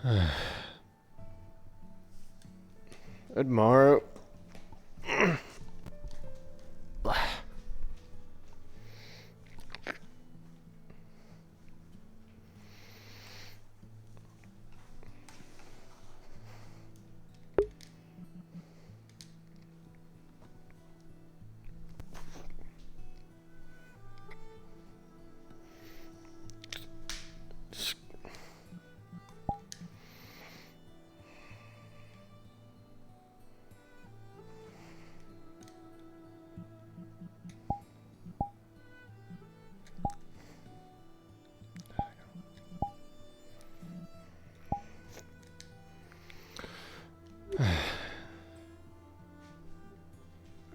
Good morrow.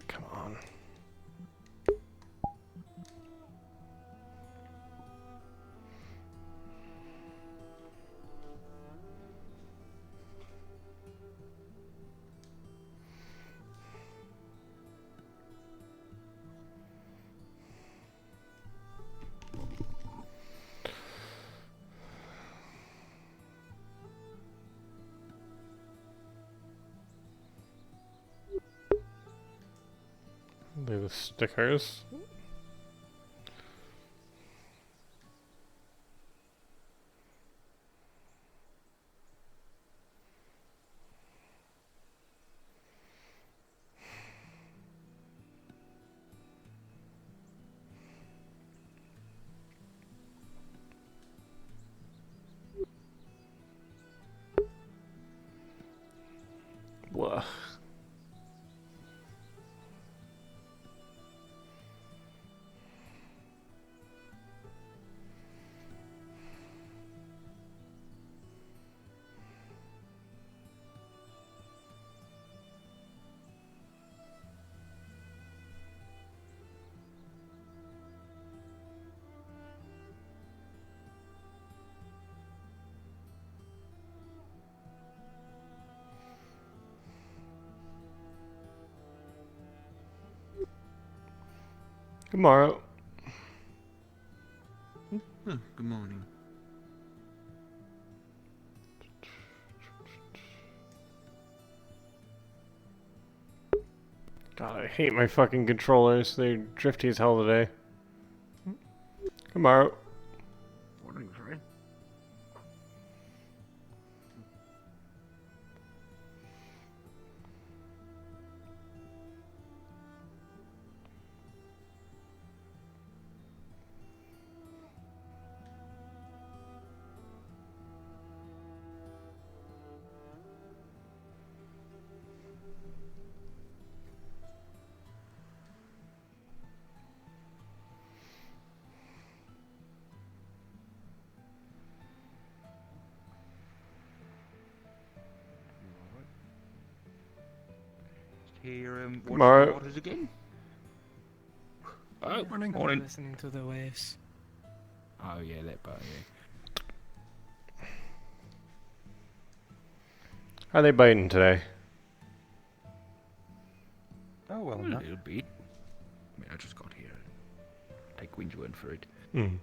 Come on. Do the stickers. Whoa. Tomorrow. Oh, good morning. God, I hate my fucking controllers. They're drifty as hell today. Tomorrow. Morning, Fray. Here, watching Tomorrow. the waters again? Oh, Morning. morning. Listening to the waves. Oh, yeah, that part, yeah. Are they biting today? Oh well, A not. little bit. I mean, I just got here. Take Wind's word for it. Mm.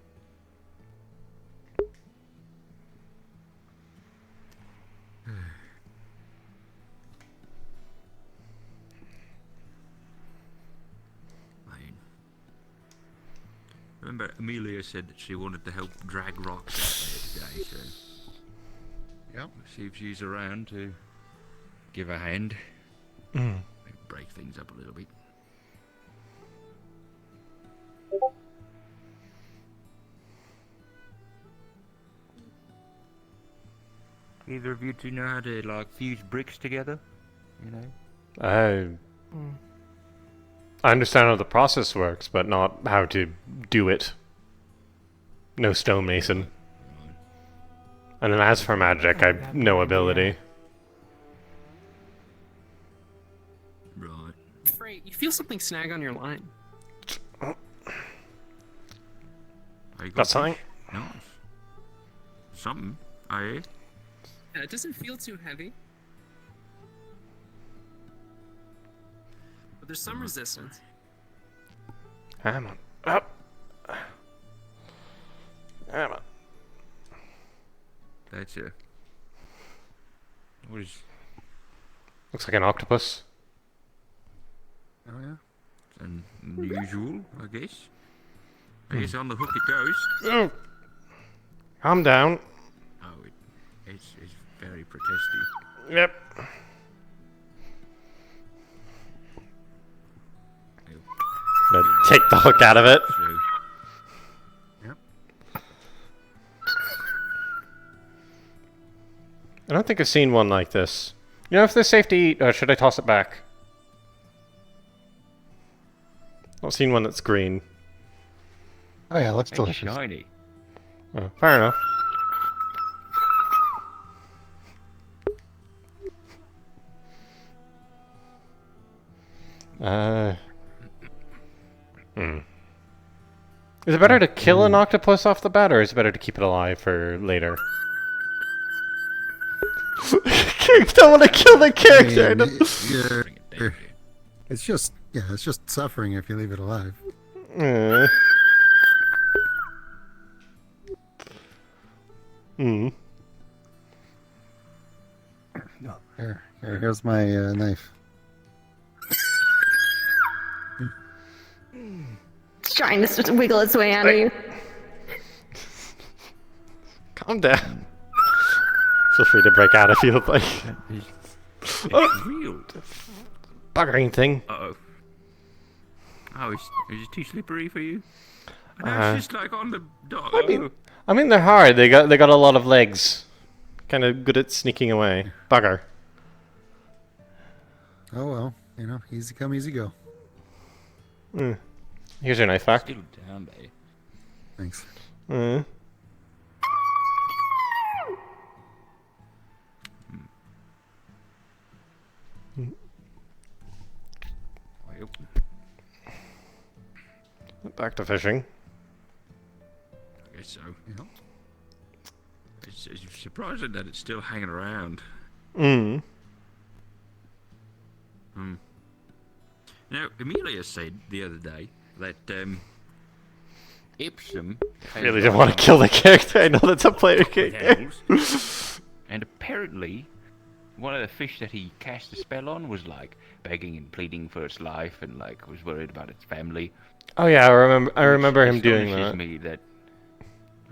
Fine. Remember, Amelia said that she wanted to help drag rocks out there today, so... Yep. See if she's around to give a hand. Mm. Maybe break things up a little bit. Either of you two know how to, like, fuse bricks together? You know? I understand how the process works, but not how to do it. No stonemason. Right. And then as for magic, I I have have no no idea. ability. Right. Fray, you feel something snag on your line. Oh, you Got something? fish? Nice. Something, I hear. Yeah, it doesn't feel too heavy. But there's some resistance. Come on. Up. Come on. That's a What is Looks like an octopus. Oh yeah. unusual, I guess. I guess on the hook it goes. Oh. Calm down. Oh, it's very protesty. Yep. Gonna take the hook out of it. So, Yep. I don't think I've seen one like this. You know, if there's safety, should I toss it back? Not seen one that's green. Oh yeah, looks it's delicious. shiny. Oh, fair enough. Is it better to kill an octopus off the bat, or is it better to keep it alive for later? I don't want to kill the character. I don't- Bring it down here. It's just suffering if you leave it alive. Uh. Hmm. Here's my knife. It's trying to wiggle its way out of you. Calm down. Feel free to break out if you look like It's real. buggering thing. Uh-oh. Oh, is it too slippery for you? No, Uh, it's just like on the dock. I mean, they're hard. They got a lot of legs. Kind of good at sneaking away. Bugger. Oh well, easy come, easy go. Here's your knife back. Still down there. Thanks. Mm. Well, Back to fishing. I guess so. Yeah. It's surprising that it's still hanging around. Mm. Now, Amelia said the other day that Ipsum Really don't want to kill the character. I know that's a player character. and apparently, one of the fish that he cast a spell on was like begging and pleading for its life, and like was worried about its family. Oh yeah, I remember him doing Astonishes that. me that,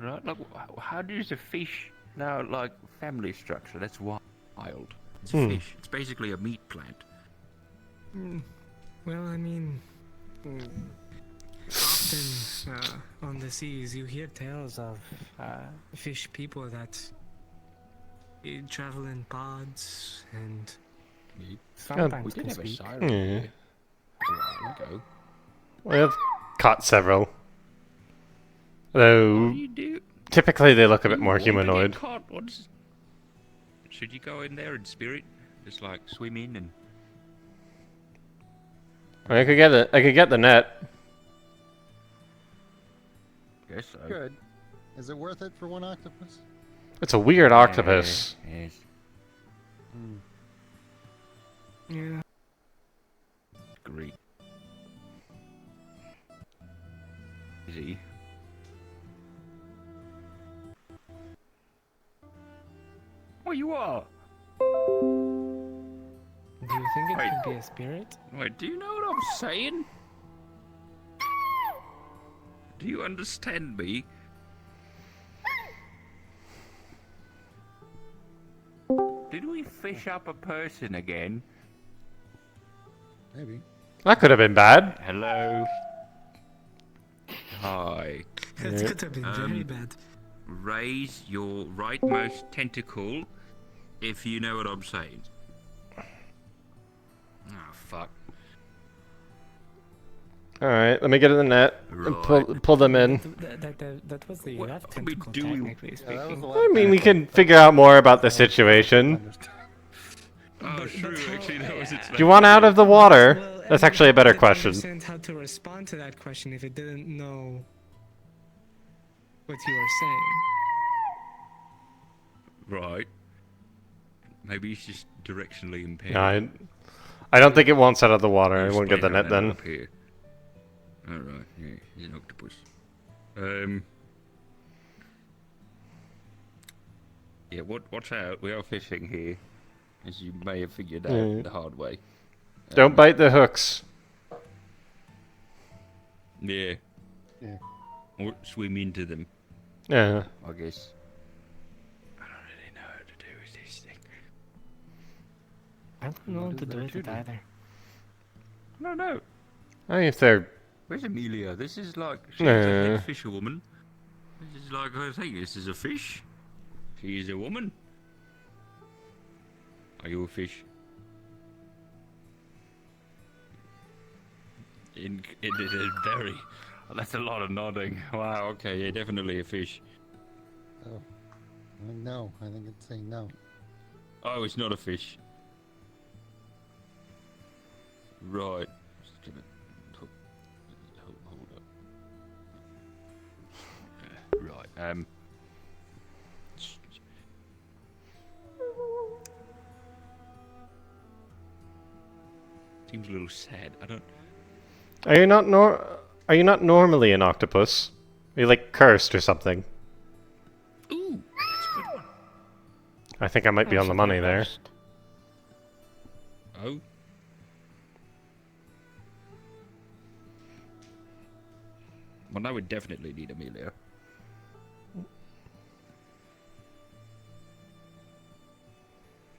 right? Like, how does a fish now like family structure? That's wild. It's a fish. It's basically a meat plant. Well, I mean, often on the seas you hear tales of fish people that travel in pods and We sometimes did can have a speak. siren Yeah. here a while ago. We have caught several. What Though do you do? typically they look a bit You more want to get humanoid. caught? Should you go in there in spirit? Just like swim in and. I could get it. I could get the net. Guess so. Good. Is it worth it for one octopus? It's a weird octopus. Yes. Yeah. Great. Is he? Oh, you are. Do you think it Wait. could be a spirit? Wait, do you know what I'm saying? Do you understand me? Did we fish up a person again? Maybe. That could have been bad. Hello. Hi. That Yeah. could have been very bad. Raise your rightmost tentacle if you know what I'm saying. Oh, fuck. All right, let me get in the net and pull them in. That was the What- left I mean, tentacle, do we- technically speaking. I mean, we can figure out more about the situation. Oh, But true, how- actually, that was its Do you want out of the water? Well, That's and actually a better it didn't question. understand how to respond to that question if it didn't know what you were saying. Right. Maybe he's just directionally impaired. No, I don't think it wants out of the water. I You're won't get the explaining net that then. up here. Alright, yeah, he's an octopus. Yeah, watch out, we are fishing here. as you may have figured out Mm. the hard way. Don't bite the hooks. Yeah. Yeah. Or swim into them, Yeah. I guess. I don't really know how to do with this thing. I don't know what to do with it either. No, no. I mean, if they're Where's Amelia? This is like she's a Nah. head fisherwoman. This is like I think this is a fish. She is a woman. Are you a fish? It is very. That's a lot of nodding. Wow. Okay. Yeah. Definitely a fish. Oh. No, I think it's saying no. Oh, it's not a fish. Right. Just give it. Hold up. Right. Seems a little sad. I don't. Are you not normally an octopus? Are you like cursed or something? Ooh, that's a good one. I think I might be on the money there. Oh. Well, now we definitely need Amelia.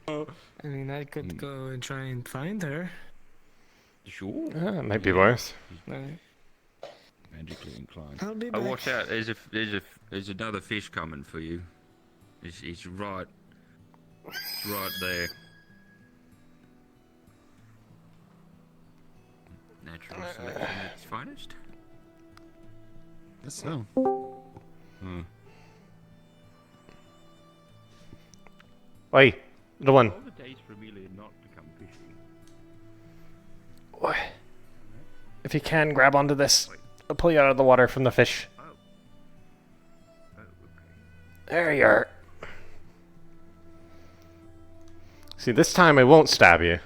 I mean, I could go and try and find her. Sure. Ah, it might be worth. Magically inclined. I'll be Oh, back. watch out! There's another fish coming for you. It's right there. Natural selection at its finest. Guess so. Oi, little one. All the days for Amelia not to come fishing. Oi. If you can, grab onto this. I'll pull you out of the water from the fish. Oh, okay. There you are. See, this time I won't stab you.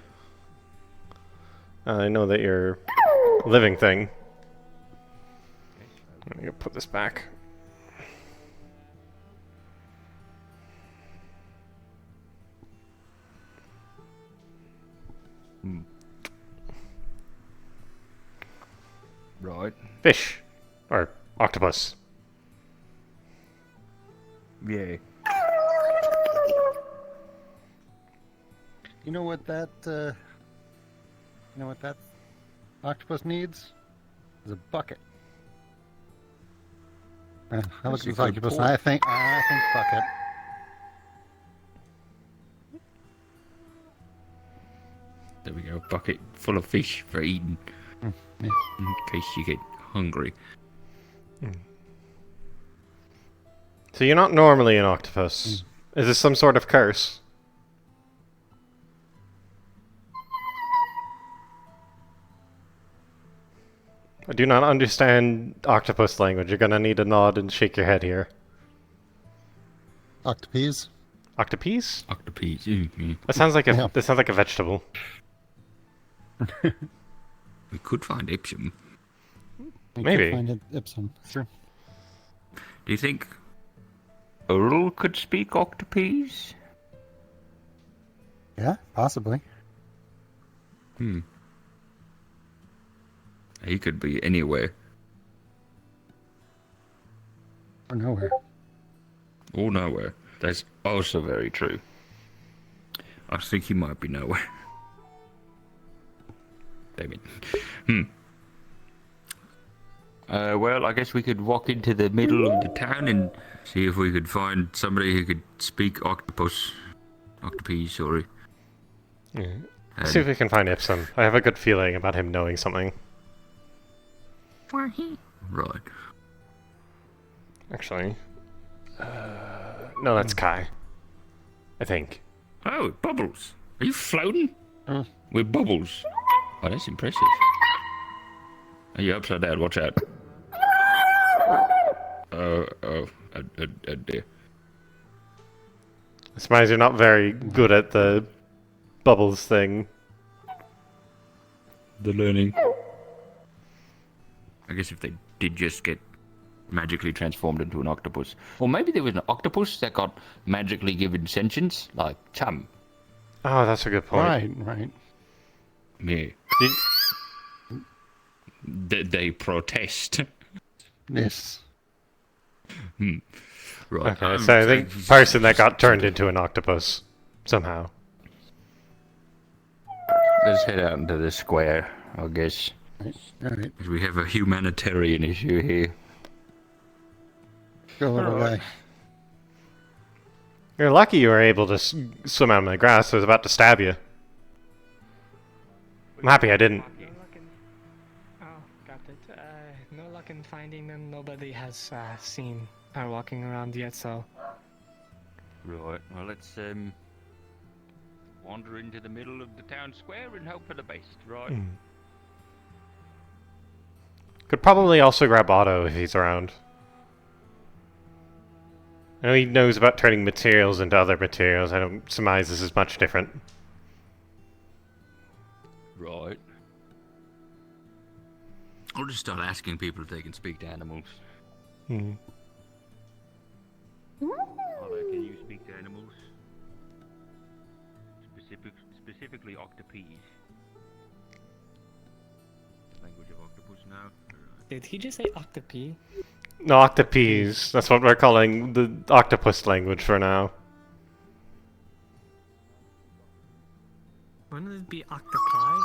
I know that you're a living thing. I'm gonna put this back. Right. Fish. Or octopus. Yeah. You know what that octopus needs? Is a bucket. I look at That's a this good octopus and point. I think bucket. There we go. Bucket full of fish for eating. Yeah. In case you get hungry. So you're not normally an octopus. Is this some sort of curse? I do not understand octopus language. You're gonna need to nod and shake your head here. Octopus. Octopus? Octopus. That sounds like a Yeah. that sounds like a vegetable. We could find Ipsum. We Maybe. could find it Ipsum. Sure. Do you think Earl could speak octopus? Yeah, possibly. He could be anywhere. Or nowhere. Or nowhere. That's also very true. I think he might be nowhere. Damn it. Well, I guess we could walk into the middle of the town and see if we could find somebody who could speak octopus. Octopus, sorry. Let's see if we can find Ipsum. I have a good feeling about him knowing something. Right. Actually. No, that's Kai. I think. Oh, Bubbles. Are you floating? Oh. With Bubbles. Oh, that's impressive. Are you upside down? Watch out. Oh, dear. I suppose you're not very good at the bubbles thing. The learning. I guess if they did just get magically transformed into an octopus. Or maybe there was an octopus that got magically given sentience, like Chum. Oh, that's a good point. Right. Me. You- They protest. Yes. Right. Okay, so I think person that got turned into an octopus somehow. Let's head out into the square, I guess. Right. All right. We have a humanitarian issue here. Go, little guy. You're lucky you were able to swim out of the grass. I was about to stab you. I'm happy I didn't. No luck in... Oh, got it. No luck in finding them. Nobody has seen her walking around yet, so... Right. Well, let's wander into the middle of the town square and hope for the best. Right. Could probably also grab Otto if he's around. I know he knows about turning materials into other materials. I don't surmise this is much different. Right. I'll just start asking people if they can speak to animals. Hmm. Otto, can you speak to animals? Specifically octopus. Language of octopus now. Did he just say octopi? No, octopes. That's what we're calling the octopus language for now. Wouldn't it be octopi?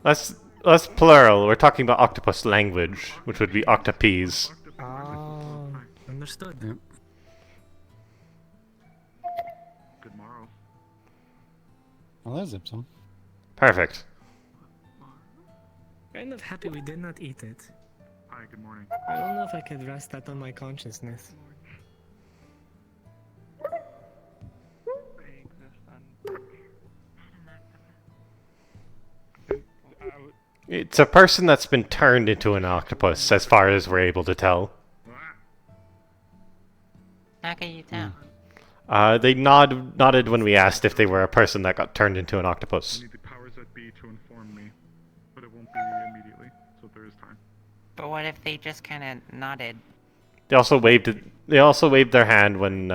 That's plural. We're talking about octopus language, which would be octopes. Oh, understood. Yep. Good morrow. Well, there's Ipsum. Perfect. Kind of happy we did not eat it. Hi, good morning. I don't know if I could rest that on my consciousness. It's a person that's been turned into an octopus, as far as we're able to tell. How can you tell? They nodded when we asked if they were a person that got turned into an I octopus. need the powers that be to inform me, but it won't be immediately, so there is time. But what if they just kind of nodded? They also waved. They also waved their hand when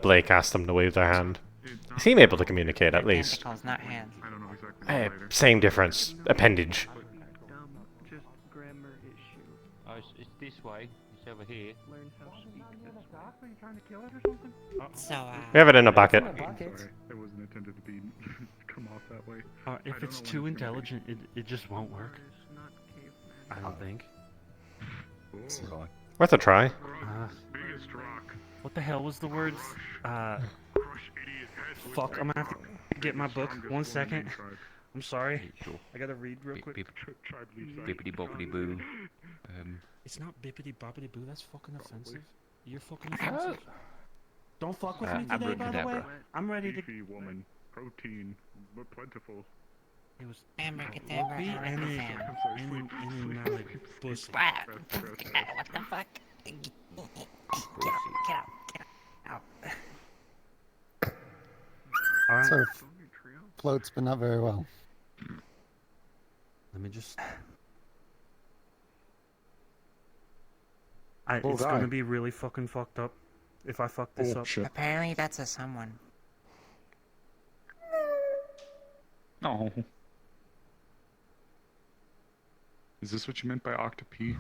Blake asked them to wave their hand. They seem able to communicate at least. Tentacles, not hands. I don't know exactly how later. Same difference. Appendage. Just grammar issue. Oh, it's this way. It's over here. Learn how to speak this way. Are you trying to kill it or something? So, We have it in a bucket. Sorry, it wasn't intended to be come off that way. I If don't it's know too when it's gonna be. intelligent, it just won't work. I don't think. Whoa. Worth a try. Biggest rock. What the hell was the words? Crush idiot heads with Fuck, I'm gonna have to get my book. strongest 1 woman second. in tribe. I'm sorry. Sure. I gotta read real quick. Tribe leads that. Bippity boppity boo. It's not bippity boppity boo, that's fucking offensive. You're fucking offensive. Don't fuck with me today, by the way. abracadabra. I'm ready to. Beefy woman. Protein. But plentiful. It was Abracadabra, Whoopee and abracadabra. I'm sorry, in sleep. Mallet pussy. Ah, Press, press. what the fuck? Get out. Alright, Sort of floats, but not very well. let me just. Oh, It's God. gonna be really fucking fucked up if I fuck this up. Apparently that's a someone. No. Is this what you meant by octopi?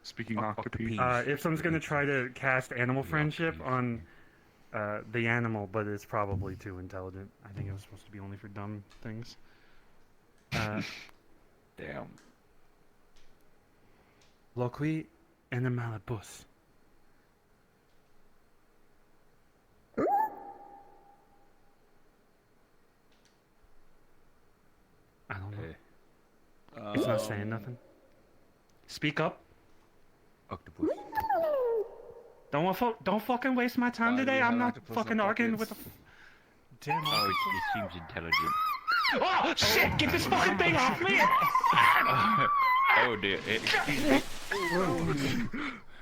Speaking octopi. If someone's gonna try to cast animal friendship on the animal, but it's probably too intelligent. I think it was supposed to be only for dumb things. Damn. Loqui and the Malibus. I don't know. It's not saying nothing. Speak up. Octopus. Don't fucking waste my time Why do today. you I'm have not octopus fucking on arguing with pockets? a damn. Oh, it seems intelligent. Oh shit! Get this fucking thing off me! Oh dear. Excuse me.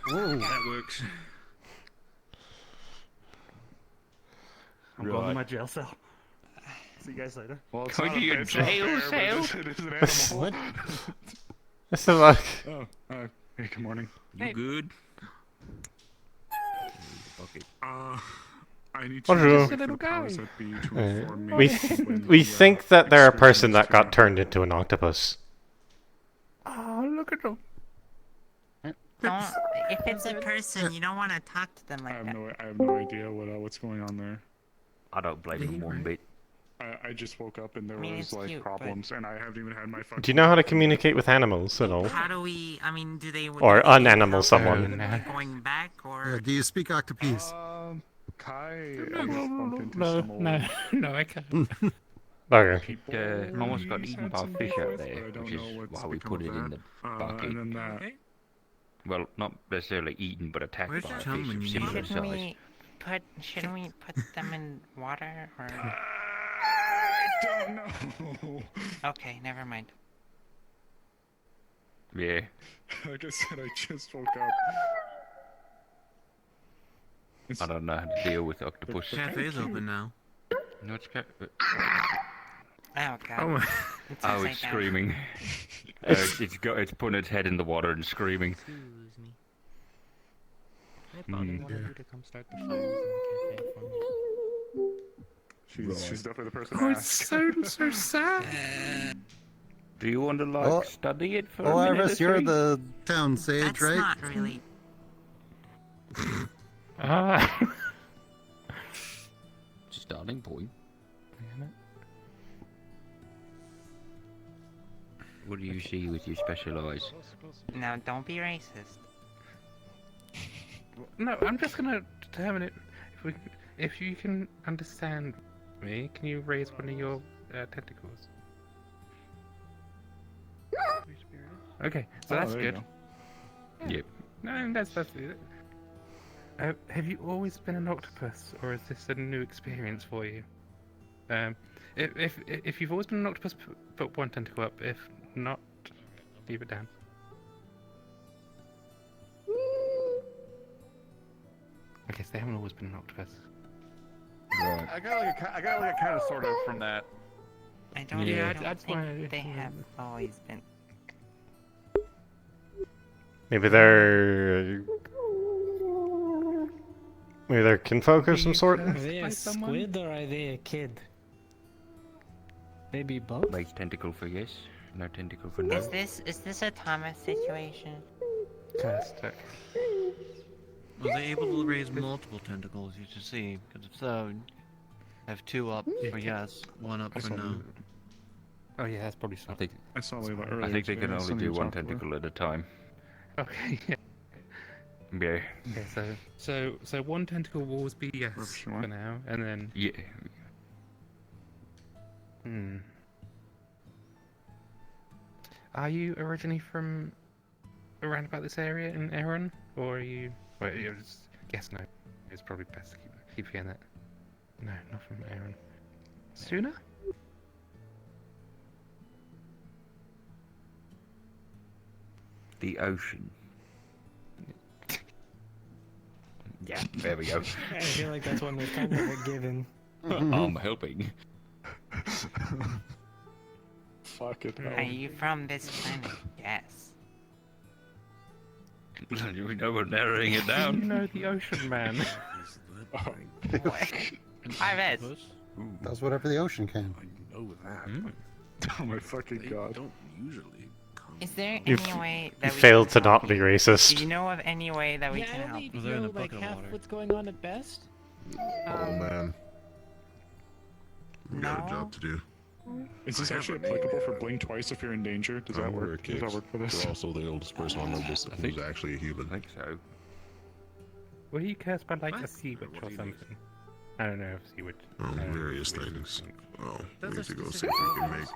That works. I'm going to Right. my jail cell. See you guys later. Well, it's Going not to a- your it's not jail fair, but cell? It is an animal. What? This is like Oh, hey, good morning. You good? Okay. I need Bonjour. to wait for the powers that be to inform me We when we the, think that they're a person excursion that is got to turned into an octopus. Oh, look at them. Don't, if it's a person, you don't want to talk to them I like have that. I have no idea what's going on there. I don't blame them one bit. I just woke up and there I mean, was it's like cute, but- problems, and I haven't even had my fucking. Do you know how to breakfast yet. communicate with animals at all? How do we? I mean, do they? Or do they need unanimal help someone. like, going back or? Do you speak octopese? Kai, I just bumped into some old no, I can't. Okay. people. Almost got he's eaten had by a some fish beef out with, there, but I don't which know is what's why we become put of it in that. the bucket. And then that. Well, not necessarily eaten, but attacked Where's by a Chum fish when of you need similar him? size. Shouldn't we put them in water or? I don't know. Okay, never mind. Yeah. Like I said, I just woke up. I don't know how to deal with octopus. Cafe's open now. No, it's Oh god. Oh my. It's oh, upside it's down. screaming. It's putting its head in the water and screaming. Excuse me. I probably wanted you to come start the fires in the cafe for me. She's definitely the person Oh, to it's ask. so sad. Do you want to like Oh, study it for Oh, a minute or Iris, you're three? the town sage, That's right? not really. Starting point. What do you see with your special eyes? No, don't be racist. No, I'm just gonna determine it. If you can understand me, can you raise one of your tentacles? Okay, so that's there you good. go. Yep. No, that's it. Have you always been an octopus, or is this a new experience for you? If you've always been an octopus, put one tentacle up. If not, leave it down. Okay, so they haven't always been an octopus. Right. I got like a kind of sort of from that. I don't, Yeah, I don't that's think why- they have always been. Maybe they're kinfolk of some sort. Are they By a someone? squid or are they a kid? Maybe both. Raise tentacle for yes, no tentacle for no. Is this a Thomas situation? Cursed. Was they able to raise multiple tentacles? You should see. Because if so, have two up for yes, one up I for saw no. Oh yeah, that's probably I something. think I saw Layla earlier. I think they today, can only something do to one talk about. tentacle at a time. Okay. Yeah. Yeah. Okay. So one tentacle will always be yes Sure. for now, and then Yeah. Are you originally from around about this area in Erin, or are you? Well, guess no. It's probably best to keep forgetting that. No, not from Erin. Sooner? The ocean. Yeah, there we go. I feel like that's one that's kind of a given. I'm helping. Fuck it. Are you from this planet? Yes. You know we're narrowing it You down. know the ocean man. Iris. Does whatever the ocean can. I know that. Oh my fucking god. Don't usually come. Is there You any way that we failed can to help not be you? racist. Do you know of any way that we Yeah, can I help? only They're in know a like bucket of half water. what's going on at best. Oh man, we got a No? job to do. Is this actually applicable for blink twice if you're in danger? Does that I'm aware work? of Does that kicks. work for this? They're also the oldest person I know who's actually a human. I think so. Were you cursed by like a What? sea witch What or do you something? I don't know if sea witch. Various things. Oh, we Those need to are go see if specific we can make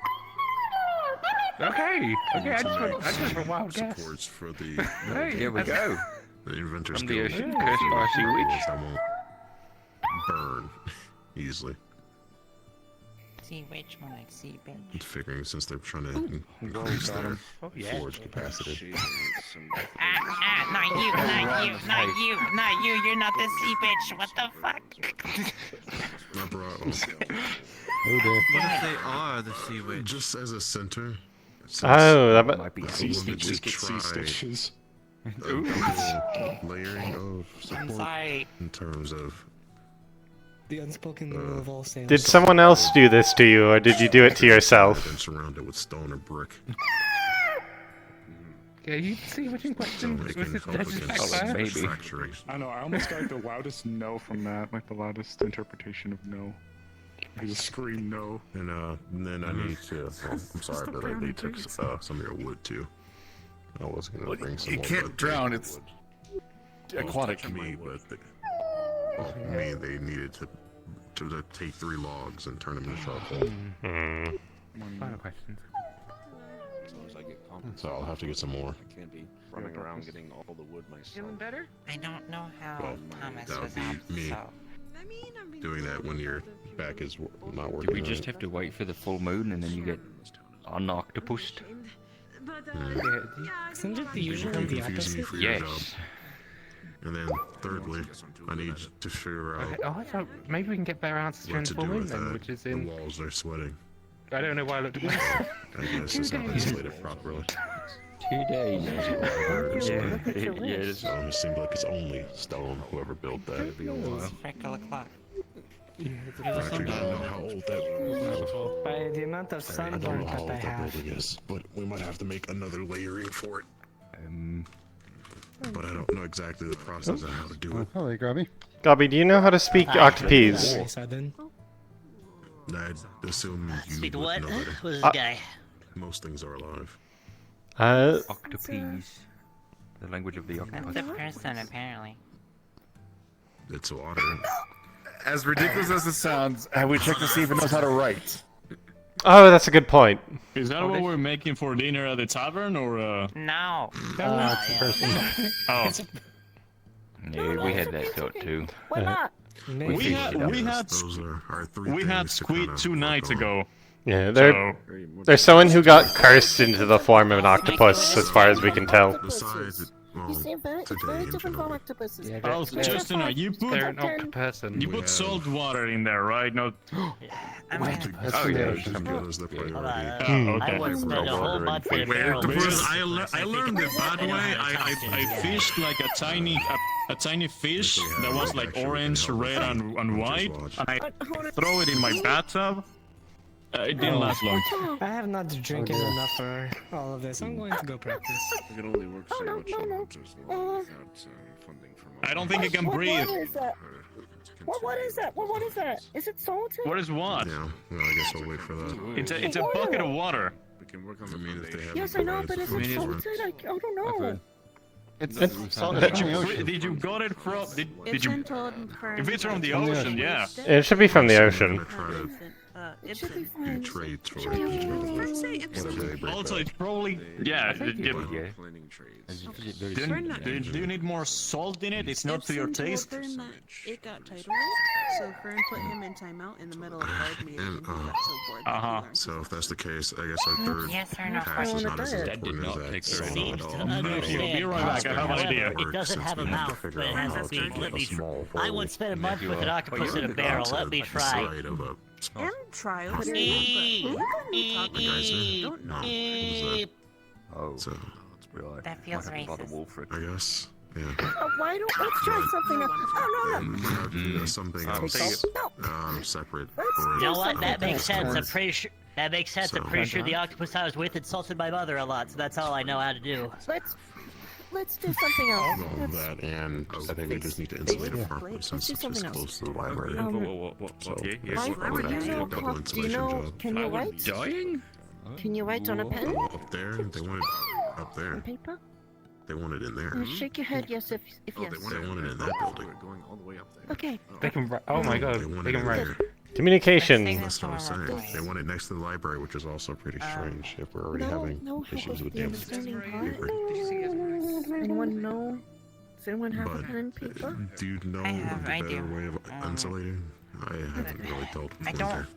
Okay. Okay. I to just went for a wild guess. supports for the Hey, Here we go. the inventors From the guild. ocean, So cursed by a sea witch. I won't burn easily. Sea witch, more like sea I'm bitch. figuring since they're trying to increase their Oh yeah. forge capacity. Not you, not you, not you, not you. You're not the sea bitch. What the fuck? I brought Oh dear. What if they are the sea witch? just as a center. Since Oh, that Might be It's sea a woman stitches. to Sea try stitches. a dual layering of I'm support sorry. in terms of The unspoken rule of all sailors. Did someone else do this to you, or did you do it to yourself? Been surrounded with stone or brick. Yeah, you see what you question? Was it just back there? maybe. Fracturing. I know. I almost got the loudest no from that, like the loudest interpretation of no. I just scream no. And then I need to. Well, I'm sorry, but I need to some of your wood too. I was gonna bring some. It more, can't but drown. they It's would aquatic. touch me, but they needed to take 3 logs and turn them into charcoal. Final questions. So I'll have to get some more. I can't be running around getting all the wood myself. Feeling better? I don't know how Well, Thomas that was would out, be me so... doing that when your back is not working. Do we just right. have to wait for the full moon and then you get unoctopused? Isn't it usually You're the confusing me opposite? for your Yes. job. And then thirdly, I need to figure out Okay, I thought maybe we can get better answers during what the to full do moon with then, which is the in... walls are sweating. I don't know why I looked at this. I guess it's not insulated properly. 2 days. So it seems like it's only stone, whoever built that. It'd be a while. Freckle o'clock. I actually don't know how old that By the amount of I don't sunburn know how that old I that have. building is, but we might have to make another layering for it. Um, But I don't know exactly the process of how to do it. Hello, Grubby. Gobby, do you know how to speak Octopese? Nice, I didn't. I'd assume you Speak would what? know better. Who's this guy? Most things are alive. octopes. The language of the octopus. That's a person, apparently. It's water. As ridiculous as it sounds, have we checked to see if it knows how to write? Oh, that's a good point. Is that what we're making for dinner at the tavern, or No. Oh, Yeah, we had that thought too. Why not? we had Those are our 3 we had things to squid kinda 2 work nights on. ago. Yeah, So there's someone who got cursed into the form of an octopus, as far as we can tell. Besides, it, well, today, infinitely. Yeah, Oh, Justin, you they're put an octoperson. you put salt water in there, right? No. I'm gonna... Oh, yeah, yeah, that was the priority. Oh, okay. I would spend a whole month in a barrel. Because I learned it that way. I fished like a tiny fish that was like orange, red, and white, and I throw it in my bathtub. It didn't last long. I have not drinking enough for all of this. I'm going to go practice. We can only work so much on hunters alone without funding from I don't think it can breathe. What is that? What is that? Is it salted? What is what? Yeah, well, I guess I'll wait for that. It's a bucket of water. We can work on I the mean, if they have Yes, I know, but is it salted? I don't know. Did you got it from? Did you? If it's from the ocean, yeah. It should be from the ocean. It should be do fine. trades for whatever they break Also, back. it's probably yeah. planning trades. Do you need more salt in it? It's not to your taste. It got titled, so Fern put him in timeout in the middle of guard meeting, and he got so bored that he learned. So if that's the case, I guess our third Yes or no task is not as question. important as that. So Seems not to at all. understand. Be right back. I have an idea. It doesn't have a mouth, but it has a beak. Let me. I would spend a month with an octopus in a barrel. Let me try. And trials. So, That feels racist. I guess, yeah. Why don't let's try something else? Oh no, We have to do something else no. separate. You know what? That makes sense. I'm So- pretty sure. That makes sense. I'm pretty sure the octopus I was with insulted my mother a lot, so that's all I know how to do. Let's do something else. Well, that and I think we just need to insulate it properly since it's just close to the library. So, Why we're would gonna have to you do know? a double Do you insulation know? job. Can you write? Dying? Can you write on a pen? Up there, they want it up there. On paper? They want it in there. Shake your head yes if yes. They want it in that building. Going all the way up there. Okay. They can write. Oh my god, want they it can in write. there. Communication. That's what I'm saying. They want it next to the library, which is also pretty strange if we're already having issues with damage. Anyone know? Does anyone have a But pen and paper? do you know I the do. better way of insulating? I haven't really dealt with I winter. don't.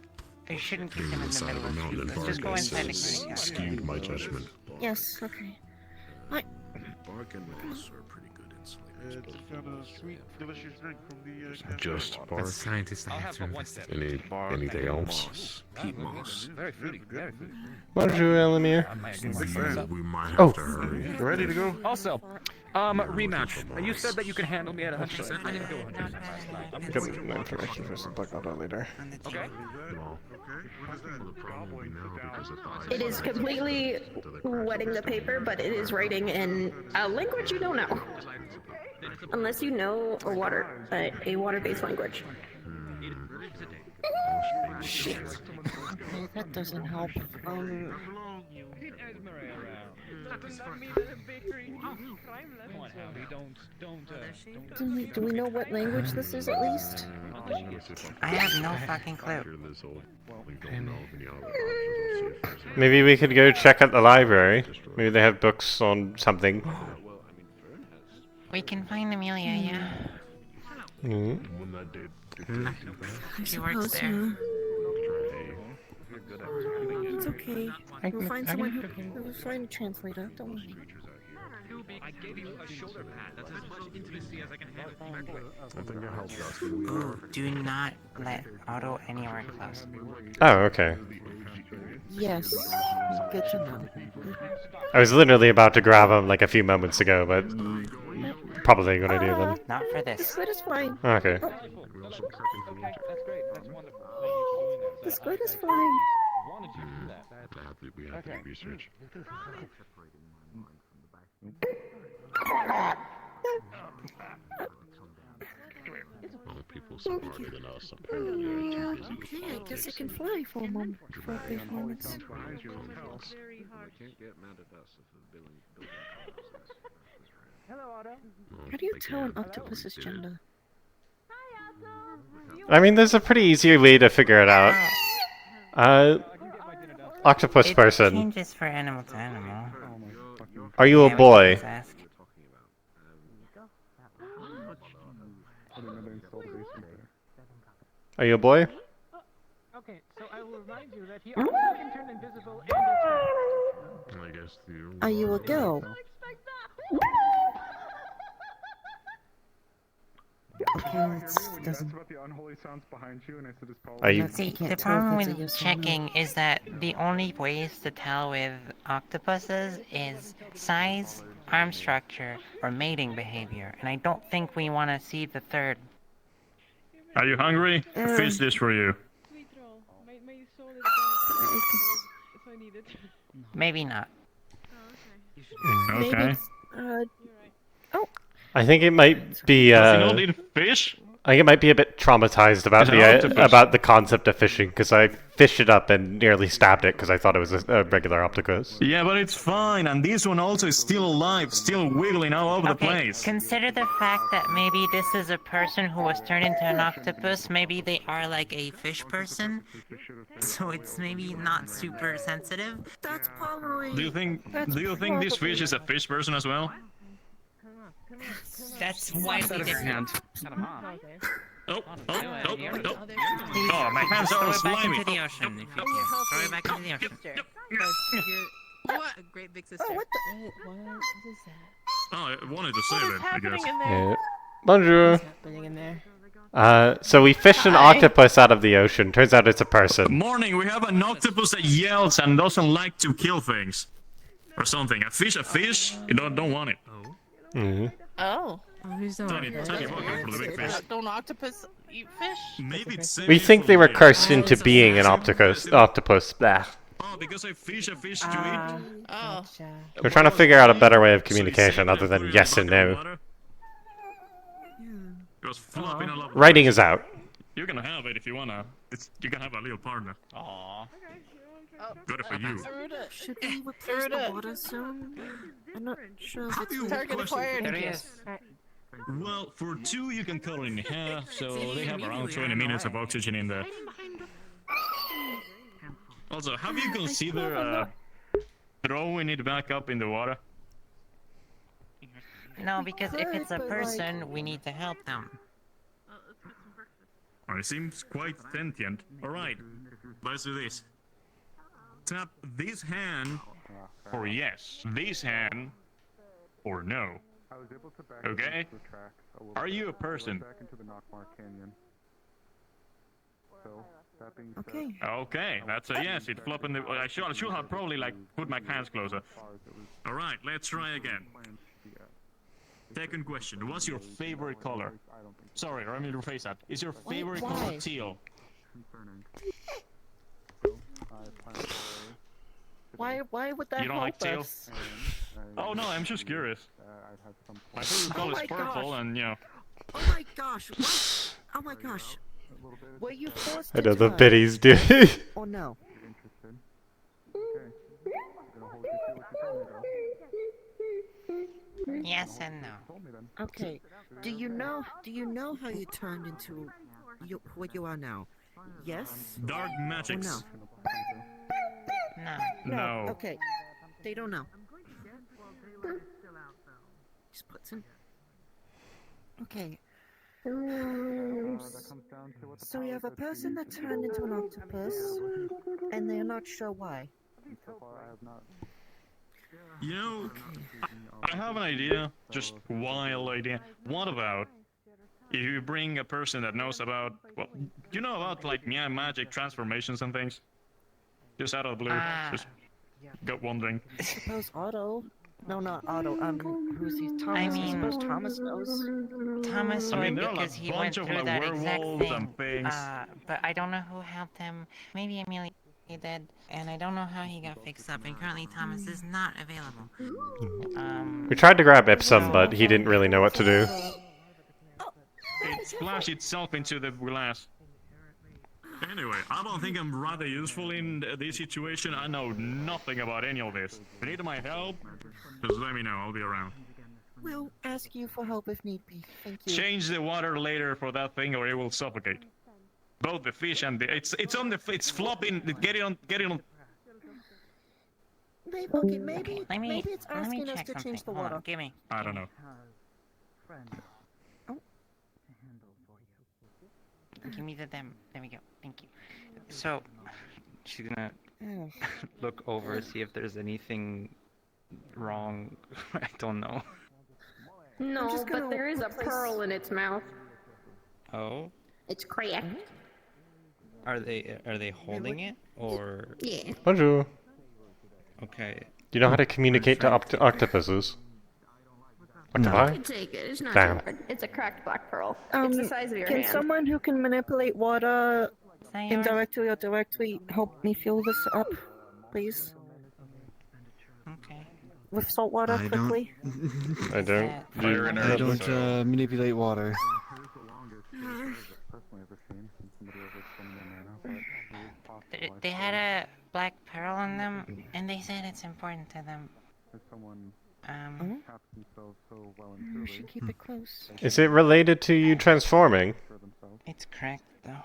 I shouldn't keep Being him on in the the side of middle a of mountain street. Let's just go environment inside the has community. skewed my judgment. Yes. Okay. Bark and Witness are pretty good insulators. It's got a sweet, delicious drink from the Just That's bark. scientists I have to investigate. Anything else? Peat moss. Very fruity, very fruity. Bonjour, Elamir. We might have Oh. to hurry. You ready to go? Also, rematch. You said that you can handle me at 100%. I didn't go 100% last night. I'm Get my information first and talk about that later. Okay. It is completely wetting the paper, but it is writing in a language you don't know. Unless you know a water-based language. Shit. Okay, that doesn't help. Do we know what language this is at least? I have no fucking clue. Maybe we could go check out the library. Maybe they have books on something. We can find Amelia, yeah. She works there. It's okay. We'll find someone who'll find a translator. Don't worry. I gave you a shoulder pad. That's as much intimacy as I can handle. I think it helps us. Ooh, do not let Otto anywhere close. Oh, okay. Yes. Good to know. I was literally about to grab him like a few moments ago, but probably gonna do then. Not for The this. squid is flying. Okay. Okay, that's great. That's wonderful. The squid is flying. Wanted you to do that. We have to do research. Well, people smarter than us apparently are too busy with Okay, I guess politics it can fly for a moment. For a brief moment. How do you tell an octopus's gender? I mean, there's a pretty easy way to figure it out. Octopus person. It changes for animal to animal. Are you a Yeah, we boy? can ask. Are you a boy? Okay, so I will remind you that he also can turn invisible and I guess you. Are you a girl? Okay, That's about the unholy sounds behind you, and I said it's probably. Are you? See, can't the tell if problem it's a with yes or no. checking is that the only ways to tell with octopuses is size, arm structure, or mating behavior, and I don't think we want to see the third. Are you hungry? A fish dish for you. Maybe not. Okay. Maybe oh, I think it might be. Does he not eat fish? I think it might be a bit traumatized about It's an octopus. about the concept of fishing because I fished it up and nearly stabbed it because I thought it was a regular octopus. Yeah, but it's fine. And this one also is still alive, still wiggling all over the Okay, place. consider the fact that maybe this is a person who was turned into an octopus. Maybe they are like a fish person, so it's maybe not super sensitive. that's probably. Do you think this fish is a fish person as well? That's widely different. Oh, my hands are all Throw it back slimy. into the ocean if you can. Throw it back into the ocean. What? A great big sister. Oh, what the? Oh, I wanted to save it, I guess. Yeah. Bonjour. Happening in there. So we fished an octopus out of the ocean. Turns out it's a person. Morning, we have an octopus that yells and doesn't like to kill things. Or something. A fish, you don't want it. Oh. Who's the Tiny bucket for the big fish. Don't octopus eat fish? Maybe it's We think they were cursed into being an octopus. Blah. Oh, because I fish a fish to eat? Oh. We're trying to figure out a better way of communication other than yes and no. It was flopping all over. Writing is out. You can have it if you wanna. You can have a little partner. Aww. Good for you. Should we replace the water soon? I'm not sure if it's Target acquired. There he is. Well, for two you can cut it in half, so they have around 20 minutes of oxygen in there. Also, have you considered throwing it back up in the water? No, because if it's a person, we need to help them. Oh, it seems quite sentient. Alright, let's do this. Tap this hand for yes, this hand for no. I was able to back Okay. into the tracks a little Are bit. you a I went person? back into the Knockmar Canyon. So, that being said, Okay. Okay, that's a yes. It flop in the. I should have probably like put my hands closer. All right, let's try again. Second question: what's your favorite color? Sorry, let me rephrase that. Is your favorite color Why? teal? concerning. Why would that You don't help like teal? us? Oh no, I'm just curious. My favorite color is purple, and you know. Oh my gosh! What? Oh my gosh! Were you forced I to know the turn? biddies do. Or no? Yes and no. Okay. Do you know how you turned into what you are now? Yes. Dark Or magics. No. No. Okay. They don't know. Just puts in. Okay. So we have a person that turned into an octopus, and they're not sure why. You know, I have an idea, just wild idea. What about if you bring a person that knows about, well, you know about like magic transformations and things? Just out of the blue, just got wondering. Suppose Otto. No, not Otto. Who's he? Thomas. I suppose Thomas knows. Thomas I mean, would there are because like he bunch went of through like that exact werewolves thing. and things. But I don't know who helped him. Maybe Amelia did, and I don't know how he got fixed up. And currently Thomas is not available. We tried to grab Ipsum, but he didn't really know what to do. It splashed itself into the glass. Anyway, I don't think I'm rather useful in this situation. I know nothing about any of this. If you need my help, just let me know. I'll be around. We'll ask you for help if need be. Thank you. Change the water later for that thing, or it will suffocate. Both the fish and the it's flopping. Get it on. Maybe it's asking us to change the water. Give me. I don't know. Give me the them. There we go. Thank you. So, She's gonna look over, see if there's anything wrong. I don't know. No, but there is a pearl in its mouth. Oh? It's cracked. Are they holding it or? Yeah. Bonjour. Okay. Do you know how to communicate to octopuses? You Octopi? can take it. It's not Damn. too hard. It's a cracked black pearl. It's the size of your Can hand. someone who can manipulate water indirectly or directly help me fill this up, please? Okay. With salt water, I don't- quickly. I don't. I don't manipulate water. They had a black pearl in them, and they said it's important to them. We should keep it close. Is it related to you transforming? It's cracked though.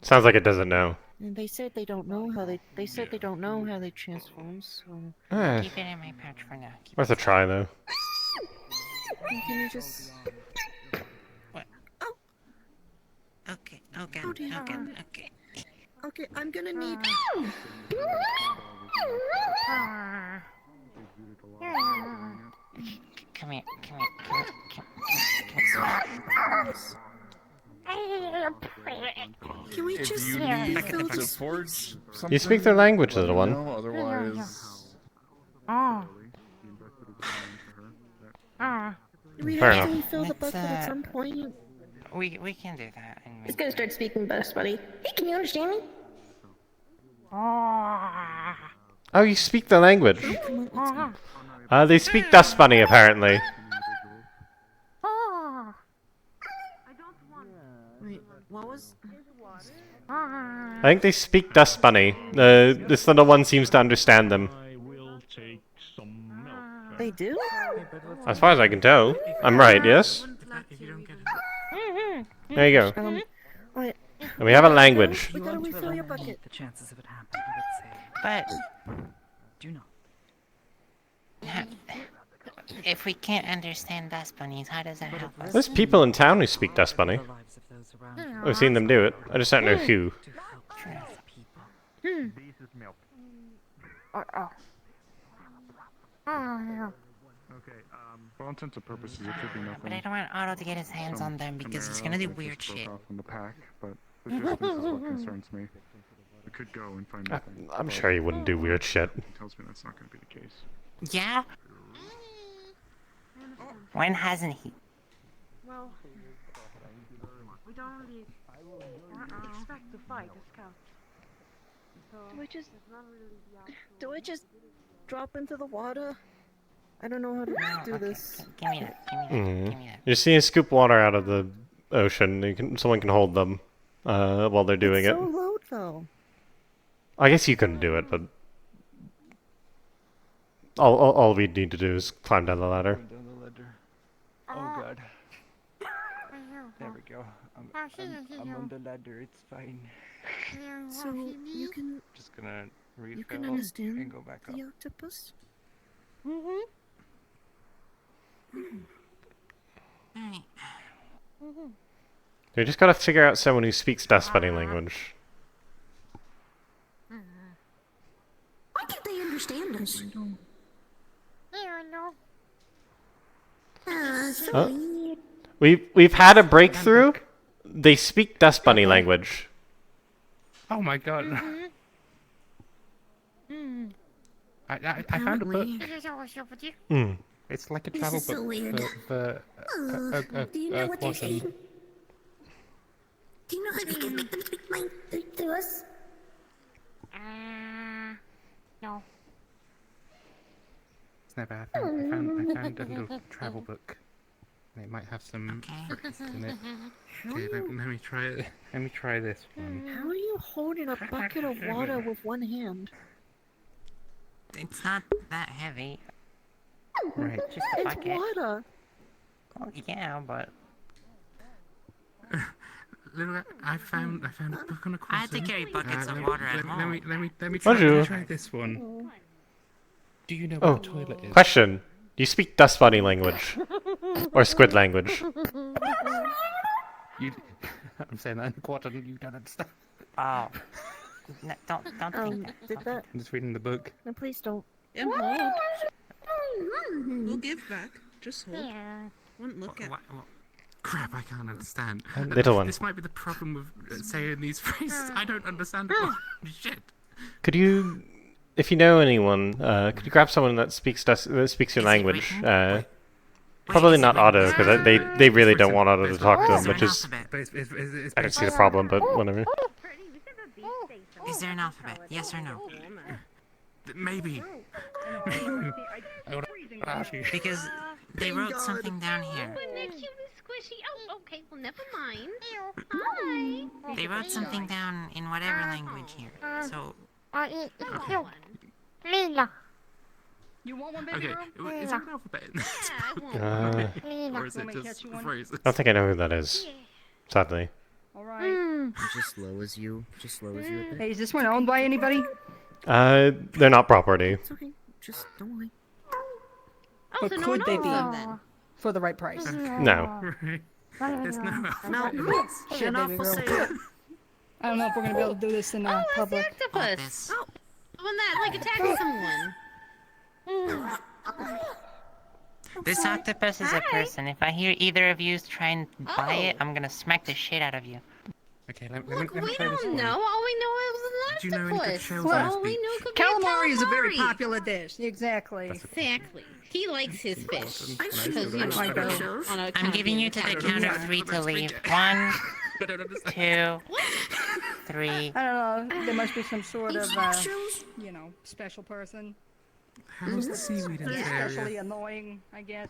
Sounds like it doesn't know. And they said they don't know how they said they don't know how they transform. So Keep it in my pouch for now. Worth a try though. can you just? Okay. Okay. Oh, dear. Okay. Okay, I'm gonna need. Come here. Can we If just you fill need this? support, You speak their language, little one. no, otherwise. We Fair have to enough. refill the bucket at some point. We can do that. He's gonna start speaking best, buddy. Hey, can you understand me? Oh, you speak the language. They speak Dust Bunny, apparently. Wait, what was? I think they speak Dust Bunny. This little one seems to understand them. They do? As far as I can tell. I'm right, yes? There you go. Wait. And we have a language. We gotta refill your bucket. The chances of it happening, let's say. But Do not. if we can't understand dust bunnies, how does that help us? There's people in town who speak Dust Bunny. I've seen them do it. I just don't know who. Okay, for all intents and purposes, it could be nothing. But I don't want Otto to get his hands on them because he's gonna do weird shit. Off from the pack, but the distance is what concerns me. We could go and find nothing. I'm sure he wouldn't do weird shit. He tells me that's not going to be the case. Yeah? When hasn't he? Well, we don't really expect to fight a scout. So Do I just drop into the water? I don't know how to do this. Give me that. You're seeing scoop water out of the ocean. Someone can hold them while they're doing It's it. so low though. I guess you couldn't do it, but all we need to do is climb down the ladder. Down the ladder. Oh god. There we go. I'm on the ladder. It's fine. So you can Just gonna refill you can understand and go back up. the octopus? You just gotta figure out someone who speaks Death Spelling language. Why can't they understand us? So Oh. We've had a breakthrough. They speak Dust Bunny language. Oh my god. I found a book. It's like a This travel is so book weird. for Do you know what they're Quantum. saying? Do you know how you can make them speak to us? No. It's never. I found a little travel book. And it might have some tricks in it. Okay, let me try it. Let me try this one. How are you holding a bucket of water with one hand? It's not that heavy. Right. Just a It's bucket. water. Oh, yeah, but Little, I found a book on a I had to carry buckets of water at home. Let me Bonjour. try this one. Do you know Oh, what a toilet is? question. Do you speak Dust Bunny language? Or squid language? You, I'm saying that in Quantum, you don't understand. Oh. No, don't think that. Did that? I'm just reading the book. No, please don't. And hold. We'll give back. Just hold. One look at. Crap, I can't understand. Little one. This might be the problem with saying these phrases. I don't understand it. Shit. Could you, if you know anyone, could you grab someone that speaks your language? Probably not Otto, because they really don't want Otto to talk to them, which is I don't see the problem, but whatever. Is there an alphabet? Yes or no? Maybe. Because they wrote something down here. Squishy. Oh, okay. Well, never mind. Hi. They wrote something down in whatever language here. So. You want one, baby Okay, girl? is there an alphabet in this? Or is it Want me to just catch you one? phrases? I don't think I know who that is. Sadly. Alright. Just slow as you. Just slow as you. a bit. Hey, is this one owned by anybody? They're not property. It's okay. Just don't worry. But so no could one they owns be them then? for the right price? No. There's no No. Shit, They're not baby for girl. sale. I don't know if we're gonna be able to do this in public. Octopus. Oh, the one that like attacked someone. This octopus is a person. If I hear either of you try and buy it, I'm gonna smack the shit out of you. Okay, let Look, me we try this don't one. know. All we know is Do an you know any good octopus. shells Well, on this all we beach? know could be a Calamari is a very calamari. popular dish. Exactly. Exactly. He likes his fish. I should Because, you know, I go don't. on a I'm kind giving of you to the attack. count of 3 to leave. 1, 2, 3. I don't know. There must be some sort of, you know, special person. How's the seaweed in this Especially area? annoying, I guess.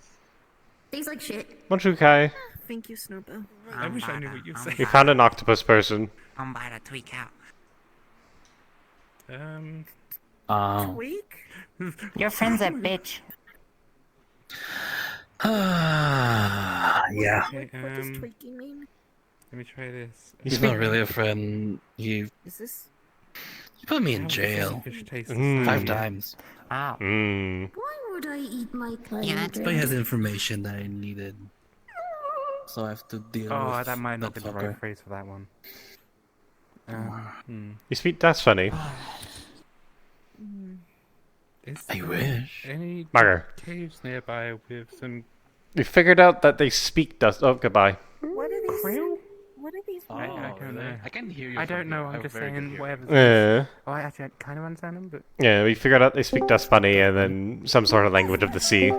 Tastes like shit. Bonjour, Kai. Thank you, Snooper. I wish I knew what you said. We found an octopus person. I'm about to tweak out. Tweak? Your friend's a bitch. Yeah. Okay, What does tweaking mean? let me try this. He's not really a friend. You Is this? put me in How does jail fish taste the Mm. 5 same? times. Wow. Mmm. Why would I eat my kind? Yeah, that's But he has information that I needed. So I have to deal with Oh, that might not be the right fucker. phrase for that one. You speak That's funny. I wish. Any Margar. caves nearby with some... We figured out that they speak dust. Oh, goodbye. What are these? What are these? I don't know. I can hear you. I don't from know. here. I'm have just very good saying hearing. whatever. Oh, I actually kind of understand them, but Yeah, we figured out they speak Dust Bunny and then some sort of language of the sea.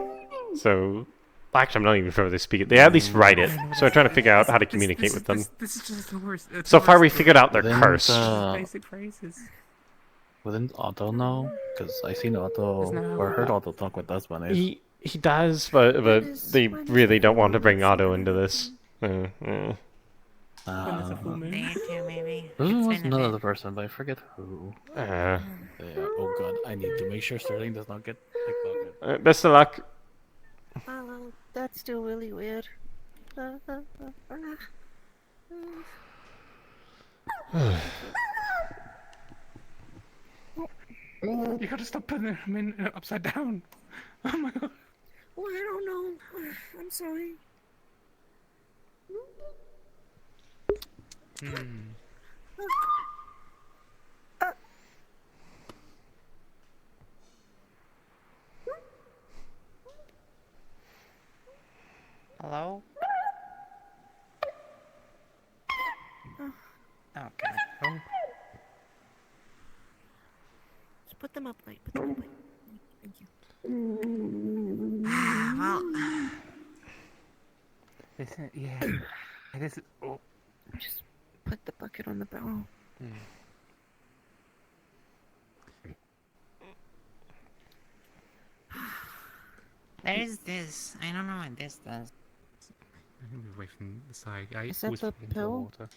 So, actually, I'm not even sure they speak it. They at least write it. So we're trying to figure out how to communicate with them. This is just the worst. So far, we figured out they're Then, cursed. Basic phrases. Wouldn't Otto know? Because I seen Otto, or heard Otto talk with Dust Bunnies. He does, but they really don't want to bring Otto into this. There too, maybe. This was another person, but I forget who. Uh, Yeah, oh god, I need to make sure Sterling does not get pickpocketed. Best of luck. That's still really weird. You gotta stop putting them in upside down. Oh my god. Well, I don't know. I'm sorry. Hello? Okay. Just put them up, like, put them up, like. Thank you. Well, Listen, yeah. It is. Oh. Just put the bucket on the barrel. there's this. I don't know what this does. I'm gonna move away from the side. I Is that whispered the into pill? water.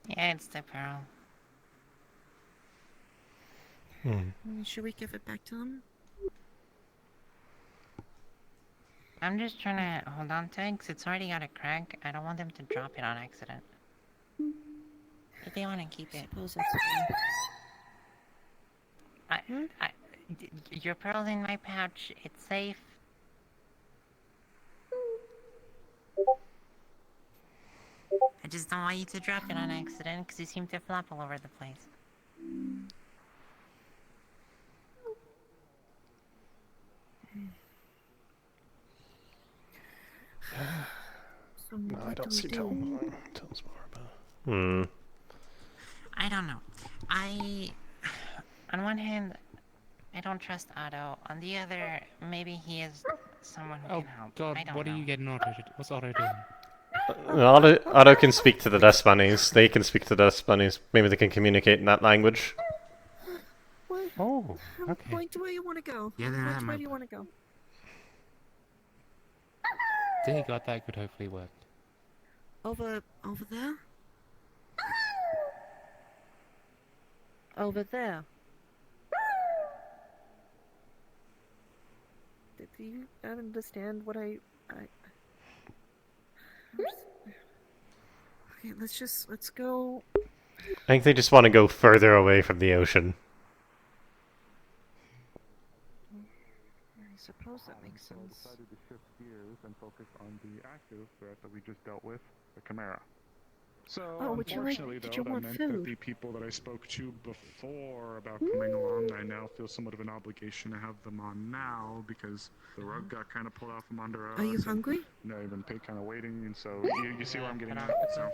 Yeah, it's the pearl. Should we give it back to them? I'm just trying to hold on to it because it's already got a crack. I don't want them to drop it on accident. If they want to keep it. Suppose that's fine. Your pearl's in my pouch. It's safe. I just don't want you to drop it on accident because you seem to flop all over the place. So No, I what don't do we see do? Tell us more about. I don't know. On one hand, I don't trust Otto. On the other, maybe he is someone who Oh can help. god, I don't what know. are you getting Otto? What's Otto doing? Otto can speak to the Dust Bunnies. They can speak to the Dust Bunnies. Maybe they can communicate in that language. What? Oh, okay. Point to where you want to go. Yeah, then Point I'm to where up. you want to go. Dear god, that could hopefully work. Over there? Over there. Do you not understand what I... Okay, let's go... I think they just want to go further away from the ocean. I suppose that makes sense. Decided to shift gears and focus on the active threat that we just dealt with, the Chimera. So, would you unfortunately, did though, you that want meant food? that the people that I spoke to before about coming along, I now feel somewhat of an obligation to have them on now because the rug got kind of pulled out from under us. Are you and, hungry? You know, I've been kind of waiting, and so you see where I'm getting at. So,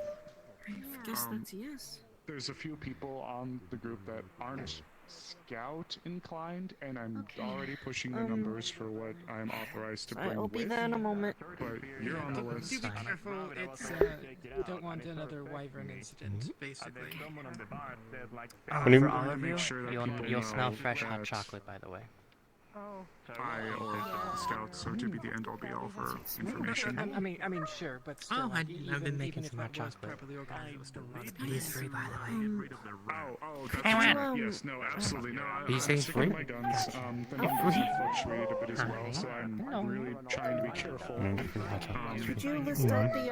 I guess that's a yes. there's a few people on the group that aren't scout inclined, and I'm already pushing the numbers for what I'm authorized to bring I'll be with. there in a moment. But you're on the list. Do be careful, it's, we don't want another wyvern incident, basically. What do you For mean? all of you, Make sure that you'll people smell know fresh hot that chocolate, by the way. I or the scouts are to be the end all be all for information. I mean, sure, but still. Oh, like, I've been even making if some it hot was chocolate. properly organized, it was still not It is free, by the way. That's Hey, right. man. Yes, no, absolutely. No, You I'm say sticking free? to my guns. The numbers have fluctuated a bit as well, so I'm really trying to be careful. Could you list out the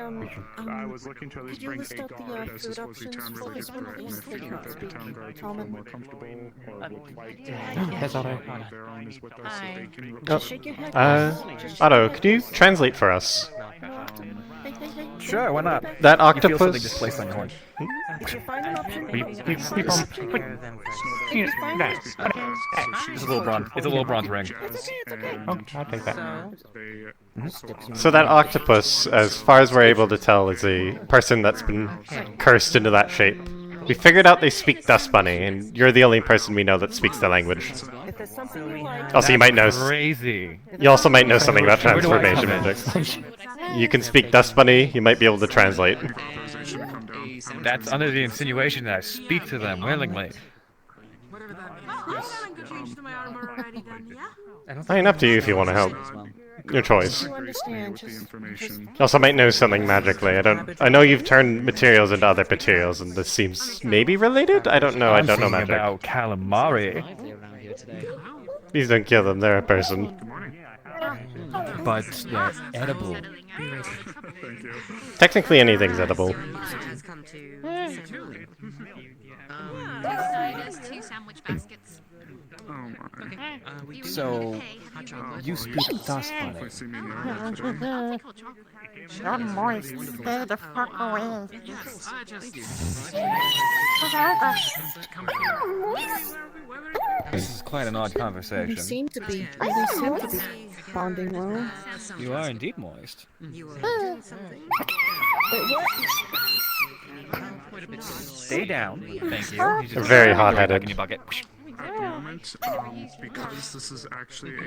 I was looking to at least could you bring list a out the guard as food this was a options town for religious this one? threat, and I Please, they figured can't that the speak town guards would feel common. more comfortable or would like to That's all right. one of their own is with us so they can Oh, Shake your head. Otto, could you translate for us? Hey, hey, hey. Sure, why not? That You feel something octopus. just placed on your horn. If you find an option, It's a little bronze. It's a little bronze ring. Oh, I'll take that. So that octopus, as far as we're able to tell, is a person that's been cursed into that shape. We figured out they speak Dust Bunny, and you're the only person we know that speaks the language. if there's something you like, Also, you might know. Crazy. You also might know something about transformation magic. You can speak Dust Bunny. You might be able to translate. That's under the insinuation that I speak to them willingly. I mean, up to you if you want to help. Your choice. you understand, just You also might know something magically. I know you've turned materials into other materials, and this seems maybe related. I don't know. I don't know I'm thinking magic. about calamari. Please don't kill them. They're a person. But they're edible. Technically, anything's edible. Two sandwich baskets. So, you speak Dust Bunny. You're moist. Stay the fuck away. This is quite an odd we conversation. seem to be bonding well. You are indeed moist. Stay down. Thank you. Very hot-headed. In your bucket. At the moment, because this is actually a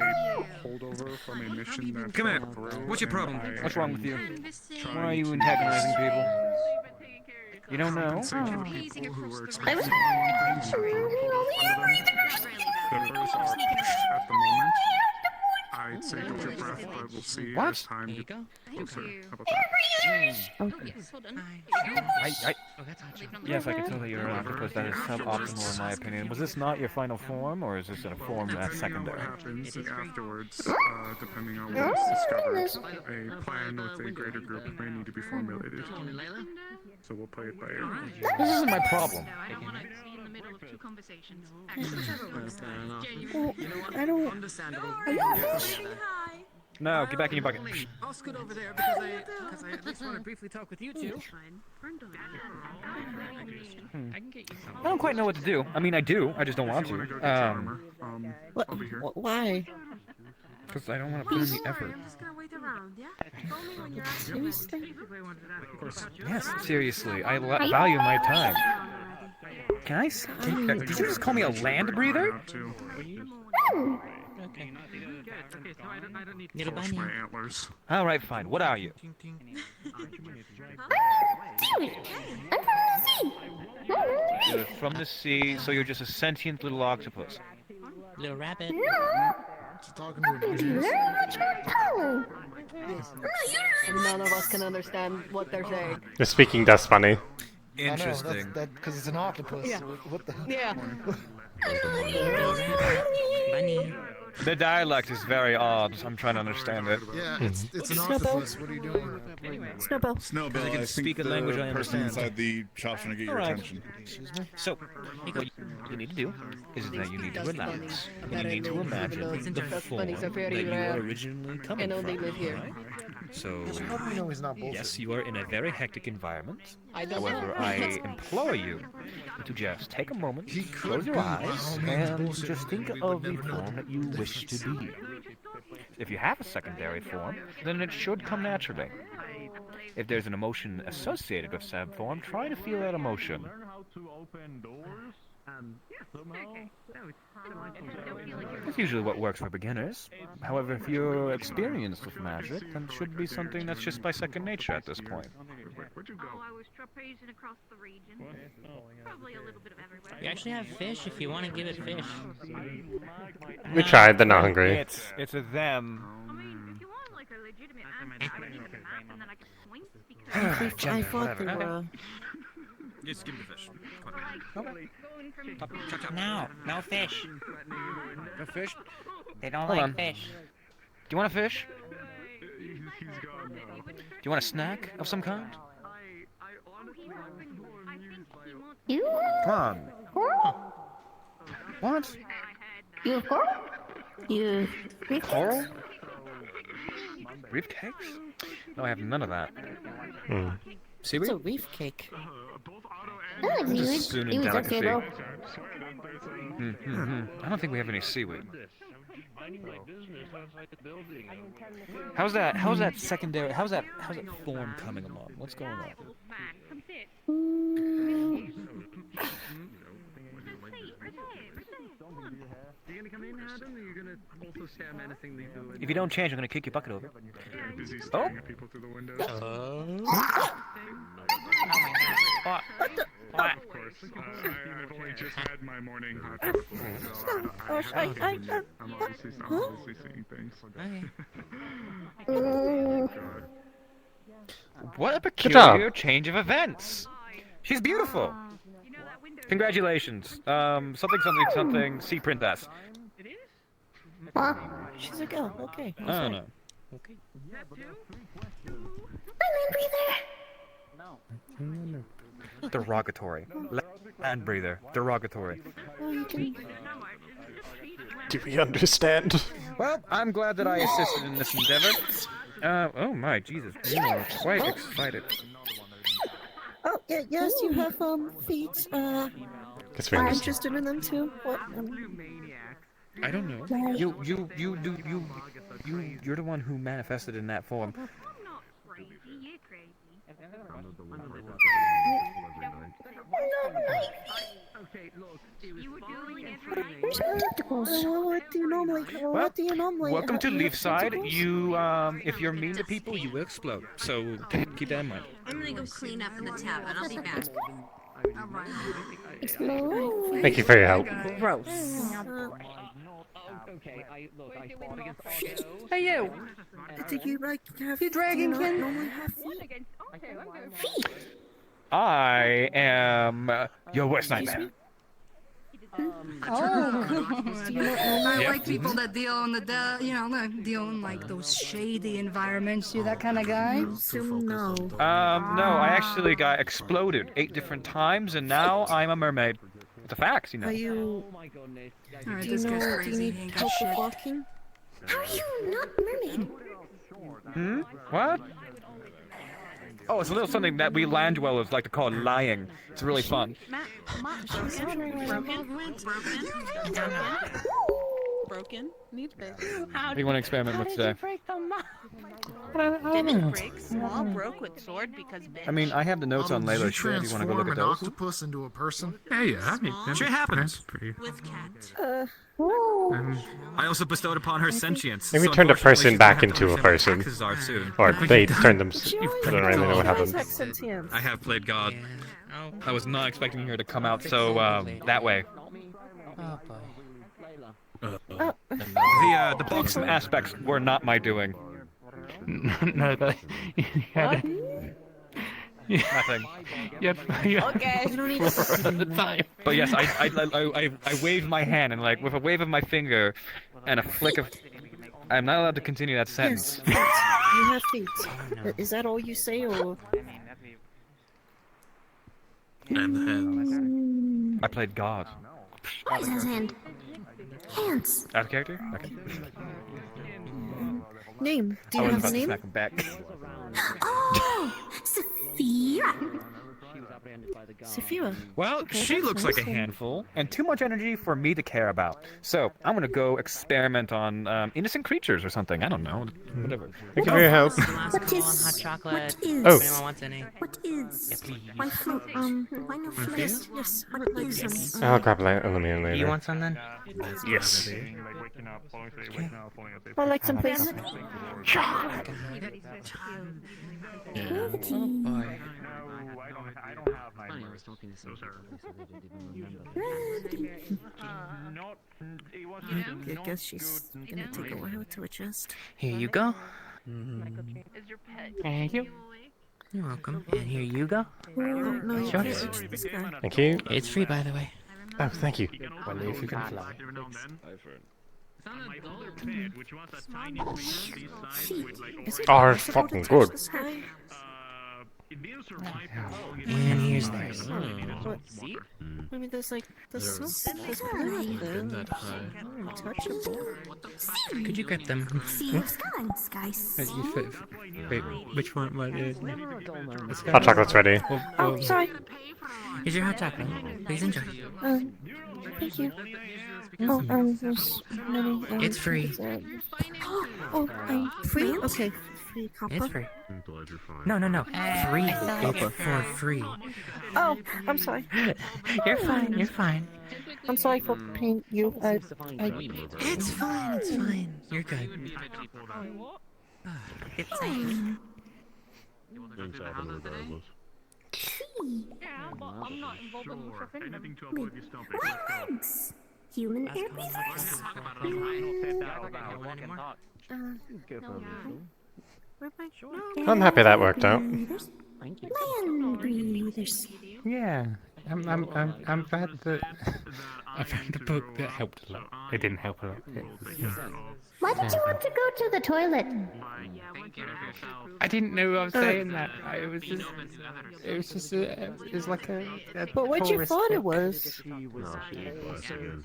holdover from a mission that Come here. fell through What's your and problem? I What's wrong with you? am Why are you trying antagonizing to people? You don't know? compensate for people who were I was experiencing things that were pulled off under them. The first are pushed at the moment. I'd say hold your breath, but we'll see as time gets closer. How about that? Yes, hold on. Yes, I can tell that you're an octopus. That is suboptimal in my opinion. Was this not your final form, or is this a form that's Depending on what secondary? happens afterwards, depending on what is discovered, a plan with a greater group may need to be formulated. So we'll play it by ear. This isn't my problem. I don't want to be in the middle of two conversations. I don't. Are you No, get back in your bucket. I'll scoot over there because I at least want to briefly talk with you two. I don't quite know what to do. I mean, I do. I just don't want to. Why? Because I don't want to put in the effort. Yes, seriously. I value my time. Can I? Did you just call me a land breather? Little bunny. My antlers. All right, fine. What are you? You're from the sea, so you're just a sentient little octopus. Little rabbit. None of us can understand what they're saying. They're speaking Dust Bunny. Interesting. Because it's an octopus. Yeah. What the? Yeah. Bunny. The dialect is very odd. I'm trying to understand it. Yeah, it's an octopus. What are you doing? Snowball. Snowball, I can I speak think a language I the person understand. inside the shop's trying to get your Alright. attention. Excuse me? So, what you need to do is that you need to relax. And you need to imagine the form bunnies are that very you rare are originally coming and only from. live here. Right? So, How do we know he's not bullshit? yes, you are in a very hectic environment. I don't However, know. I implore you to just take a moment, close your eyes, and just think of the form that you wish to be. If you have a secondary form, then it should come naturally. If there's an emotion associated with said form, try to feel that emotion. That's usually what works for beginners. However, if you're experienced with magic, then it should be something that's just by second nature at this point. Where'd you go? Oh, I was trapezing across the region. Probably a little bit of everywhere. We actually have fish if you want to give it fish. We tried. They're not hungry. It's a them. I mean, if you want like a legitimate answer, I can get the map and then I can point because I thought they were. Just give me the fish. No fish. No fish? They don't Hold like on. fish. Do you want a fish? He's gone now. Do you want a snack of some kind? Come on. What? You You. Coral? Reef cakes? No, I have none of that. Hmm. Seaweed? It's a reef cake. Just soon in delicacy. though. I don't think we have any seaweed. How's that secondary? How's that form coming along? What's going on? You gonna come in, Adam, or you gonna also stare menacingly through the If you don't change, I'm gonna kick your bucket over. Busy Oh! staring at people through the windows. Of course. I've only just had my morning hot chocolate, so I'm obviously seeing things. What a peculiar change of events! She's beautiful! Congratulations. Something, sea princess. She's a girl. Okay. I don't know. Okay. Land breather. Derogatory. Land breather. Derogatory. Oh, you can. Do we understand? Well, I'm glad that I assisted in this endeavor. Oh my Jesus, you are quite excited. Oh, yeah, yes, you have, feet, I'm interested in them too. What, I don't know. You're the one who manifested in that form. Okay, look, Where's my tentacles? What do you normally Welcome to Leafside. You, if you're mean to people, you will explode. So keep that in mind. I'm gonna go clean up in the tavern. I'll be back. Thank you for your help. Gross. okay, I fought against Hey, you! Do you, like, have... You dragonkin? normally have feet? Feet? I am your worst nightmare. I like people that deal in deal in like those shady environments. You that kind of guy? No. No, I actually got exploded 8 different times, and now I'm a mermaid. It's a fact, you know. Are you... Alright, do this you guy's know, crazy. do you He need ain't help got with shit. walking? How are you not mermaid? What? Oh, it's a little something that we land dwellers like to call lying. It's really fun. Broken. Need fix. What do you want to experiment with today? Didn't break. Small broke with sword because I mean, I have the notes on Layla's shit. Do you want to go look at those? octopus into a person? Yeah. Shit happens. with cat. I also bestowed upon her sentience. Maybe so turned a person unfortunately, back she's gonna into a have to person. understand what taxes are soon. Or they turned them... I don't really know what happened. I have played God. I was not expecting her to come out so, that way. The buxom aspects were not my doing. No, but Nothing. Okay. But yes, I waved my hand, and like with a wave of my finger and a flick of... I'm not allowed to continue that sentence. You have feet. Is that all you say, or...? And I played God. What is his hand? Hands. Out of character? Okay. Name. Do you I was have about a to name? smack him back. Oh! Sophia! Sophia. Well, Okay, she that's looks like a nice. handful, and too much energy for me to care about. So, I'm gonna go experiment on innocent creatures or something. I don't know. Whatever. Thank you for your help. What is hot chocolate? What is? Oh. If anyone wants any. What is? Yes, please. Why float? Why no float? Yes, yes. I would like some. I'll grab aluminum later. You want some then? Yes. I like some, please. I guess she's gonna take a while to adjust. Here you go. Thank you. You're welcome. And here you go. No, you Sure. can't reach this guy. Thank you. It's free, by the way. Oh, thank you. Well, if you can fly. Oh, it's fucking good. And here's theirs. What? I mean, there's like there's blue in them. Untouchable. Could you grab them? guys. Wait, which one? Hot chocolate's ready. Oh, sorry. Here's your hot chocolate. Please enjoy. Thank you. Oh, there's many. It's free. Oh, free? Okay. Free copper. It's free. No. Free. Copper for free. Oh, I'm sorry. You're fine. You're fine. I'm sorry for paying you. It's fine. It's fine. You're good. It's fine. Things happen regardless. Yeah, but I'm not involved in the stuff anyway. Thanks. Human air breathers. I'm happy that worked out. Land breathers. Yeah, I'm glad that I found a book that helped a lot. It didn't help a lot. Why did you want to go to the toilet? I didn't know I was saying that. It was like a But what you tourist thought it book. was?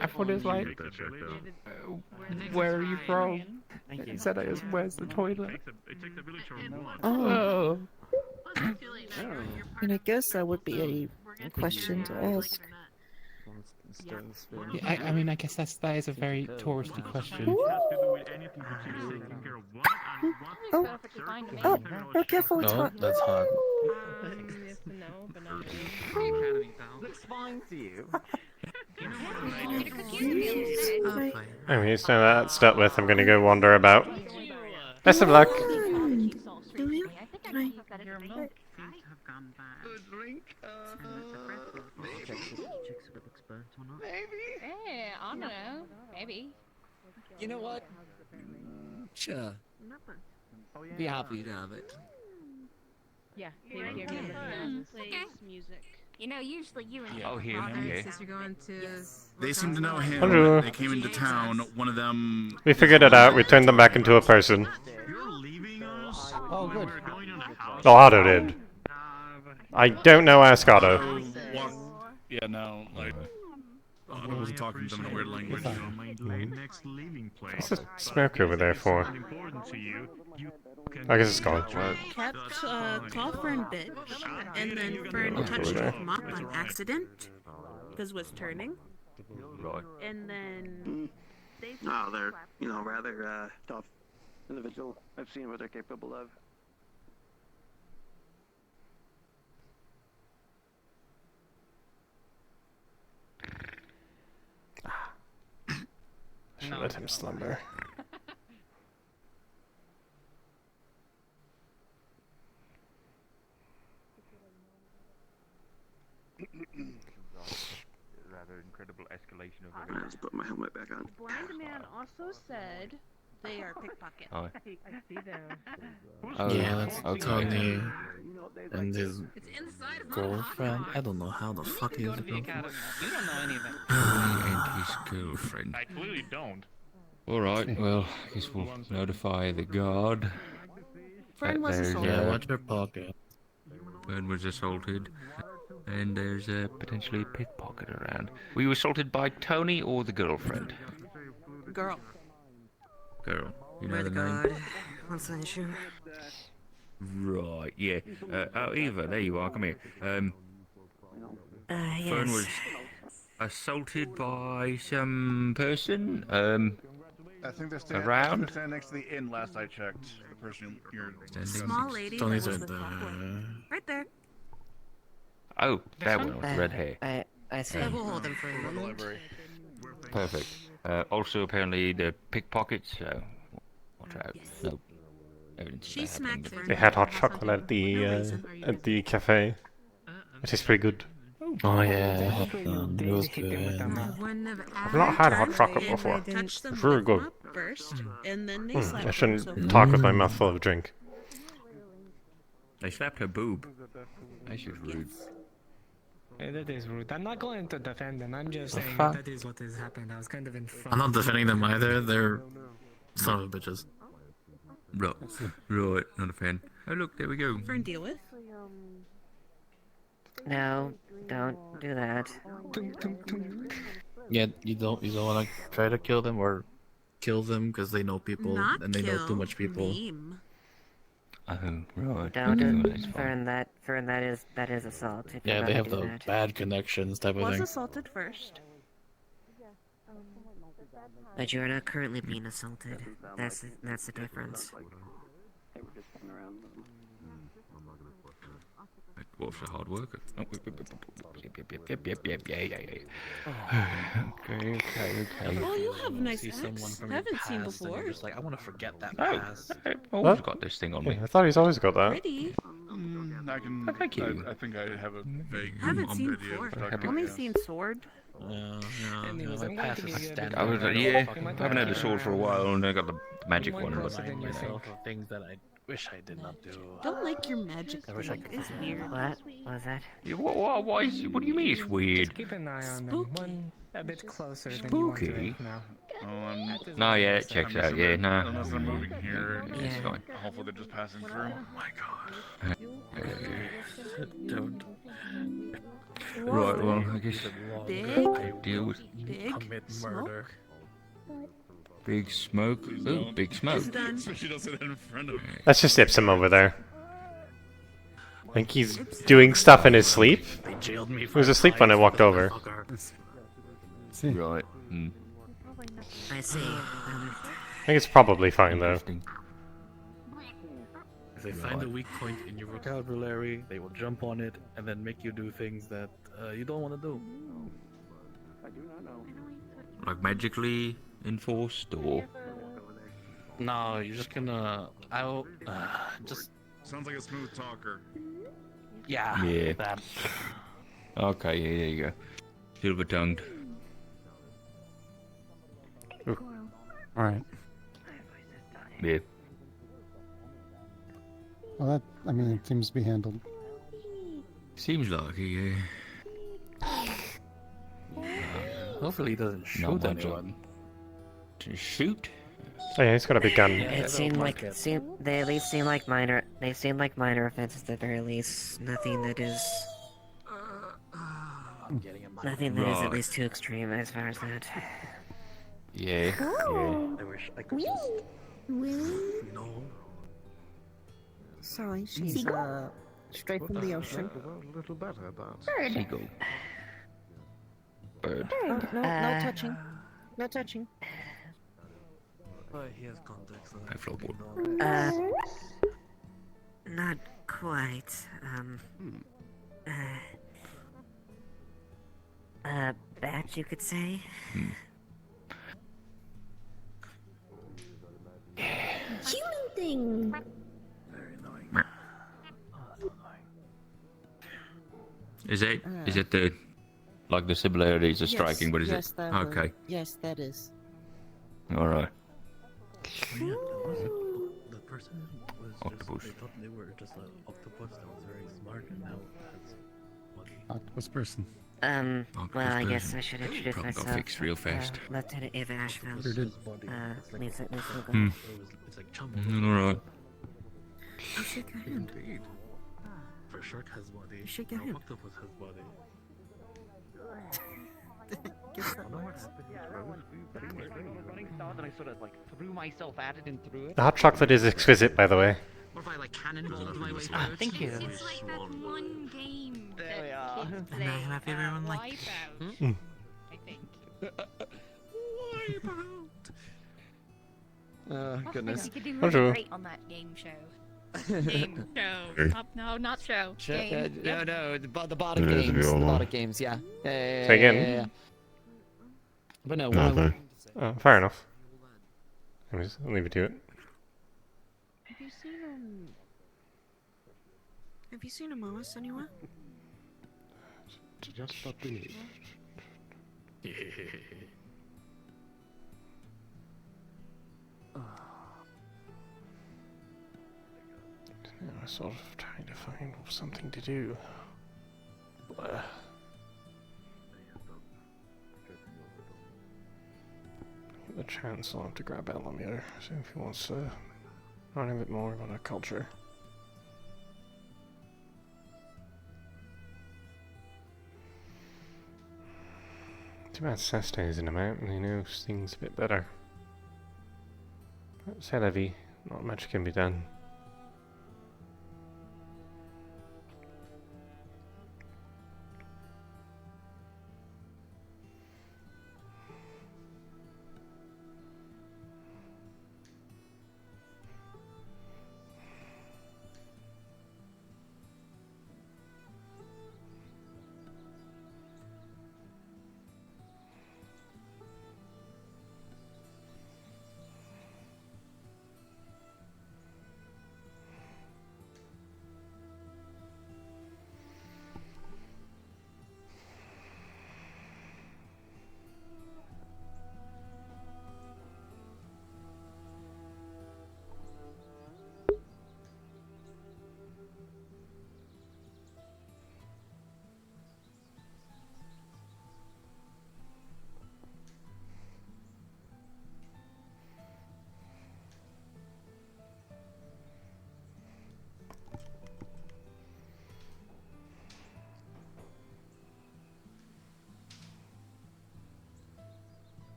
I thought it was like, where are you from? It said it was, where's the toilet? Oh. And I guess that would be a question to ask. Yeah, I mean, I guess that is a very touristy question. Oh, careful, it's hot. That's hot. Looks fine to you. Anyway, so that's dealt with. I'm gonna go wander about. Best of luck. Hey, I don't know. Maybe. You know what? Sure. Be happy to have it. Yeah, Okay. Music. You know, usually you and Oh, here. Yeah. Since you're going to. They seem to know him. Bonjour. They came into town. One of them. We figured it out. We turned them back into a person. Oh, good. Oh, Otto did. I don't know Ask Otto. Yeah, no, like. I wasn't talking to them in a weird language. What's the smoke over there for? I guess it's gone. Kept called Fern bitch, and then Fern touched him up on accident because was turning. Right. And then Oh, they're rather tough individual. I've seen what they're capable of. I should let him slumber. Rather incredible escalation of I just put my helmet back on. blind man also said they are pickpockets. Oh. I see them. Oh, Yeah, that's Tony and his It's inside of girlfriend. I don't know how the fuck he is. You don't know anything. And his girlfriend. I clearly don't. Alright, well, I guess we'll notify the guard. Fern was assaulted. Yeah, watch your pocket. Fern was assaulted. And there's a potentially pickpocket around. Were you assaulted by Tony or the girlfriend? Girl. Girl. You know Where the the name? god. What's the issue? Right, yeah. Oh, Eva, there you are. Come here. Fern Yes. was assaulted by some person. I think they're standing, Around? they're standing next to the inn last I checked. The person you're Small lady. Tony's that was right the top there. one. Right there. Oh, that one with the red hair. I see. I will hold them for a moment. Perfect. Also, apparently, the pickpockets, so watch out. No evidence. She smacked Fern. They had hot chocolate at the cafe. It is pretty good. Oh yeah, it was good. I've not had hot chocolate before. It's very good. First, and then they slapped I them, shouldn't so- talk with my mouth full of drink. They slapped her boob. That's just rude. Yeah, that is rude. I'm not going to defend them. I'm just saying fuck? that is what has happened. I was kind of in front. I'm not defending them either. They're son of bitches. Right, right, not a fan. Oh look, there we go. Fern, deal with. No, don't do that. Yeah, you don't want to try to kill them or kill them because they know people Not and they know too kill, much people. Meme. Oh, right. Don't Okay, do well, that's fine. Fern, that is assault. If Yeah, you're they gonna have do the that. bad connections type of Was thing. assaulted first. But you are not currently being assaulted. That's the difference. Wolf's a hard worker. Oh, yep, okay. Oh, you have a nice See someone axe. from your Haven't seen past and before. you're just like, I want to forget that Oh, past. I've always What? got this thing on me. Yeah, I thought he's always got that. Pretty. I can. Thank you. I think I have a vague Haven't seen idea before. of what you're Only talking seen sword. My past is standard. I haven't had the sword for a while, and I got the magic one. But Remind myself of things that I wish I did not do. Don't like your magic. I wish I thing. could It's weird. What was that? What do you mean it's weird? Keep an eye on them. One a bit closer than you Spooky? want to now. No, yeah, it checks out. Yeah, no. Unless they're moving here, It's fine. hopefully they're just passing through. Oh my god. Don't. Right, well, I guess Big. deal with Big. Commit Smoke. murder. big smoke. Ooh, big smoke. It's done. Especially don't say that in front of me. That's just Ipsum over there. I think he's doing stuff in his sleep. They jailed me. He was asleep when I walked over. Right. Hmm. I see. I think it's probably fine though. If they find a weak point in your vocabulary, they will jump on it and then make you do things that you don't want to do. Like magically enforced, or No, you're just gonna. I'll just. Sounds like a smooth talker. Yeah. Yeah. That. Okay, yeah, there you go. Silver tongued. Alright. Yeah. Well, that, I mean, it seems to be handled. Seems like it, yeah. Hopefully, he doesn't shoot one anyone. To shoot? Oh yeah, he's got a big gun. It seemed like they at least seem like minor. They seem like minor offenses at the very least. Nothing that is. Nothing that is at least too extreme as far as that. Yeah. I wish I could just. Really? No. Sorry, she's Seagull? straight from the ocean. A little better, but... Bird. Seagull. Bird. Bird. No, no touching. No touching. But he has context. High floorboard. Not quite. Bat, you could say. Human thing. Is it the like the similarities are striking, but is yes, it that okay? Yes, that is. All right. The person was Octopus. just. They thought they were just an octopus that was very smart, and now has money. Octopus person. Well, I guess I should introduce Problem got myself. fixed real fast. Lieutenant Eva Asheville. Sure did. Lisa Hmm. It's like chum. All right. Oh, shake your hand. Indeed. For shark has body. Shake your hand. Octopus has body. Guess that No, works. Running start, and I sort of like threw myself at it and threw it. The hot chocolate is exquisite, by the way. What if I like cannonballed my way through Ah, it? thank you. It's like that one game There we that are. kids And I play, have everyone like- Wipeout, I think. Oh, goodness. You could do Bonjour. really great on that game show. Game show. No, not show. Game. No, the bottom It is games. the The old one. bottom games, yeah. Say again? Yeah. But no, what Nothing. Oh, fair enough. I'll leave it to it. Have you seen a Moas anywhere? Just a bit. I was sort of trying to find something to do. The Chancellor to grab Elamir, see if he wants to Learn a bit more about our culture. Too bad Seste isn't about and he knows things a bit better. C'est la vie. Not much can be done.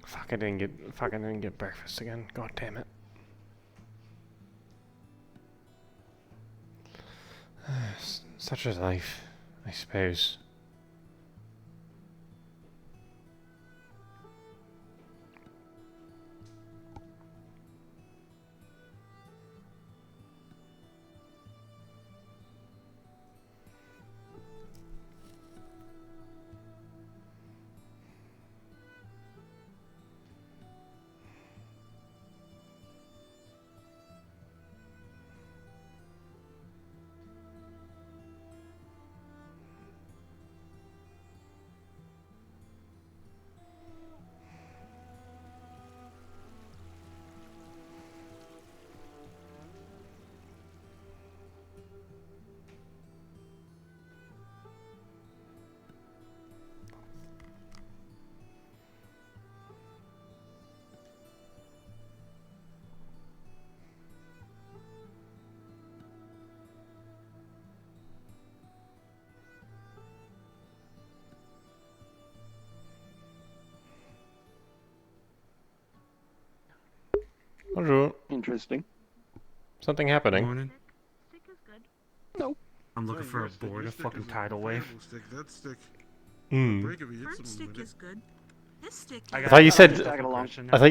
Fuck, I didn't get breakfast again. God damn it. Such is life, I suppose. Bonjour. Interesting. Something happening. Morning. No. I'm looking for a board, a fucking tidal wave. That stick. Hmm. Burnt stick is good. This stick. I thought you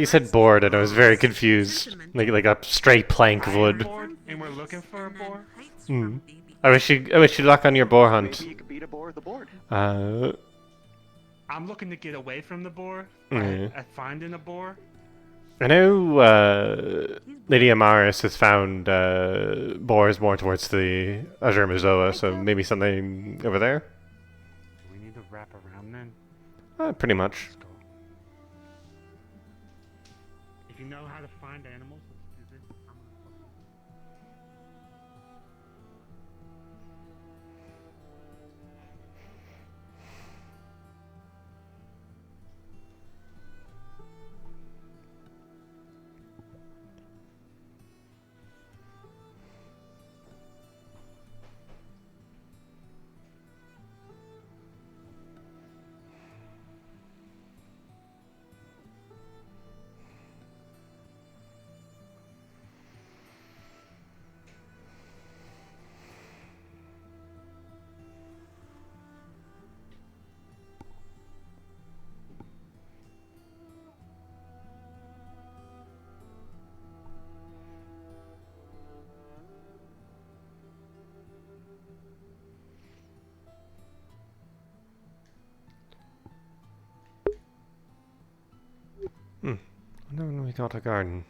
said board, and I was very confused. Like a straight plank of wood. And we're looking for a boar. Hmm. I wish you luck on your boar hunt. Maybe you could beat a boar with a board. I'm looking to get away from the boar. Mm. At finding a boar. I know Lady Amaris has found boars more towards the Azure Mazoa, so maybe something over there? Do we need to wrap around then? Pretty much. If you know how to find animals, let's do this. Hmm. I wonder when we got a garden.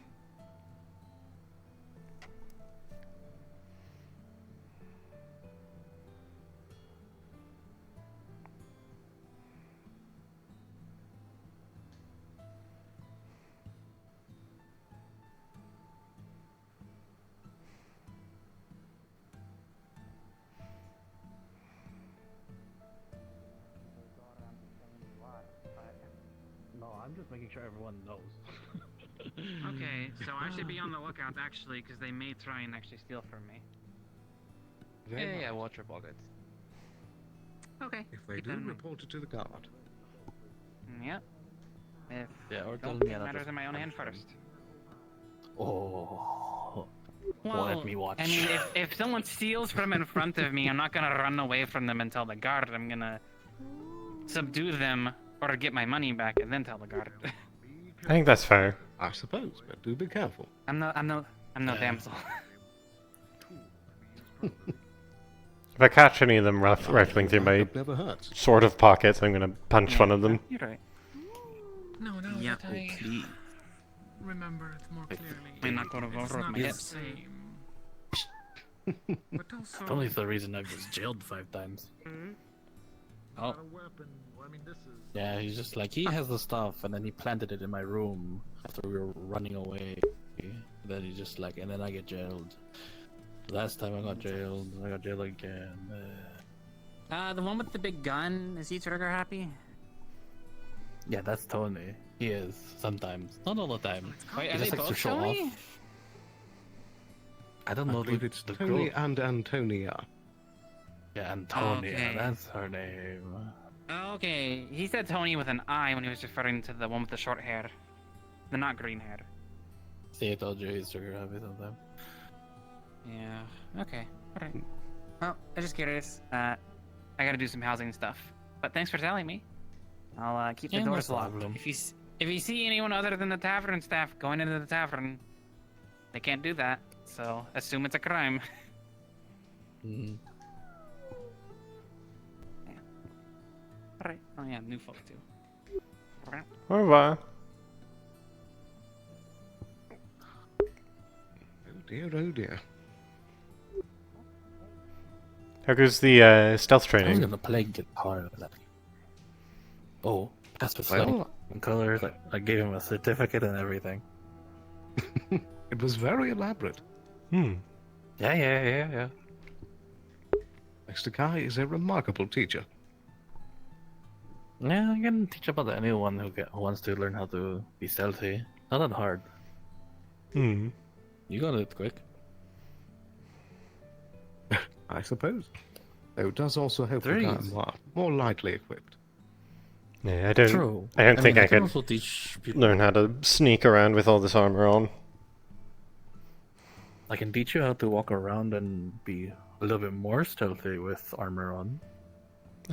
making sure everyone knows. Okay, so I should be on the lookout actually, because they may try and actually steal from me. Yeah, watch your pockets. Okay. If they keep do, that in mind. report it to the guard. Yep. If Yeah, or tell don't me take I'm not matters just in my own hand punishment. first. Oh. Well, Let me watch. I mean, if someone steals from in front of me, I'm not gonna run away from them and tell the guard. I'm gonna subdue them or get my money back and then tell the guard. I think that's fair. I suppose, but do be careful. I'm no damsel. If I catch any of them rifling through my never hurts. sort of pockets, I'm gonna punch one of them. You're right. No, no, Yeah. that I remember it more clearly. I'm not gonna vote It's with not my the hips. same. But also, Only the reason I was jailed 5 times. Oh. Yeah, he's just like, he has the stuff, and then he planted it in my room after we were running away. Then he just like, and then I get jailed. Last time I got jailed again. The one with the big gun, is he trigger happy? Yeah, that's Tony. He is, sometimes. Not all the time. Wait, He are they just likes to both show Tony? off. I don't know I believe it's the Tony girl. and Antonia. Yeah, Antonia, Okay. that's her name. Okay, he said Tony with an I when he was referring to the one with the short hair. The not green hair. See, I told you he's trigger happy sometimes. Yeah, okay, alright. Well, I'm just curious. I gotta do some housing stuff. But thanks for telling me. I'll keep the Yeah, no doors locked. problem. If you see anyone other than the tavern staff going into the tavern, they can't do that. So assume it's a crime. Mm-hmm. Yeah. Alright. Oh yeah, new folk too. Alright. Au revoir. Oh dear, oh dear. How goes the stealth I was training? gonna play guitar with that. Oh, that's the Well, slang and colors. I gave him a certificate and everything. It was very elaborate. Hmm. Yeah. Mr. Kai is a remarkable teacher. Yeah, you can teach about anyone who wants to learn how to be stealthy. Not that hard. Hmm. You got it quick. I suppose. Though it does also help Very that easy. I'm more lightly equipped. Yeah, I don't. True. I don't think mean, I can could also teach people. learn how to sneak around with all this armor on. I can teach you how to walk around and be a little bit more stealthy with armor on.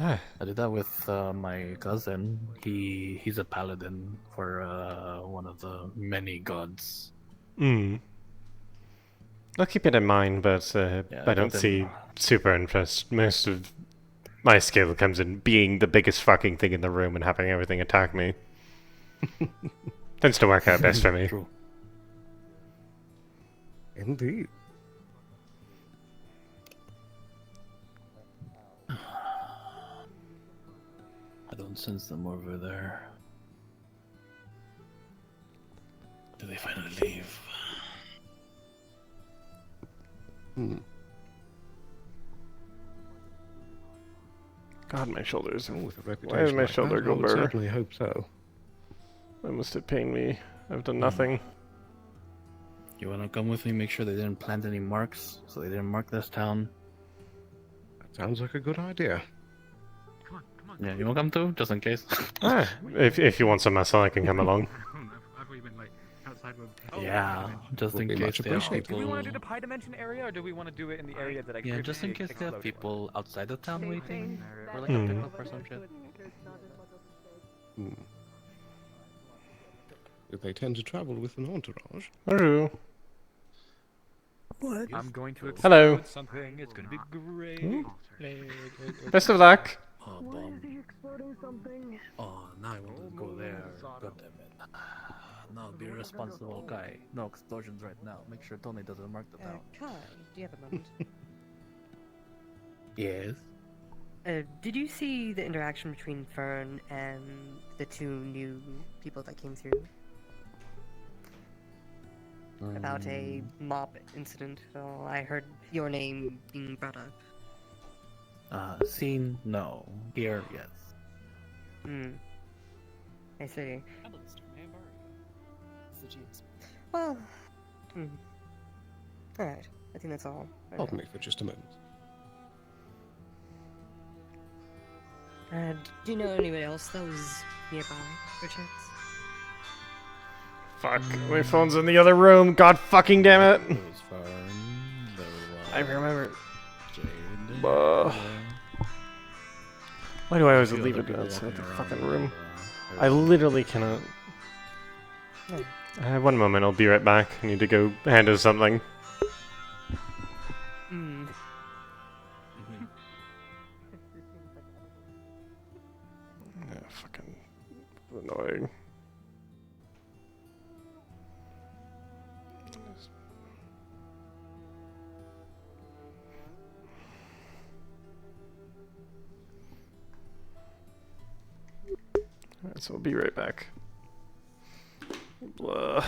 Ah. I did that with my cousin. He's a paladin for one of the many gods. Hmm. I'll keep it in mind, but I don't but see then- super interest. Most of my skill comes in being the biggest fucking thing in the room and having everything attack me. Tends to work out best for me. True. Indeed. I don't sense them over there. Did they finally leave? God, my shoulders. With a Why reputation does my like shoulder that, go I would burr? certainly hope so. Why must it pain me? I've done nothing. You wanna come with me? Make sure they didn't plant any marks, so they didn't mark this town. That sounds like a good idea. Yeah, you wanna come too, just in case? Ah, if you want some muscle, I can come along. I've even like outside of. Yeah, just in Would be much case they have appreciated. Do we people. want to do the Pi Dimension area, or do we want to do it in the area that I Yeah, could just in be case they have explosive? people outside the town waiting for like Hmm. a pickup or some shit. They tend to travel with an entourage. Hello. What? I'm going to explode Hello. something. It's going to be great. Best of luck. Oh, bomb. Oh, now I want to go there. God damn it. No, be a responsible guy. No explosions right now. Make sure Tony doesn't mark the town. Kai, do you have a moment? Yes. Did you see the interaction between Fern and the 2 new people that came through? About a mob incident. Oh, I heard your name being brought up. Scene? No. Here, yes. Hmm. I see. jeez. Well, alright. I think that's all. Pardon me for just a moment. Do you know anybody else that was nearby, perchance? Fuck, my phone's in the other room. God fucking damn it. I remember. Why do I always leave it outside the fucking room? I literally cannot. One moment, I'll be right back. I need to go handle something. Yeah, fucking annoying. Alright, so we'll be right back. Blah.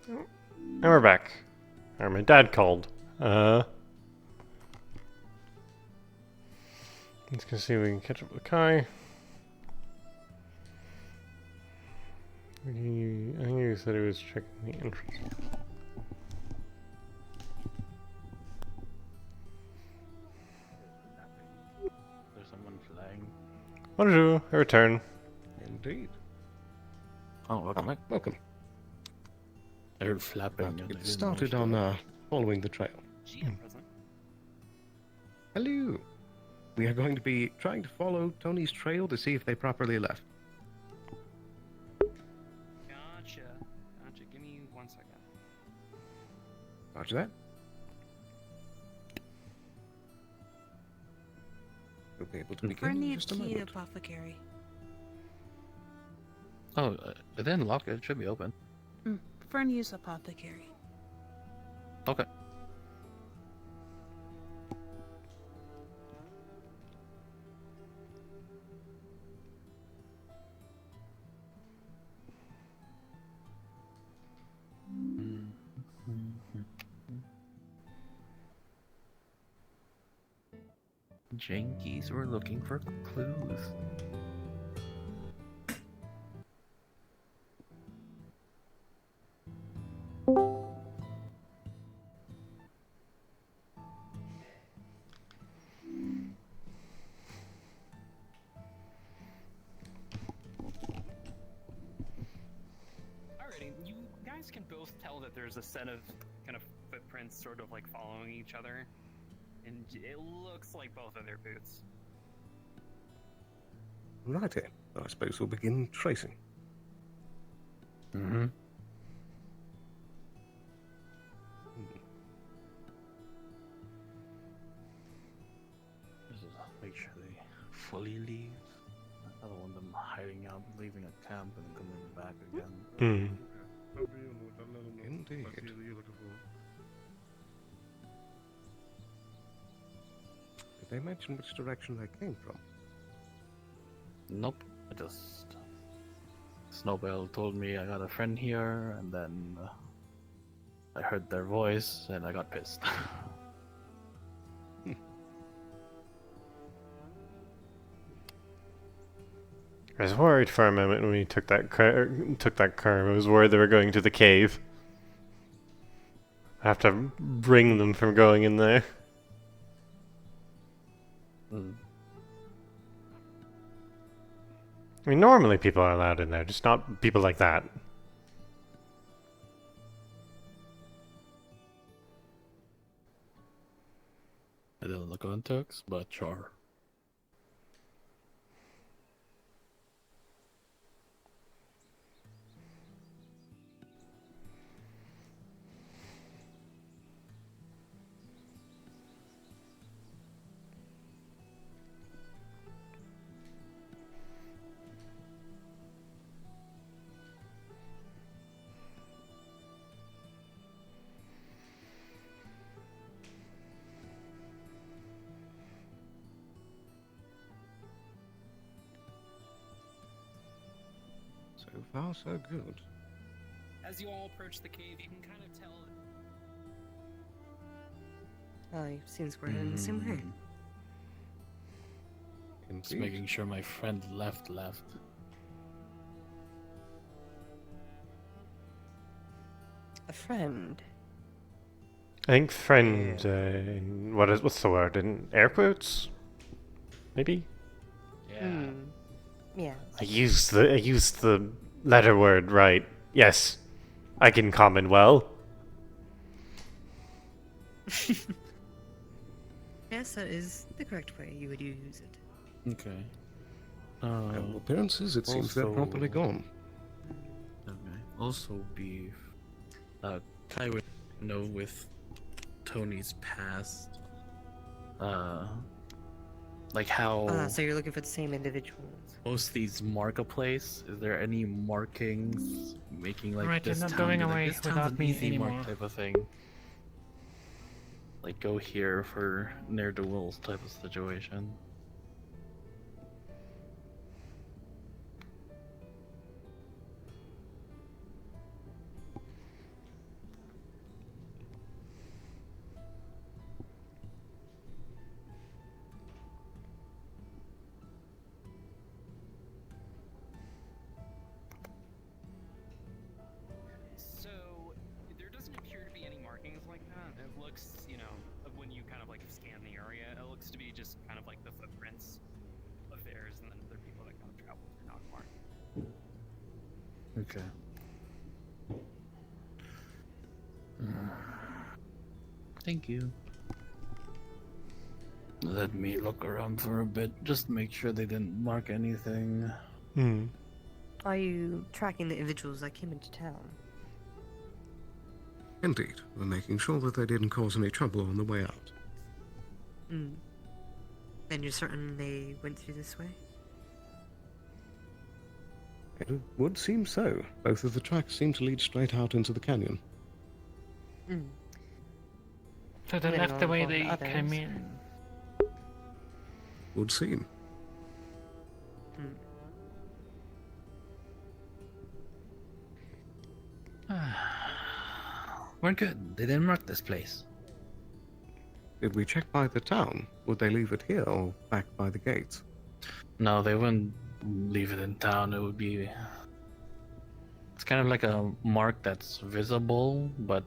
And we're back. Or my dad called. Let's go see if we can catch up with Kai. I think he said he was checking the entrance. There's someone flying. Bonjour, I return. Indeed. Oh, welcome back. Welcome. I heard flapping. Get started on following the trail. Hello. We are going to be trying to follow Tony's trail to see if they properly left. Gotcha. Gotcha. Give me 1 second. Roger that. We'll be able to begin Fern in needs just a key to moment. apothecary. Oh, it didn't lock. It should be open. Fern use apothecary. Okay. Jankies were looking for clues. Alrighty, you guys can both tell that there's a set of kind of footprints sort of like following each other. And it looks like both of their boots. Righty. I suppose we'll begin tracing. Mm-hmm. Make sure they fully leave. I don't want them hiding out, leaving a camp, and coming back again. Indeed. Did they mention which direction they came from? Nope. I just Snowbell told me I got a friend here, and then I heard their voice, and I got pissed. I was worried for a moment when we took that car. I was worried they were going to the cave. I have to bring them from going in there. I mean, normally people are allowed in there, just not people like that. I don't know the context, but sure. So far, so good. As you all approach the cave, you can kind of tell. Seems we're heading the same way. Just making sure my friend left. A friend. I think friend, what's the word, in air quotes? Maybe? Yeah. Yeah. I used the letter word right. Yes. I can comment well. Yes, that is the correct way you would use it. Okay. Well, appearances, it seems they're properly gone. Okay. Also, beef. Kai would know with Tony's past. Like how. So you're looking for the same individuals. Most of these mark a place. Is there any markings making like Right, this you're not town going be like, away this town's without an me easy mark anymore. type of thing? Like go here for ne'er do wells type of situation. looks to be just kind of like the footprints of theirs, and then other people that kind of travel through Nogmark. Okay. Thank you. Let me look around for a bit, just to make sure they didn't mark anything. Hmm. Are you tracking the individuals that came into town? Indeed, we're making sure that they didn't cause any trouble on the way out. Hmm. And you're certain they went through this way? It would seem so. Both of the tracks seem to lead straight out into the canyon. Hmm. So they left the way they Others. came in. Would seem. We're good. They didn't mark this place. Did we check by the town? Would they leave it here or back by the gates? No, they wouldn't leave it in town. It would be... It's kind of like a mark that's visible, but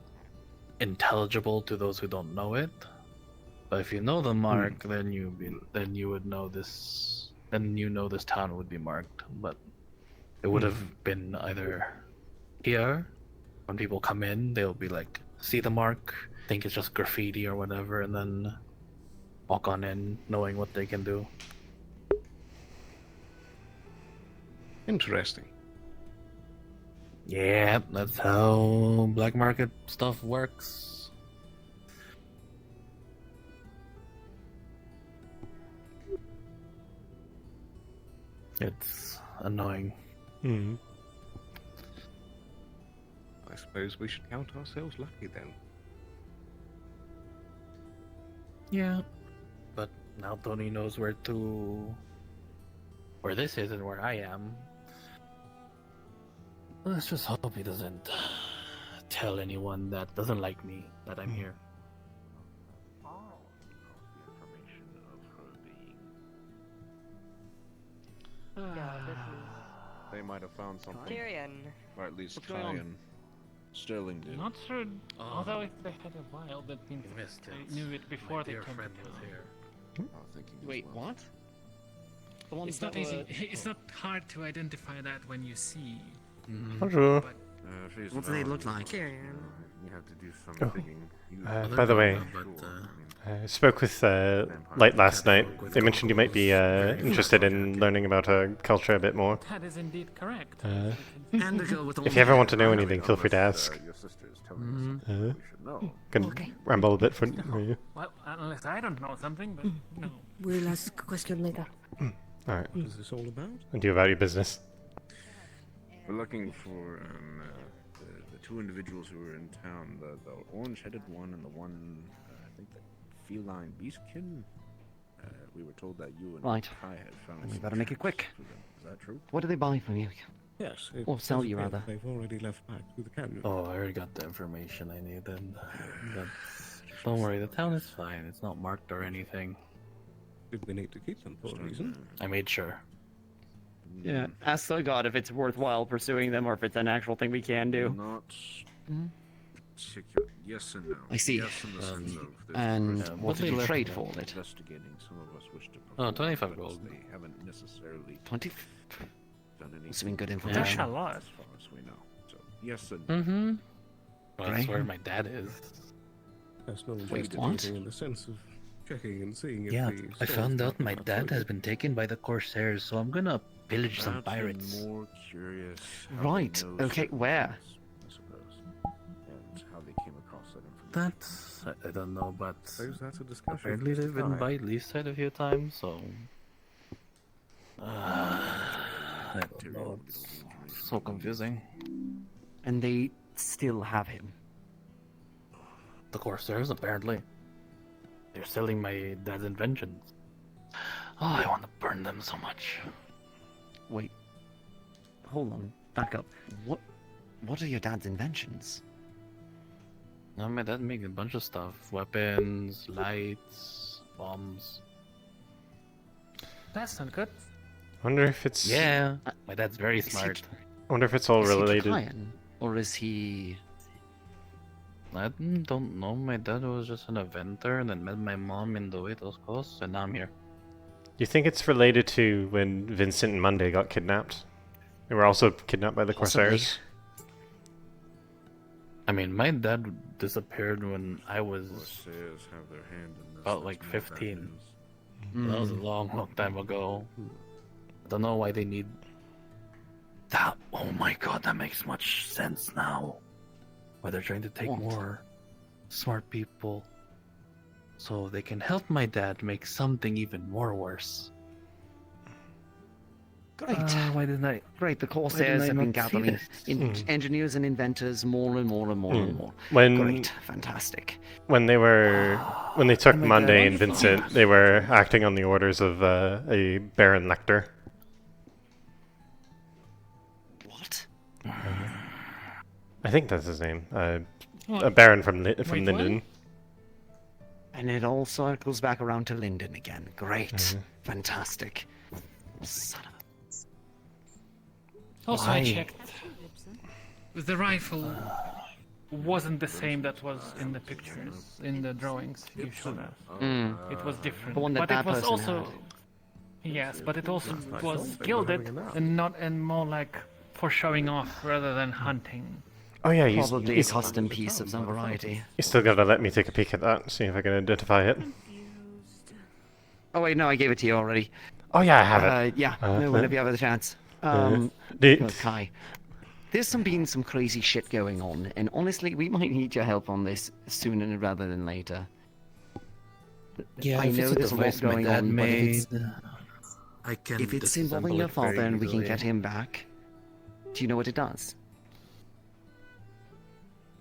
intelligible to those who don't know it. But if you know the mark, then you would know this. Then you know this town would be marked. But it would have been either here. When people come in, they'll be like, see the mark, think it's just graffiti or whatever, and then walk on in, knowing what they can do. Interesting. Yeah, that's how black market stuff works. It's annoying. Hmm. I suppose we should count ourselves lucky then. Yeah, but now Tony knows where this is and where I am. Let's just hope he doesn't tell anyone that doesn't like me that I'm here. They might have found something. Tyrion. Or at least What's going try on? and Sterling did. Not sure. Although if they had a while, that means they knew it before they came to town. Wait, what? The ones It's not that easy. were- It's not hard to identify that when you see. Bonjour. What do they look like? You have to do some Oh. digging. By the way, I spoke with Light last night. They mentioned you might be interested in learning about our culture a bit more. That is indeed correct. And the girl with all If you ever want to know anything, feel free to ask. Your sister is telling us something we should know. Can ramble a bit for you. Well, unless I don't know something, but no. We'll ask a question later. Alright. What is this all about? And do about your business. We're looking for the two individuals who were in town, the orange-headed one and the one, I think the feline beastkin. We were told that you and Right. Kai had found We some better make it quick. tracks with them. Is that true? What do they buy from you? Yes. Or sell you, rather. They've already left back through the canyon. Oh, I already got the information I needed. But don't worry, the town is fine. It's not marked or anything. Did we need to keep them for a reason? I made sure. Yeah, ask the god if it's worthwhile pursuing them or if it's an actual thing we can do. Not Mhm. particular. Yes and no. I see. Yes, in the sense of there's And a what did you trade for it? Investigating, some of us wish to. Oh, perform, 25 but gold. They haven't necessarily 20? done anything. That's been good Yeah. information. As far as we know. So yes and Mm-hmm. Well, that's Great. where my dad is. Personal Wait, investigating in the sense of checking and seeing if Yeah, the I found stories out my might dad be has been taken by the Corsairs, so I'm gonna pillage some Perhaps I'm pirates. more curious. how they Right, know okay, certain where? things, I suppose, and how they came across that information. That's... I don't know, but... Suppose that's a discussion Apparently for they've been Kai. by Lee's side a few times, so... I don't know, it's so confusing. And they still have him. The Corsairs, apparently. They're selling my dad's inventions. Oh, I want to burn them so much. Wait. Hold on. Back up. What are your dad's inventions? No, my dad made a bunch of stuff. Weapons, lights, bombs. That's not good. Wonder if it's. Yeah, my dad's very Is he smart. I wonder if it's all Is he related. Italian, or is he I don't know. My dad was just an inventor and then met my mom in the Waitrose Coast, and now I'm here. You think it's related to when Vincent and Monday got kidnapped? They were also kidnapped by the Corsairs. I mean, my dad disappeared when I was about like 15. That was a long, long time ago. I don't know why they need that. Oh my god, that makes much sense now. Why they're trying to take more smart people so they can help my dad make something even more worse. Great. Why didn't I? Great. The Corsairs have been gathering engineers and inventors more and more and more and more. Great. Fantastic. When they took Monday and Vincent, they were acting on the orders of a Baron Lecter. What? I think that's his name. A Baron from Linden. And it all circles back around to Linden again. Great. Fantastic. Son of a... Also, I checked. The rifle wasn't the same that was in the pictures, in the drawings you showed us. It was different. The one that but it was person also... had. Yes, but it also was gilded and more like for showing off rather than hunting. Oh yeah, Probably a custom piece of some variety. You still gotta let me take a peek at that, see if I can identify it. Oh wait, no, I gave it to you already. Oh yeah, I have it. Yeah, no, whenever you have the chance. Kai, there's been some crazy shit going on, and honestly, we might need your help on this sooner rather than later. Yeah, I know there's a lot going on, but if it's disassemble involving your it very father and we can easily. get him back, do you know what it does?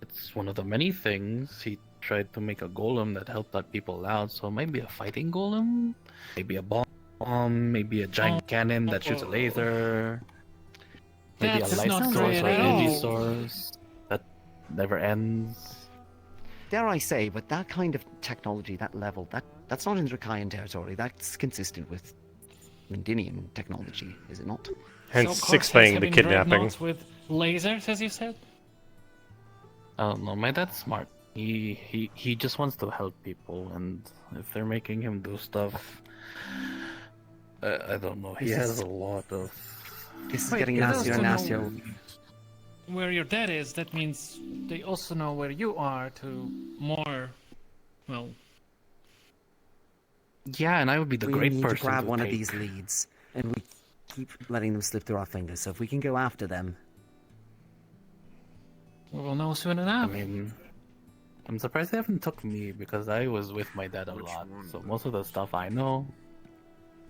It's one of the many things. He tried to make a golem that helped out people out, so maybe a fighting golem, maybe a bomb, maybe a giant cannon that shoots a laser, maybe That's a light not source or really- an energy source that never ends. Dare I say, but that kind of technology, that level, that's not in Dracayan territory. That's consistent with Lindinian technology, is it not? Hence So explaining the Corsairs having kidnapping. dreadnoughts with lasers, as you said? I don't know, my dad's smart. He just wants to help people, and if they're making him do stuff, I don't know. He This has is- a lot of. This is Wait, getting it nastier and also nastier. know where your dad is, that means they also know where you are to more, well... Yeah, and I would be the we great need person to grab to one take. of these leads, and we keep letting them slip through our fingers. So if we can go after them, We will know soon I enough. mean, I'm surprised they haven't took me because I was with my dad a lot. So most of the stuff I know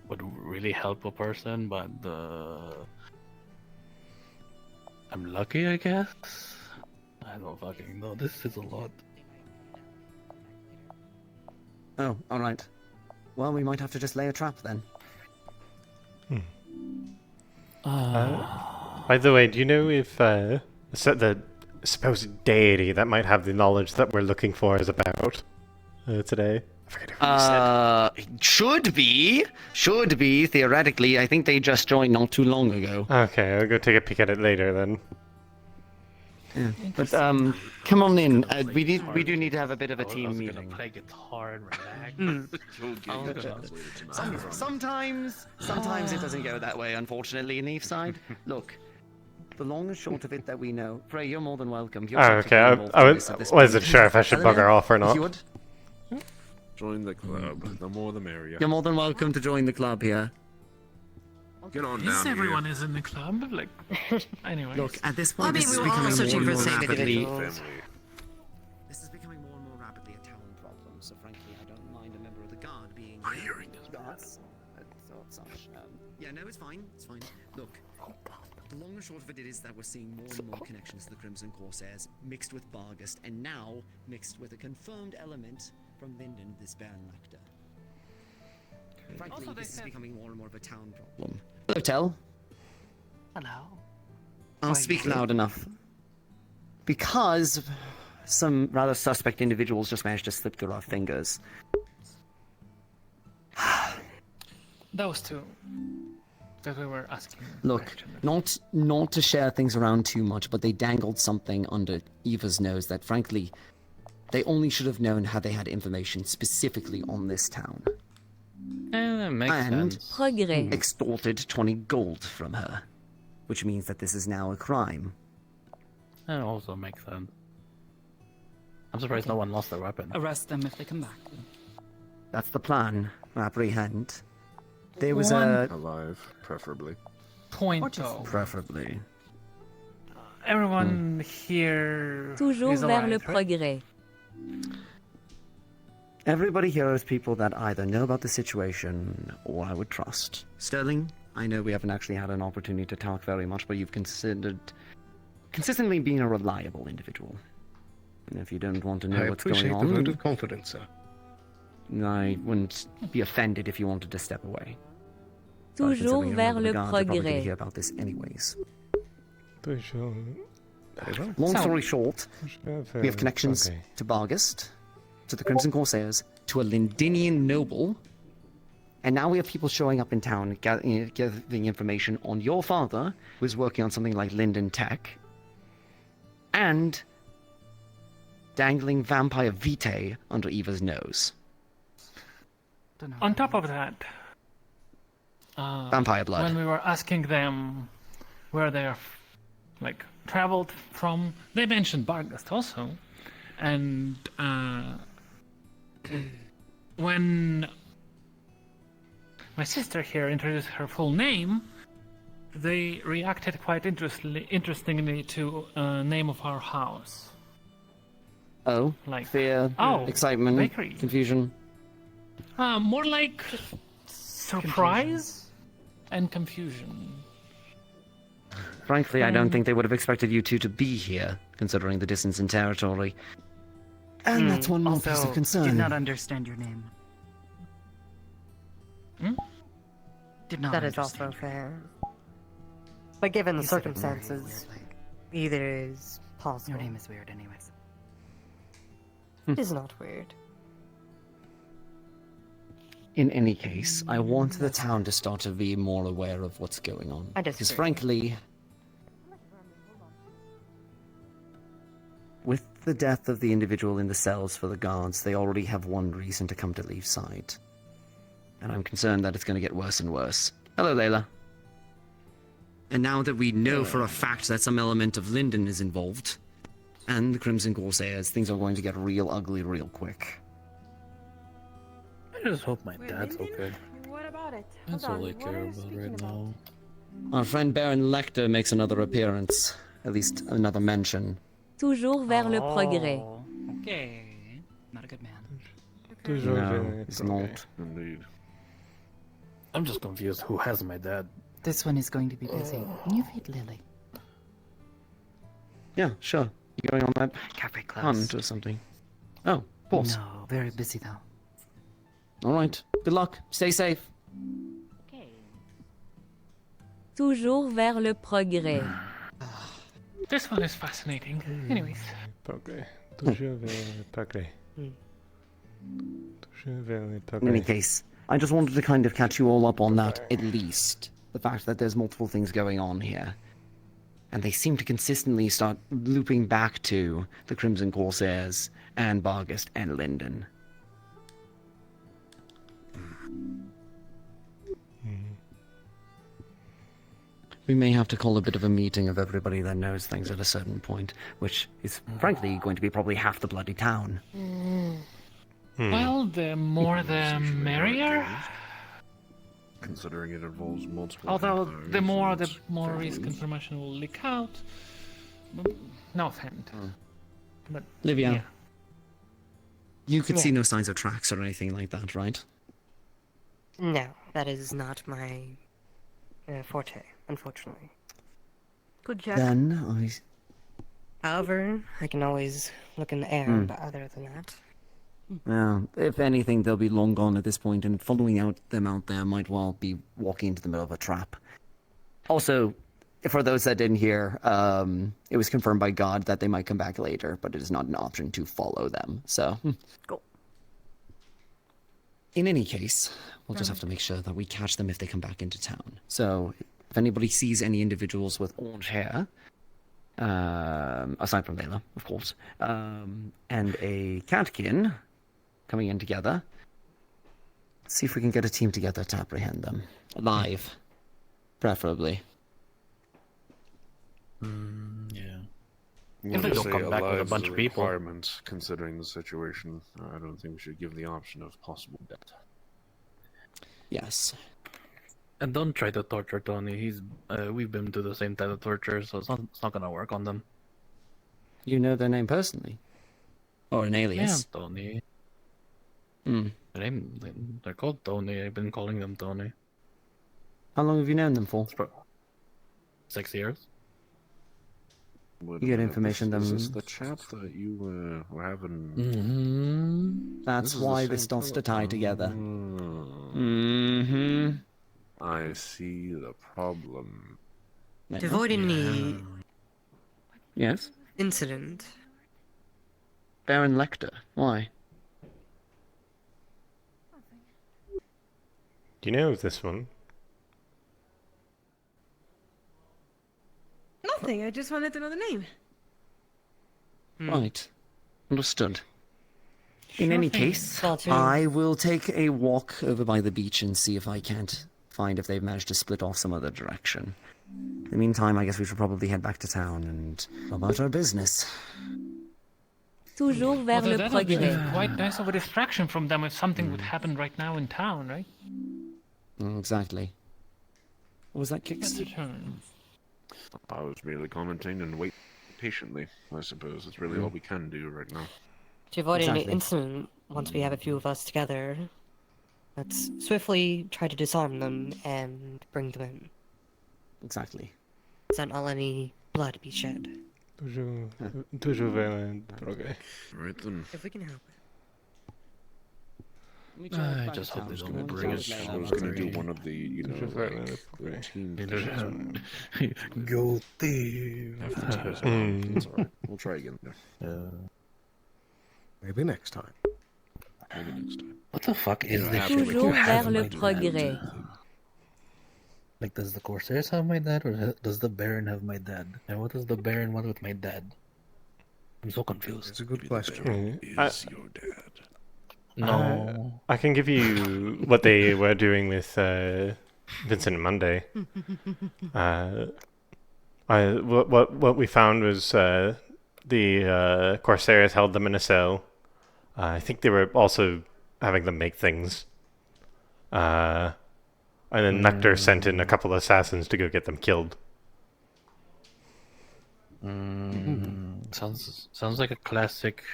would really help a person, but I'm lucky, I guess. I don't fucking know. This is a lot. oh, all right. Well, we might have to just lay a trap then. By the way, do you know if the supposed deity that might have the knowledge that we're looking for is about today? I forget who you said. Should be theoretically. I think they just joined not too long ago. Okay, I'll go take a peek at it later then. Yeah. But come on in. We do need to have a bit of a team meeting. Play guitar and relax. Sometimes it doesn't go that way, unfortunately, in Eastside. Look, the long and short of it that we know. Fray, you're more than welcome. You're Oh, practically okay. involved I in this at this wasn't point. sure if I should Helena, bugger off or if not. you would, Join the club. The more the merrier. you're more than welcome to join the club here. Get on Yes, down everyone here. is in the club, like... Anyways. Look, at this point, I mean, this is we were all becoming searching more for and more safe rapidly. individuals. This is becoming more and more rapidly a town problem. So frankly, I don't mind a member of the guard being. I'm hearing this. Guards. Thought such. Yeah, no, it's fine. It's fine. Look, the long and short of it is that we're seeing more and more connections to the Crimson Corsairs, mixed with Bargast, and now mixed with a confirmed element from Linden, this Baron Lecter. Frankly, Also, they this is said- becoming more and more of a town problem. Hello, Tell. Hello. I'll speak loud enough. Because some rather suspect individuals just managed to slip through our fingers. Those two that we were asking. Look, not to share things around too much, but they dangled something under Eva's nose that, frankly, They only should have known how they had information specifically on this town. That makes sense. Progrès. Extorted 20 gold from her, which means that this is now a crime. That also makes sense. I'm surprised no one lost their weapon. Arrest them if they come back. That's the plan. Apprehend. There was alive, preferably. Point though. Preferably. Everyone here Toujours is vers alright, le right? progrès. Everybody here is people that either know about the situation or I would trust. Sterling, I know we haven't actually had an opportunity to talk very much, but you've considered consistently being a reliable individual. And if you don't want to know I what's going appreciate on, the vote of confidence, sir. I wouldn't be offended if you wanted to step away. Toujours vers le They're probably going to progrès. hear about this anyways. Toujours. Long story short, we have connections Okay. to Bargast, to the Crimson Corsairs, to a Lindinian noble, and now we have people showing up in town gathering information on your father, who is working on something like Linden Tech, and dangling vampire Vitae under Eva's nose. On top of that, Vampire blood. when we were asking them where they are, traveled from, they mentioned Bargast also, and when my sister here introduced her full name, they reacted quite interestingly to name of our house. Oh, fear, excitement, bakery. confusion. More like surprise and confusion. Frankly, I don't think they would have expected you two to be here, considering the distance in territory. And that's one more also, piece of concern. Did not understand your name. Did not That is understand. also fair. But given the You said it very circumstances, either is possible. Your name is weird, anyways. It is not weird. In any case, I want the town to start to be more aware of what's going on. I Because disagree. frankly, with the death of the individual in the cells for the guards, they already have one reason to come to Leaf's side. And I'm concerned that it's going to get worse and worse. Hello, Layla. And now that we know for a fact that some element of Linden is involved, and the Crimson Corsairs, things are going to get real ugly real quick. I just hope my dad's okay. What about it? That's all I care about right now. Our friend Baron Lecter makes another appearance, at least another mention. Toujours vers le progrès. Okay. Not a good man. Toujours No, vers it's le progrès. not. Indeed. I'm just confused who has my dad. This one is going to be busy. You feed Lily. Yeah, sure. You going on that Got very close. hunt or something? Oh, of course. No, very busy though. All right. Good luck. Stay safe. Toujours vers le progrès. This one is fascinating. Anyways. Progrès. Toujours vers le progrès. Toujours vers le In any progrès. case, I just wanted to kind of catch you all up on that, at least. The fact that there's multiple things going on here. And they seem to consistently start looping back to the Crimson Corsairs and Bargast and Linden. We may have to call a bit of a meeting of everybody that knows things at a certain point, which is frankly going to be probably half the bloody town. Well, the more the merrier. Considering it involves multiple. Although the vampires more and risk families. information will leak out. No offense. But Livia, yeah. you could Yeah. see no signs of tracks or anything like that, right? No, that is not my forte, unfortunately. Good job. Then I... However, I can always look in the air, but other than that. Well, if anything, they'll be long gone at this point, and following them out there might well be walking into the middle of a trap. Also, for those that didn't hear, it was confirmed by God that they might come back later, but it is not an option to follow them, so... Cool. In any case, we'll just have to make sure that we catch them if they come back into town. So, if anybody sees any individuals with orange hair, aside from Layla, of course, and a catkin coming in together. See if we can get a team together to apprehend them. Alive, preferably. Yeah. When If they you don't say come back with a alive bunch is of people. requirement, considering the situation, I don't think we should give the option of possible death. Yes. And don't try to torture Tony. We've been to the same type of torture, so it's not gonna work on them. You know their name personally? Or an alias? Yeah, Tony. Hmm. They're called Tony. I've been calling them Tony. How long have you known them for? 6 years. You get information Is them. this the chap that you were having? Mm-hmm. That's This is the why same this stuff's to fellow? tie together. Mm. Mm-hmm. I see the problem. To avoid any Yes? incident. Baron Lecter. Why? Do you know of this one? Nothing. I just wanted to know the name. Right. Understood. In Sure any thing. case, Roger. I will take a walk over by the beach and see if I can't find if they've managed to split off some other direction. In the meantime, I guess we should probably head back to town and go about our business. Toujours vers Although le that would be progrès. quite nice of a distraction from them if something would happen right now in town, right? Exactly. What was that, Kix? I was merely commenting and wait patiently. I suppose it's really all we can do right now. To avoid any Exactly. incident, once we have a few of us together, let's swiftly try to disarm them and bring them in. Exactly. So not let any blood be shed. Toujours vers le progrès. Right then. If we can help it. I just hope they don't bring us. I was gonna do one of the, you know, like, the team things. Go thief. It's alright. We'll try again. Maybe next time. Maybe next time. What the fuck is this? Toujours vers le progrès. Like, does the Corsairs have my dad, or does the Baron have my dad? And what does the Baron want with my dad? I'm so confused. It's a good question. Is your dad? No. I can give you what they were doing with Vincent and Monday. What we found was the Corsairs held them in a cell. I think they were also having them make things. And then Nectar sent in a couple of assassins to go get them killed. Sounds like a classic.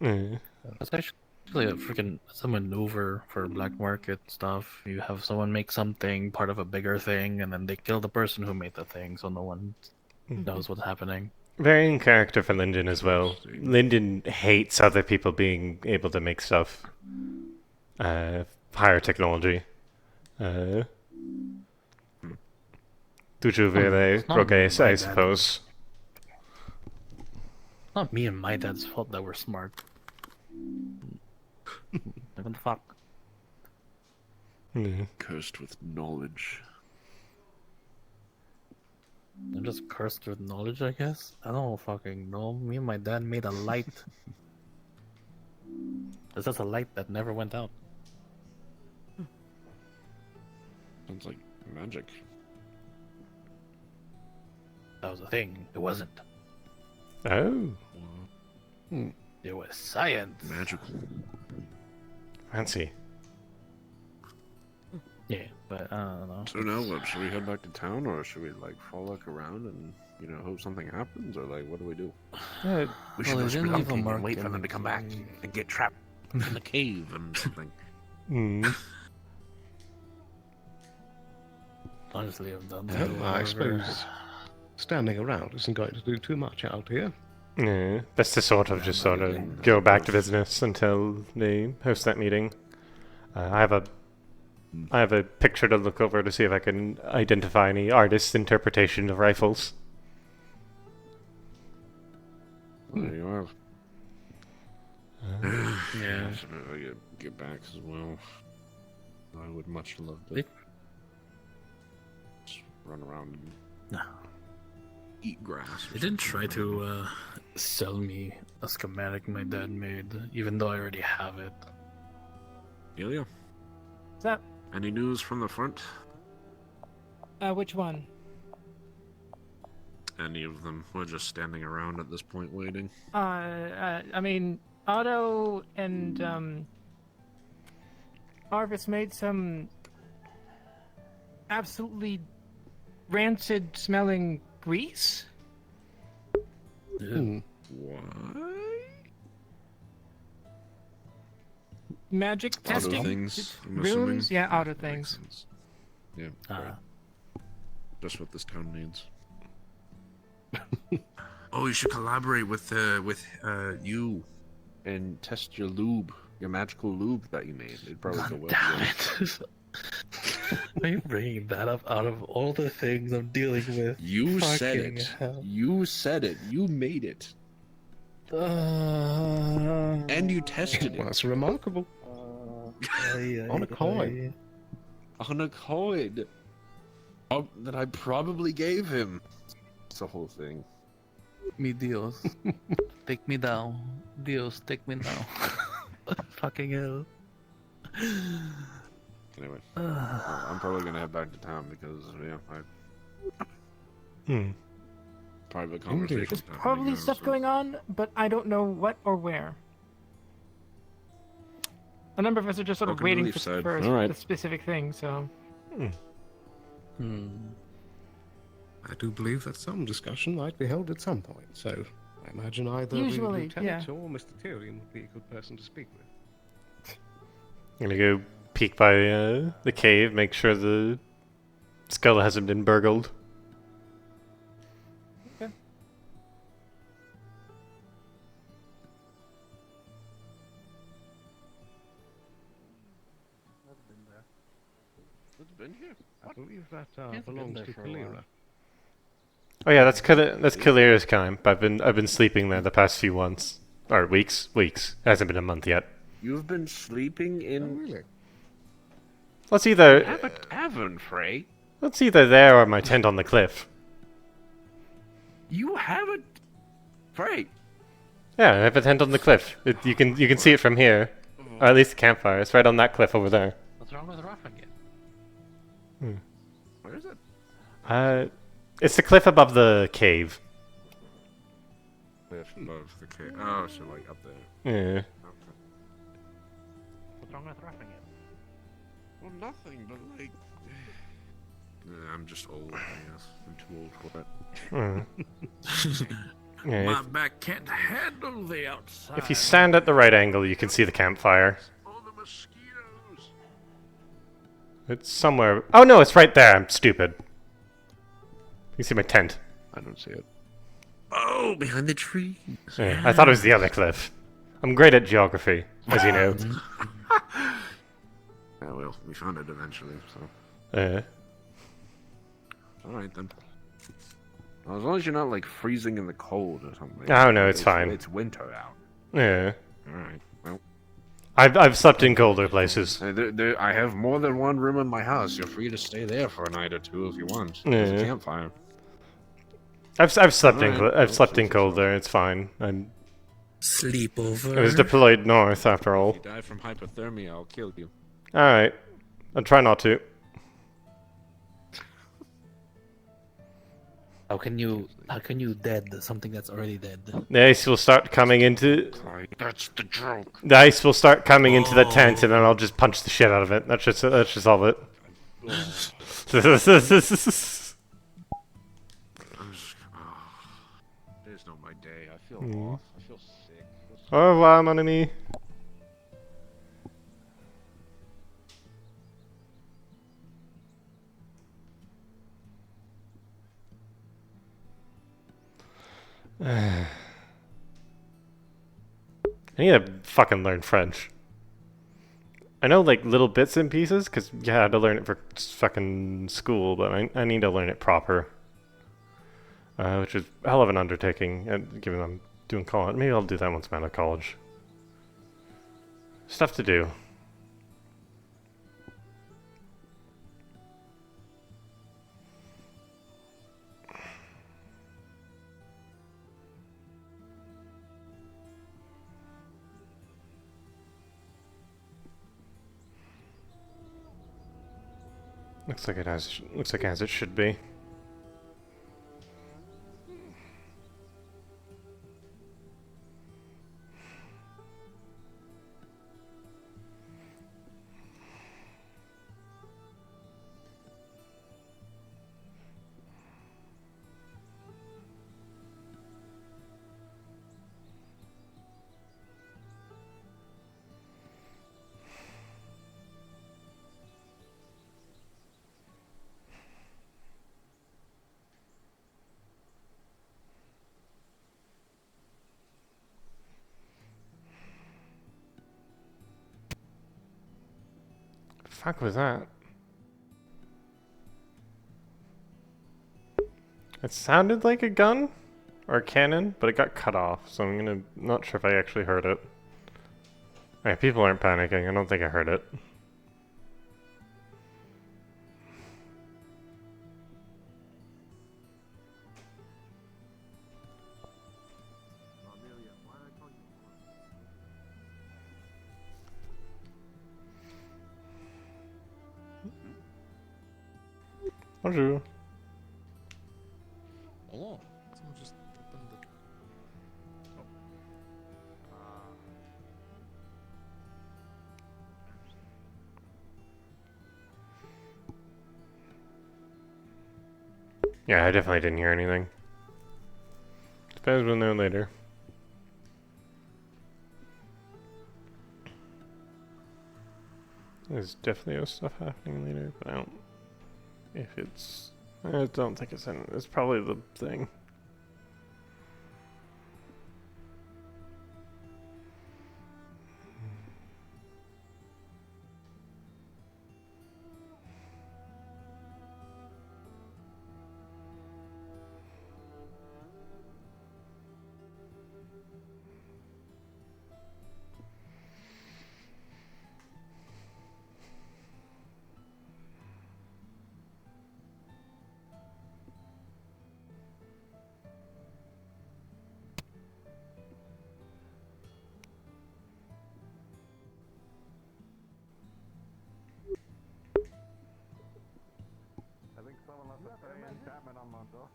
That's actually a freaking a maneuver for black market stuff. You have someone make something part of a bigger thing, and then they kill the person who made the thing, so no one knows what's happening. Very in character for Lyndon as well. Lyndon hates other people being able to make stuff. Higher technology. Toujours vers le progrès, I suppose. It's not me and my dad's fault that we're smart. What the fuck? Cursed with knowledge. I'm just cursed with knowledge, I guess? I don't fucking know. Me and my dad made a light. It's just a light that never went out. Sounds like magic. That was a thing. It wasn't. Oh. It was science. Magical. Fancy. Yeah, but I don't know. So now what? Should we head back to town, or should we like fall look around and, you know, hope something happens, or like what do we do? We should go spelunking and wait for them to come back and get trapped in the cave and something. Honestly, I've done Well, that. I suppose standing around isn't going to do too much out here. Yeah, best to sort of go back to business until they host that meeting. I have a picture to look over to see if I can identify any artist's interpretation of rifles. There you are. Yeah. I get back as well. I would much love to just run around. eat grass. They didn't try to sell me a schematic my dad made, even though I already have it. Ilya, What's up? any news from the front? Which one? Any of them? We're just standing around at this point waiting. I mean, Otto and Arvis made some absolutely rancid smelling grease. What? Magic Auto testing. things, I'm Runes, assuming? yeah, auto things. Yeah, right. Just what this town needs. Oh, you should collaborate with you and test your lube, your magical lube that you made. It'd probably go well. Damn it! Are you bringing that up out of all the things I'm dealing with? You said Fucking it. hell. You said it. You made it. And you tested it. Well, that's remarkable. On a coin. On a coin. Oh, that I probably gave him. It's the whole thing. Mi Dios. Take me down. Dios, take me down. Fucking hell. Anyway, I'm probably gonna head back to town because, private conversation. There's probably stuff going on, but I don't know what or where. A number of us are just sort of Welcome to waiting for Leafside. All right. a specific thing, so... I do believe that some discussion might be held at some point, so I imagine either Usually, the lieutenant yeah. or Mr. Tyrion would be a good person to speak with. I'm gonna go peek by the cave, make sure the skull hasn't been burgled. Okay. It's been here. I believe that Hasn't been belongs there to for a while. Kalira. Oh yeah, that's Kalira's camp. I've been sleeping there the past few months or weeks. It hasn't been a month yet. You've been sleeping in. Oh, really? Let's either Have a tavern, Fray. let's either there or my tent on the cliff. You have a. Fray. Yeah, I have a tent on the cliff. You can see it from here, or at least the campfire. It's right on that cliff over there. What's wrong with roughing it? Where is it? It's the cliff above the cave. Cliff above the cave. Oh, so like up there. Yeah. Okay. What's wrong with roughing it? Well, nothing, but like. I'm just old, I guess. I'm too old for it. Yeah, My back can't handle the outside. if you stand at the right angle, you can see the campfire. Oh, the mosquitoes! It's somewhere. Oh no, it's right there. I'm stupid. You can see my tent. I don't see it. Oh, behind the tree. Yeah, I thought it was the other cliff. I'm great at geography, as you know. Yeah, well, we found it eventually, so. Alright then. Well, as long as you're not like freezing in the cold or something. Oh no, it's fine. It's winter out. Yeah. Alright, well. I've slept in colder places. I have more than one room in my house. You're free to stay there for a night or two if you want. There's a Yeah. campfire. I've slept Alright. I've slept in colder. It's fine. I'm. Sleepover. I was deployed north after all. If you die from hypothermia, I'll kill you. All right. I'll try not to. How can you dead something that's already dead? The ice will start coming into. That's the joke. The ice will start coming into the tent, and then I'll just punch the shit out of it. That's just all of it. Today's not my day. I feel off. I feel sick. Au revoir, mon ami. I need to fucking learn French. I know like little bits and pieces, because yeah, I had to learn it for fucking school, but I need to learn it proper. Which is a hell of an undertaking, given I'm doing college. Maybe I'll do that once I'm out of college. Stuff to do. Looks like as it should be. Fuck was that? It sounded like a gun or a cannon, but it got cut off, so I'm not sure if I actually heard it. Alright, people aren't panicking. I don't think I heard it. Bonjour. Hello. Someone just opened the... Oh. Yeah, I definitely didn't hear anything. Depends when they're later. There's definitely stuff happening later, but I don't... If it's... I don't think it's in... It's probably the thing. I think someone left a Fray enchantment on my door.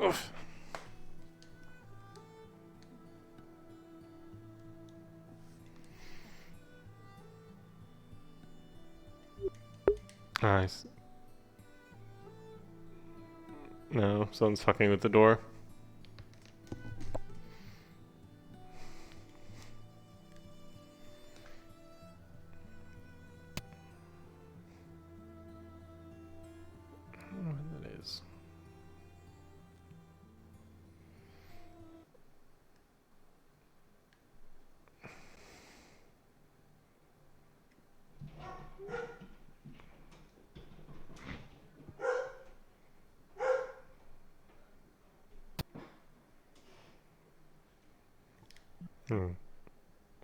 Oof. Nice. No, someone's fucking with the door. I don't know what that is.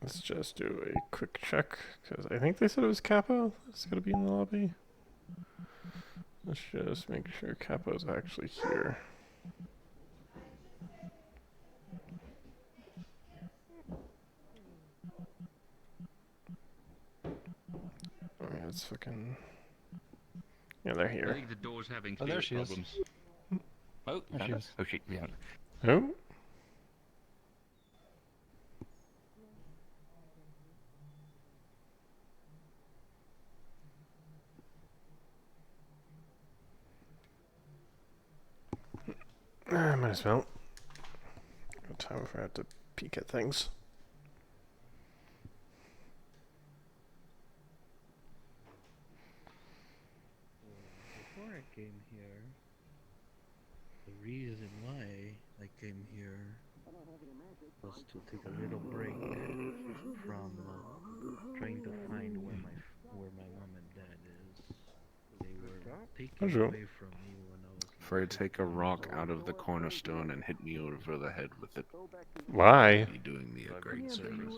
Let's just do a quick check, because I think they said it was Capo that's going to be in the lobby. Let's just make sure Capo's actually here. Oh yeah, it's fucking... Yeah, they're here. I think the door's having there serious she is. problems. Oh, there she is. Oh shit, yeah. Who? Might as well. Got time if I had to peek at things. Before I came here, the reason why I came here was to take a little break from trying to find where my mom and dad is. They were taken Bonjour. away from me when I was Fray, take a rock out of the cornerstone and hit me over the head with it. Why? You're doing me a great service.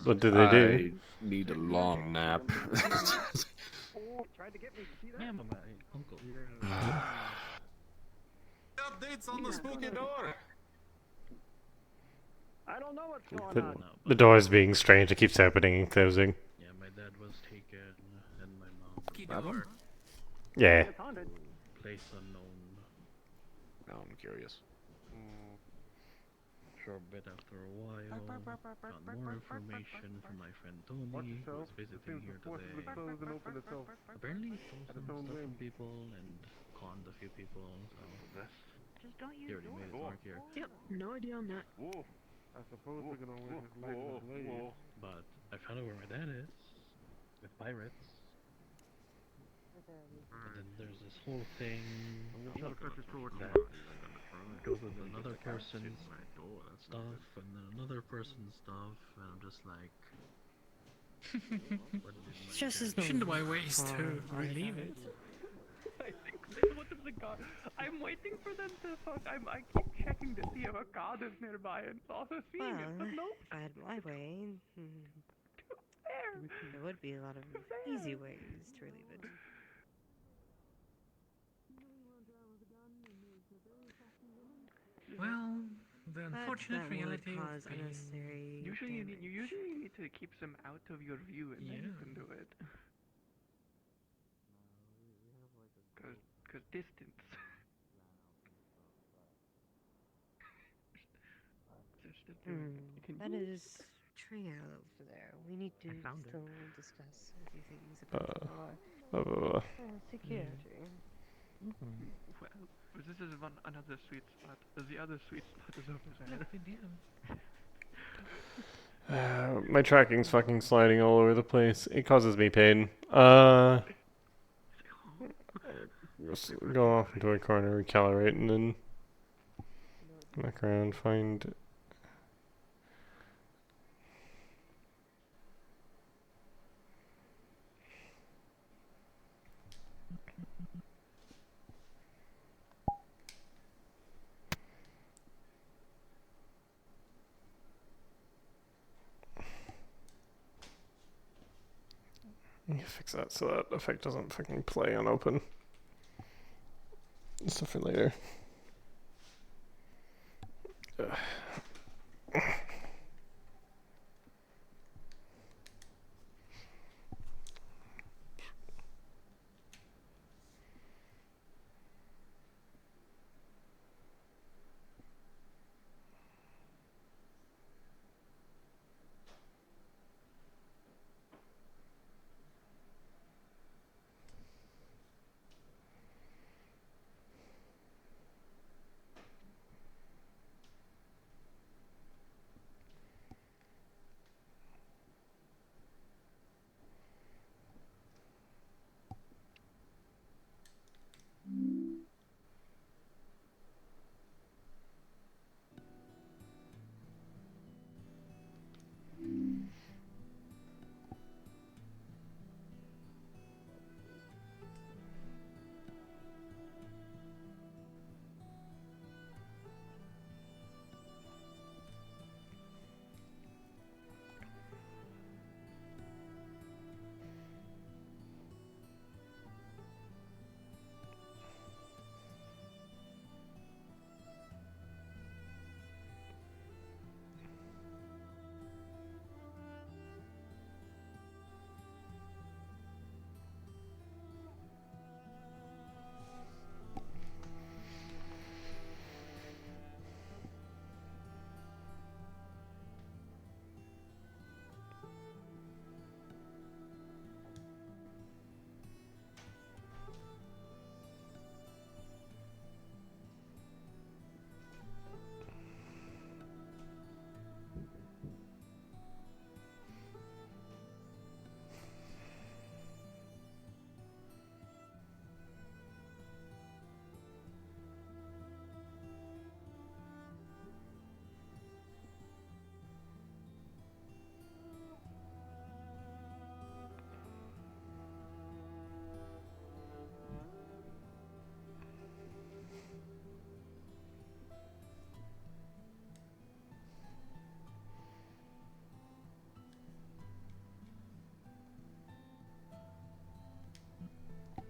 What do they do? I need a long nap. Yeah, my uncle. Updates on the spooky door. I don't know what's going on. The door's being strange. It keeps opening and closing. Yeah, my dad was taken, and my mom. Yeah. Place unknown. Now I'm curious. For a bit after a while, got more information from my friend Tony, who was visiting here today. Apparently he stole some stuff from people and conned a few people, so Just don't he use already made his mark here. Yep, no idea on that. I suppose we're gonna win his blade. But I found out where my dad is, with pirates. And then there's this whole thing that goes with another person's stuff, and then another person's stuff, and I'm just like... Shouldn't I waste to relieve it? What is the guard? I'm waiting for them to fuck. I keep checking to see if a guard is nearby and also seeing it, but nope. If I had my way, there would be a lot of easy ways to relieve it. Well, the unfortunate that would reality of cause being... unnecessary Usually damage. you usually need to keep them out of your view and then you can do it. Cause distance. That is Trio over there. We need to still discuss a few things about our security. Well, this is another sweet spot. The other sweet spot is over there. My tracking's fucking sliding all over the place. It causes me pain. Just go off into a corner, recalibrate, and then back around, find... Let me fix that so that effect doesn't fucking play on open. Stuff for later.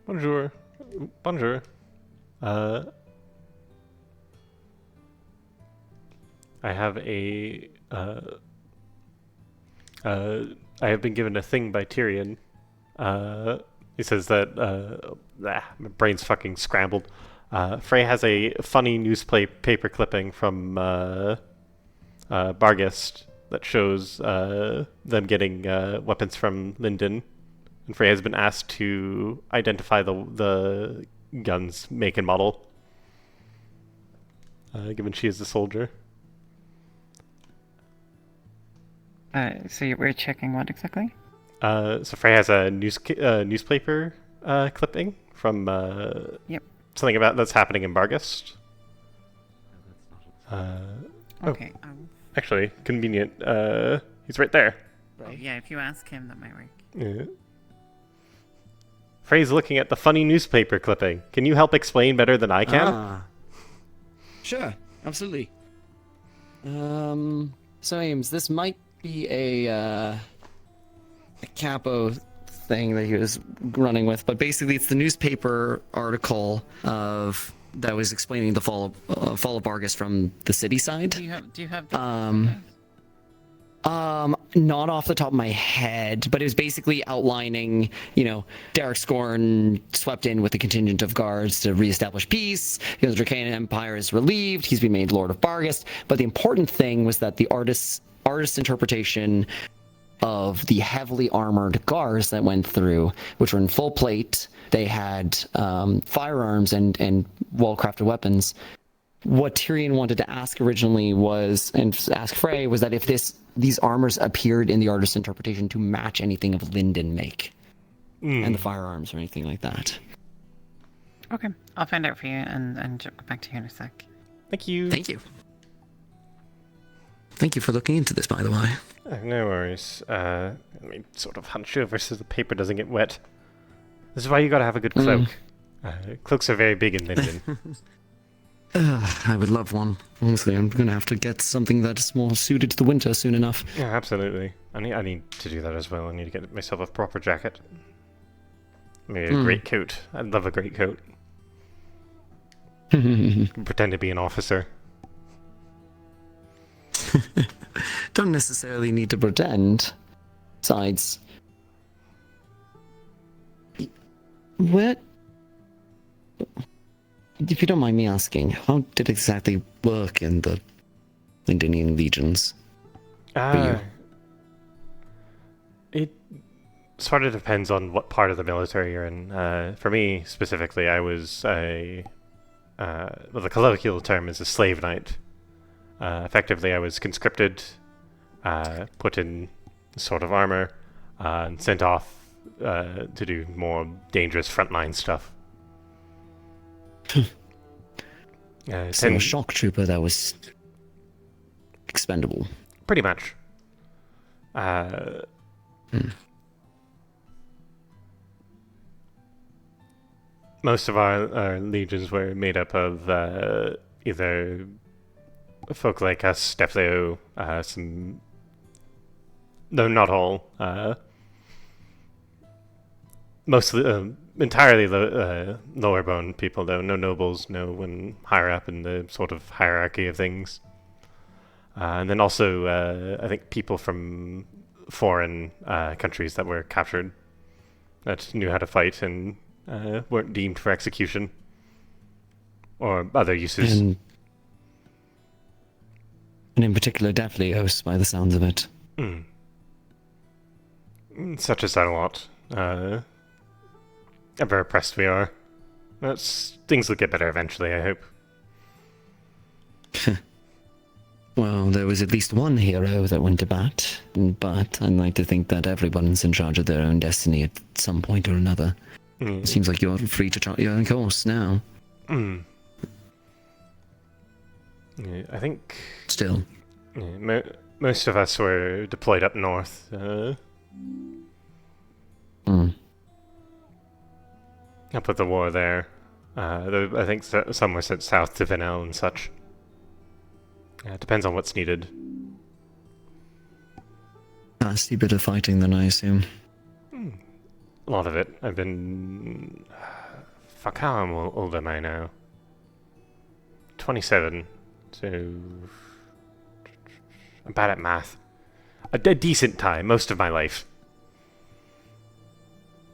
Bonjour. Bonjour. I have a, I have been given a thing by Tyrion. He says that, my brain's fucking scrambled. Fray has a funny newspaper clipping from, Barghest that shows, them getting, weapons from Lyndon. And Fray has been asked to identify the gun's make and model, given she is a soldier. So we're checking what exactly? So Fray has a newspaper clipping from Yep. something about that's happening in Barghest. Okay. Oh, actually, convenient. He's right there. Right. Yeah, if you ask him, that might work. Yeah. Fray's looking at the funny newspaper clipping. Can you help explain better than I can? Sure, absolutely. So Ames, this might be a capo thing that he was running with, but basically it's the newspaper article that was explaining the fall of Barghest from the city side. Do you have the Not off the top of my head, but it was basically outlining, Derek Scorn swept in with a contingent of guards to reestablish peace. The Dracanian Empire is relieved. He's been made Lord of Barghest. But the important thing was that the artist's interpretation of the heavily armored guards that went through, which were in full plate, they had firearms and well-crafted weapons. What Tyrion wanted to ask originally ask Fray was that if these armors appeared in the artist's interpretation to match anything of Lyndon make, and the firearms or anything like that. Okay, I'll find out for you and get back to you in a sec. Thank you. Thank you. Thank you for looking into this, by the way. No worries. Let me sort of hunch over so the paper doesn't get wet. This is why you gotta have a good cloak. Cloaks are very big in Lyndon. I would love one. Honestly, I'm going to have to get something that's more suited to the winter soon enough. Yeah, absolutely. I need to do that as well. I need to get myself a proper jacket. Maybe a great coat. I'd love a great coat. Pretend to be an officer. Don't necessarily need to pretend. Besides, what? If you don't mind me asking, how did it exactly work in the Lindonian legions? It sort of depends on what part of the military you're in. For me, specifically, I was the colloquial term is a slave knight. Effectively, I was conscripted, put in sort of armor, and sent off to do more dangerous frontline stuff. So a shock trooper that was expendable. Pretty much. Most of our legions were made up of either folk like us, definitely some... No, not all. Mostly... entirely lower bone people, though. No nobles, no one higher up in the sort of hierarchy of things. And then also, I think people from foreign countries that were captured that knew how to fight and weren't deemed for execution or other uses. And in particular, Deathlios, by the sounds of it. Such as that a lot. Ever oppressed we are. Things will get better eventually, I hope. Well, there was at least one hero that went to bat, but I'd like to think that everyone's in charge of their own destiny at some point or another. It seems like you're free to chart your own course now. Yeah, I think... Still. Yeah, most of us were deployed up north. Up with the war there. I think some were sent south to Venel and such. It depends on what's needed. Nasty bit of fighting then, I assume. A lot of it. I've been Fuck, how old am I now? 27. So... I'm bad at math. A decent time, most of my life.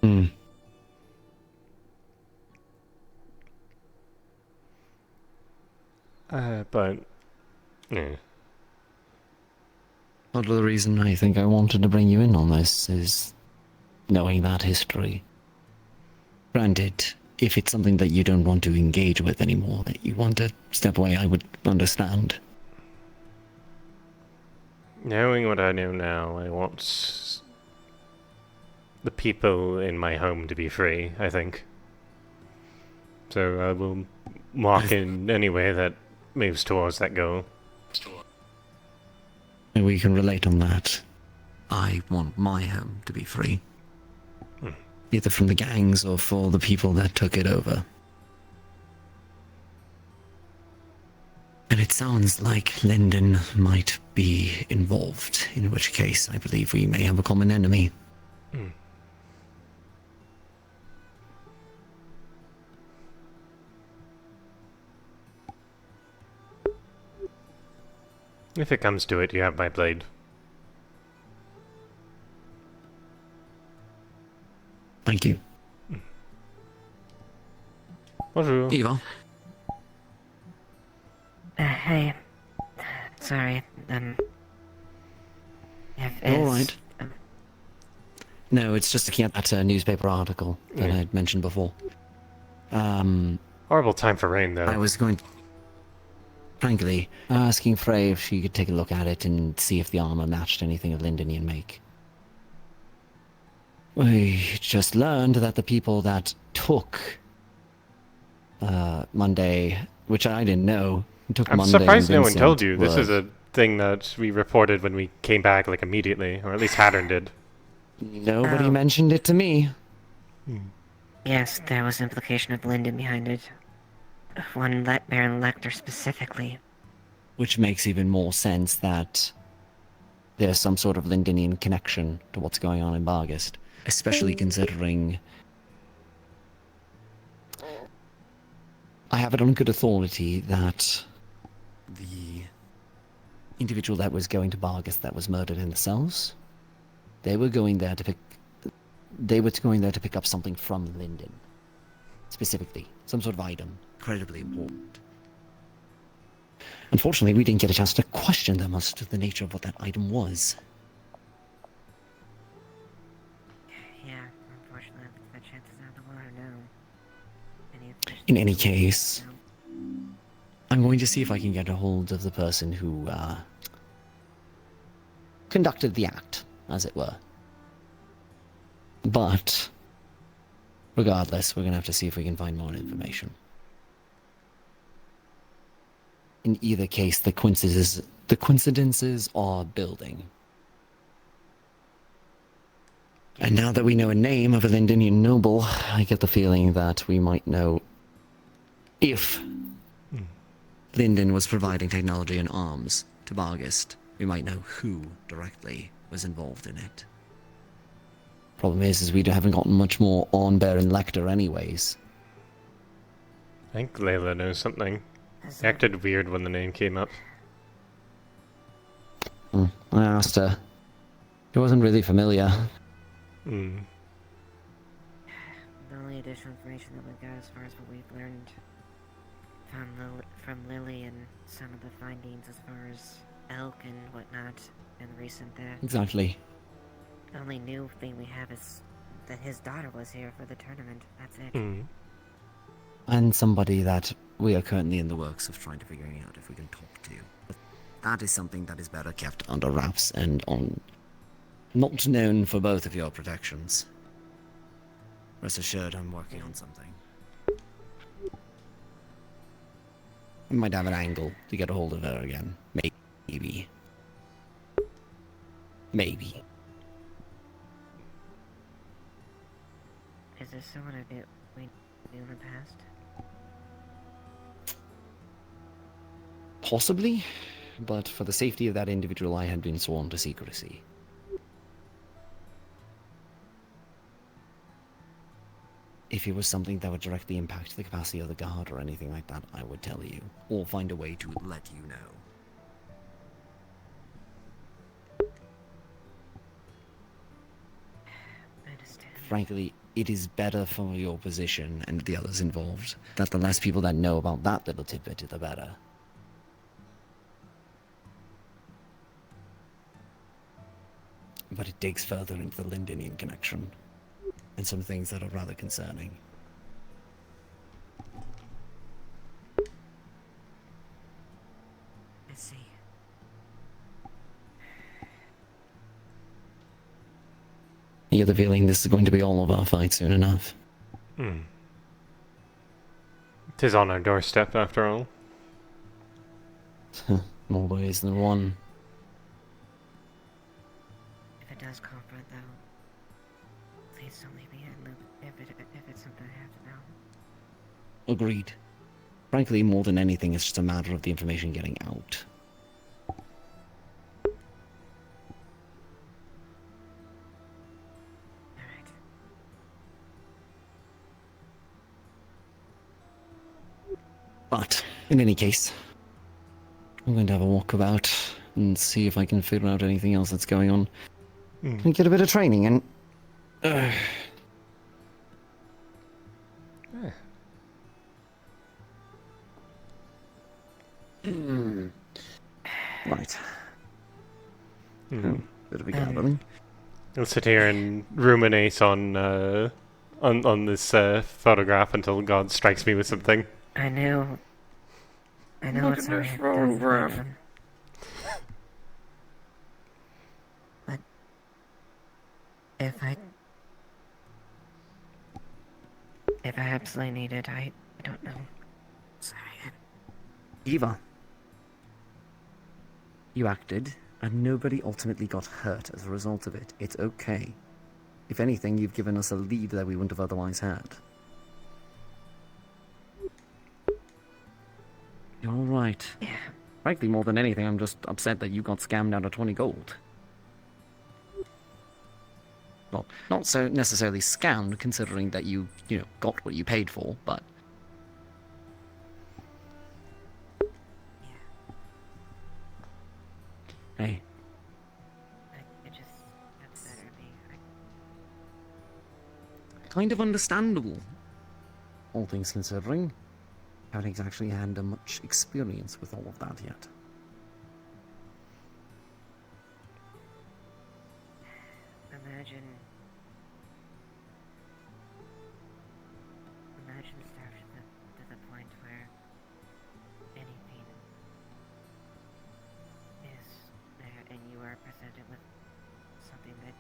Hmm. But... Yeah. Part of the reason I think I wanted to bring you in on this is knowing that history. Granted, if it's something that you don't want to engage with anymore, that you want to step away, I would understand. Knowing what I know now, I want the people in my home to be free, I think. So I will walk in any way that moves towards that goal. And we can relate on that. I want my home to be free. Either from the gangs or for the people that took it over. And it sounds like Linden might be involved, in which case I believe we may have a common enemy. If it comes to it, you have my blade. Thank you. Bonjour. Eva. Hey. Sorry, All right. No, it's just looking at that newspaper article that I had mentioned before. Horrible time for rain, though. I was going to... Frankly, asking Fray if she could take a look at it and see if the armor matched anything of Lindenian make. We just learned that the people that took Monday, which I didn't know, took I'm Monday surprised and no one Vincent told you. This were- is a thing that we reported when we came back, like, immediately. Or at least Hattern did. Nobody mentioned it to me. Yes, there was implication of Linden behind it. One Baron Lecter specifically. Which makes even more sense that there's some sort of Lindenian connection to what's going on in Bargast. Especially considering... I have it on good authority that the individual that was going to Bargast that was murdered in the cells, they were going there to pick... They were going there to pick up something from Linden. Specifically. Some sort of item. Incredibly important. Unfortunately, we didn't get a chance to question them as to the nature of what that item was. Yeah, unfortunately, the chances out of the water now. In any case, I'm going to see if I can get a hold of the person who conducted the act, as it were. But, regardless, we're going to have to see if we can find more information. In either case, the coincidences are building. And now that we know a name of a Lindenian noble, I get the feeling that we might know if Linden was providing technology and arms to Bargast. We might know who directly was involved in it. Problem is we haven't gotten much more on Baron Lecter anyways. I think Layla knows something. He acted weird when the name came up. I asked her. She wasn't really familiar. The only additional information that we've got as far as what we've learned from Lily and some of the findings as far as elk and whatnot in recent there. Exactly. The only new thing we have is that his daughter was here for the tournament. That's it. And somebody that we are currently in the works of trying to figure out if we can talk to. But that is something that is better kept under wraps and on... not known for both of your protections. Rest assured, I'm working on something. We might have an angle to get a hold of her again. Maybe. Maybe. Is there someone a bit we knew in the past? Possibly, but for the safety of that individual, I had been sworn to secrecy. if it was something that would directly impact the capacity of the guard or anything like that, I would tell you, or find a way to let you know. Frankly, it is better for your position and the others involved that the less people that know about that little tidbit, the better. But it digs further into the Lindinian connection, and some things that are rather concerning. I see. I get the feeling this is going to be all of our fight soon enough. Tis on our doorstep, after all. More ways than one. If it does come for it, though, please don't leave me in loop if it's something I have to know. Agreed. Frankly, more than anything, it's just a matter of the information getting out. But, in any case, I'm going to have a walk about and see if I can figure out anything else that's going on. And get a bit of training and... Right. Bit of a gathering. I'll sit here and ruminate on this photograph until God strikes me with something. I know it's not photograph. But if I absolutely need it, I don't know. Sorry. Eva. You acted, and nobody ultimately got hurt as a result of it. It's okay. If anything, you've given us a lead that we wouldn't have otherwise had. You're alright. Yeah. Frankly, more than anything, I'm just upset that you got scammed out of 20 gold. Well, not so necessarily scammed, considering that you got what you paid for, but... Hey. It just upset me. Kind of understandable. All things considering. Haven't actually had much experience with all of that yet. Imagine staff to the point where anything is there and you are presented with something that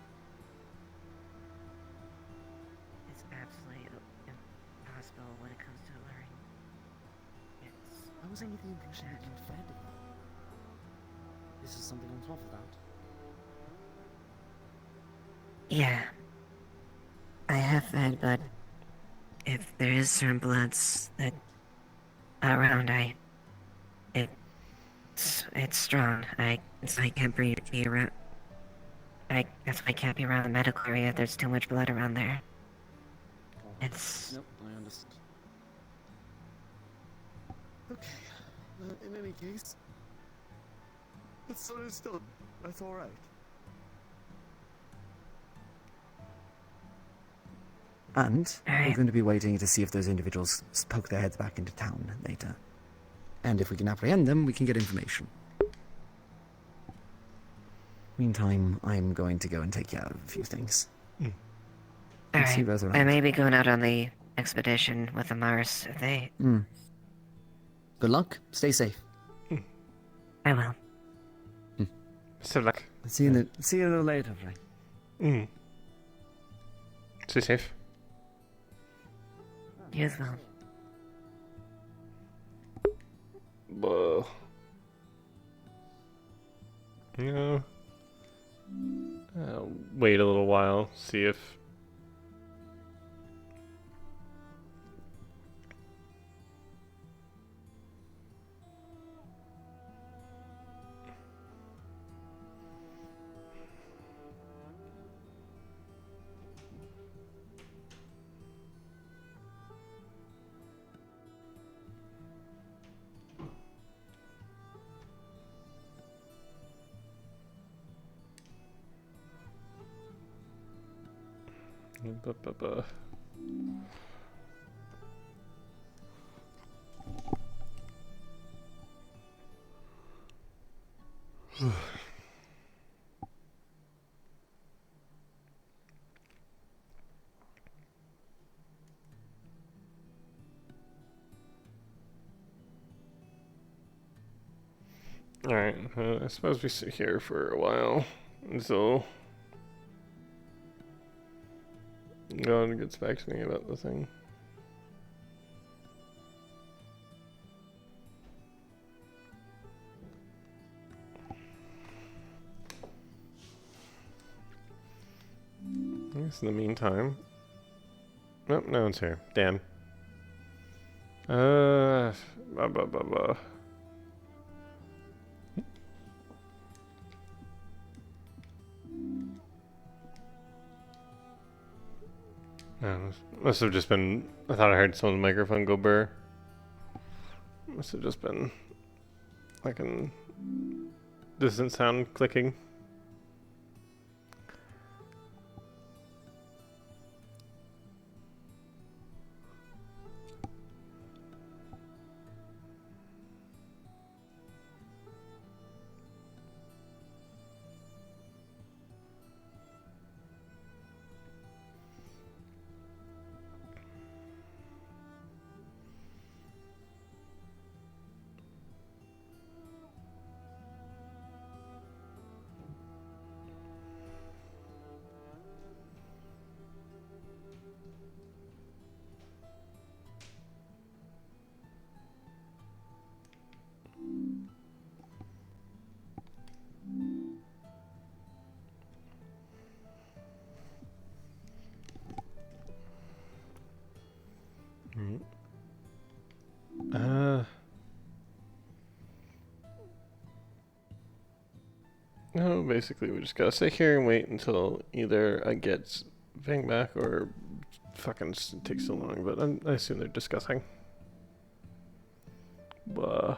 is absolutely impossible when it comes to learning. How was anything fed? This is something on top of that. Yeah. I have fed, but if there is certain bloods that are around, it's strong. I can't be around. That's why I can't be around the medical area. There's too much blood around there. It's. Nope, I understand. Okay. In any case, it's done. That's all right. And we're going to be waiting to see if those individuals poke their heads back into town later. And if we can apprehend them, we can get information. Meantime, I'm going to go and take care of a few things. Alright, I may be going out on the expedition with the Mars if they... Good luck. Stay safe. I will. Best of luck. See you a little later, Fray. Stay safe. You as well. Whoa. Yeah. Wait a little while, see if... Alright, I suppose we sit here for a while until God gets back to me about the thing. I guess in the meantime... Nope, no one's here. Damn. Blah, blah, blah, blah. Must have just been... I thought I heard someone's microphone go burr. Must have just been... like a distant sound clicking. No, basically we just gotta sit here and wait until either I get Vang back or fucking takes so long, but I assume they're discussing. Bah.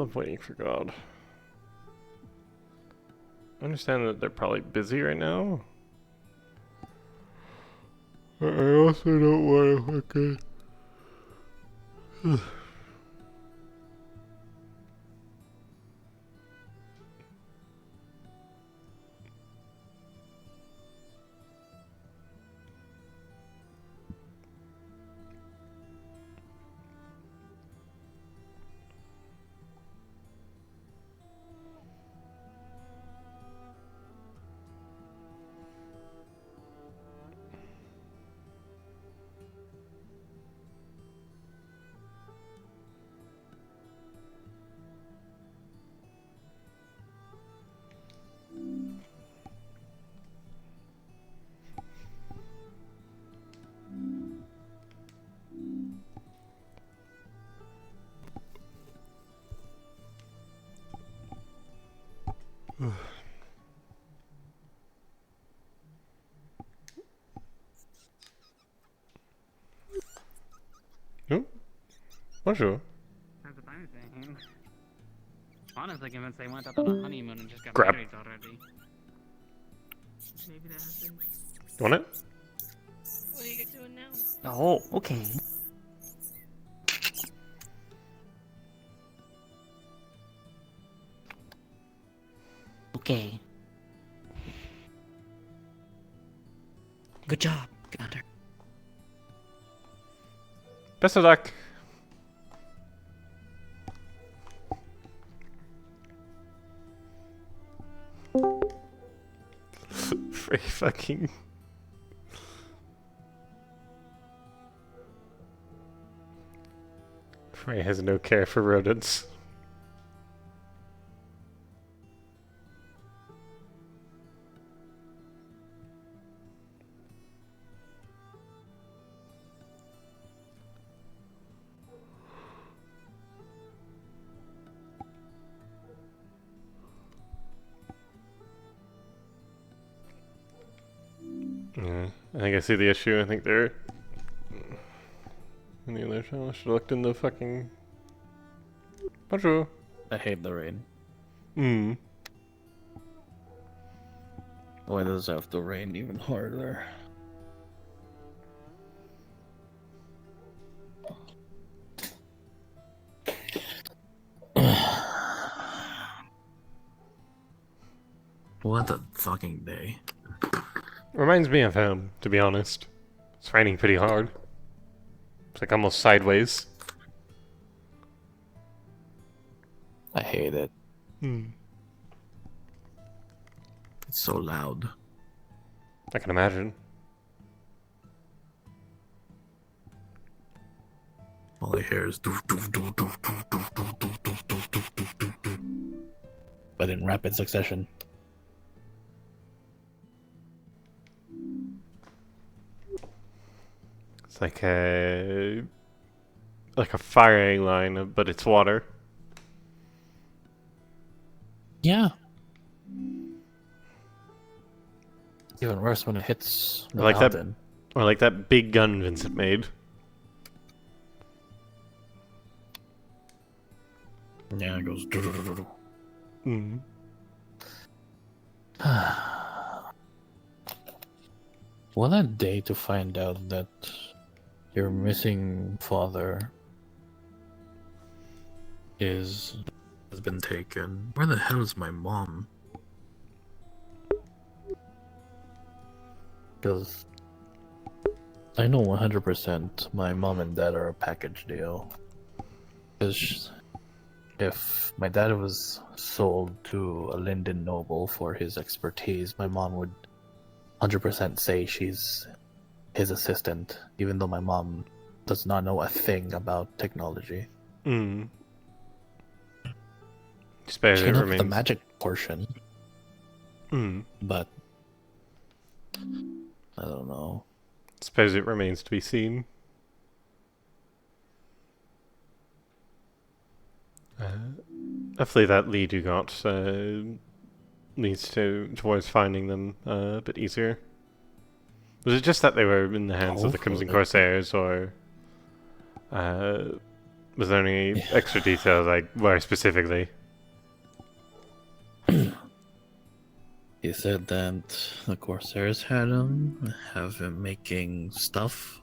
love waiting for God. I understand that they're probably busy right now. But I also don't want to fucking... Oh, bonjour. That's what I'm saying. Honestly, convinced they went up on a honeymoon and just got Grab. married already. Maybe that happened. You want it? What are you doing now? Oh, okay. Okay. Good job, Gunter. Best of luck. Fray fucking... Fray has no care for rodents. Yeah, I think I see the issue. I think they're in the other channel. I should have looked in the fucking... Bonjour. I hate the rain. Why does it have to rain even harder? What a fucking day. Reminds me of him, to be honest. It's raining pretty hard. It's like almost sideways. I hate it. Hmm. It's so loud. I can imagine. All I hear is doof doof doof doof doof doof doof doof doof doof doof doof doof doof. But in rapid succession. It's like a firing line, but it's water. Yeah. Even worse when it hits the Or like mountain. or like that big gun Vincent made. Yeah, it goes. Mm. What a day to find out that your missing father has been taken. Where the hell is my mom? Because I know 100% my mom and dad are a package deal. Because if my dad was sold to a Linden noble for his expertise, my mom would 100% say she's his assistant, even though my mom does not know a thing about technology. Mm. She can help with the magic portion. Mm. But I don't know. Suppose it remains to be seen. Hopefully that lead you got leads towards finding them a bit easier. Was it just that they were in the hands of the Crimson Corsairs, or Was there any extra details, like where specifically? He said that the Corsairs had him, have him making stuff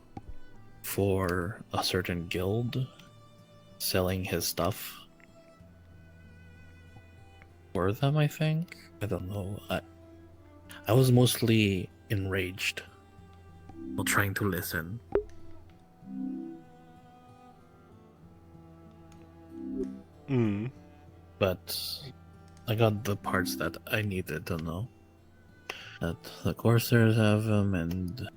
for a certain guild, selling his stuff for them, I think. I don't know. I was mostly enraged while trying to listen. But I got the parts that I needed to know. That the Corsairs have him, and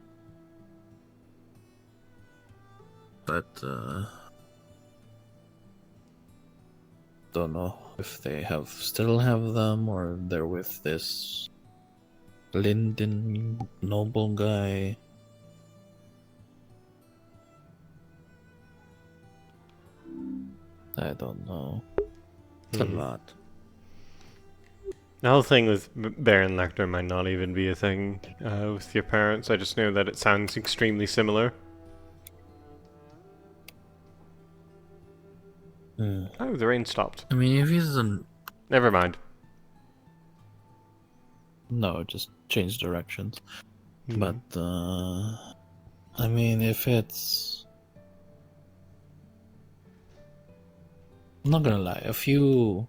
don't know if they still have them or they're with this Linden noble guy. I don't know. It's a lot. The whole thing with Baron Lecter might not even be a thing with your parents. I just know that it sounds extremely similar. Oh, the rain stopped. I mean, if he's an... Never mind. No, just change directions. But, I mean, if it's... I'm not gonna lie, a few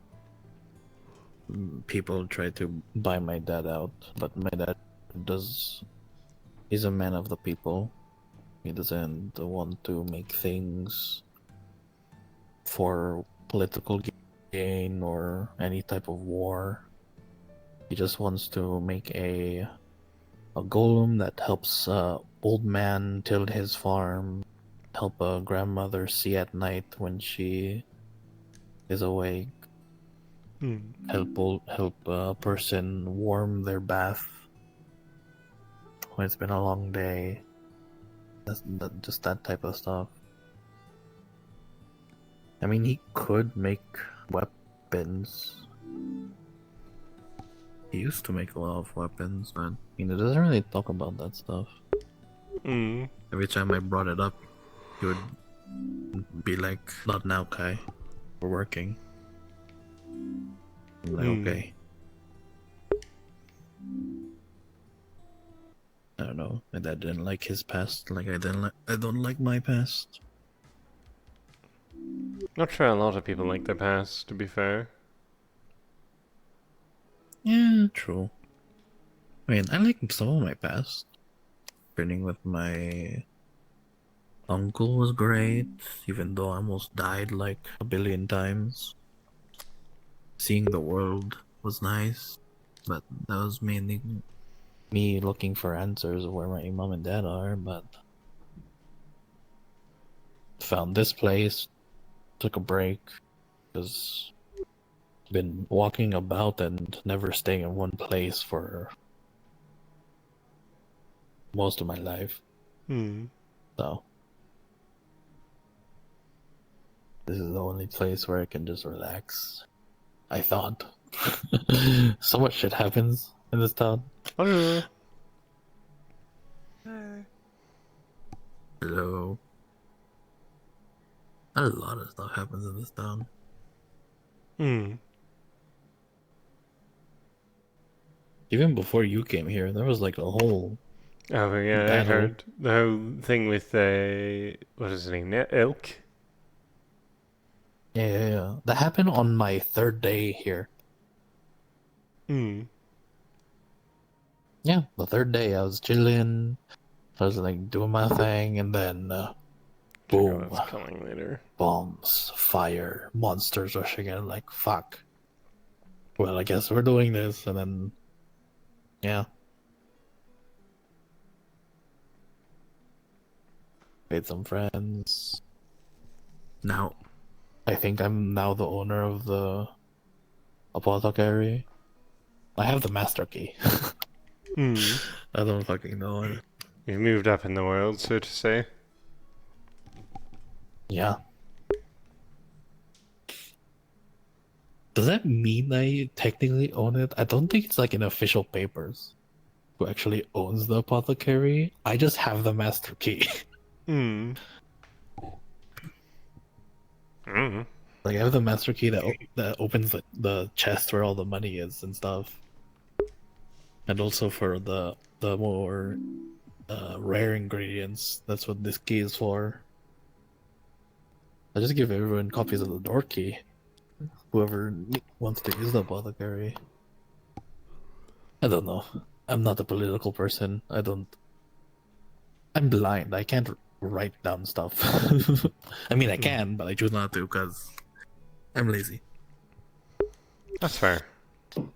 people try to buy my dad out, but my dad he's a man of the people. He doesn't want to make things for political gain or any type of war. He just wants to make a golem that helps old man till his farm, help a grandmother see at night when she is awake, help a person warm their bath when it's been a long day. Just that type of stuff. I mean, he could make weapons. He used to make a lot of weapons, but he doesn't really talk about that stuff. Every time I brought it up, he would be like, "Not now, Kai. We're working." I'm like, okay. I don't know. My dad didn't like his past, like I don't like my past. Not sure a lot of people like their past, to be fair. Yeah, true. I mean, I like some of my past. Training with my uncle was great, even though I almost died like a billion times. Seeing the world was nice, but that was mainly me looking for answers of where my mom and dad are, but found this place, took a break, because been walking about and never staying in one place for most of my life. So this is the only place where I can just relax. I thought. So much shit happens in this town. Hello. A lot of stuff happens in this town. Even before you came here, there was like a whole... Oh yeah, battle. I heard the whole thing with what is his name? Ilk? Yeah. That happened on my third day here. Yeah, the third day I was chilling. I was like doing my thing, and then boom, That's coming later. Bombs, fire, monsters rushing in. Like fuck. Well, I guess we're doing this, and then yeah. Made some friends. Now, I think I'm now the owner of the apothecary. I have the master key. I don't fucking know. You've moved up in the world, so to say. Yeah. Does that mean I technically own it? I don't think it's like in official papers. Who actually owns the apothecary? I just have the master key. I Mm. Like I have the master key that opens the chest where all the money is and stuff, and also for the more rare ingredients. That's what this key is for. I just give everyone copies of the door key. Whoever wants to use the apothecary. I don't know. I'm not a political person. I'm blind. I can't write down stuff. I mean, I can, but I choose not to because I'm lazy. That's fair.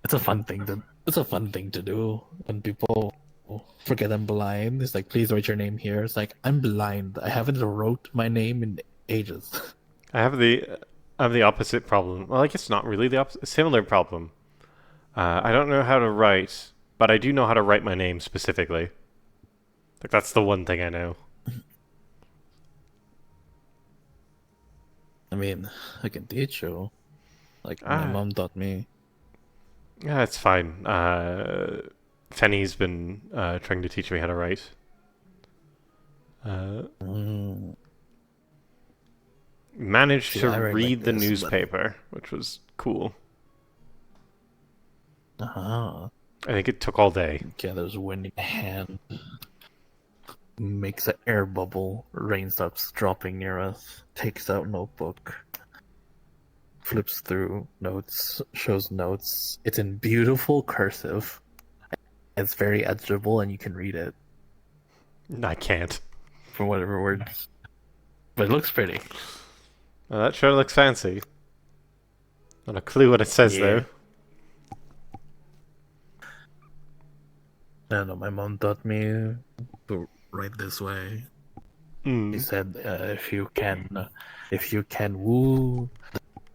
It's a fun thing to do when people forget I'm blind. It's like, please write your name here. It's like, I'm blind. I haven't wrote my name in ages. I have the opposite problem. Well, I guess not really the opposite. Similar problem. I don't know how to write, but I do know how to write my name specifically. Like that's the one thing I know. I mean, I can teach you. Like my mom taught me. Yeah, it's fine. Fenny's been trying to teach me how to write. Managed to read the newspaper, which was cool. I think it took all day. Yeah, there's wind in hand. Makes an air bubble. Rain starts dropping near us. Takes out notebook. Flips through notes. Shows notes. It's in beautiful cursive. It's very editable and you can read it. I can't. For whatever words. But it looks pretty. Well, that sure looks fancy. Not a clue what it says though. No, my mom taught me to write this way. She said, if you can woo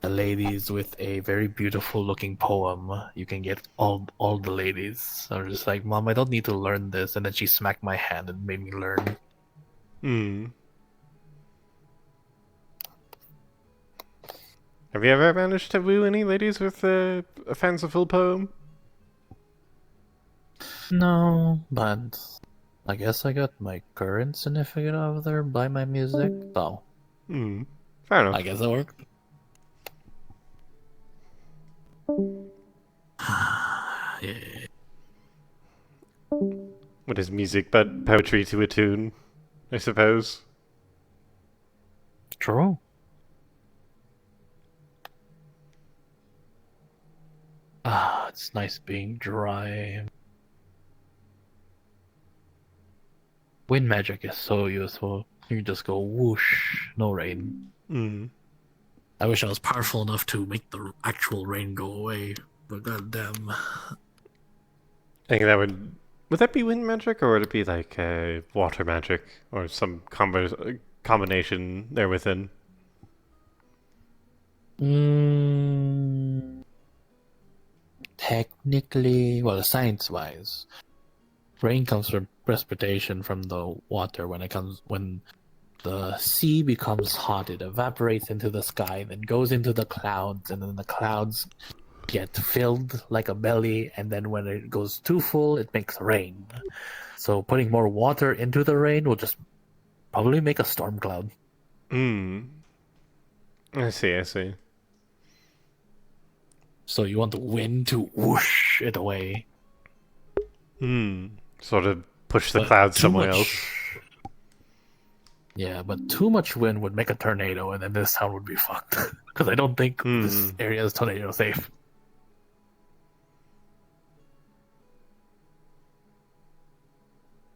the ladies with a very beautiful looking poem, you can get all the ladies. I was just like, Mom, I don't need to learn this. And then she smacked my hand and made me learn. Have you ever managed to woo any ladies with a fanciful poem? No, but I guess I got my current significant other by my music, so. Fair enough. I guess it worked. Yeah. What is music but poetry to a tune, I suppose? True. It's nice being dry. Wind magic is so useful. You just go whoosh, no rain. I wish I was powerful enough to make the actual rain go away, but goddamn. I think that would that be wind magic, or would it be like water magic, or some combination there within? Technically, well, science-wise, rain comes from precipitation from the water. When the sea becomes hot, it evaporates into the sky, then goes into the clouds, and then the clouds get filled like a belly, and then when it goes too full, it makes rain. So putting more water into the rain will just probably make a storm cloud. I see. So you want the wind to whoosh it away. Sort of push the clouds somewhere else. Yeah, but too much wind would make a tornado, and then this town would be fucked. Because I don't think this area is tornado safe.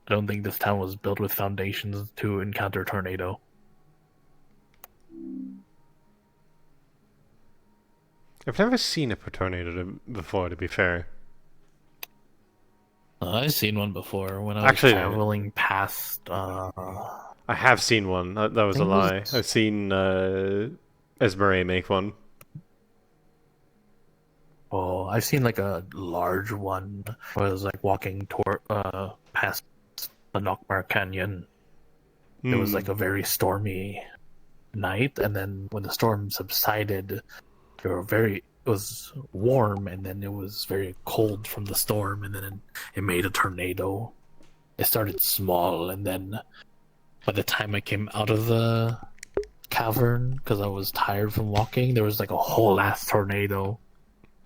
I don't think this town was built with foundations to encounter tornado. I've never seen a tornado before, to be fair. I've seen one before when I was traveling past. I have seen one. That was a lie. I've seen Esmeralda make one. Oh, I've seen like a large one. Where I was like walking past the Nockmar Canyon. It was like a very stormy night, and then when the storm subsided, it was warm, and then it was very cold from the storm, and then it made a tornado. It started small, and then by the time I came out of the cavern because I was tired from walking. There was like a whole ass tornado,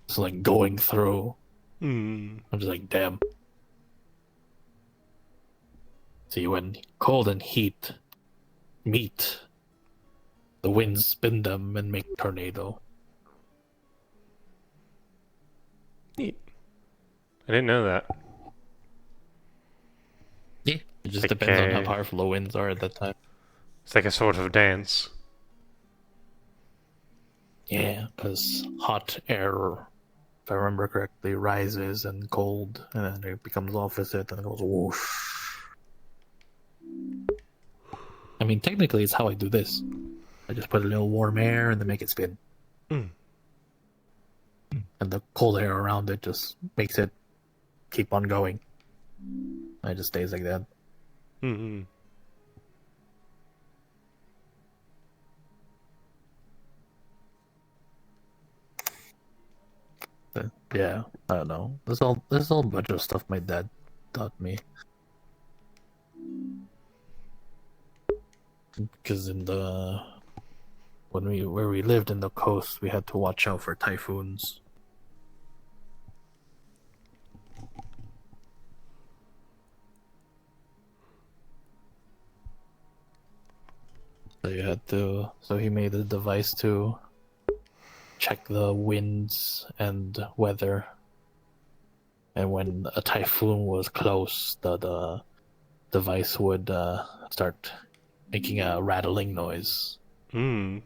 just like going through. I'm just like, damn. See, when cold and heat meet, the winds spin them and make tornado. Neat. I didn't know that. Yeah, it just depends on how powerful the winds are at that time. It's like a sort of dance. Yeah, because hot air, if I remember correctly, rises and cold, and then it becomes opposite, and it goes whoosh. I mean, technically, it's how I do this. I just put a little warm air and then make it spin. And the cold air around it just makes it keep on going. It just stays like that. But, yeah, I don't know. There's all a bunch of stuff my dad taught me. Because where we lived in the coast, we had to watch out for typhoons. So he made a device to check the winds and weather. And when a typhoon was close, the device would start making a rattling noise. It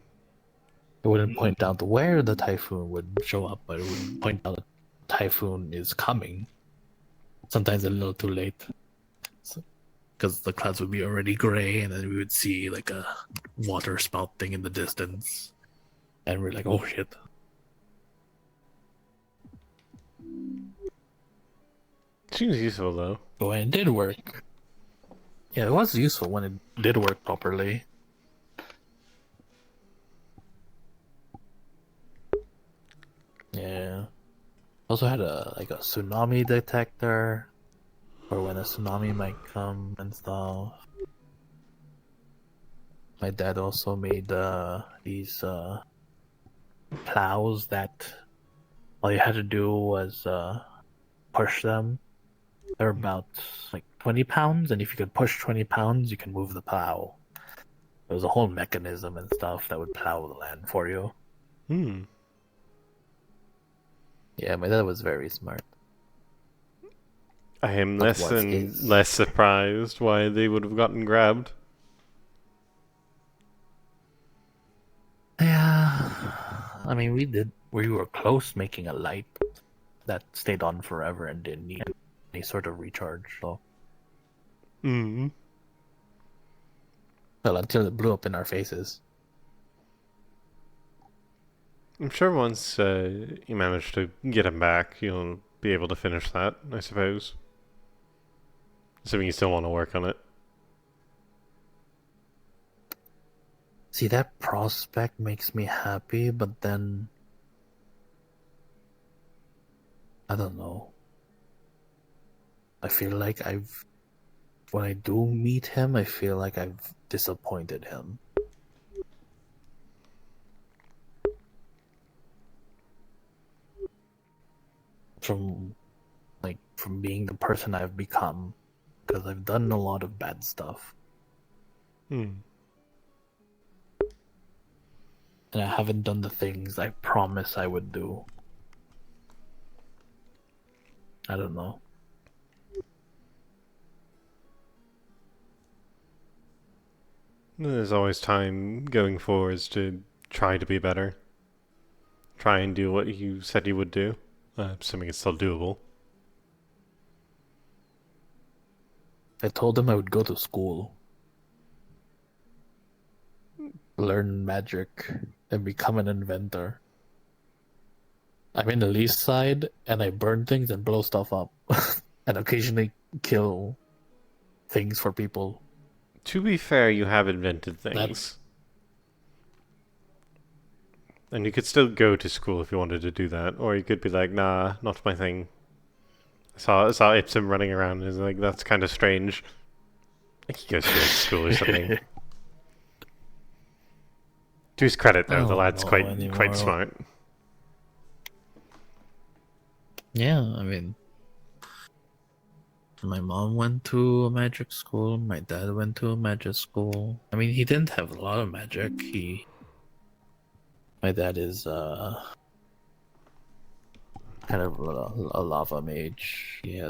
wouldn't point out where the typhoon would show up, but it would point out the typhoon is coming. Sometimes a little too late. Because the clouds would be already gray, and then we would see like a water spout thing in the distance. And we're like, oh shit. Seems useful though. But when it did work, yeah, it was useful when it did work properly. Yeah. Also had a tsunami detector, for when a tsunami might come and stuff. My dad also made these plows that all you had to do was push them. They're about like 20 pounds, and if you could push 20 pounds, you can move the plow. There was a whole mechanism and stuff that would plow the land for you. Yeah, my dad was very smart. I am less surprised why they would have gotten grabbed. Yeah, I mean, we were close making a light that stayed on forever and didn't need any sort of recharge, so. Well, until it blew up in our faces. I'm sure once you manage to get him back, you'll be able to finish that, I suppose. Assuming you still want to work on it. See, that prospect makes me happy, but then I don't know. I feel like when I do meet him, I feel like I've disappointed him. From being the person I've become, because I've done a lot of bad stuff. And I haven't done the things I promised I would do. I don't know. There's always time going forwards to try to be better. Try and do what you said you would do, assuming it's still doable. I told him I would go to school, learn magic, and become an inventor. I'm in the east side, and I burn things and blow stuff up, and occasionally kill things for people. To be fair, you have invented things. And you could still go to school if you wanted to do that, or you could be like, nah, not my thing. I saw Ipsum running around, and it's like, that's kind of strange. I think he goes to school or something. To his credit, I though, the don't lad's know quite anymore. smart. Yeah, I mean, my mom went to a magic school. My dad went to a magic school. I mean, he didn't have a lot of magic. My dad is kind of a lava mage. He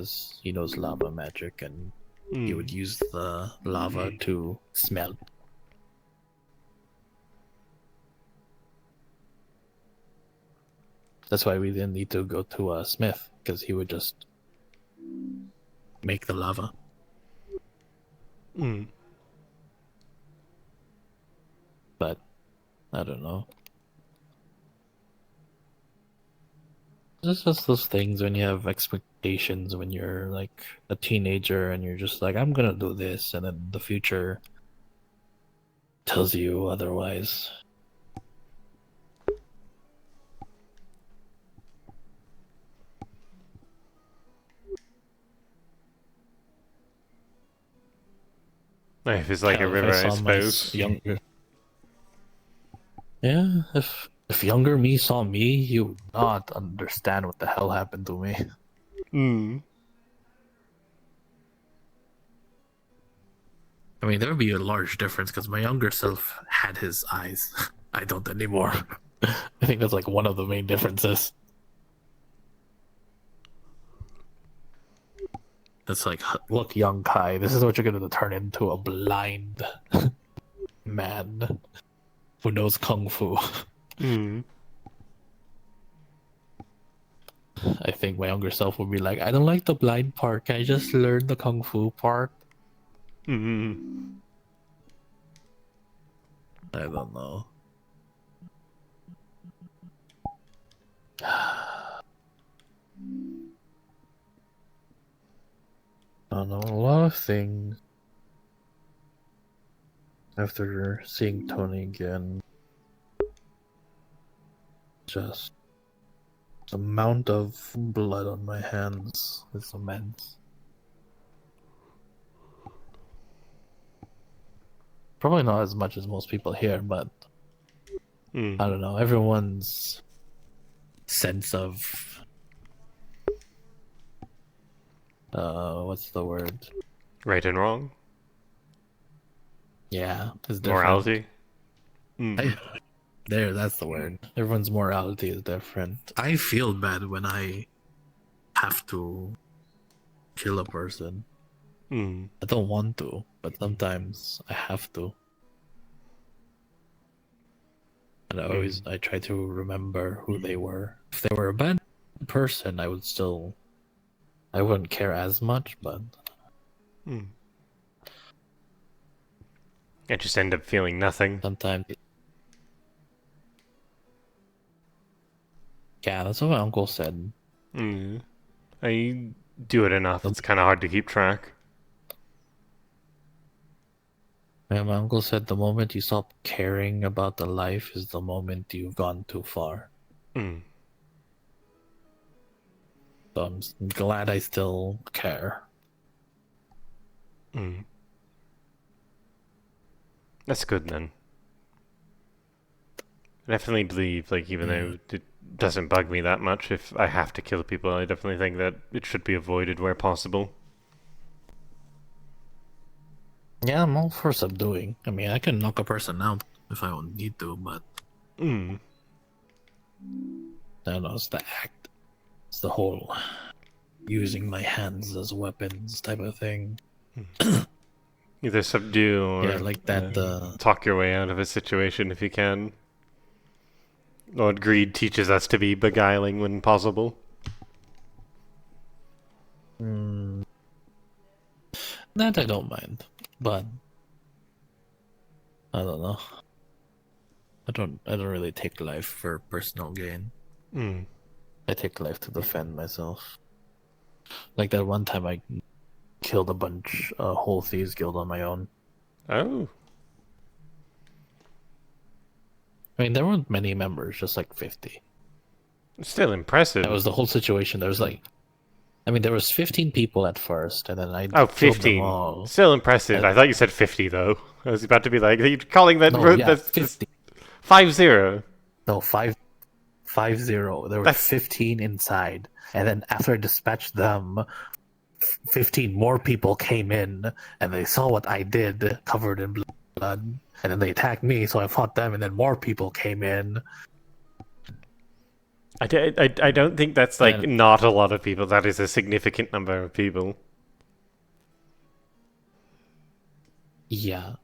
knows lava magic, and he would use the lava to smelt. That's why we didn't need to go to a smith, because he would just make the lava. But I don't know. It's just those things when you have expectations when you're like a teenager and you're just like, I'm gonna do this, and then the future tells you otherwise. Life is like a river, I suppose. Younger. Yeah, if younger me saw me, you would not understand what the hell happened to me. I mean, there would be a large difference because my younger self had his eyes. I don't anymore. I think that's like one of the main differences. It's like, look, young Kai, this is what you're going to turn into, a blind man who knows kung fu. I think my younger self would be like, I don't like the blind part, I just learned the kung fu part. I don't know. I don't know, a lot of things. After seeing Tony again, just the amount of blood on my hands is immense. Probably not as much as most people here, but I don't know, everyone's sense of what's the word? Right and wrong? Yeah, is different. Morality? That's the word. Everyone's morality is different. I feel bad when I have to kill a person. I don't want to, but sometimes I have to. And I try to remember who they were. If they were a bad person, I wouldn't care as much, but I just end up feeling nothing. Sometimes. Yeah, that's what my uncle said. I do it enough, it's kind of hard to keep track. Yeah, my uncle said the moment you stop caring about the life is the moment you've gone too far. So I'm glad I still care. That's good then. I definitely believe, like, even though it doesn't bug me that much, if I have to kill people, I definitely think that it should be avoided where possible. Yeah, I'm all for subduing. I mean, I can knock a person out if I don't need to, but I don't know, it's the act. It's the whole using my hands as weapons type of thing. Either subdue or like that, talk your way out of a situation if you can. Lord Greed teaches us to be beguiling when possible. That I don't mind, but I don't know. I don't really take life for personal gain. I take life to defend myself. Like that one time I killed a whole thieves guild on my own. Oh. I mean, there weren't many members, just like 50. Still impressive. That was the whole situation. There was there was 15 people at first, and then I killed 15. Them all. Still impressive. I thought you said 50 though. I was about to be like, are you calling that? No, yeah, 50. 5-0. No, 5-0. There were 15 inside, and then after I dispatched them, 15 more people came in, and they saw what I did, covered in blood, and then they attacked me, so I fought them, and then more people came in. I don't think that's like not a lot of people. That is a significant number of people. Yeah.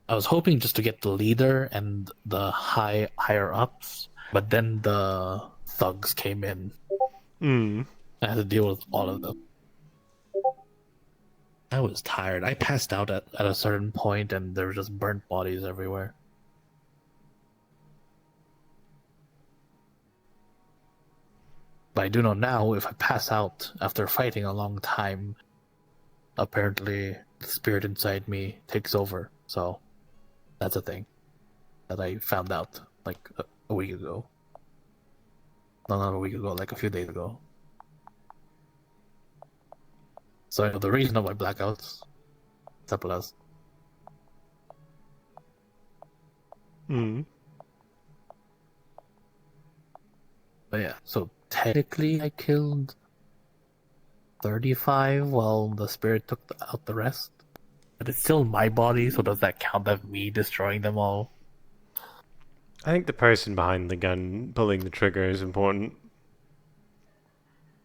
I was hoping just to get the leader and the higher ups, but then the thugs came in. I had to deal with all of them. I was tired. I passed out at a certain point, and there were just burnt bodies everywhere. But I do know now, if I pass out after fighting a long time, apparently the spirit inside me takes over. So that's a thing that I found out like a week ago. No, not a week ago, like a few days ago. So I know the reason of my blackouts. Simple as. But yeah, so technically I killed 35 while the spirit took out the rest. But it's still my body, so does that count as me destroying them all? I think the person behind the gun pulling the trigger is important.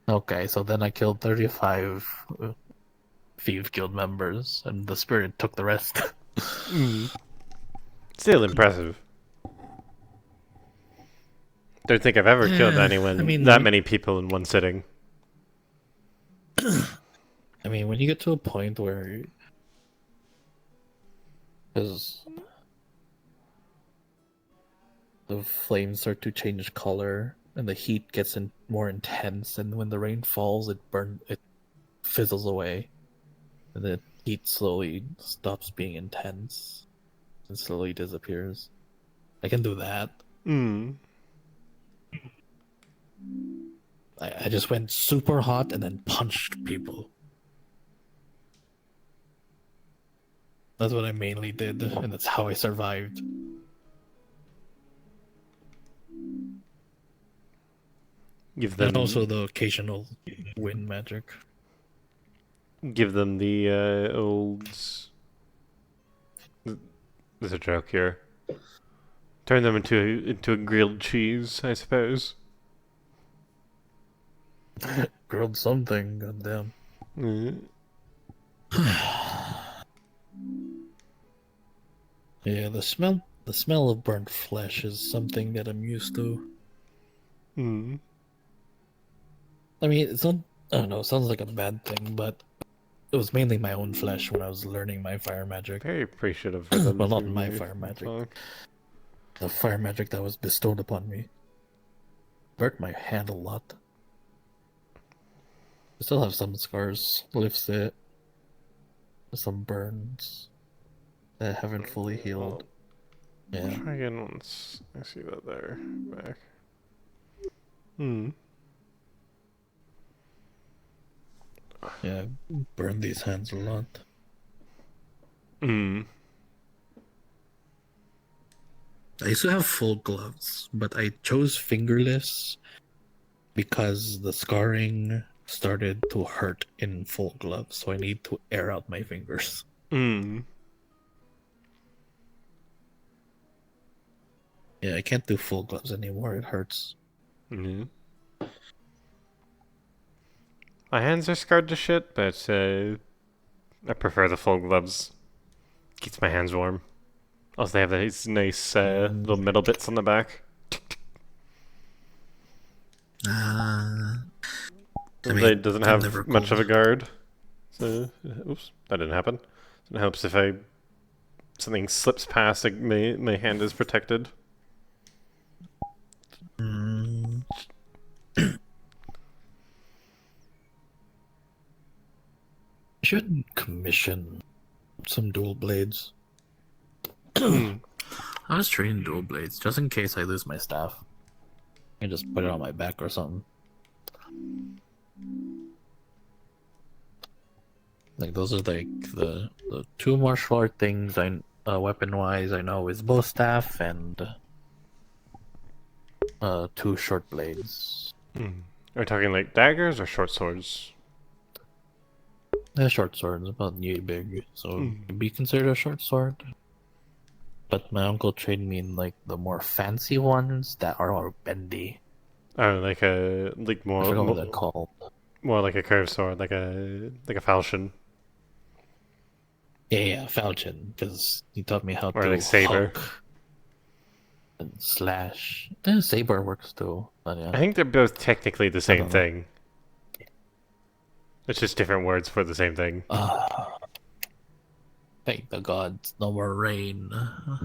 Okay, so then I killed 35 Thief Guild members, and the spirit took the rest. Still impressive. Don't think I've ever killed anyone that many people in one sitting. I mean, when you get to a point where... Because the flames start to change color, and the heat gets more intense, and when the rain falls, it fizzles away. And the heat slowly stops being intense, and slowly disappears. I can do that. I just went super hot and then punched people. That's what I mainly did, and that's how I survived. Give them... And also the occasional wind magic. Give them the old... There's a joke here. Turn them into a grilled cheese, I suppose. Grilled something, goddamn. Yeah, the smell of burnt flesh is something that I'm used to. I mean, it's not... I don't know, it sounds like a bad thing, but it was mainly my own flesh when I was learning my fire magic. Very appreciative of them. Well, not my fire magic. The fire magic that was bestowed upon me. Hurt my hand a lot. I still have some scars. Lifts it. Some burns that haven't fully healed. Yeah. Try again once. I see that there. Back. Yeah, burned these hands a lot. I used to have full gloves, but I chose fingerless because the scarring started to hurt in full gloves, so I need to air out my fingers. Yeah, I can't do full gloves anymore, it hurts. My hands are scarred to shit, but I prefer the full gloves. Keeps my hands warm. Also, they have these nice little metal bits on the back. It doesn't have much of a guard. So, oops, that didn't happen. It helps if something slips past, like my hand is protected. Should commission some dual blades. I was training dual blades just in case I lose my staff. I can just put it on my back or something. Like those are like the two martial art things I weapon-wise, I know is bow staff and 2 short blades. Are we talking like daggers or short swords? They're short swords, about yay big, so it can be considered a short sword. But my uncle trained me in like the more fancy ones that are more bendy. Oh, like more. I forgot what they're called. More like a curved sword, like a falchion. Yeah, falchion, because he taught me how or to like saber hook and slash. Yeah, saber works too, but yeah. I think they're both technically the same thing. It's just different words for the same thing. Thank the gods, no more rain.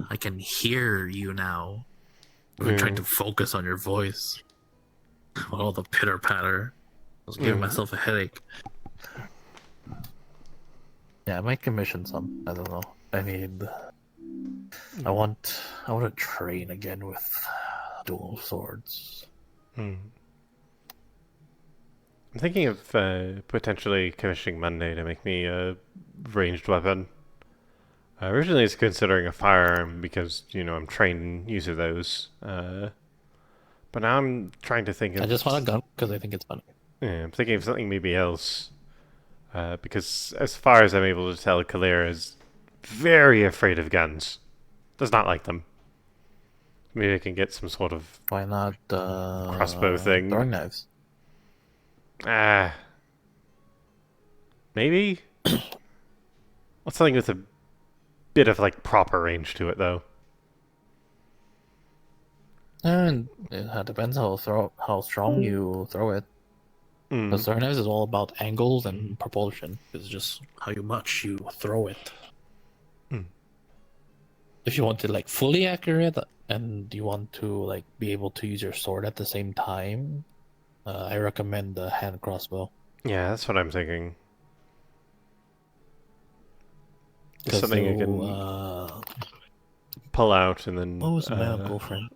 I can hear you now. I've been trying to focus on your voice. All the pitter patter. I was giving myself a headache. Yeah, I might commission some. I don't know. I want to train again with dual swords. I'm thinking of potentially commissioning Monday to make me a ranged weapon. Originally, I was considering a firearm because I'm trained in use of those. But now I'm trying to think of. I just want a gun because I think it's funny. Yeah, I'm thinking of something maybe else. Because as far as I'm able to tell, Kalira is very afraid of guns. Does not like them. Maybe I can get some sort of. Why not crossbow thing? Throwing knives. Maybe. What's something with a bit of like proper range to it, though? And it depends how strong you throw it. Because throwing knives is all about angles and propulsion. It's just how much you throw it. If you want it like fully accurate and you want to like be able to use your sword at the same time, I recommend the hand crossbow. Yeah, that's what I'm thinking. It's something you can pull out and then. What was my girlfriend?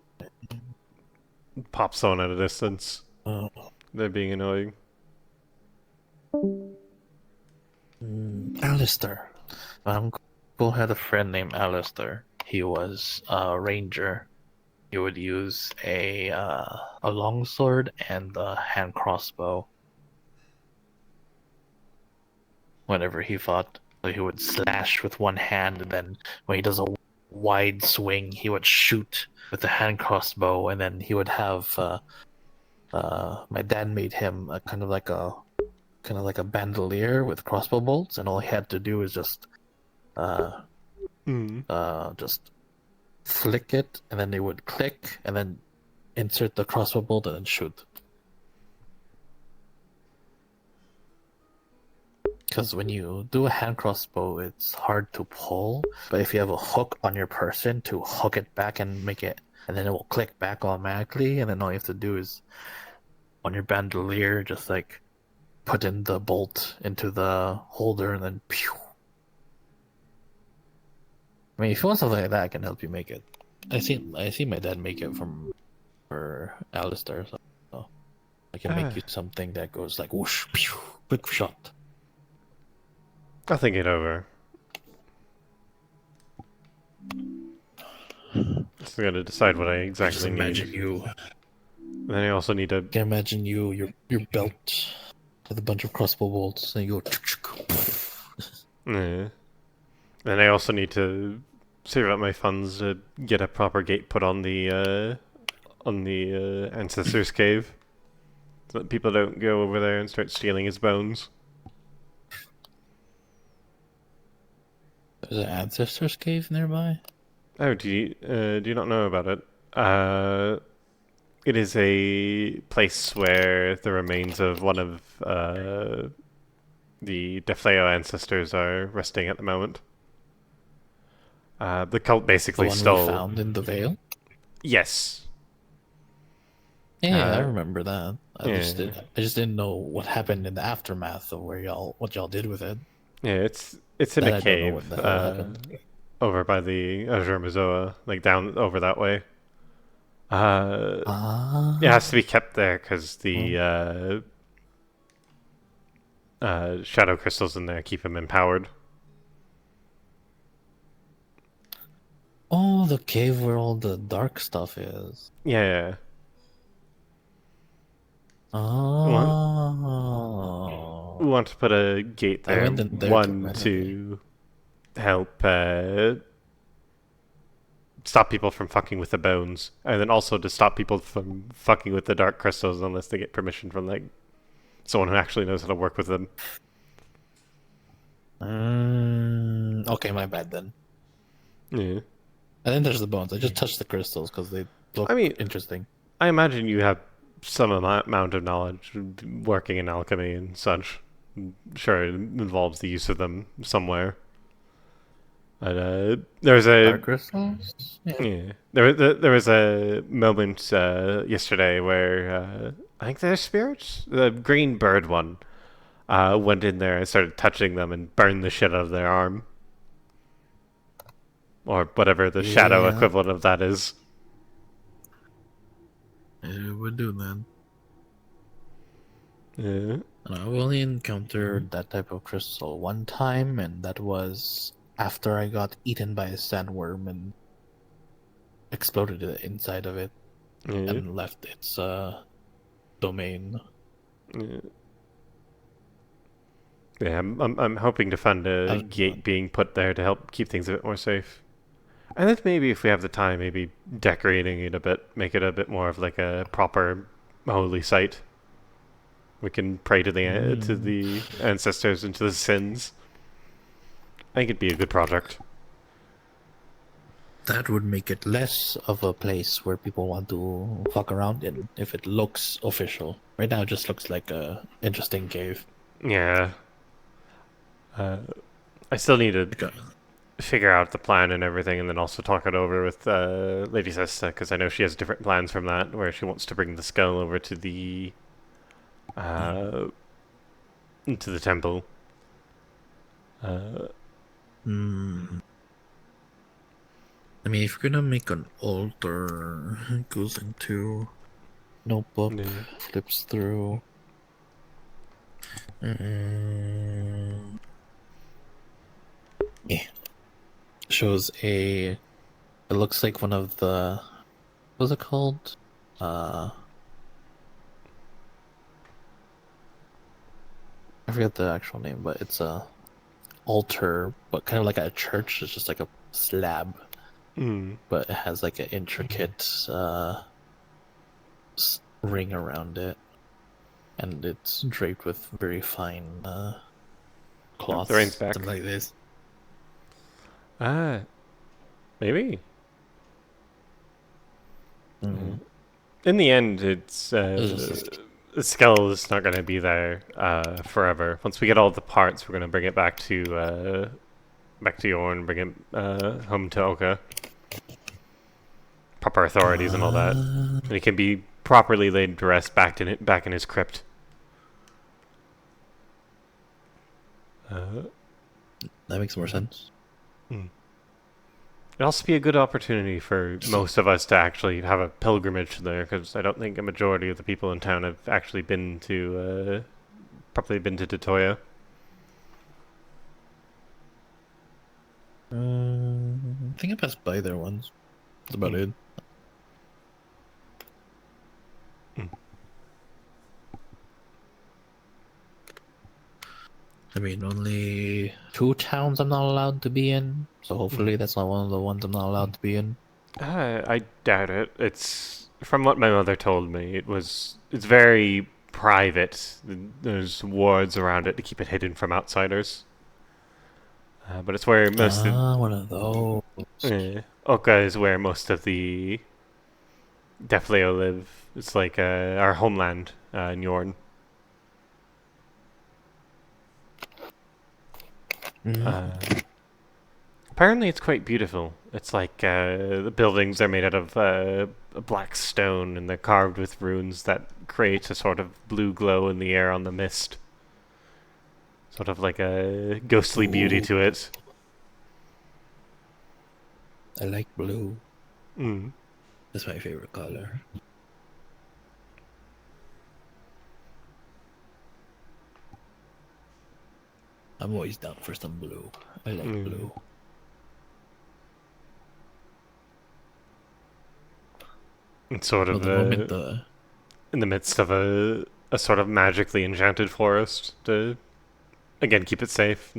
Pop someone at a distance. They're being annoying. Alistair. My uncle had a friend named Alistair. He was a ranger. He would use a longsword and a hand crossbow whenever he fought. So he would slash with one hand, and then when he does a wide swing, he would shoot with the hand crossbow, and then he would have. My dad made him a kind of like a bandolier with crossbow bolts, and all he had to do is just flick it, and then they would click, and then insert the crossbow bolt and then shoot. Because when you do a hand crossbow, it's hard to pull, but if you have a hook on your person to hook it back and make it, and then it will click back automatically, and then all you have to do is on your bandolier, just like put in the bolt into the holder, and then pew. I mean, if you want something like that, I can help you make it. I see my dad make it for Alistair, so I can make you something that goes like whoosh, pew, quick shot. I'll think it over. Just gotta decide what I exactly need. Imagine you. And then I also need to. I can imagine your belt with a bunch of crossbow bolts, and you go. Yeah. And I also need to save up my funds to get a proper gate put on the Ancestor's Cave, so that people don't go over there and start stealing his bones. There's an Ancestor's Cave nearby? Oh, do you not know about it? It is a place where the remains of one of the Defleo ancestors are resting at the moment. The cult basically the one stole. We found in the Vale? Yes. Yeah, I remember that. I just didn't know what happened in the aftermath of what y'all did with it. Yeah, it's in a cave over by the Azure Mazoa, like down over that way. It has to be kept there because the shadow crystals in there keep him empowered. the cave where all the dark stuff is. Yeah. Oh. We want to put a gate I there. went in there One to help stop people from fucking with the bones, and then also to stop people from fucking with the dark crystals unless they get permission from like someone who actually knows how to work with them. Okay, my bad then. Yeah. And then there's the bones. I just touched the crystals because they look interesting. I imagine you have some amount of knowledge working in alchemy and such. Sure, it involves the use of them somewhere. But there's a dark crystals. Yeah, there was a moment yesterday where I think they're spirits. The green bird one went in there and started touching them and burned the shit out of their arm, or whatever the shadow equivalent of that is. It would do that. Yeah. And I've only encountered that type of crystal one time, and that was after I got eaten by a sandworm and exploded inside of it and left its domain. Yeah, I'm hoping to find a gate being put there to help keep things a bit more safe. And then maybe if we have the time, maybe decorating it a bit, make it a bit more of like a proper holy site. We can pray to the ancestors and to the sins. I think it'd be a good project. That would make it less of a place where people want to fuck around in if it looks official. Right now it just looks like a interesting cave. Yeah. I still need to figure out the plan and everything, and then also talk it over with Lady Sesta, because I know she has different plans from that, where she wants to bring the skull over to the into the temple. I mean, if you're gonna make an altar, it goes into notebook, flips through. Shows it looks like one of the, what's it called? I forget the actual name, but it's a altar, but kind of like a church. It's just like a slab, but it has like an intricate ring around it, and it's draped with very fine cloth. The rain's back. Something like this. Maybe. In the end, it's the skull is not going to be there forever. Once we get all the parts, we're going to bring it back to Yorn, bring it home to Oka. Proper authorities and all that, and it can be properly laid to rest back in his crypt. That makes more sense. It'd also be a good opportunity for most of us to actually have a pilgrimage there, because I don't think a majority of the people in town have actually been to properly been to Detoya. I think I passed by there once. That's about it. I mean, only 2 towns I'm not allowed to be in, so hopefully that's not one of the ones I'm not allowed to be in. I doubt it. It's from what my mother told me. It's very private. There's wards around it to keep it hidden from outsiders. But it's where most one of those. Oka is where most of the Defleo live. It's like our homeland in Yorn. Apparently it's quite beautiful. It's like the buildings are made out of black stone, and they're carved with runes that create a sort of blue glow in the air on the mist. Sort of like a ghostly beauty to it. I like blue. That's my favorite color. I'm always down for some blue. I like blue. It's sort of the moment in the midst of a sort of magically enchanted forest to, again, keep it safe.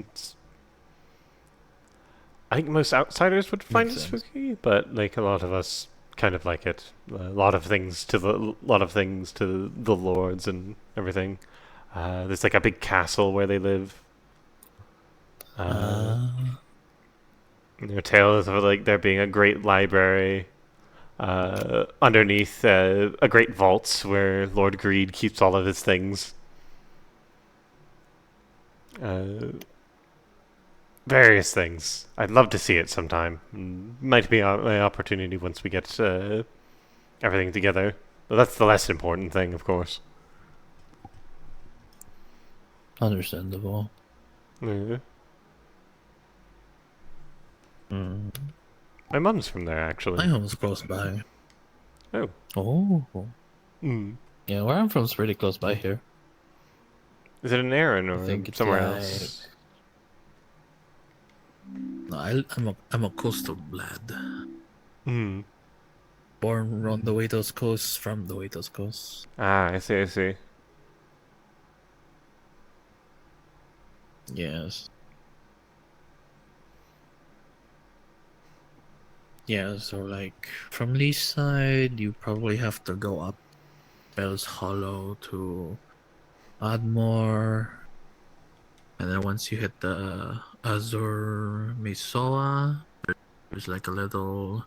I think most outsiders would find it spooky, but like a lot of us kind of like it. A lot of things to the lords and everything. There's like a big castle where they live. There are tales of like there being a great library underneath a great vault where Lord Greed keeps all of his things. Various things. I'd love to see it sometime. Might be an opportunity once we get everything together. But that's the less important thing, of course. Understandable. Yeah. My mum's from there, actually. My home's close by. Oh. Oh. Yeah, where I'm from is pretty close by here. Is it in Erin or somewhere else? No, I'm a coastal lad. Born on the Waitos Coast, from the Waitos Coast. Ah, I see. Yes. Yeah, so like from Lee's side, you probably have to go up Bell's Hollow to Ardmore, and then once you hit the Azur Misoa, there's like a little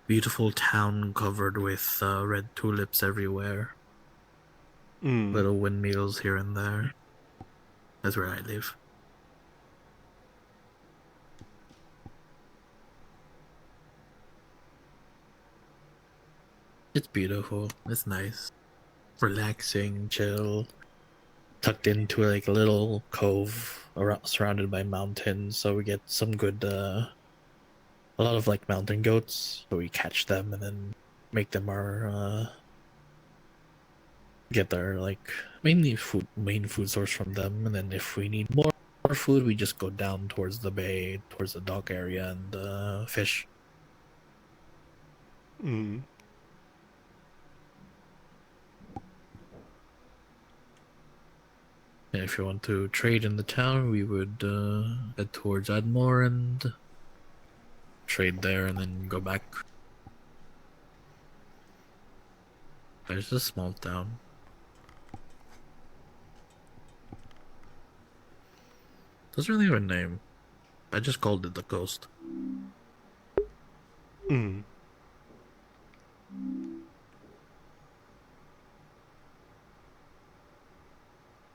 beautiful town covered with red tulips everywhere. Little windmills here and there. That's where I live. It's beautiful. It's nice. Relaxing, chill. Tucked into like a little cove surrounded by mountains, so we get some good, a lot of like mountain goats. So we catch them and then make them our, get our like main food source from them. And then if we need more food, we just go down towards the bay, towards the dock area, and fish. And if you want to trade in the town, we would head towards Ardmore and trade there and then go back. It's a small town. Doesn't really have a name. I just called it the coast.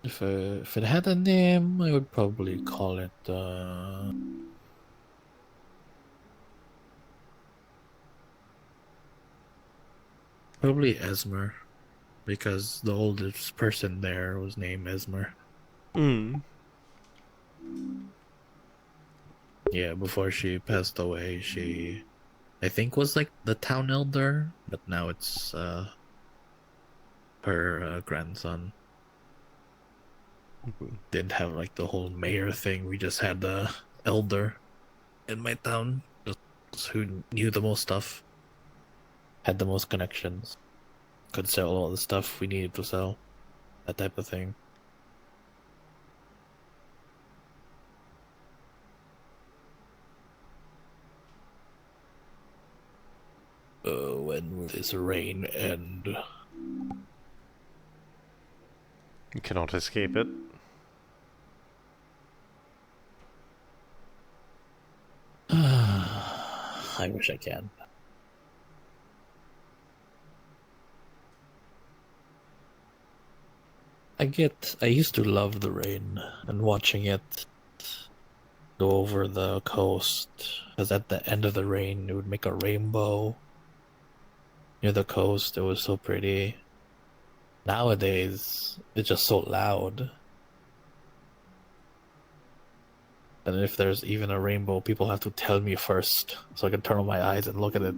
If it had a name, I would probably call it probably Esmer, because the oldest person there was named Esmer. Yeah, before she passed away, she I think was like the town elder, but now it's her grandson. Didn't have like the whole mayor thing. We just had the elder in my town, just who knew the most stuff, had the most connections, could sell all the stuff we needed to sell, that type of thing. When will this rain end? You cannot escape it. I wish I can. I used to love the rain and watching it go over the coast, because at the end of the rain it would make a rainbow near the coast. It was so pretty. Nowadays it's just so loud, and if there's even a rainbow, people have to tell me first so I can turn on my eyes and look at it.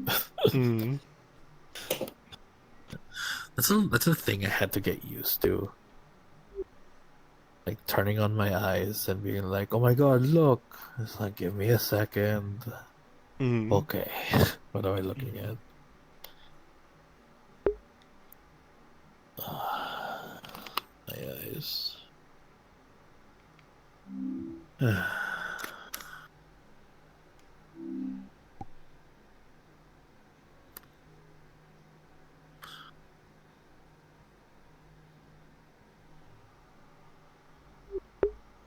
That's a thing I had to get used to. Like turning on my eyes and being like, oh my god, look. It's like, give me a second. Okay. What am I looking at? Anyways.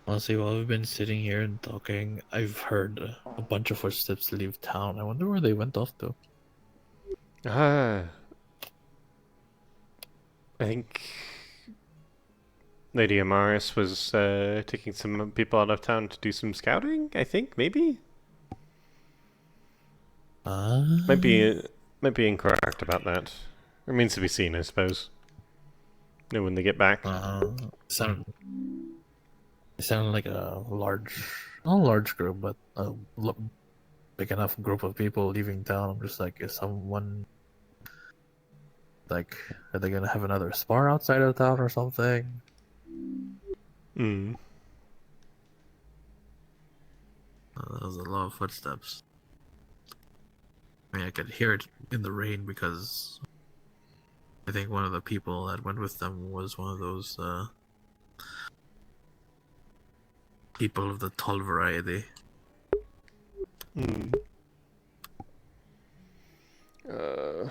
Honestly, while we've been sitting here and talking, I've heard a bunch of footsteps leave town. I wonder where they went off to. I think Lady Amaris was taking some people out of town to do some scouting, I think, maybe? Might be incorrect about that. Remains to be seen, I suppose. Know when they get back. It sounded like a not a large group, but a big enough group of people leaving town. I'm just like, is someone like, are they gonna have another spar outside of town or something? Mm. That was a lot of footsteps. I mean, I could hear it in the rain because I think one of the people that went with them was one of those people of the tall variety. Mm. A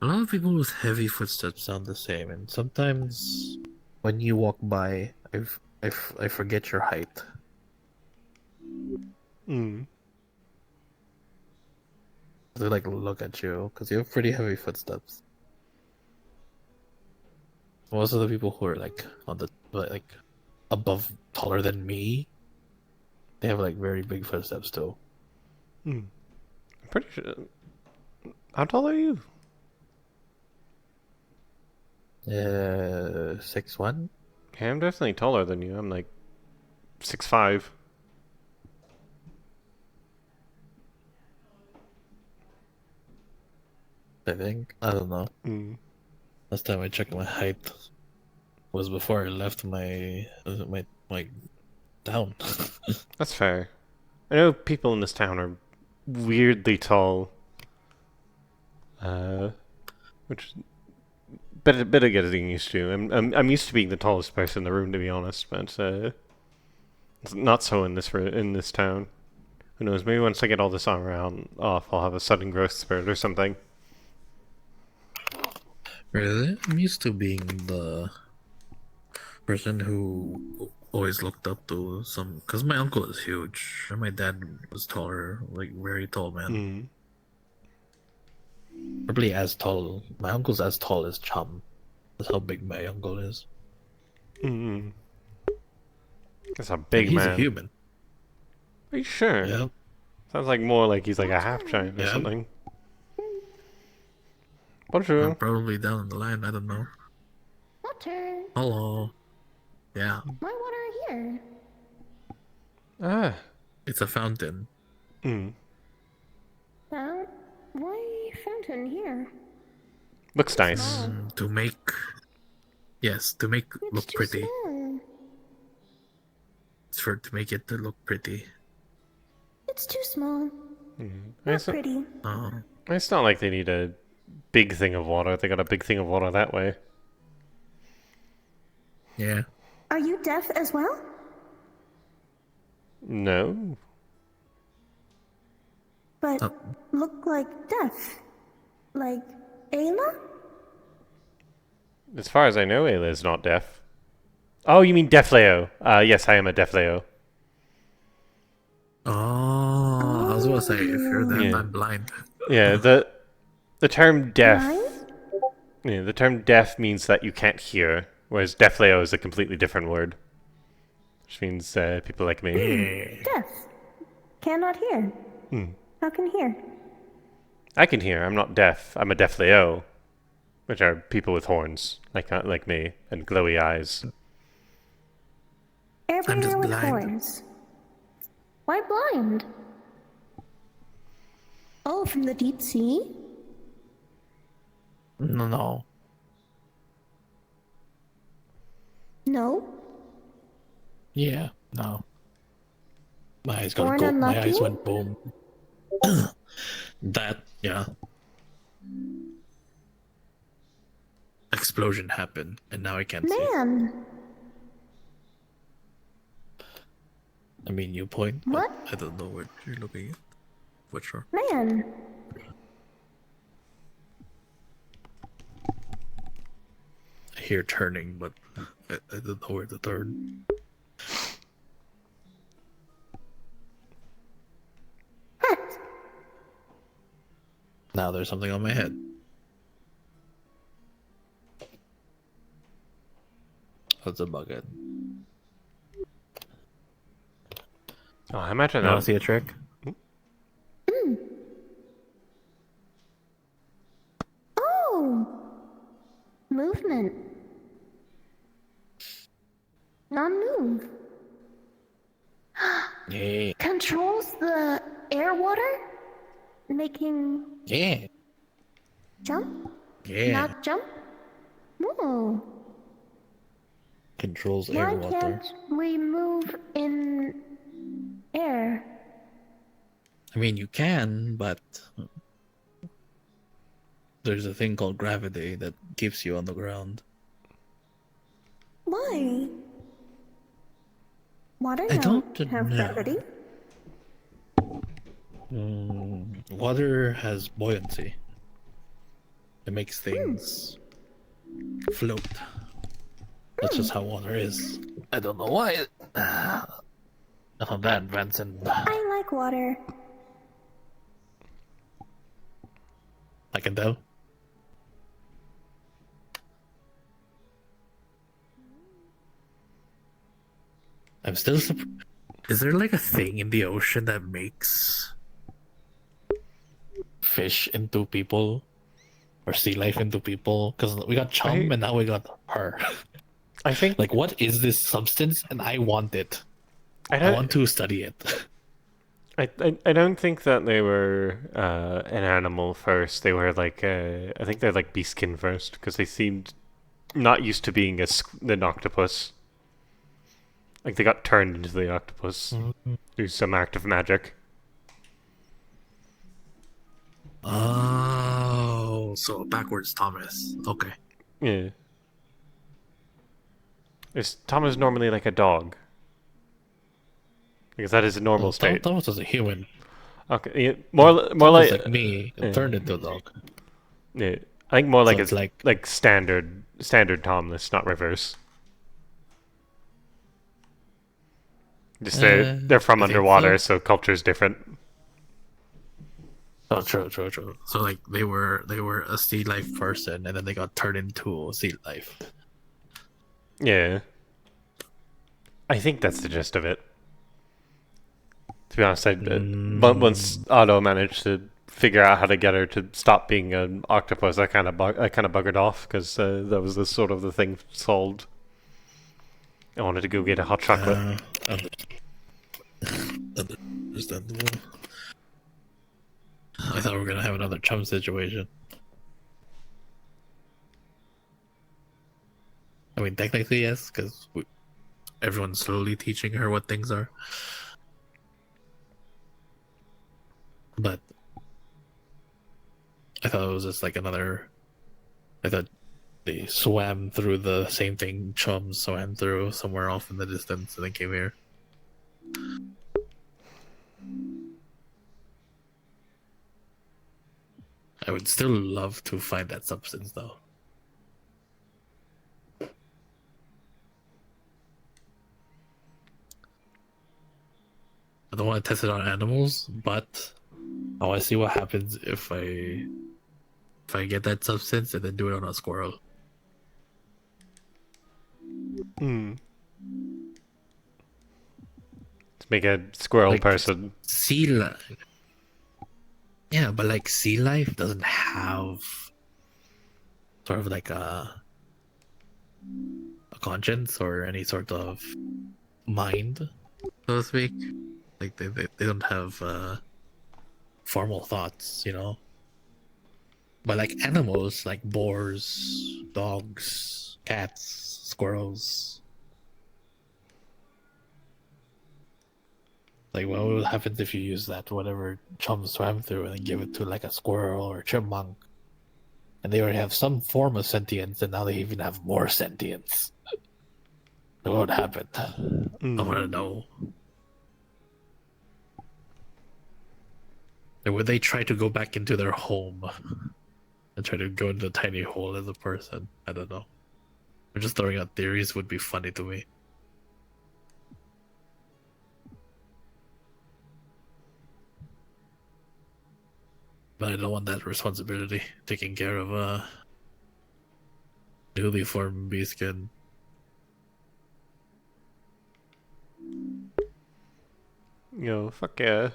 lot of people with heavy footsteps sound the same, and sometimes when you walk by, I forget your height. Mm. They like look at you because you have pretty heavy footsteps. Most of the people who are like on the like above, taller than me, they have like very big footsteps too. I'm pretty sure. How tall are you? 6'1". Yeah, I'm definitely taller than you. I'm like 6'5". I think. I don't know. Last time I checked my height was before I left my town. That's fair. I know people in this town are weirdly tall. Which bit of getting used to. I'm used to being the tallest person in the room, to be honest, but it's not so in this town. Who knows? Maybe once I get all this armor off, I'll have a sudden growth spurt or something. Really? I'm used to being the person who always looked up to some, because my uncle is huge and my dad was taller, like very tall man. Probably as tall. My uncle's as tall as Chum. That's how big my uncle is. That's a big man. He's a human. Are you sure? Yeah. Sounds like more like he's like a half giant or something. Bonjour. Probably down the line, I don't know. Water. Hello. Yeah. My water here. Ah. It's a fountain. Why fountain here? Looks nice. To make... Yes, to make look pretty. Small. It's to make it to look pretty. It's too small. Not It's pretty. It's not like they need a big thing of water. They got a big thing of water that way. Yeah. Are you deaf as well? No. But look like deaf. Like Ayla? As far as I know, Ayla is not deaf. Oh, you mean Deaf Leo? Yes, I am a Deaf Leo. Oh, I was gonna say, if you're deaf, I'm blind. Yeah, the term deaf... Yeah, the term deaf means that you can't hear, whereas Deaf Leo is a completely different word. Which means people like me. Deaf. Cannot hear. How can hear? I can hear. I'm not deaf. I'm a Deaf Leo, which are people with horns, like me, and glowy eyes. Airbender with horns. Why blind? Oh, from the deep sea? No. No? Yeah, no. My eyes Born got gold. My unlucky? eyes went boom. That, yeah. explosion happen, and now I can't see. Man, I mean, you point, but What? I don't know what you're looking at. What sure? man. I hear turning, but I don't know where to turn. Now there's something on my head. That's a bucket. Oh, I imagine You that. want to see a trick? Oh! Movement. Non-move. Yeah. Controls the air water? Making Yeah. jump? Yeah. Not jump? No. Controls Why air water. can't we move in air? I mean, you can, but there's a thing called gravity that keeps you on the ground. Why? Water I don't don't have know. gravity. Water has buoyancy. It makes things float. That's just how water is. I don't know why. Enough of that, Vincent. I like water. I can tell. I'm still surprised. Is there like a thing in the ocean that makes fish into people? Or sea life into people? Because we got Chum and now we got her. I think... Like, what is this substance? And I want it. I want to study it. I don't think that they were an animal first. They were like I think they're like beastkin first because they seemed not used to being an octopus. Like they got turned into the octopus through some act of magic. Oh, so backwards Thomas. Okay. Yeah. Tom is normally like a dog. Because that is a normal state. Thomas was a human. Okay, yeah, more like me, turned into a dog. Yeah, I think more like So it's it's like standard Tomless, not reverse. Just they're from I think underwater, so. so culture's different. Oh, true. So like they were a sea life person, and then they got turned into a sea life. Yeah, I think that's the gist of it. To be honest, once Otto managed to figure out how to get her to stop being an octopus, I kind of buggered off because that was the sort of the thing solved. I wanted to go get a hot chocolate. Understandable. I thought we were gonna have another Chum situation. I mean, technically yes, because everyone's slowly teaching her what things are. But I thought it was just like another. I thought they swam through the same thing Chum swam through somewhere off in the distance and then came here. I would still love to find that substance though. I don't want to test it on animals, but I want to see what happens if I get that substance and then do it on a squirrel. To make a squirrel person. Sea life. Yeah, but like sea life doesn't have sort of like a conscience or any sort of mind, so to speak. Like they don't have formal thoughts, you know. But like animals, like boars, dogs, cats, squirrels. Like what happens if you use that whatever Chum swam through and then give it to like a squirrel or chipmunk? And they already have some form of sentience, and now they even have more sentience. So what happened? I want to know. And would they try to go back into their home and try to go into a tiny hole as a person? I don't know. I'm just throwing out theories. Would be funny to me. But I don't want that responsibility, taking care of a newly formed beastskin. Fuck yeah.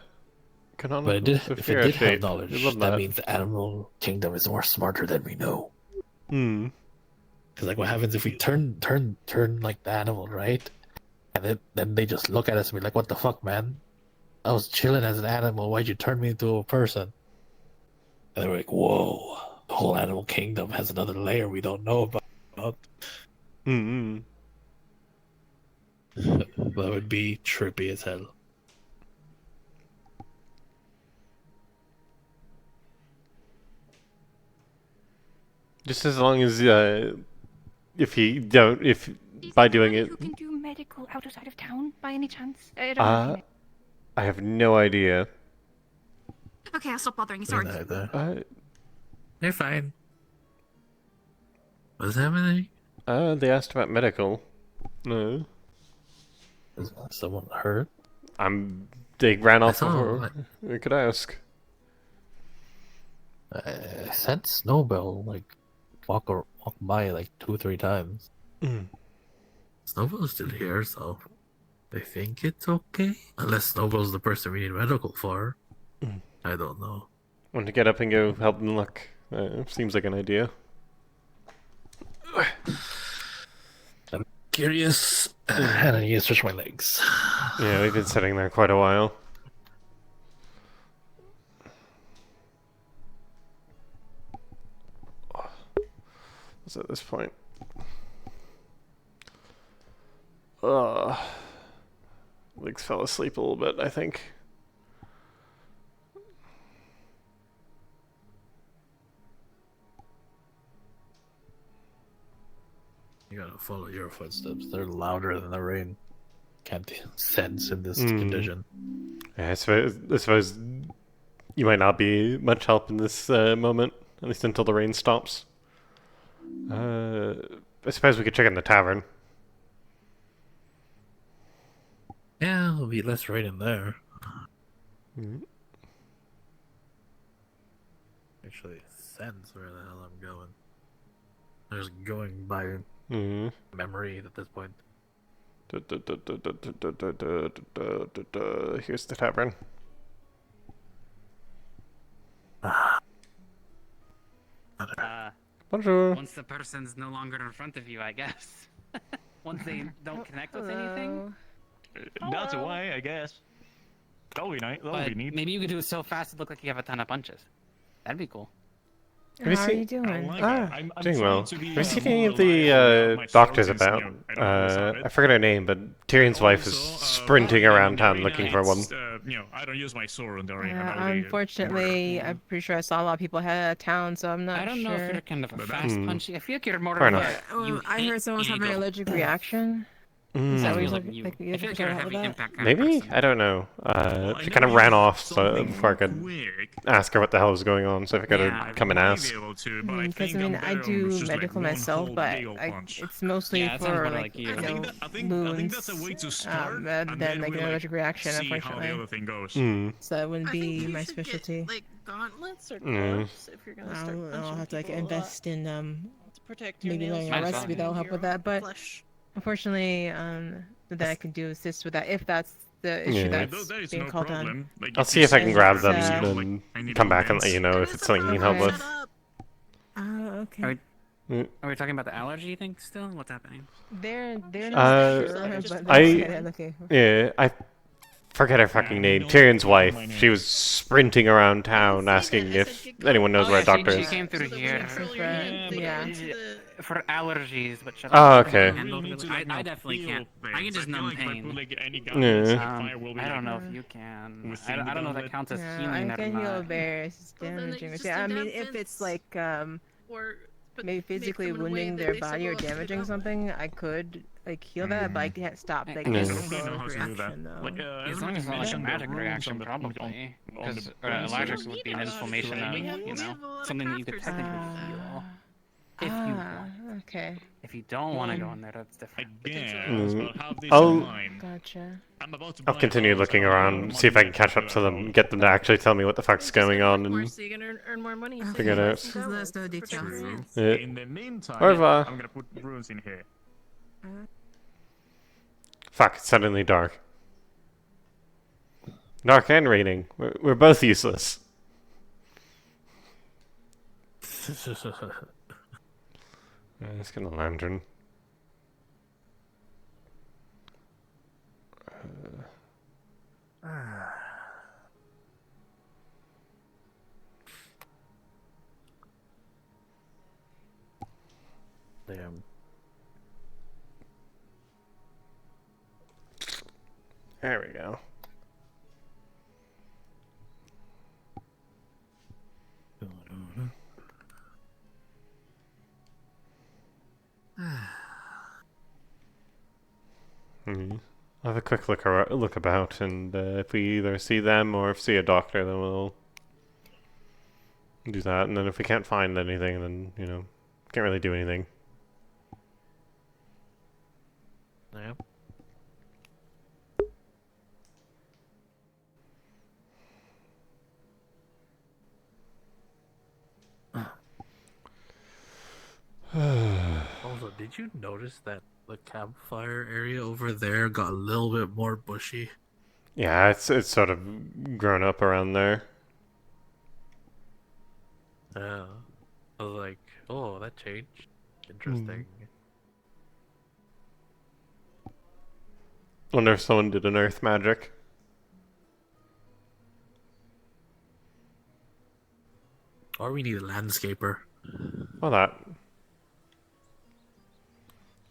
But if it did have knowledge, that means the animal kingdom is more smarter than we know. Because like, what happens if we turn like the animal, right? And then they just look at us and be like, "What the fuck, man? I was chilling as an animal. Why'd you turn me into a person?" And they're like, "Whoa, the whole animal kingdom has another layer we don't know about." That would be trippy as hell. Just as long as if by doing it. You can do medical outside of town by any chance? I don't know if you I have no idea. Okay, I'll stop bothering you. Sorry. They're fine. What's happening? They asked about medical. No. Is someone hurt? They ran off before we could ask. I sent Snowbell walk by like 2 or 3 times. Snowbell's still here, so I think it's okay. Unless Snowbell's the person we need medical for. I don't know. Want to get up and go help them look? Seems like an idea. I'm curious. And I need to stretch my legs. Yeah, we've been sitting there quite a while. What's at this point? Legs fell asleep a little bit, I think. You gotta follow your footsteps. They're louder than the rain. Can't sense in this condition. Yeah, I suppose you might not be much help in this moment, at least until the rain stops. I suppose we could check in the tavern. Yeah, there'll be less rain in there. Actually, sense where the hell I'm going. I'm just going by memory at this point. Here's the tavern. Bonjour. Once the person's no longer in front of you, I guess. Once they don't connect with anything. That's why, I guess. That'll be nice. That'll be neat. Maybe you could do it so fast it look like you have a ton of punches. That'd be cool. How are you doing? I'm doing well. Have you seen any of the doctors about? I forget her name, but Tyrion's wife is sprinting around town looking for one. I don't use my sword in the ring. Unfortunately, I'm pretty sure I saw a lot of people head out of town, so I'm not sure. I don't know if you're kind of a fast punchy. I feel like you're more Fair of enough. I heard someone's having an allergic reaction. Is that what you're talking? I feel like you're a heavy impact kind of Maybe? person. I don't know. She kind of ran off before I could ask her what the hell was going on, so I figured I'd come and ask. Because I do medical myself, but it's mostly for wounds, rather than an allergic reaction, unfortunately. So that wouldn't be my specialty. Like gauntlets or gloves if you're gonna start punching. I'll have to invest in to protect your maybe learning a recipe that'll help with that, but. Unfortunately, that I can do assist with that if that's the issue that's being called on. I'll see if I can grab them and come back and let you know if it's something you can help with. Okay. Are we talking about the allergy thing still? What's happening? They're not sure, but okay. Yeah, I forget her fucking name. Tyrion's wife. She was sprinting around town asking if anyone knows where a doctor is. She came through here. For allergies, but okay. I definitely can't. I can just numb pain. I don't know if you can. I don't know if that counts as healing I can heal bears damaging. I mean, if it's like before. Maybe physically wounding their body or damaging something, I could like heal that, but I can't stop like Yeah. this reaction though. Like, as long as it's not like a magic reaction, probably. Because electrics would be an inflammation of, something that you could technically heal. If you want. Okay. If you don't want to go in there, that's different. Gotcha. I'll continue looking around, see if I can catch up to them, get them to actually tell me what the fuck's going on, and So you can earn more money. figure it out. There's no details. Yeah. In the meantime, Au revoir. I'm gonna put runes in here. Fuck, it's suddenly dark. Dark and raining. We're both useless. Let's get a lantern. Damn. There we go. I'll have a quick look about, and if we either see them or if see a doctor, then we'll do that. And then if we can't find anything, then can't really do anything. Yep. Also, did you notice that the campfire area over there got a little bit more bushy? Yeah, it's sort of grown up around there. Yeah. I was like, oh, that changed. Interesting. Wonder if someone did an earth magic. Or we need a landscaper. Well, that.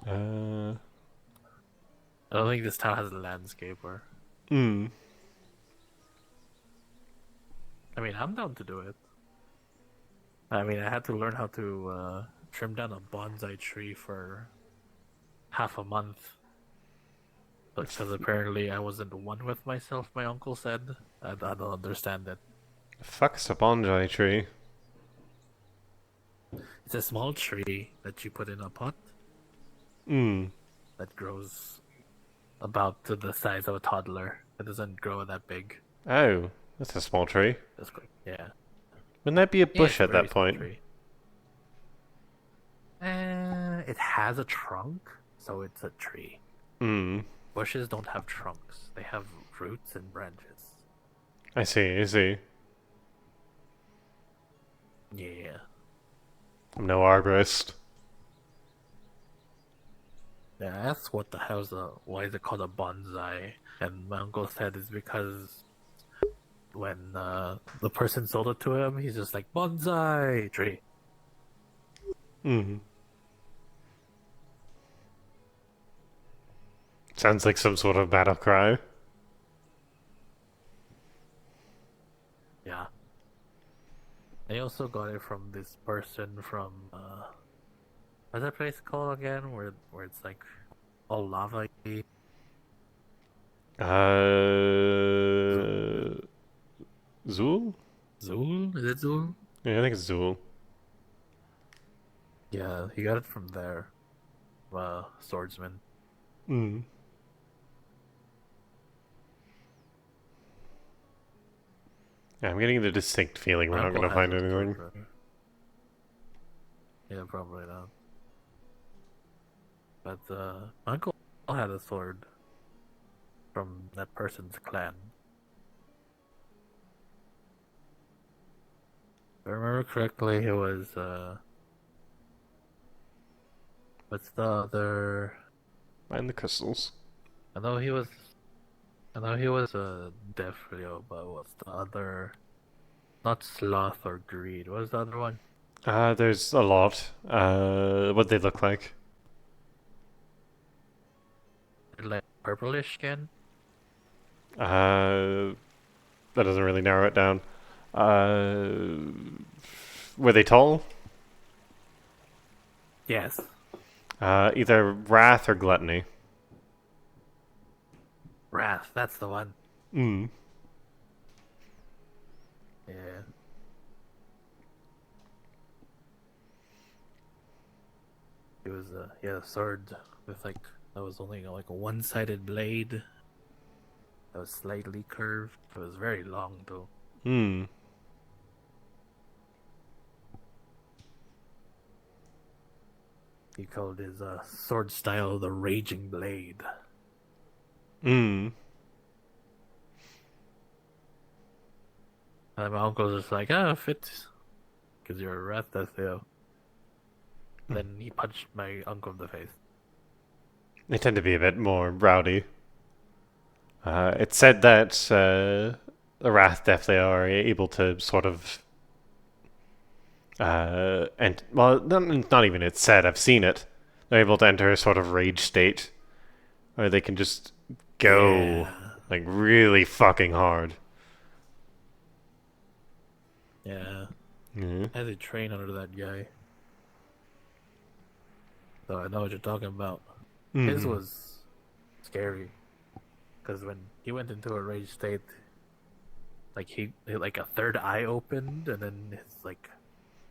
I don't think this town has a landscaper. I mean, I'm down to do it. I mean, I had to learn how to trim down a bonsai tree for half a month. Because apparently I wasn't one with myself, my uncle said. I don't understand it. Fuck's a bonsai tree. It's a small tree that you put in a pot. That grows about to the size of a toddler. It doesn't grow that big. Oh, that's a small tree. That's good. Yeah. Wouldn't that be a bush at that point? It has a trunk, so it's a tree. Bushes don't have trunks. They have roots and branches. I see. Yeah. I'm no arborist. Yeah, I asked why is it called a bonsai? And my uncle said it's because when the person sold it to him, he's just like, bonsai tree. Sounds like some sort of battle cry. Yeah. I also got it from this person from what's that place called again? Where it's like all lava. Zool? Zool? Is it Zool? Yeah, I think it's Zool. Yeah, he got it from there. Swordsman. Yeah, I'm getting the distinct feeling we're not going to find anything. Yeah, probably not. But my uncle had a sword from that person's clan. If I remember correctly, it was what's the other? Mind the crystals. I know he was a Defrio, but what's the other? Not sloth or greed. What was the other one? There's a lot. What they look like? Like purplish skin. That doesn't really narrow it down. Were they tall? Yes. Either wrath or gluttony. Wrath, that's the one. Mm. Yeah. He had a sword with that was only like a one-sided blade. That was slightly curved. It was very long though. Hmm. He called his sword style the Raging Blade. Hmm. And my uncle's just like, oh, fits. Because you're a rat, that's the. Then he punched my uncle in the face. They tend to be a bit more rowdy. It's said that the Wrath definitely are able to sort of... and well, not even it's said, I've seen it. They're able to enter a sort of rage state where they can just go like really fucking hard. Yeah. Mm-hmm. I had to train under that guy. So I know what you're talking about. His Mm-hmm. was scary. Because when he went into a rage state, like like a third eye opened, and then his like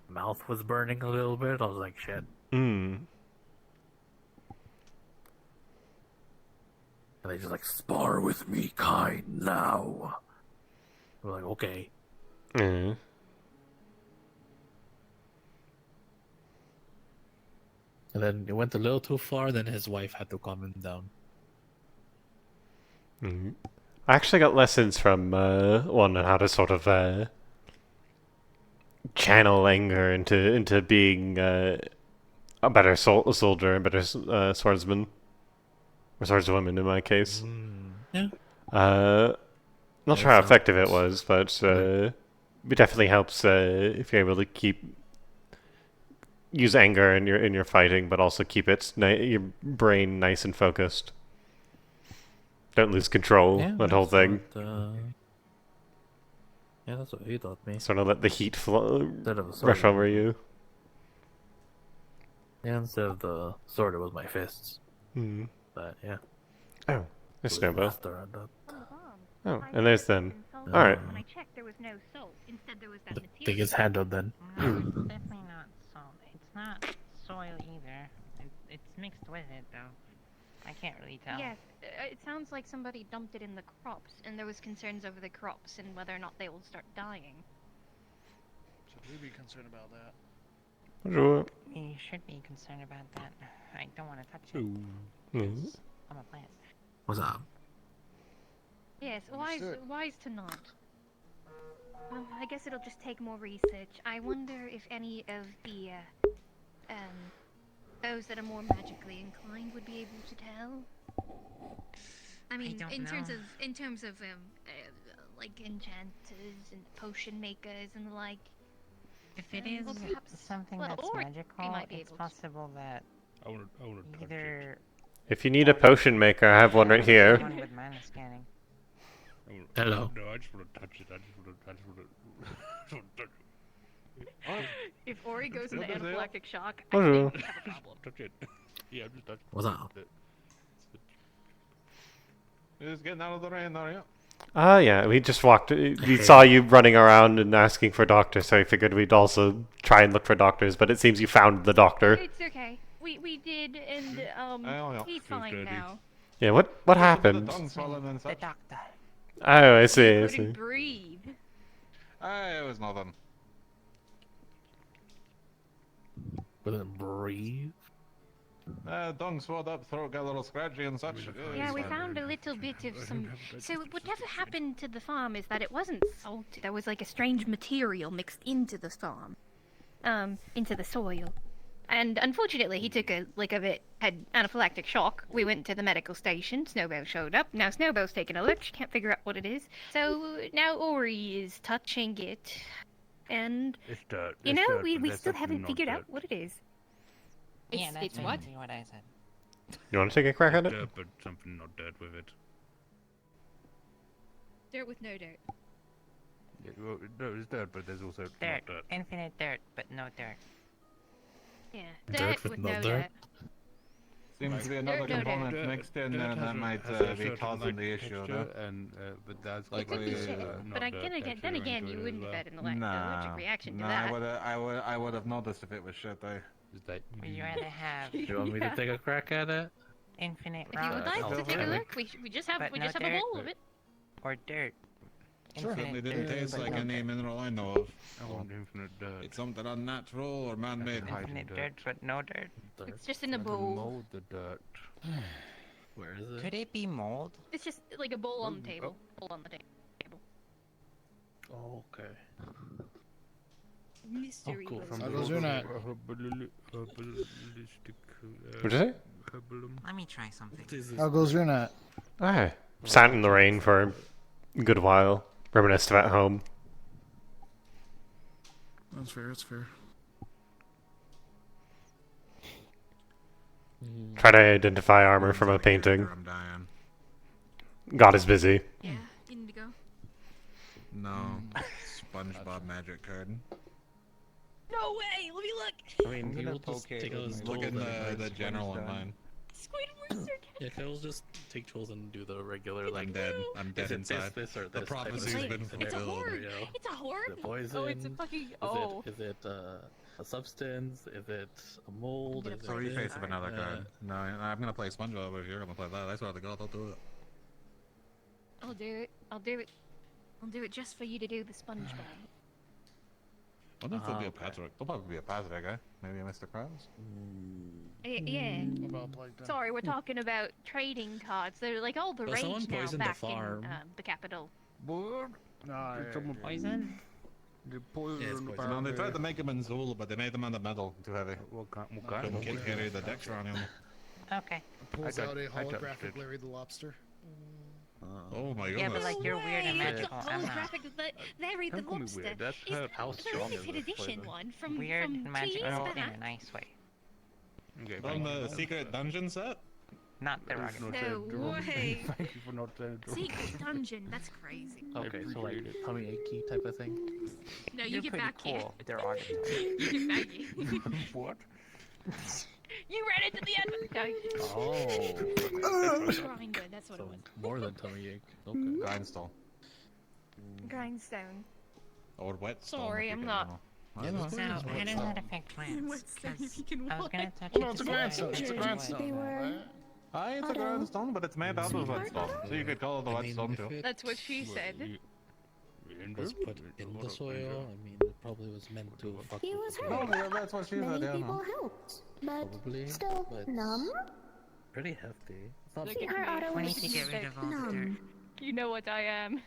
mouth was burning a little bit. I was like, shit. Mm. And they just like, spar with me, kind, now. We're like, okay. Mm. And then it went a little too far, then his wife had to calm him down. Mm-hmm. I actually got lessons from one on how to sort of channel anger into being a better soldier, a better swordsman. Or swordswoman in my case. Yeah. Not sure how effective it was, but it definitely helps if you're able to use anger in your fighting, but also keep your brain nice and focused. Don't lose control. That whole thing. Yeah, that's what he taught me. Sort of let the heat rush over you. Yeah, instead of the sword, it was my fists. Hmm. But yeah. Oh, there's Snowball. Oh, Oh, and there's them. When Alright. I checked, there was no salt. Instead, there was that I material. think it's handled then. No, it's definitely not salt. It's not soil either. It's mixed with it, though. I can't really tell. Yes, it sounds like somebody dumped it in the crops, and there was concerns over the crops and whether or not they will start dying. Should we be concerned about that? Sure. We should be concerned about that. I don't want to touch it. Mm-hmm. I'm a plant. What's up? Yes, wise to not. Well, I guess it'll just take more research. I wonder if any of the, those that are more magically inclined would be able to tell. I mean, in terms of like enchanters and potion makers and the like. If it is something that's magical, it's possible that I wanna either... If you need a potion maker, I have one right here. One with mana scanning. Hello. No, I just want to touch it. I just want to touch it. If Ori goes into anaphylactic shock, I Hello. think we have a problem. Touch it. Yeah, I'm just touching What's up? It's getting out of the rain, are you? Yeah, we just walked. We saw you running around and asking for doctors, so we figured we'd also try and look for doctors, but it seems you found the doctor. It's okay. We did, and he's fine now. Yeah, what happened? The doctor. Oh, I see, I He see. couldn't breathe. It was nothing. Couldn't breathe? Tongue swelled up, throat got a little scratchy and such. Yeah, we found a little bit of some... So whatever happened to the farm is that it wasn't salted. There was like a strange material mixed into the farm. Into the soil. And unfortunately, he took had anaphylactic shock. We went to the medical station. Snowbell showed up. Now Snowbell's taking a look. She can't figure out what it is. So now Ori is touching it. And, It's dirt. you It's know, dirt, we but there's still something haven't not figured dirt. out what it is. Yeah, that's It's what? exactly what I said. You want to take a crack at It's it? dirt, but something not dirt with it. Dirt with no dirt. Yeah, well, no, it's dirt, but there's also Dirt. not dirt. Infinite dirt, but no dirt. Yeah, Dirt with no no dirt? Seems to be another Dirt, component mixed in there that might be causing the issue, though. But that's Like It could be we, shit, but then again, you wouldn't have had an allergic reaction to nah, that. I would have noticed if it was shit, though. Would you rather have Do you want me to take a crack at it? infinite If you would rocks? like to take a look, we just have But a no bowl of dirt. it. Or dirt? Certainly didn't taste like any mineral I know of. I want infinite dirt. It's something unnatural or man-made. Infinite dirt, but no dirt? It's just in a bowl. Mold the dirt. Where is it? Could it be mold? It's just like a bowl on the table. Bowl on the table. Oh, okay. Mystery cool. bowl. How goes your night? What'd you say? Let me try something. How goes your night? Ah, sat in the rain for a good while. Reminisced about home. That's fair, that's fair. Try to identify armor from a painting. I'm dying. God is busy. Yeah, indigo. No. SpongeBob magic card. No way! Let me look! I mean, you'll just take those Look in tools the general one line. Squidward's Yeah, Kyle's just take tools and do the regular, like, I'm dead. I'm dead is it inside. This or The this prophecy's type of been thing? It's a fulfilled. horde! You know? It's a horde! Is it poison? Oh, it's a fucking... Is it a substance? Is it a mold? Is So it you face this? of another card. No, I'm gonna play SpongeBob if you're gonna play that. I swear to God, I'll do it. I'll do it. I'll do it. I'll do it just for you to do the SpongeBob. I wonder if there'll be a Patrick. There'll probably be a Patrick, eh? Maybe a Mr. Krabs? Yeah. Sorry, we're talking about trading cards. They're like all the Well, someone rage now poisoned the back in farm. the capital. Someone poison? They poisoned the they tried to make him in Zul, but they made him on the metal. Too heavy. Couldn't carry the Dexter on him. Okay. Pulls out a holographic Larry the Lobster. Oh my goodness. Yeah, but like you're weird and It's magical. a I'm not. holographic Larry the Don't call me Lobster. weird. That's It's how the strong is limited this edition poison? one from Weird and 2 magical years in back. a nice way. Okay, From the secret dungeon set? Not derogatory. No way. Thank you for not saying Secret dungeon. That's crazy. Okay, so like tummy achy type of thing. No, You're you get pretty back here. cool. Derogatory. You get back here. What? You ran into the end. Oh. Grinder. That's what it was. More than tummy ache. Okay. Grindstone. Grindstone. Or wetstone. Sorry, I'm not. So, how does that affect plants? 'Cause I was gonna touch No, it it's a to see grindstone. if It's a it grindstone. Aye, it's a grindstone, but it's made out of wetstone. So you could call it a whetstone too. That's what she said. It was put in the soil. I mean, it probably was meant to fuck He with was the hurt. soil. yeah, that's what she said, Many yeah, people no. helped, but Probably, still but numb. pretty hefty. It's not Look Her auto We need was to get rid of all the dirt. numb. You know what I am.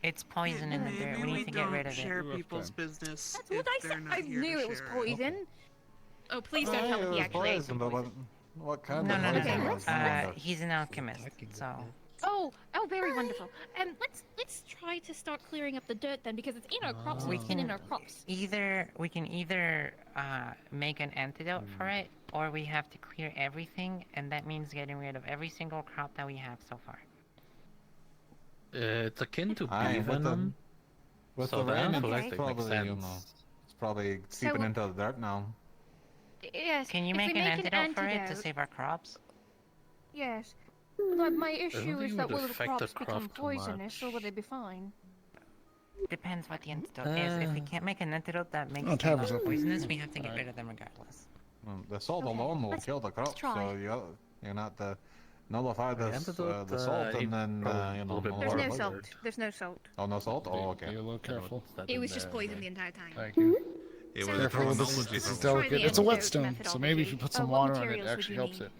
It's poison in the dirt. We need to get rid of Share it. people's business. That's what I said. I knew it was poison. Oh, please don't tell me he actually ate some poison. What kind No, of no, no, poison no. was it? He's an alchemist, so. Oh, very wonderful. Let's try to start clearing up the dirt then, because it's in our crops. We It's been in can our crops. we can either make an antidote for it, or we have to clear everything, and that means getting rid of every single crop that we have so far. It's akin to Aye, bee with the- venom. With So the that rain, makes it's probably, you know, sense. it's probably seeping into the dirt now. Yes. Can you if we make an antidote for it to save our crops? Yes. But my issue think is it that would will the affect the crops become crop too poisonous, or much. will they be fine? Depends what the antidote is. If we can't make an antidote that makes Oh, them Taver's less open. poisonous, we have to get rid of them regardless. The salt alone will kill the crop, try. so you're not to nullify The the antidote, salt he and then, probably you a know, little bit There's nullify no the salt. dirt. There's no salt. Oh, no salt? Oh, okay. Be a little careful. It was just poison the entire time. Thank you. It So- was Careful, a this technology is thing. delicate. Try the It's a antidote whetstone, so maybe if you put some what water on it, materials it would actually you helps need? it.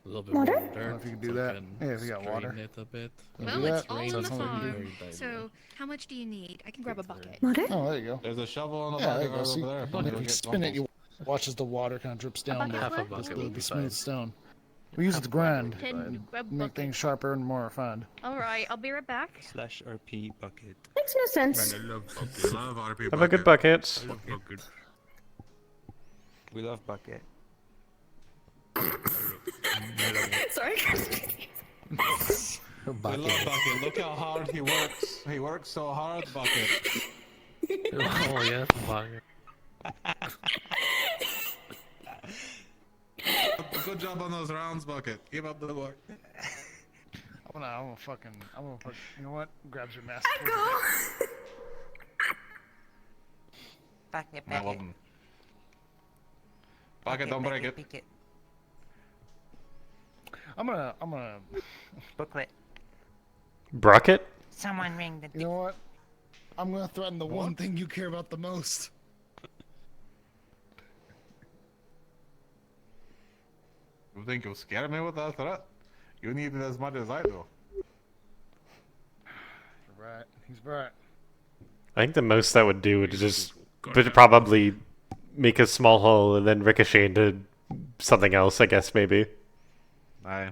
A little bit Water? more I don't dirt. know if you can do so that. can Yeah, if you got strain water. it a bit. Well, do it's that? all in the Sounds like you farm. do. So, how much do you need? I can grab a bucket. Water? Oh, there you go. There's a shovel on the Yeah, there you bucket go. right See, over there. if You'll you get spin it, crumbles. you watch as the water kind of drips down bucket the, Half a worth? bucket the, would be the smooth fine. stone. We use it to grind, Ten, and grab a make bucket. things sharper and more refined. Alright, I'll be right back. /RP bucket. Makes no sense. Man, I love bucket. Love RP Have a good bucket. I love bucket. We love bucket. Sorry. I love Bucket. Look how hard he works. He works so hard, Bucket. Oh yes, bucket. Good job on those rounds, Bucket. Keep up the good work. I'm gonna put, you know what? Grabs your mask. Bucket, That wasn't. Bucket, don't break it. I'm gonna. Booklet. Brocket? Someone ring the. You know what? I'm gonna threaten the one thing you care about the most. You think you'll scare me with that threat? You need it as much as I do. You're right. He's right. I think the most that would do would just probably make a small hole and then ricochet into something else, I guess, maybe. Aye.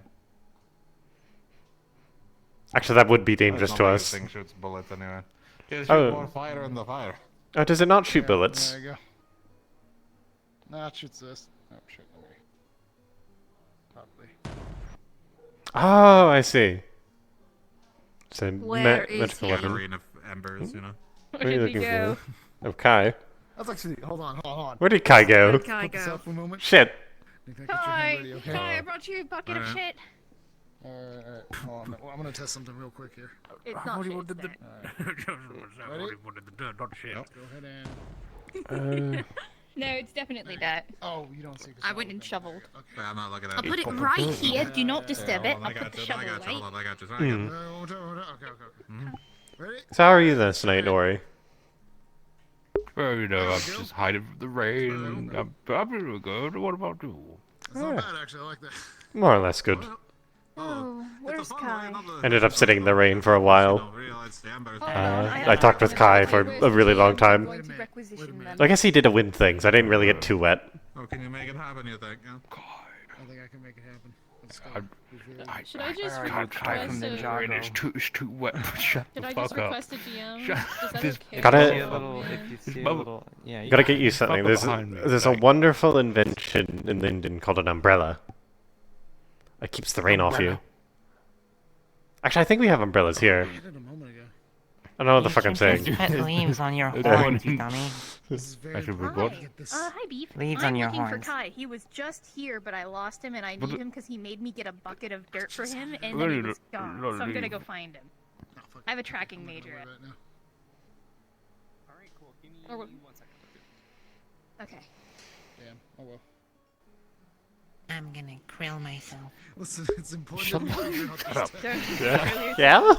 Actually, that would be dangerous to us. Thing shoots bullets anyway. It shoots Oh. more fire in the fire. Oh, does it not shoot bullets? There you go. Nah, it shoots this. Oh, shit. Okay. Probably. Oh, I see. It's a Where is magical he? weapon. Green of embers, you know. What are you Where did he looking go? for? Of Kai. That's actually. Hold on. Where did Kai go? Where'd Kai Put this go? up for a moment. Shit. Hi, okay? Hi, I brought you a bucket of shit. Alright. Hold on. Well, I'm gonna test something real quick here. It's not shit. Ready? Not shit. Go ahead and. No, it's definitely that. Oh, you don't see. I went and shoveled. Okay, I'm not looking at I'll it. put it right here. Do not disturb it. Hold on, I'll put the shovel away. Hold on, I got you. Okay. Ready? So how are you this night, Nori? Well, you know, I'm just hiding from the rain. I'm really good. What about you? It's not bad, actually. I like that. More or less good. Oh, where's Kai? Ended up sitting in the rain for a while. I talked with Kai for a really long time. I guess he did a wind thing, so I didn't really get too wet. Oh, can you make it happen, you think? Yeah? I think I can make it happen. Should I just try from request the a... rain. It's too wet. Shut Could the I fuck just up. request a DM? Shut Is that this- okay? Gotta, gotta get you something. There's a wonderful invention in Linden called an umbrella. It keeps the rain off you. Actually, I think we have umbrellas here. I did a moment ago. I don't know what the fuck I'm saying. Just put leaves on your horns, you dummy. This is very Actually, important. what? Hi, Beef. Leaves I'm on your looking horns. for Kai. He was just here, but I lost him, and I But need the- him because he made me get a bucket of dirt for him, and then he was gone. So I'm gonna go find him. I have a tracking major. Or what- Okay. Damn. Oh well. I'm gonna grill myself. Listen, it's important that we figure out this Yeah?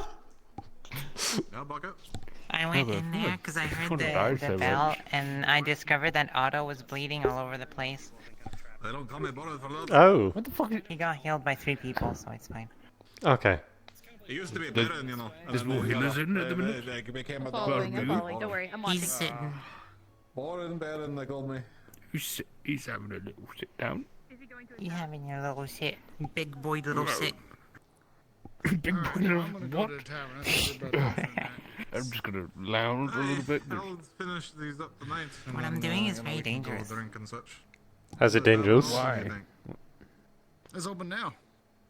Yeah, Bucket? I went in there because I heard the bell, and I discovered that Otto was bleeding all over the place. They don't call me bullet for that. Oh. What the fuck? He got healed by 3 people, so it's fine. Okay. He used to be better, you know. There's more healers in at the minute. They became a I'm following. Don't worry, I'm watching. He's sitting. Boring bed, and they called me. He's having a little sit down. You having your little sit, big boy little sit. Big boy, I'm gonna go what? to the tavern. That's what we're about to do. I'm just gonna lounge a little bit. I'll finish these up tonight. and What I'm then, doing is you know, very we can go dangerous. drink and such. How's it dangerous? Why? It's open now.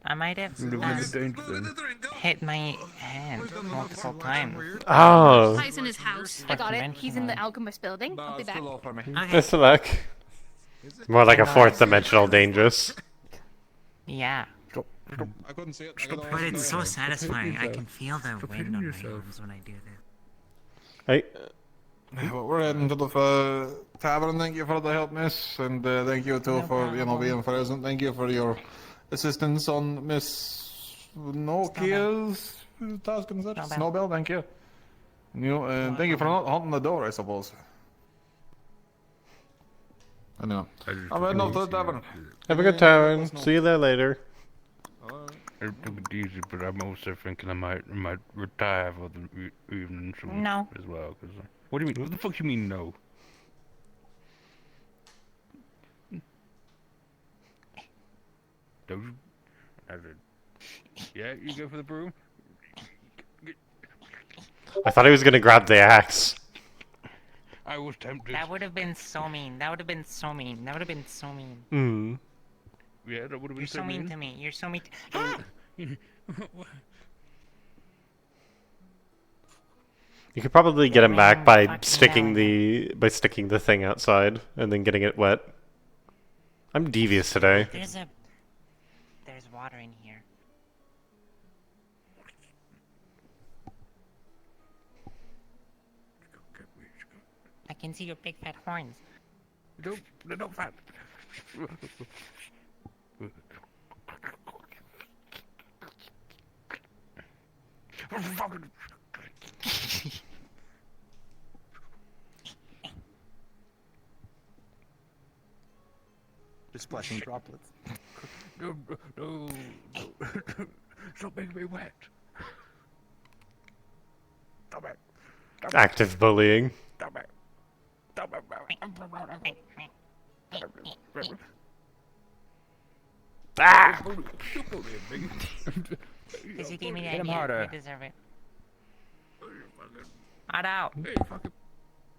I might have hit my hand multiple times. Oh. Kai's in his house. I got it. He's in the alchemist building. I'll be back. Best of luck. More like a fourth dimensional dangerous. Yeah. I couldn't see it. But it's so satisfying. I can feel the wind on my arms when I do this. Hey. Well, we're heading to the tavern. Thank you for the help, miss, and thank you too for being present. Thank you for your assistance on Miss Nokia's task and such. Snowbell, thank you. Thank you for not haunting the door, I suppose. I know. I'm heading off to the tavern. Have a good tavern. See you there later. I took it easy, but I'm also thinking I might retire for the evening soon No. as well. Cause, what do you mean? What the fuck you mean no? Don't you? I said, yeah, you go for the broom. I thought he was gonna grab the axe. I was tempted. That would have been so mean. That would have been so mean. That would have been so mean. Hmm. Yeah, that would have been You're so mean to me. You're so mean. Ah! You could probably get him back by sticking the thing outside and then getting it wet. I'm devious today. water in here. I can see your big fat horns. They're not fat. Just splashing droplets. No. Stop making me wet. Stop it. Active bullying. Stop it. Ah! Because you gave me Hit that him idea, harder. you deserve it. Hard out. Hey, fucking...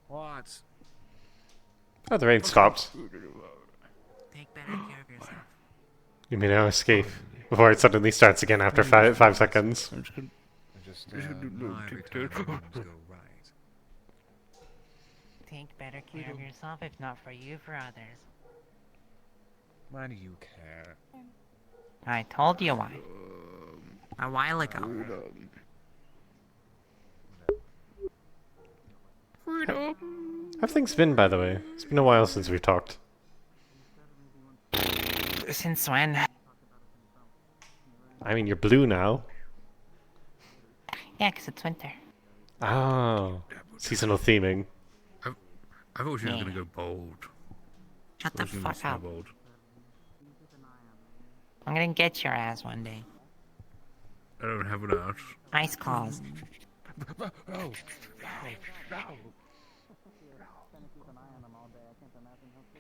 What? Oh, the rain stopped. Take better care of yourself. You may now escape before it suddenly starts again after 5 seconds. Take better care of yourself, if not for you, for others. Why do you care? I told you why. A while ago. How've things been, by the way? It's been a while since we've talked. Since when? I mean, you're blue now. Yeah, 'cause it's winter. Oh, seasonal theming. I thought she was gonna go bold. Shut the fuck up. Bold. I'm gonna get your ass one day. I don't have an ass. Ice claws. Oh.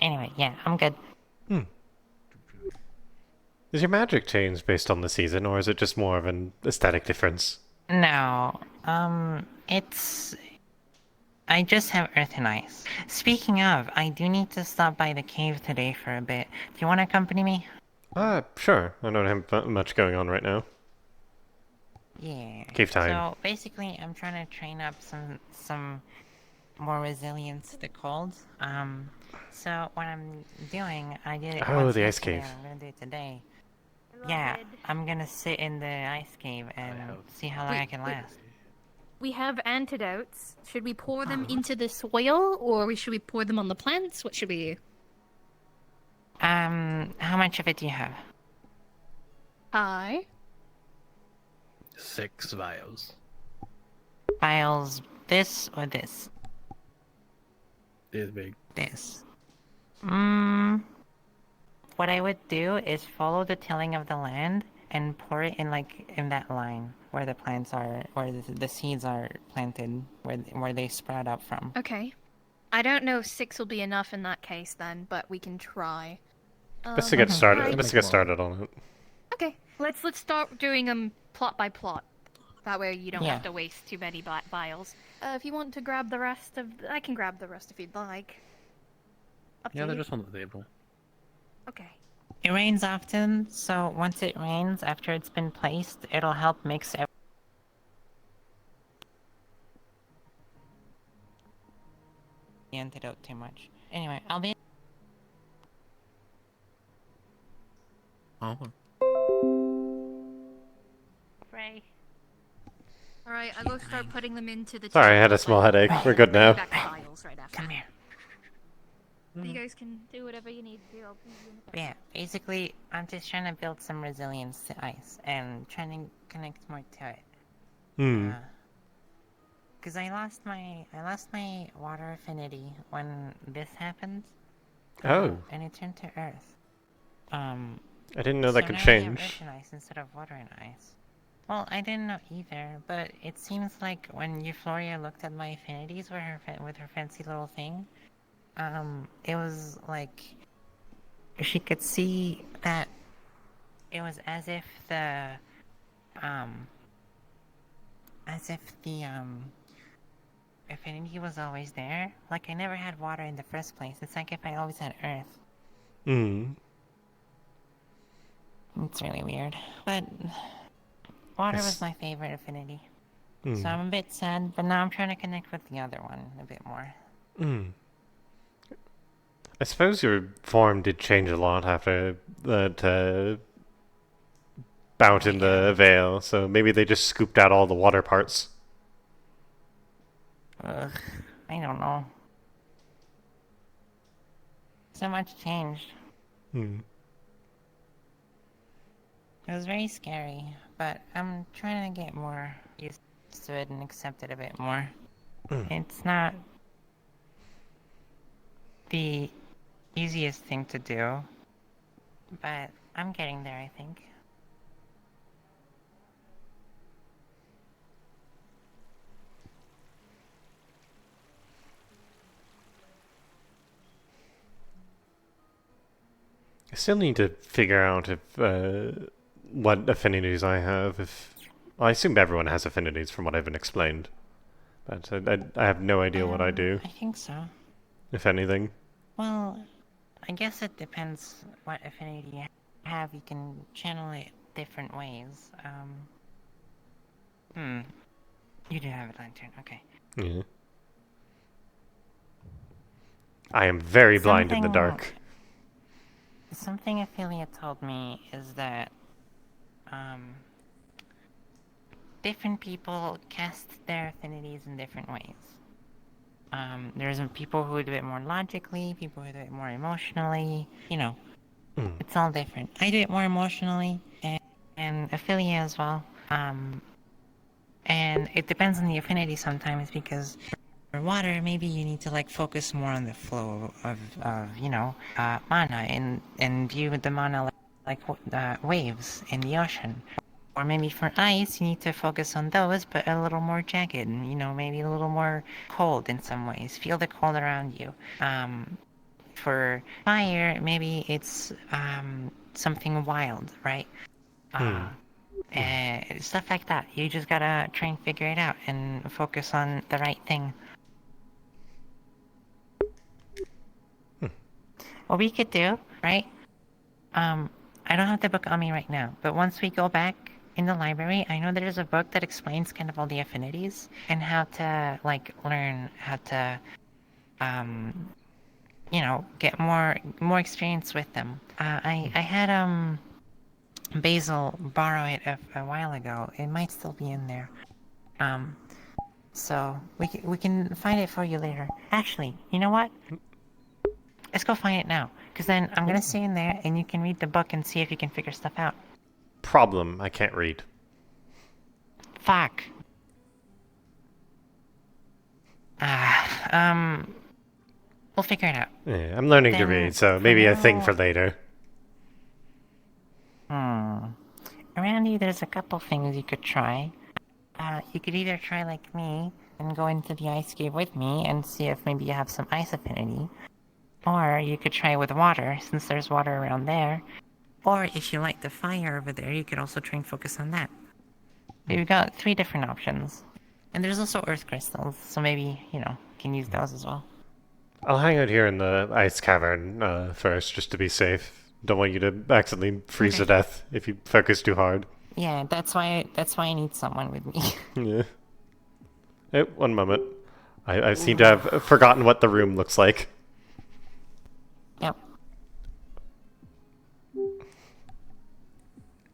Anyway, yeah, I'm good. Is your magic changed based on the season, or is it just more of an aesthetic difference? No, it's... I just have earth and ice. Speaking of, I do need to stop by the cave today for a bit. Do you want to accompany me? Sure. I don't have much going on right now. Yeah. Cave time. So, basically, I'm trying to train up some more resilience to the cold. So what I'm doing, I did it once the ice yesterday, cave. I'm gonna do it today. Yeah, I'm gonna sit in the ice cave and see how long I can last. We have antidotes. Should we pour them into the soil, or should we pour them on the plants? What should we do? How much of it do you have? Hi. 6 vials. Vials, this or this? This big. This. What I would do is follow the tilling of the land and pour it in that line where the plants are, or the seeds are planted, where they sprout up from. Okay. I don't know if 6 will be enough in that case then, but we can try. Best to get started. Best to get started on it. Okay, let's start doing them plot by plot. That way you don't Yeah. have to waste too many vials. If you want to grab the rest of, I can grab the rest if you'd like. Up to Yeah, they're you. just on the table. Okay. It rains often, so once it rains, after it's been placed, it'll help mix the antidote too much. Anyway, I'll be... Oh. Fray. Alright, I'll go start putting them into the... Sorry, I had a small headache. We're good now. Back the vials right after. Come here. You guys can do whatever you need to do. I'll be in the back. Yeah, basically, I'm just trying to build some resilience to ice, and trying to connect more to it. Because I lost my water affinity when this happened. Oh. And it turned to earth. I didn't know that could now change. I have earth and ice instead of water and ice. Well, I didn't know either, but it seems like when Euphoria looked at my affinities with her fancy little thing, it was like she could see that it was as if the affinity was always there. Like I never had water in the first place. It's like if I always had earth. It's really weird. But water was my favorite affinity. So I'm a bit sad, but now I'm trying to connect with the other one a bit more. I suppose your form did change a lot after that out in the Vale, so maybe they just scooped out all the water parts. Ugh, I don't know. So much changed. Hmm. It was very scary, but I'm trying to get more used to it and accept it a bit more. It's not the easiest thing to do, but I'm getting there, I think. I still need to figure out if what affinities I have. I assume everyone has affinities from what I've been explained, but I have no idea what I do. I think so. If anything. Well, I guess it depends what affinity you have. You can channel it different ways. You do have a lantern, okay. Yeah. I am very blind in the dark. Something affiliate told me is that, different people cast their affinities in different ways. There's people who do it more logically, people who do it more emotionally, you know. It's all different. I do it more emotionally, and affiliate as well. And it depends on the affinity sometimes, because for water, maybe you need to like focus more on the flow of mana and view the mana like waves in the ocean. Or maybe for ice, you need to focus on those, but a little more jagged, and, you know, maybe a little more cold in some ways. Feel the cold around you. For fire, maybe it's something wild, right? Stuff like that. You just gotta try and figure it out and focus on the right thing. What we could do, right? I don't have the book on me right now, but once we go back in the library, I know there's a book that explains kind of all the affinities and how to like learn how to get more experience with them. I had Basil borrow it a while ago. It might still be in there. So we can find it for you later. Actually, you know what? Let's go find it now, because then I'm gonna stay in there and you can read the book and see if you can figure stuff out. Problem, I can't read. Fuck. We'll figure it out. Yeah, I'm learning to read, so maybe a thing for later. Around you, there's a couple things you could try. You could either try like me and go into the ice cave with me and see if maybe you have some ice affinity. Or you could try with water, since there's water around there. Or if you like the fire over there, you could also try and focus on that. We've got 3 different options. And there's also earth crystals, so maybe, you can use those as well. I'll hang out here in the ice cavern first, just to be safe. Don't want you to accidentally freeze to death if you focus too hard. Yeah, that's why I need someone with me. Yeah. Oh, one moment. I seem to have forgotten what the room looks like. Yep.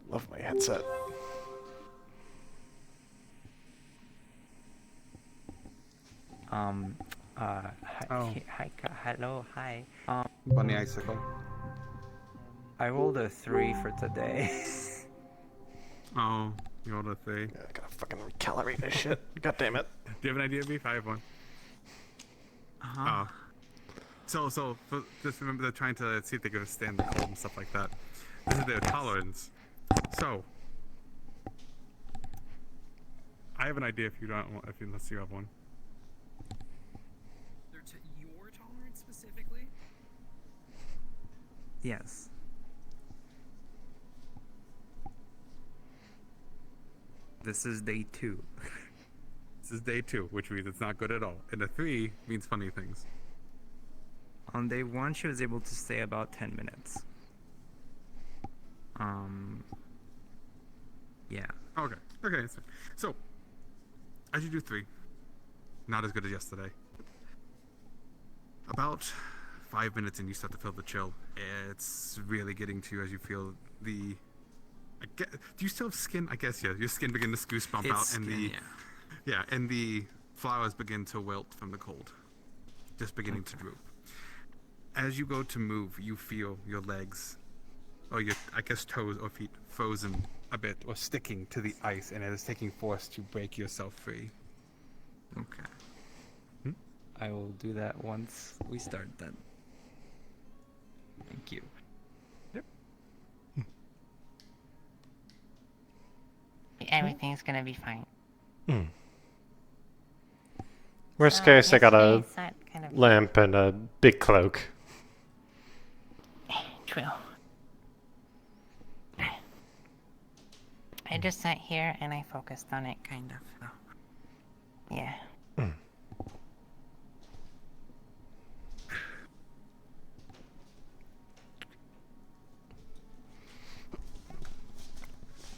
Love my headset. Hello, hi. Bunny icicle. I rolled a 3 for today. Oh, you rolled a 3. I gotta fucking recalibrate this shit. God damn it. Do you have an idea, Beef? I have one. So just remember they're trying to see if they can withstand the cold and stuff like that. This is their tolerance. So, I have an idea if you don't, unless you have one. Your tolerance specifically? Yes. This is day 2. This is day 2, which means it's not good at all. And a 3 means funny things. On day 1, she was able to stay about 10 minutes. Yeah. Okay. So, as you do 3, not as good as yesterday. About 5 minutes and you start to feel the chill. It's really getting to you as you feel the Do you still have skin? I guess, yeah. Your skin begin to goosebump out, and and the flowers begin to wilt from the cold, just beginning to droop. As you go to move, you feel your legs, or your, I guess, toes or feet frozen a bit, or sticking to the ice, and it is taking force to break yourself free. Okay. I will do that once we start then. Thank you. Everything's gonna be fine. Worst case, I got a kind of lamp and a big cloak. True. I just sat here and I focused on it, kind of. So. Yeah. How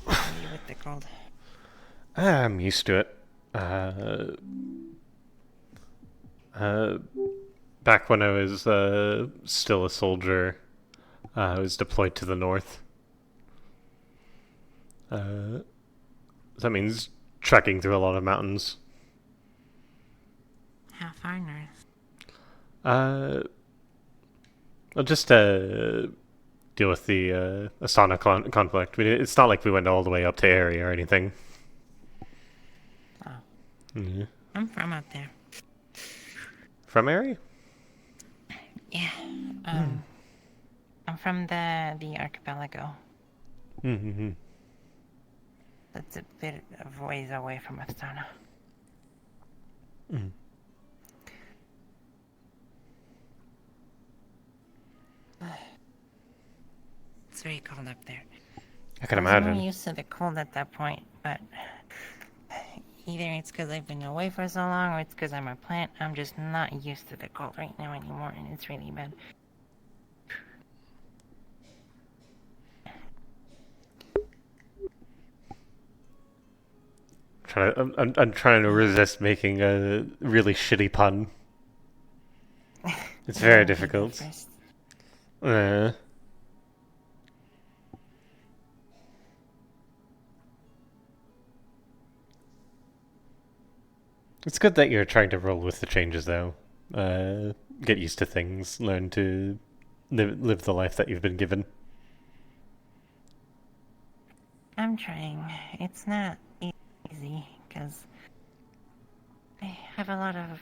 are you with the cold? I'm used to it. Back when I was still a soldier, I was deployed to the north. That means trekking through a lot of mountains. How far north? Well, just to deal with the Asana conflict. It's not like we went all the way up to Area or anything. Oh. Mm-hmm. I'm from up there. From Area? Yeah. I'm from the archipelago. Mm-hmm. That's a bit of ways away from Astana. Mm. It's very cold up there. I can I'm imagine. more used to the cold at that point, but either it's because I've been away for so long, or it's because I'm a plant. I'm just not used to the cold right now anymore, and it's really bad. I'm trying to resist making a really shitty pun. It's very difficult. It's good that you're trying to roll with the changes, though. Get used to things, learn to live the life that you've been given. I'm trying. It's not easy, because I have a lot of,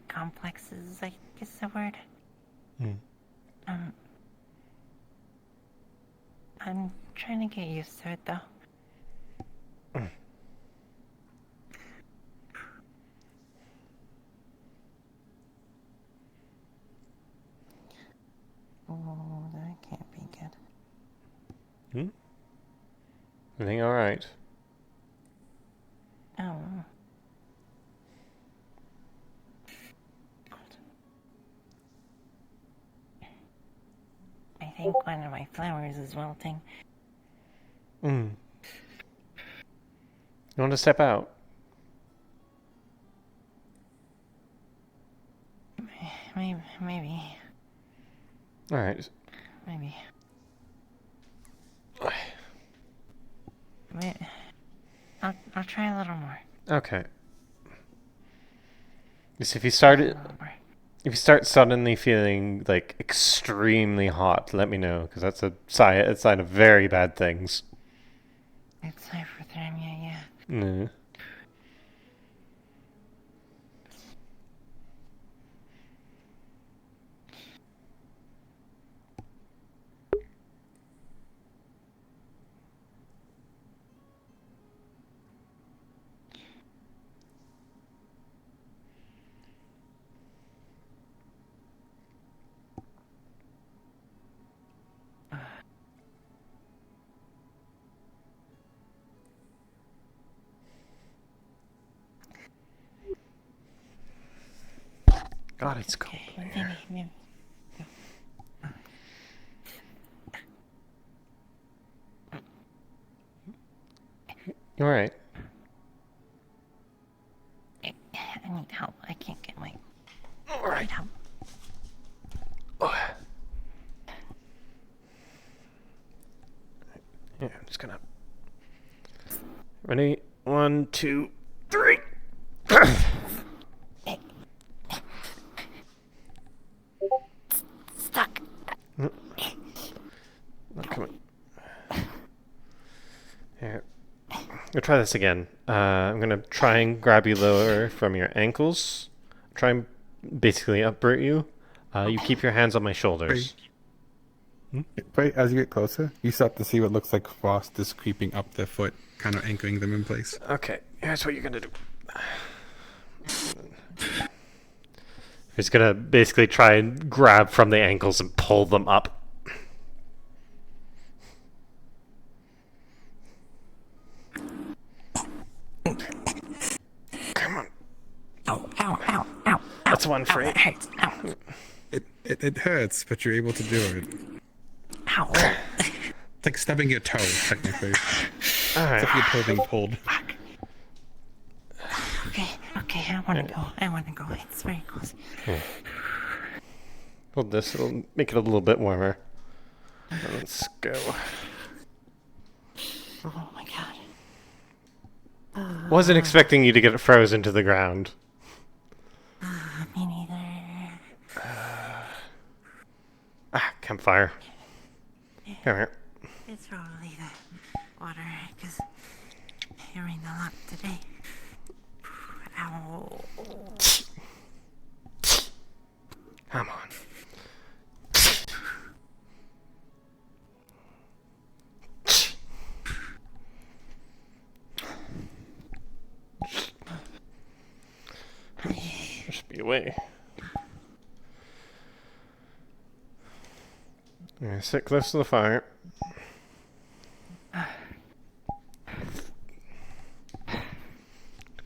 complexes, I guess the word. I'm trying to get used to it, though. Oh, that can't be good. Everything alright? Oh. I think one of my flowers is wilting. You want to step out? Maybe. Alright. Maybe. I'll try a little more. Okay. If you start suddenly feeling like extremely hot, let me know, because that's a sign of very bad things. It's hypothermia, yeah. Mm. God, it's cold in here. You alright? I need help. I can't get my... Alright. Help. Yeah, I'm just gonna... Ready? 1, 2, 3! Stuck. Oh, come on. Here. We'll try this again. I'm gonna try and grab you lower from your ankles. Try and basically uproot you. You keep your hands on my shoulders. Right as you get closer, you start to see what looks like frost is creeping up their foot, kind of anchoring them in place. Okay, here's what you're gonna do. He's gonna basically try and grab from the ankles and pull them up. Come on. Ow, ow, ow, ow. That's one, Fray. It hurts. Ow. It hurts, but you're able to do it. Ow. It's like stubbing your toe, technically. Alright. Except for your toe being pulled. Okay, I wanna go. It's very close. Hold this, it'll make it a little bit warmer. Let's go. Oh my god. Wasn't expecting you to get frozen to the ground. Me neither. Campfire. Come here. It's probably the water, because it rained a lot today. Ow. Come on. Just be away. Yeah, sit close to the fire.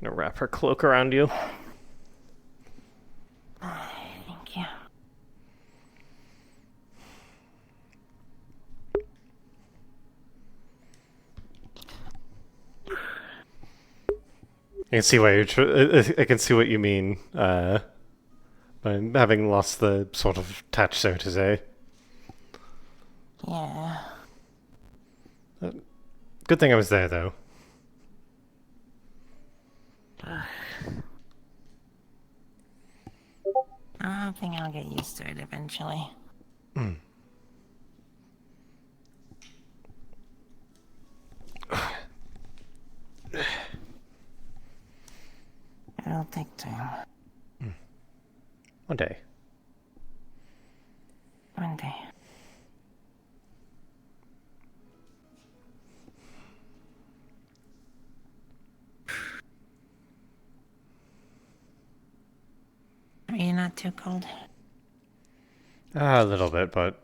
Gonna wrap her cloak around you. Thank you. I can see why I can see what you mean. By having lost the sort of touch, so to say. Yeah. Good thing I was there, though. I think I'll get used to it eventually. It'll take time. One day. One day. Are you not too cold? A little bit, but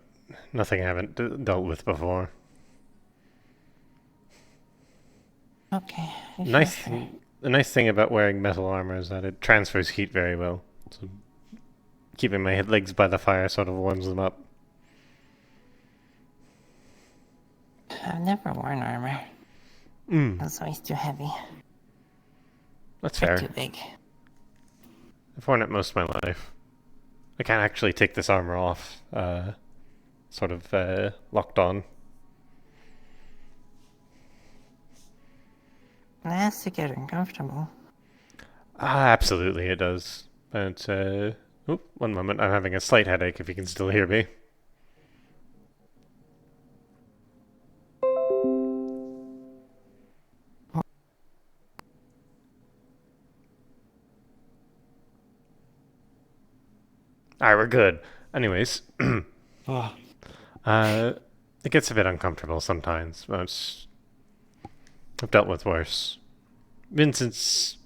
nothing I haven't dealt with before. Okay. The nice thing about wearing metal armor is that it transfers heat very well. So keeping my legs by the fire sort of warms them up. I've never worn armor. It's always too heavy. That's Or fair. too big. I've worn it most of my life. I can't actually take this armor off. Sort of locked on. It has to get uncomfortable. Absolutely it does. But, one moment. I'm having a slight headache, if you can still hear me. Alright, we're good. Anyways. It gets a bit uncomfortable sometimes, but I've dealt with worse. Vincent's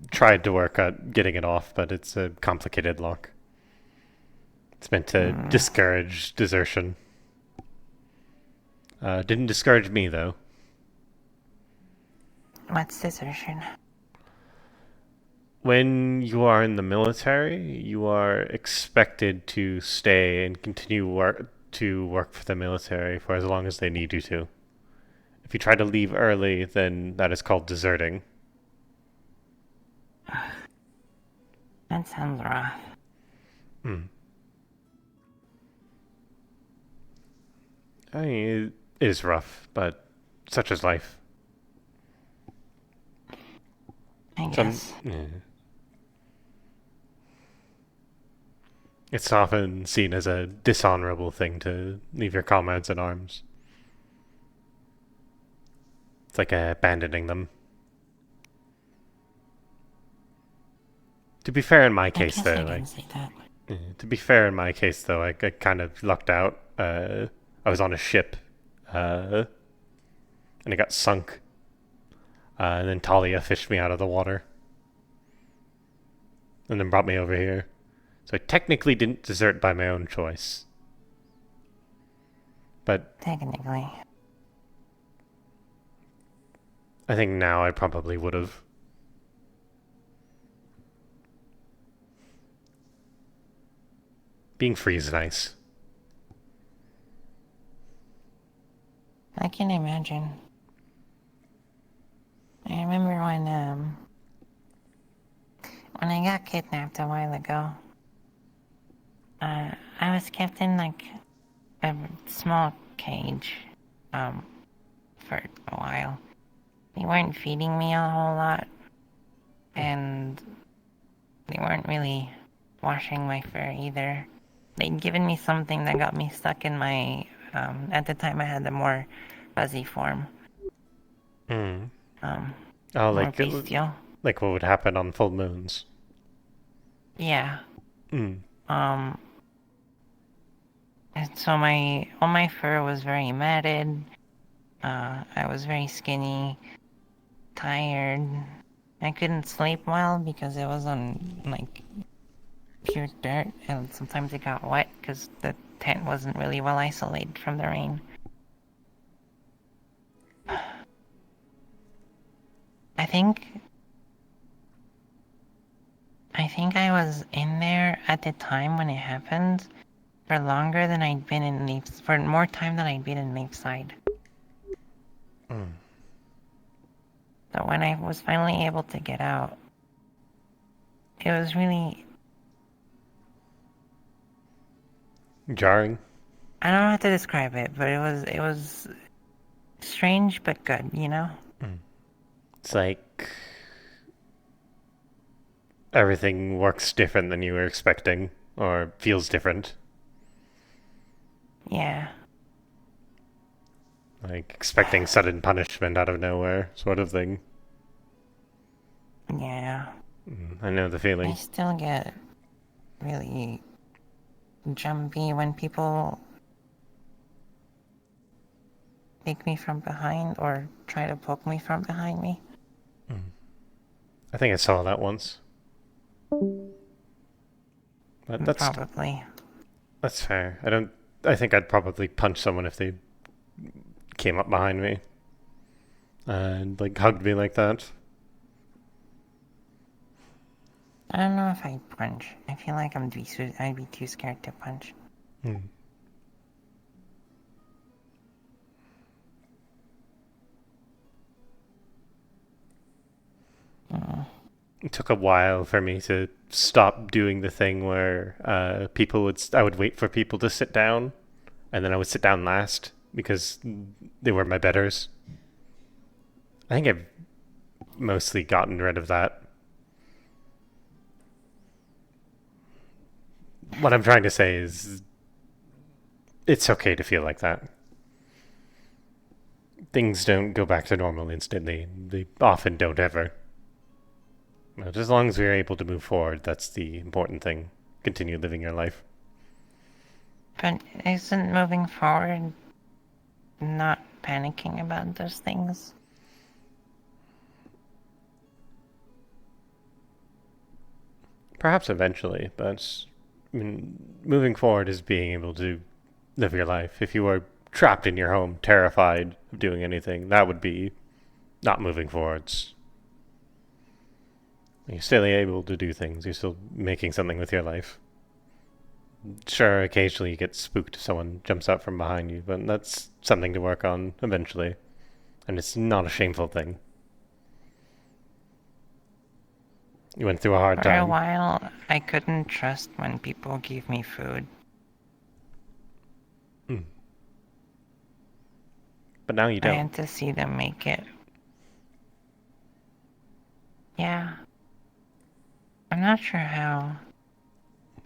tried to work at getting it off, but it's a complicated lock. It's meant to discourage desertion. Didn't discourage me, though. What's desertion? When you are in the military, you are expected to stay and continue to work for the military for as long as they need you to. If you try to leave early, then that is called deserting. That sounds rough. I mean, it is rough, but such is life. I guess. It's often seen as a dishonorable thing to leave your comrades in arms. It's like abandoning them. To be fair, in my case, though, to be fair, in my case, though, I kind of lucked out. I was on a ship, and it got sunk. And then Talia fished me out of the water, and then brought me over here. So I technically didn't desert by my own choice. But technically, I think now I probably would have. Being free is nice. I can imagine. I remember when I got kidnapped a while ago. I was kept in like a small cage, for a while. They weren't feeding me a whole lot, and they weren't really washing my fur either. They'd given me something that got me stuck in my, at the time I had the more fuzzy form. Oh, more like bestial. Like what would happen on full moons. Yeah. And so all my fur was very matted. I was very skinny, tired. I couldn't sleep well because it was on like pure dirt, and sometimes it got wet because the tent wasn't really well isolated from the rain. I think I was in there at the time when it happened for longer than I'd been in Leafs, for more time than I'd been in Leafside. So when I was finally able to get out, it was really jarring. I don't know how to describe it, but it was strange but good, you know? It's like everything works different than you were expecting, or feels different. Yeah. Like expecting sudden punishment out of nowhere, sort of thing. Yeah. I know the feeling. I still get really jumpy when people take me from behind or try to poke me from behind me. I think I saw that once. But that's probably. That's fair. I think I'd probably punch someone if they came up behind me and like hugged me like that. I don't know if I'd punch. I feel like I'd be too scared to punch. It took a while for me to stop doing the thing where I would wait for people to sit down, and then I would sit down last because they were my betters. I think I've mostly gotten rid of that. What I'm trying to say is it's okay to feel like that. Things don't go back to normal instantly. They often don't ever. But as long as we're able to move forward, that's the important thing. Continue living your life. But isn't moving forward not panicking about those things? Perhaps eventually, but I mean, moving forward is being able to live your life. If you were trapped in your home, terrified of doing anything, that would be not moving forwards. You're still able to do things. You're still making something with your life. Sure, occasionally you get spooked if someone jumps out from behind you, but that's something to work on eventually. And it's not a shameful thing. You went through a hard time. For a while, I couldn't trust when people gave me food. But now you I don't. had to see them make it. Yeah. I'm not sure how.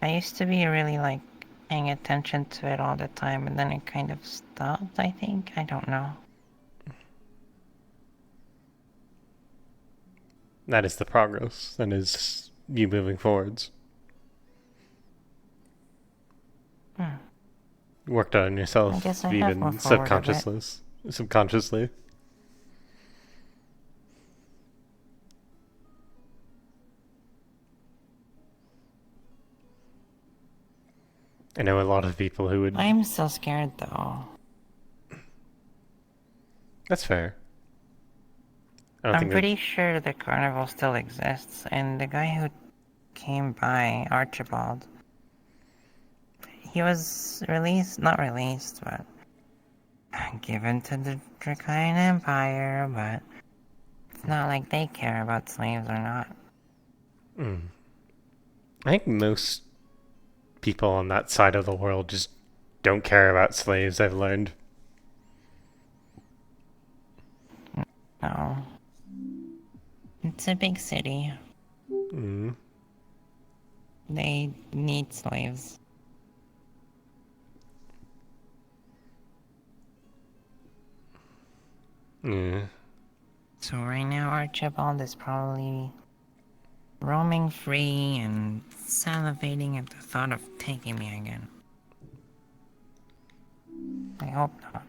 I used to be really, like, paying attention to it all the time, and then it kind of stopped, I think. I don't know. That is the progress. That is you moving forwards. Worked on yourself, I guess I have even moved forward a bit. subconsciously. I know a lot of people who would... I'm still scared, though. That's fair. I don't I'm think pretty sure the carnival still exists, and the guy who came by, Archibald, he was released, not released, but given to the Draconian Empire, but it's not like they care about slaves or not. I think most people on that side of the world just don't care about slaves, I've learned. No. It's a big city. They need slaves. So right now Archibald is probably roaming free and salivating at the thought of taking me again. I hope not.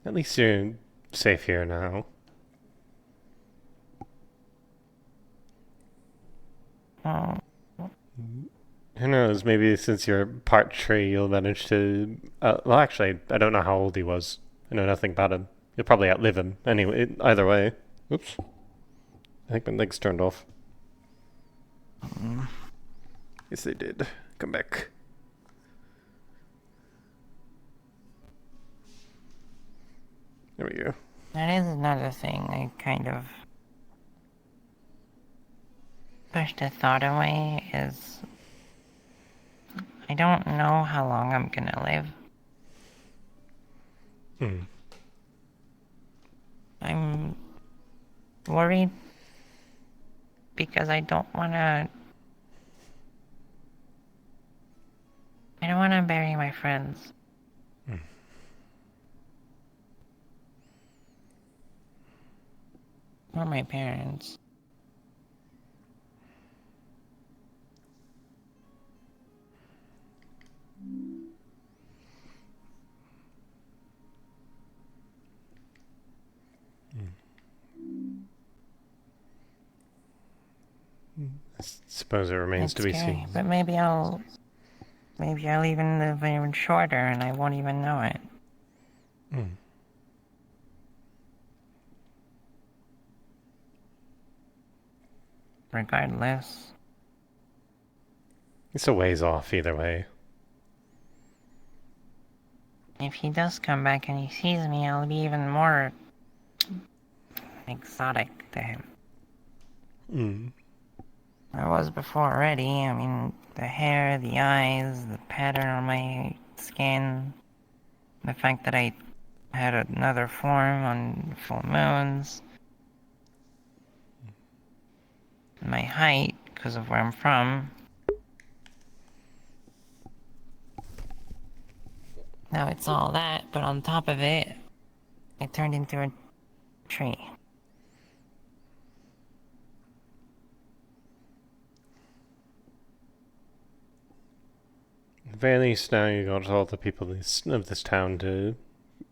At least you're safe here now. Who knows, maybe since you're part tree, you'll manage to... well, actually, I don't know how old he was. I know nothing about him. You'll probably outlive him. Anyway, either way. Oops. I think my legs turned off. Yes, they did. Come back. There we go. That is another thing I kind of pushed the thought away, is I don't know how long I'm gonna live. I'm worried because I don't wanna bury my friends. Or my parents. I suppose it remains to be seen. But maybe I'll even live even shorter and I won't even know it. Regardless. It's a ways off either way. If he does come back and he sees me, I'll be even more exotic to him. I was before already. I mean, the hair, the eyes, the pattern on my skin, the fact that I had another form on full moons, my height, because of where I'm from. Now it's all that, but on top of it, I turned into a tree. At the very least, now you got all the people of this town to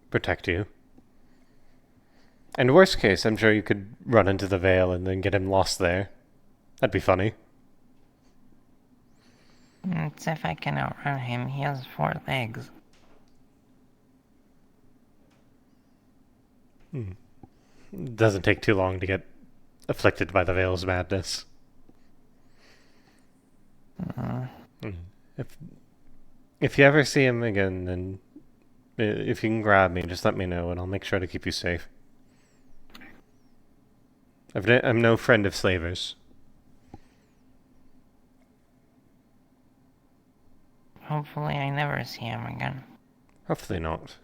protect you. And worst case, I'm sure you could run into the Vale and then get him lost there. That'd be funny. It's if I can outrun him. He has 4 legs. Doesn't take too long to get afflicted by the Vale's madness. If you ever see him again, then if you can grab me, just let me know and I'll make sure to keep you safe. I'm no friend of slavers. Hopefully I never see him again. Hopefully not.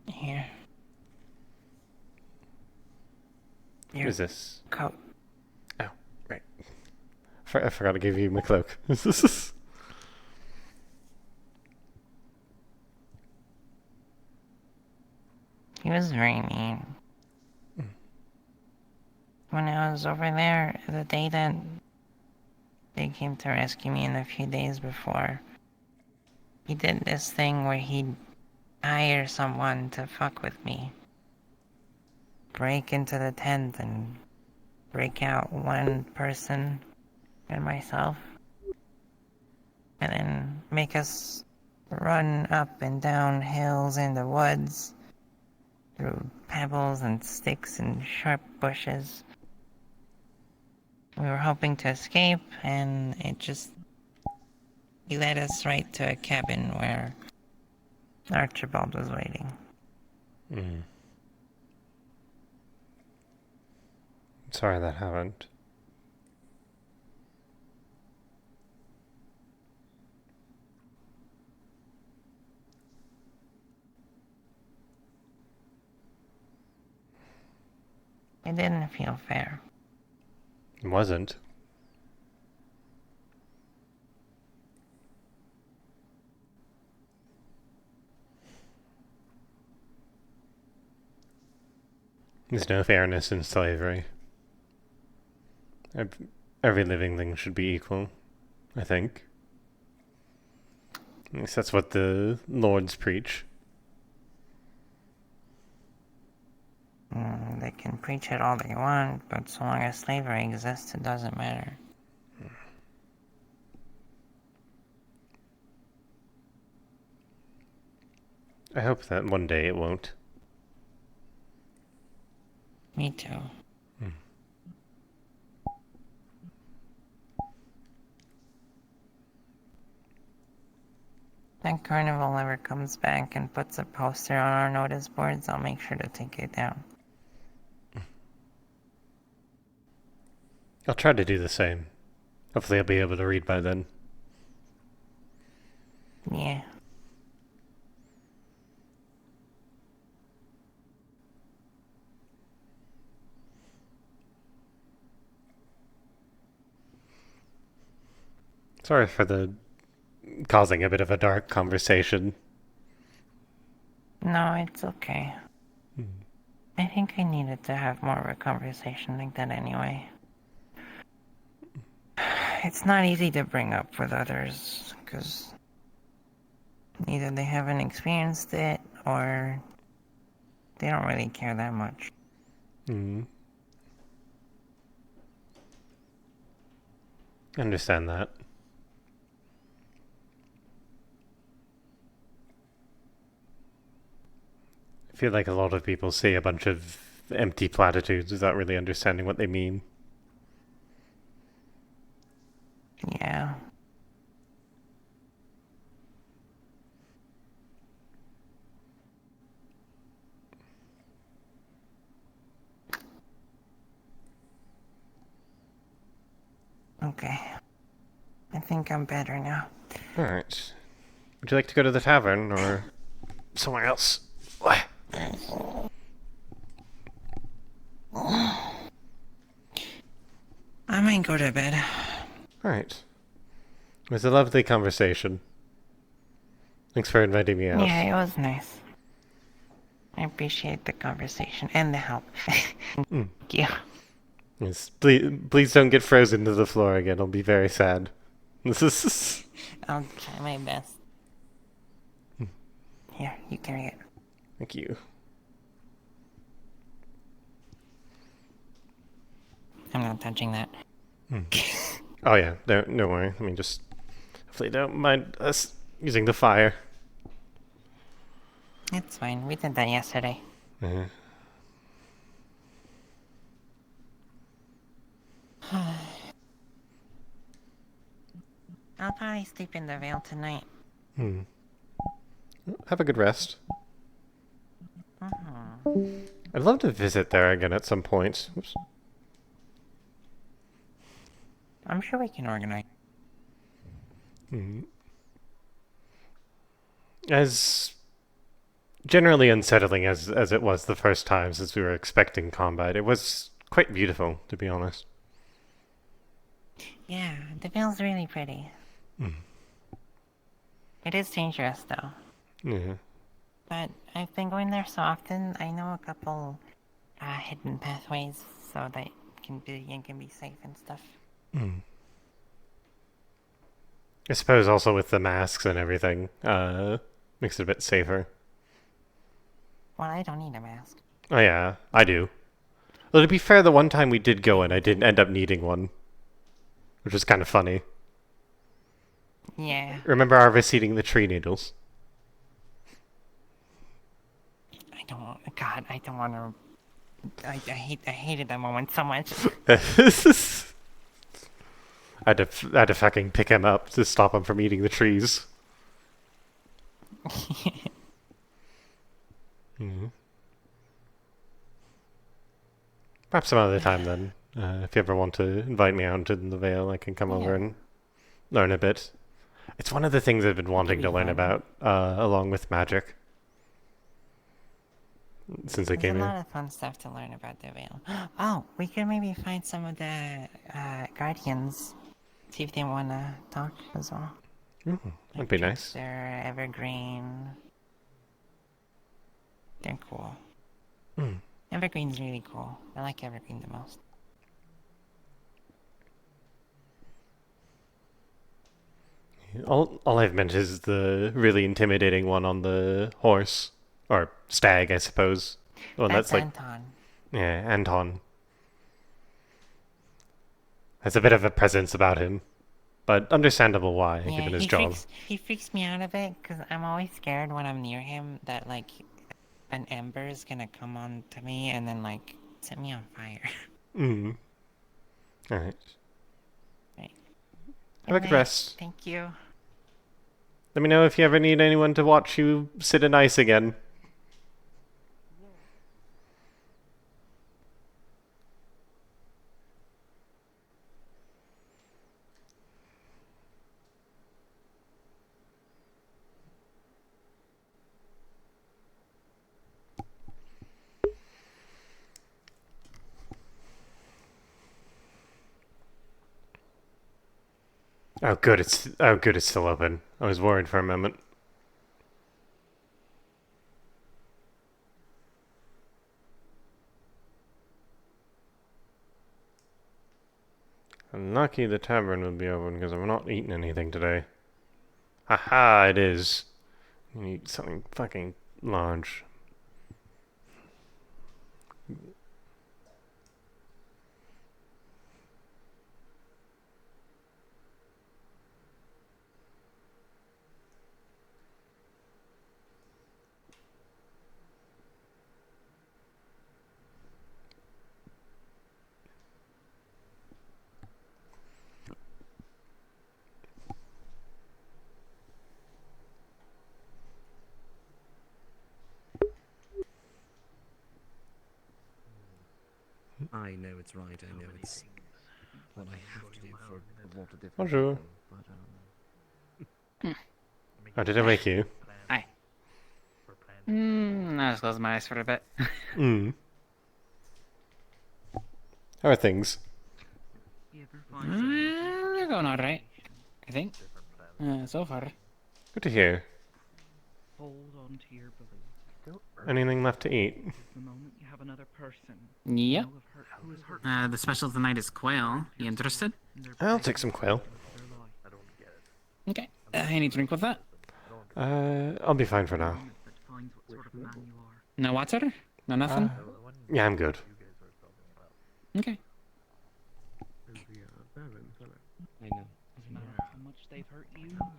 Here. What is this? Coat. Oh, right. I forgot to give you my cloak. He was very mean. When I was over there, the day that they came to rescue me in a few days before, he did this thing where he'd hire someone to fuck with me. Break into the tent and break out one person and myself. And then make us run up and down hills in the woods through pebbles and sticks and sharp bushes. We were hoping to escape, and he led us right to a cabin where Archibald was waiting. Sorry that happened. It didn't feel fair. It wasn't. There's no fairness in slavery. Every living thing should be equal, I think. At least that's what the lords preach. They can preach it all they want, but so long as slavery exists, it doesn't matter. I hope that one day it won't. Me too. When Carnival ever comes back and puts a poster on our notice boards, I'll make sure to take it down. I'll try to do the same. Hopefully I'll be able to read by then. Yeah. Sorry for the causing a bit of a dark conversation. No, it's okay. I think I needed to have more of a conversation like that anyway. It's not easy to bring up with others, because either they haven't experienced it, or they don't really care that much. I understand that. I feel like a lot of people say a bunch of empty platitudes without really understanding what they mean. Yeah. Okay. I think I'm better now. Alright. Would you like to go to the tavern, or somewhere else? I might go to bed. Alright. It was a lovely conversation. Thanks for inviting me out. Yeah, it was nice. I appreciate the conversation and the help. Thank you. Yes, please don't get frozen to the floor again. I'll be very sad. I'll try my best. Here, you carry it. Thank you. I'm not touching that. Oh yeah, don't worry. I mean, just hopefully don't mind us using the fire. It's fine. We did that yesterday. I'll probably sleep in the Vale tonight. Have a good rest. I'd love to visit there again at some point. Oops. I'm sure we can organize. Hmm. As generally unsettling as it was the first time since we were expecting combat, it was quite beautiful, to be honest. Yeah, the Vale's really pretty. Mm. It is dangerous, though. Yeah. But I've been going there so often, I know a couple hidden pathways so that you can be safe and stuff. Mm. I suppose also with the masks and everything, makes it a bit safer. Well, I don't need a mask. Oh yeah, I do. Well, to be fair, the one time we did go in, I didn't end up needing one. Which is kind of funny. Yeah. Remember Arvis eating the tree needles? God, I don't want to... I hated that moment so much. I had to fucking pick him up to stop him from eating the trees. Mm-hmm. Perhaps some other time then. If you ever want to invite me out to the Vale, I can come over and learn a bit. It's one of the things I've been wanting to learn about, along with magic. Since I came There's a here. lot of fun stuff to learn about the Vale. Oh, we could maybe find some of the Guardians. See if they want to talk as well. That'd be nice. They're evergreen. They're cool. Mm. Evergreen's really cool. I like Evergreen the most. All I've met is the really intimidating one on the horse. Or stag, I suppose. The one That's like... Anton. Yeah, Anton. Has a bit of a presence about him. But understandable why, given his job. He freaks me out a bit, because I'm always scared when I'm near him that, like, an ember is gonna come on to me and then, like, set me on fire. Mm. Alright. Right. Have a good rest. Thank you. Let me know if you ever need anyone to watch you sit in ice again. Oh good, it's still open. I was worried for a moment. I'm lucky the tavern will be open because I've not eaten anything today. Haha, it is. You need something fucking large. I know it's right, I know it's what I have to do for a lot of different Bonjour. people, but, Oh, did I wake you? Hi. I just closed my eyes for a bit. Mm. How are things? They're going alright, I think. So far. Good to hear. Hold on to your belief. Anything left to eat? The moment you have another person. Yep. Who is hurt. The special tonight is quail. You interested? I'll take some quail. Okay. Any drink with that? I'll be fine for now. No water? No nothing? Yeah, I'm good. Okay. I know. No matter how much they've hurt you, hurt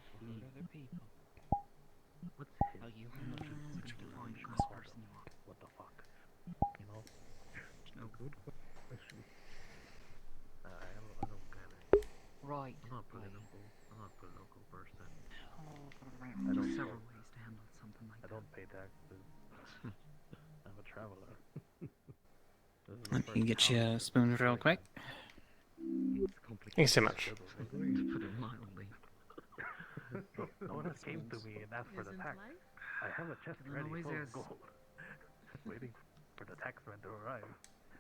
other people. Tell you how much it's to find the best person you are. What the fuck? You know? No good question. I don't get it. Right. I'm not political. I'm not a political person. I don't several ways to handle something like that. I don't pay taxes. I'm a traveler. Let me get you a spoon real quick. Thank you so much. No one came to me and asked for the tax. I have a chest ready full of gold. Just waiting for the taxman to arrive.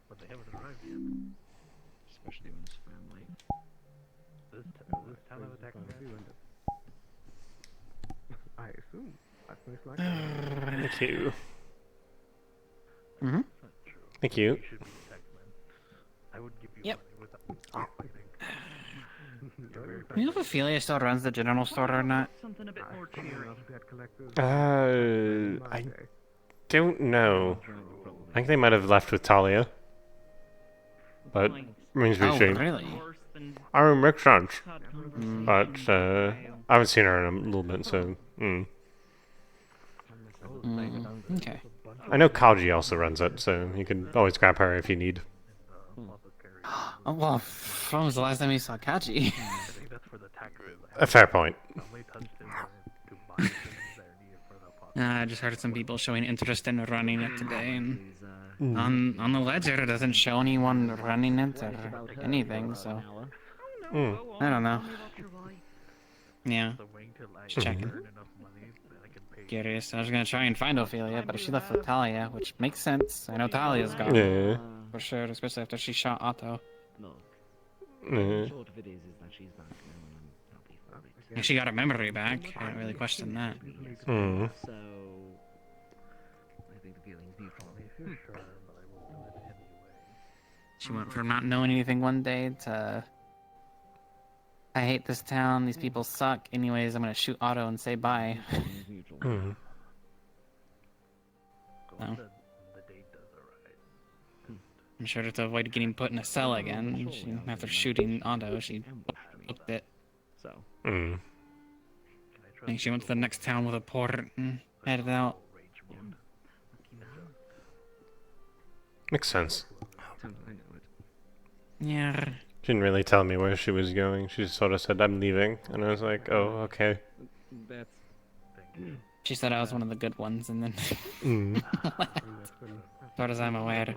But they haven't arrived yet. Especially when it's family. Does this town have a taxman? I assume. That's most likely. Thank you. Mm-hmm. Thank you. I would give you Yep. money without Do you know if Ophelia still runs the general store or not? something a bit more cheery. I don't know. I think they might have left with Talia. But remains to be seen. Really? I mean, makes sense. But I haven't seen her in a little bit, so. Okay. I know Kaji also runs it, so you can always grab her if you need. Oh, well, when was the last time you saw Kaji? A fair point. I just heard some people showing interest in running it today, and on the ledger it doesn't show anyone running it or anything, so I don't know. Yeah, just checking. Curious. I was gonna try and find Ophelia, but if she left with Talia, which makes sense. I know Talia's gone. Yeah. For sure, especially after she shot Otto. Short of it is that she's back now and I'm happy for it. And she got her memory back. I don't really question that. So, I think the feeling's mutual. She went from not knowing anything one day to I hate this town, these people suck. Anyways, I'm gonna shoot Otto and say bye. No. I'm sure to avoid getting put in a cell again. After shooting Otto, she booked it. So. I think she went to the next town with a port and headed out. Makes sense. Yeah. She didn't really tell me where she was going. She just sort of said, I'm leaving. And I was like, oh, okay. She said I was one of the good ones, and then as far as I'm aware.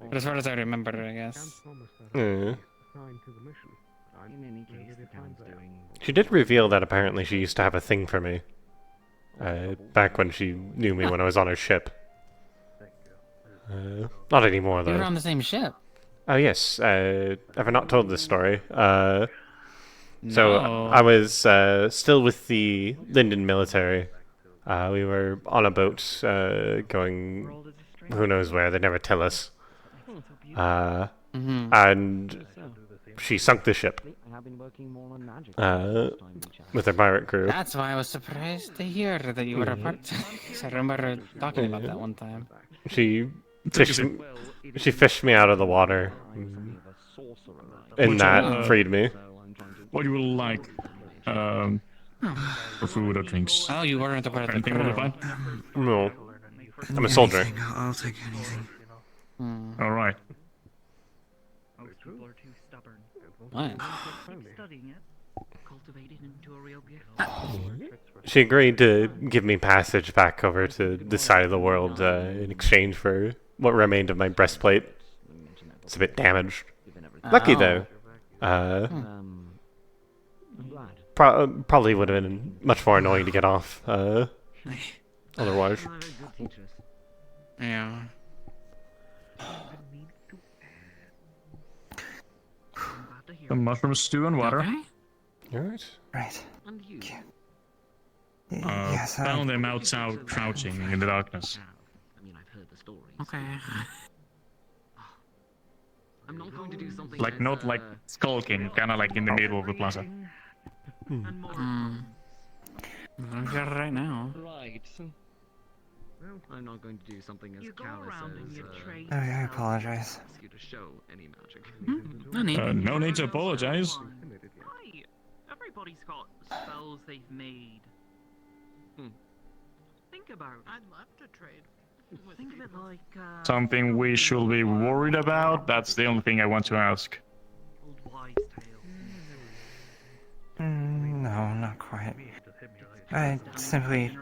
But as far as I remember, I guess. She did reveal that apparently she used to have a thing for me. Back when she knew me when I was on her ship. Not anymore, though. You were on the same ship. Oh, yes. Have I not told this story? So, No. I was still with the Linden military. We were on a boat going who knows where. They never tell us. And she sunk the ship with her pirate crew. That's why I was surprised to hear that you were a part. I remember talking about that one time. She fished me out of the water. And that freed me. What do you like? For food or drinks? Oh, you weren't a part of the Anything crew. No. I'm a soldier. I'll take anything. Alright. Most people are too stubborn. What? Keep studying it. Cultivate it into a real gift. She agreed to give me passage back over to this side of the world in exchange for what remained of my breastplate. It's a bit damaged. Lucky though. Probably would have been much more annoying to get off. Otherwise. Yeah. Some mushroom stew and water. Alright. Right. Found them outside crouching in the darkness. I mean, I've heard the stories. Okay. I'm not going to do something Like, not like skulking, kinda like in the middle of the plaza. I'm here right now. Right. I'm not going to do something as callous as I apologize. ask you to show any magic. No need. No need to apologize. Right. Everybody's got spells they've made. Think about it. I'd love to trade. Think of it like Something we should be worried about? That's the only thing I want to ask. old wives' tales. No, not quite. I simply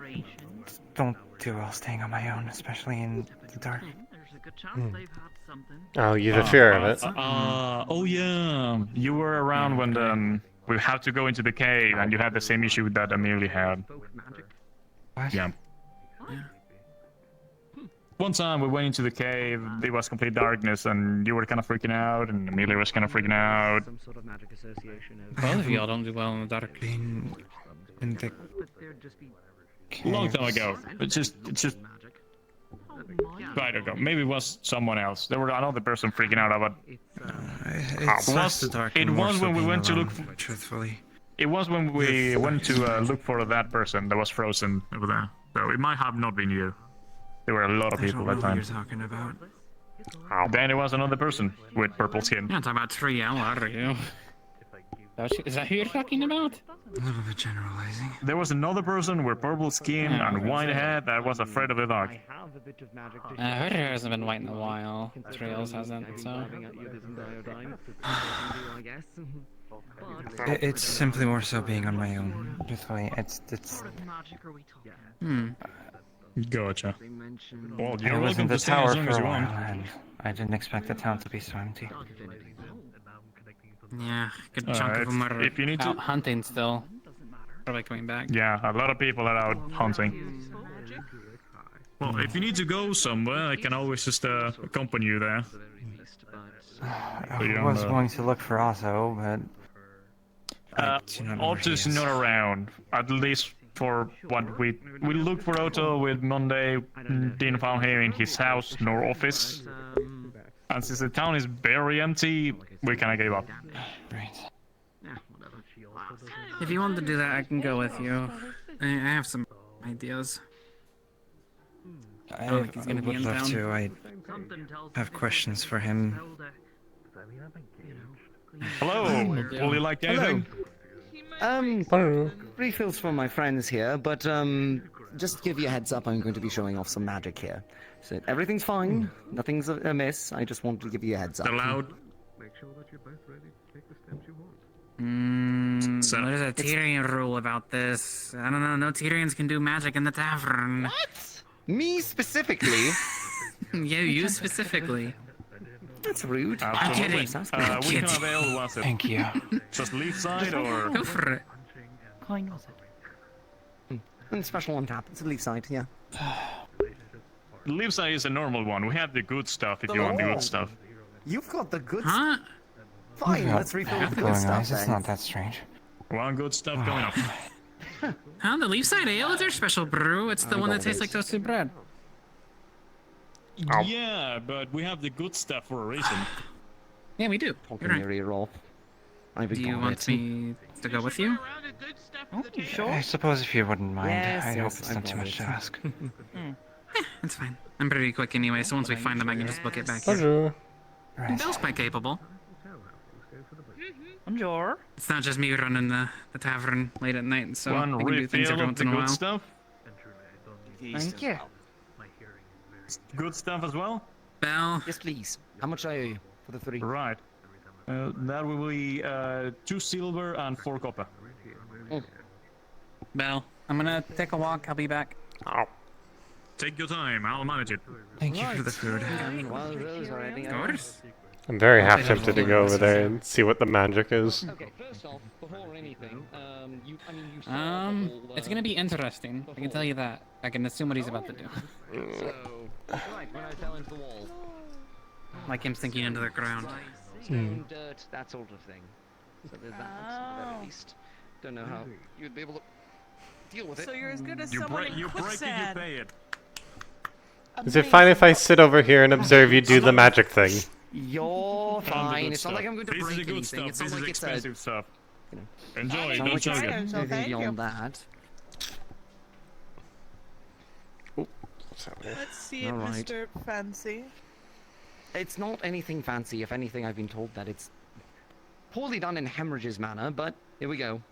don't do well staying on my own, especially in the dark. There's a a good chance they've had something. Oh, you have a fear of it. Oh yeah, you were around when we had to go into the cave, and you had the same issue that Amelia had. Yeah. One time we went into the cave, it was complete darkness, and you were kind of freaking out, and Amelia was kind of freaking out. Some sort of magic association of... Both of y'all don't do well in the dark. In the... Long time ago. It's just right ago. Maybe it was someone else. There were another person freaking out about. It was when we went to look. Truthfully. It was when we went to look for that person that was frozen over there. So it might have not been you. There were a lot of people that time. What you're talking about. Then it was another person with purple skin. You're not talking about Triel, are you? Is that who you're talking about? A little bit generalizing. There was another person with purple skin and white hair that was afraid of the dark. Her hair hasn't been white in a while. Triel's hasn't, so... It's simply more so being on my own. Truthfully, it's... Gotcha. Well, I you're was welcome in the to stay as tower long for as a you while, want. and I didn't expect the town to be so empty. Yeah, good chunk of them are if you need out to... hunting still. Probably coming back. Yeah, a lot of people are out hunting. Well, if you need to go somewhere, I can always just accompany you there. I was going to look for Otto, but... Otto's not around, at least for what we looked for Otto with Monday, didn't find him in his house nor office. And since the town is very empty, we kinda gave up. Right. If you want to do that, I can go with you. I have some ideas. I don't think he's gonna be would in love town. to. I have questions for him. Hello, will you like anything? Refills for my friends here, but just to give you a heads up, I'm going to be showing off some magic here. So everything's fine, nothing's amiss. I just wanted to give you a heads up. Allowed. There's a Tyrian rule about this. I don't know, no Tyrians can do magic in the tavern. What? Me specifically? Yeah, you specifically. That's rude. I'm kidding. We can avail was it? Thank you. Just leaf side or? Go for it. And special on tap. It's a leaf side, yeah. Leaf side is a normal one. We have the good stuff if you want the good stuff. You've got the good Huh? Fine, let's refill with the good stuff It's then. not that strange. One good stuff going up. Huh? The Leafside Ale is our special brew. It's the one that tastes like toasted bread. Yeah, but we have the good stuff for a reason. Yeah, we do. You're right. Reroll. Do you want me to go with you? I suppose if you wouldn't mind, Yes, I hope yes, it's I not too got much to it. ask. It's fine. I'm pretty quick anyway, so once we find them, I can just book it back here. Bonjour. Bill's quite capable. Bonjour. It's not just me running the tavern late at night, so One we can do things refill every of once the in a good while. stuff. Thank you. Good stuff as well. Bell. Yes, please. How much I owe you for the 3? Right. That will be 2 silver and 4 copper. Bell. I'm gonna take a walk. I'll be back. Oh. Take your time. I'll manage it. Thank you for the food. Of course. I'm very half tempted to go over there and see what the magic is. Okay, first off, before anything, It's gonna be interesting. I can tell you that. I can assume what he's about to do. right, when I fell into the wall. Like him sinking into the ground. Stone, dirt, that sort of thing. So there's that, at the very least. Don't know how you'd be able to deal with it. So you're as good as You someone break in it, you quicksand. pay it. Is it fine if I sit over here and observe you do the magic thing? You're fine. It's not like I'm going to This is break the good anything. stuff. It's This not is like it's expensive stuff. you know. Enjoy. It's not Don't like chug it's it. anything beyond that. Let's see it, All right. Mr. Fancy. It's not anything fancy. If anything, I've been told that it's poorly done in Hemorrhage's manner, but here we go.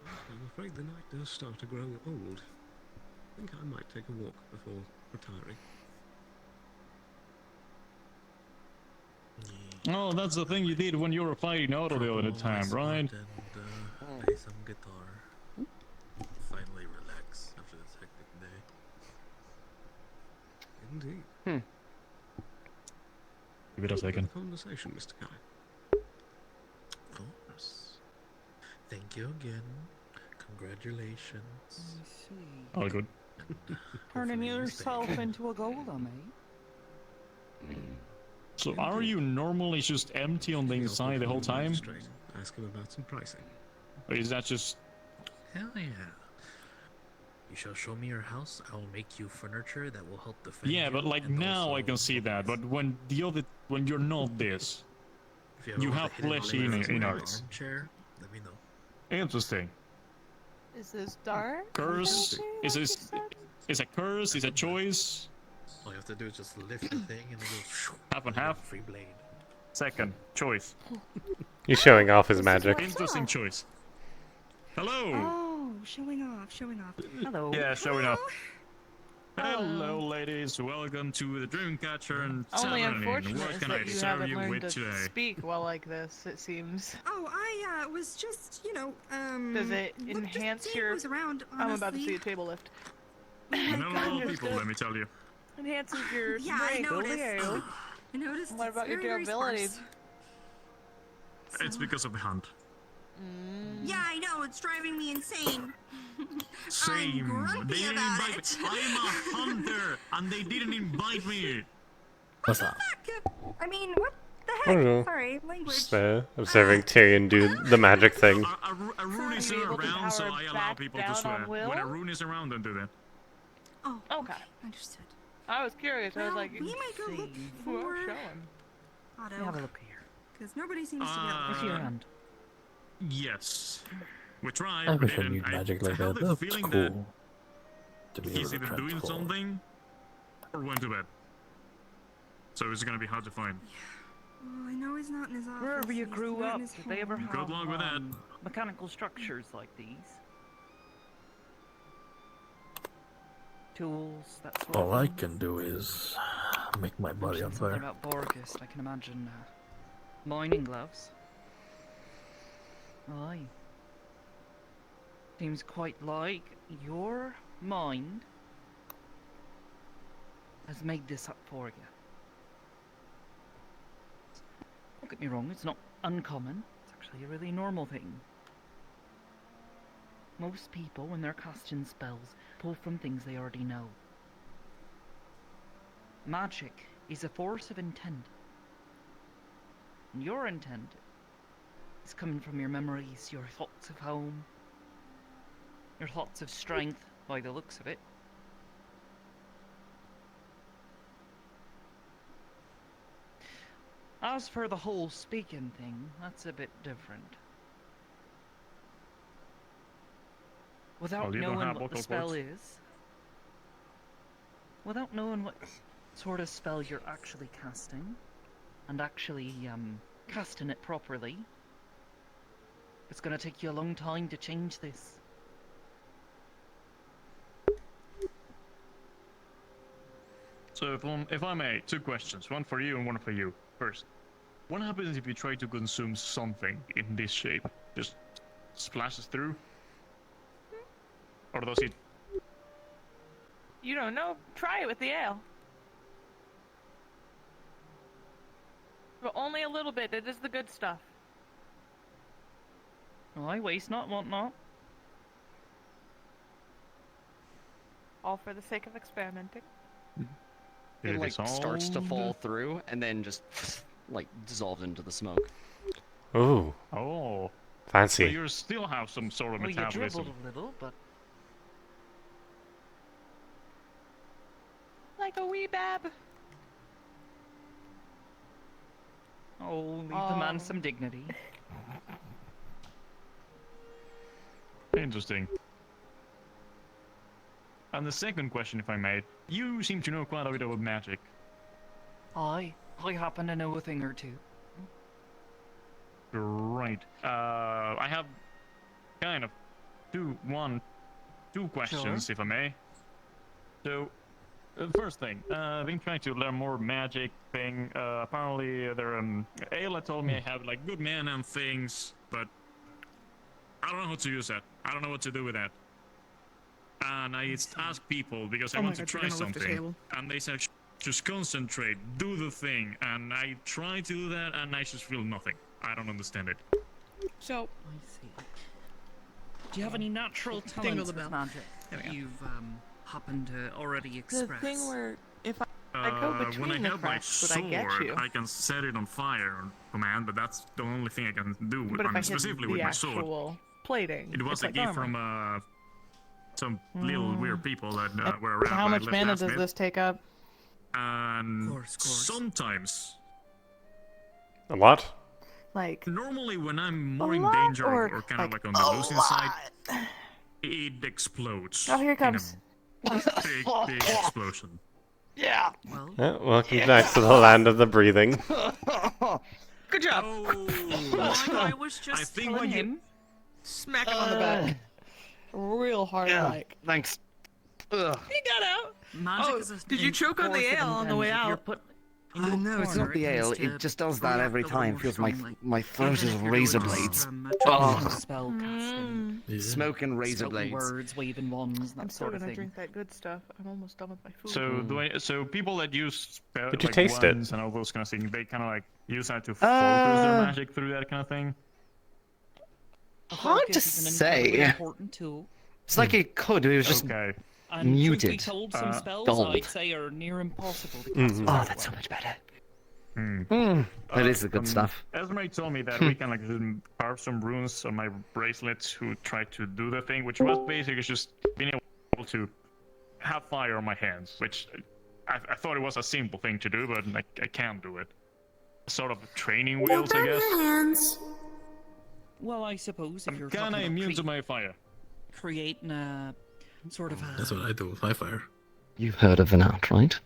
I'm afraid the night does start to grow old. I think I might take a walk before retiring. Oh, that's the thing you did when you were fighting Otto the other time, right? Play some guitar. Finally relax after this hectic Indeed. Give it a second. Conversation, Mr. Kelly. Of course. Thank you again. Congratulations. All good. Turning yourself into a golem, eh? So are you normally just empty on the inside the whole time? Ask him about some pricing. Or is that just... Hell yeah. You shall show me your house. I will make you furniture that will help defend Yeah, you. but like now I can see that. But when you're not this, you have flesh in arts. Armchair, let me know. Interesting. Is this dark? Curse? Is a curse? Is a choice? All you have to do is just lift the thing and it goes half and half. Free blade. Second choice. He's showing off his magic. Interesting choice. Hello. Oh, showing off, showing off. Hello. Yeah, showing off. Hello, ladies. Welcome to the Dreamcatcher and Only Tavern. unfortunate What is can I that you serve haven't you learned with to today? speak well like this, it seems. Oh, I was just, Does it enhance your... around, I'm about to honestly. see a table lift. Not a lot of people, let me tell you. Enhances your... Yeah, I noticed. Leo. I noticed. What it's about your very, very durability? sparse. It's because of the hunt. Yeah, I know. It's driving me insane. Same. grumpy They didn't about invite it. me. I'm a hunter, and they didn't invite me. What's up? I mean, what the I don't know. heck? Sorry, language. Just observing Tyrion do the magic thing. Arun is around, so I allow people to swear. When Arun is around, don't do that. Oh, okay. Understood. I was curious. I was Well, like, we might go look Who for are showing? Otto. Have a look here. Because nobody seems to be able to your hand. Yes. We tried, I but wish I didn't. knew magic like have that. the That's feeling cool. To that be he's able to either doing transform. something or went to bed. So it's gonna be hard to find. Well, I know he's not in his office. Wherever you he's grew not in up, his did they ever home. have Good luck with that. mechanical structures like these? Tools, that sort All of I thing? can do is make my body on Mentioned something fire. about Borgus, I can imagine mining gloves. Aye. Seems quite like your mind has made this up for you. Don't get me wrong, it's not uncommon. It's actually a really normal thing. Most people, when they're casting spells, pull from things they already know. Magic is a force of intent. And your intent is coming from your memories, your thoughts of home, your thoughts of strength, by the looks of it. As for the whole speaking thing, that's a bit different. Without Well, you don't knowing have what the vocal spell cords. is, without knowing what sort of spell you're actually casting, and actually casting it properly, it's gonna take you a long time to change this. So if I may, two questions, one for you and one for you. First, what happens if you try to consume something in this shape? Just splashes through? Or does it... You don't know? Try it with the ale. But only a little bit. It is the good stuff. Well, I waste not, want not. All for the sake of experimenting. It If like it's all starts to fall the- through and then just like dissolved into the smoke. Ooh, Oh. So fancy. you still have some sort of Well, you metabolism. dribbled a little, but... Like a wee bab. Oh, leave the man some dignity. Interesting. And the second question, if I may, you seem to know quite a bit about magic. I happen to know a thing or two. Right. I have kind of two questions, if I may. So, first thing, I've been trying to learn more magic thing. Apparently, Ayla told me I have like good mana and things, but I don't know how to use that. I don't know what to do with that. And I asked people because I Oh my want to God, you're try gonna lift the something, table. and they said just concentrate, do the thing, and I try to do that, and I just feel nothing. I don't understand it. So, I see. Do you have any natural talents with magic that you've happened to already express? The thing where if I go between when I the held my cracks, would sword, I get you? I can set it on fire on command, but that's the only thing I can do But if I hit specifically the with my sword. actual plating, It was it's a like gift armor. from some little weird people that And were around. how when I much left mana last does myth. this take up? And sometimes. A lot? Like normally when I'm more in lot danger or, or kind of like, like on the a losing side, it explodes. Oh, here it in a comes. big explosion. Yeah. Welcome back to the land of the breathing. Good job. I was just telling him. Smack him on the back. Real hard like. Thanks. Ugh. He got out. Magic Oh, is a did you choke on the ale on the way out? No, it's not the ale. It just does that every time. Feels my throat is razor blades. Spell casting. Smoke and razor spoken blades. words, waving wands, that I'm still sort of gonna thing. drink that good stuff. I'm almost done with my food. So people that use spell, Did you like taste it? wands and all those kind of things, they kind of like use that to focus their magic through that kind of thing. Hard to say. Important tool. It's like it could. It was just And muted. truth be told, some spells dulled. I'd say are near impossible to Mhm. cast. Oh, that's so much better. That is the good stuff. Esmeralda told me that we can like just carve some runes on my bracelets who tried to do the thing, which was basically just being able to have fire on my hands, which I thought it was a simple thing to do, but I can't do it. Sort of training wheels, I guess. Well, I suppose if you're Kinda talking immune to about my fire. creating a sort of a... That's what I do with my fire. You've heard of Venat, right?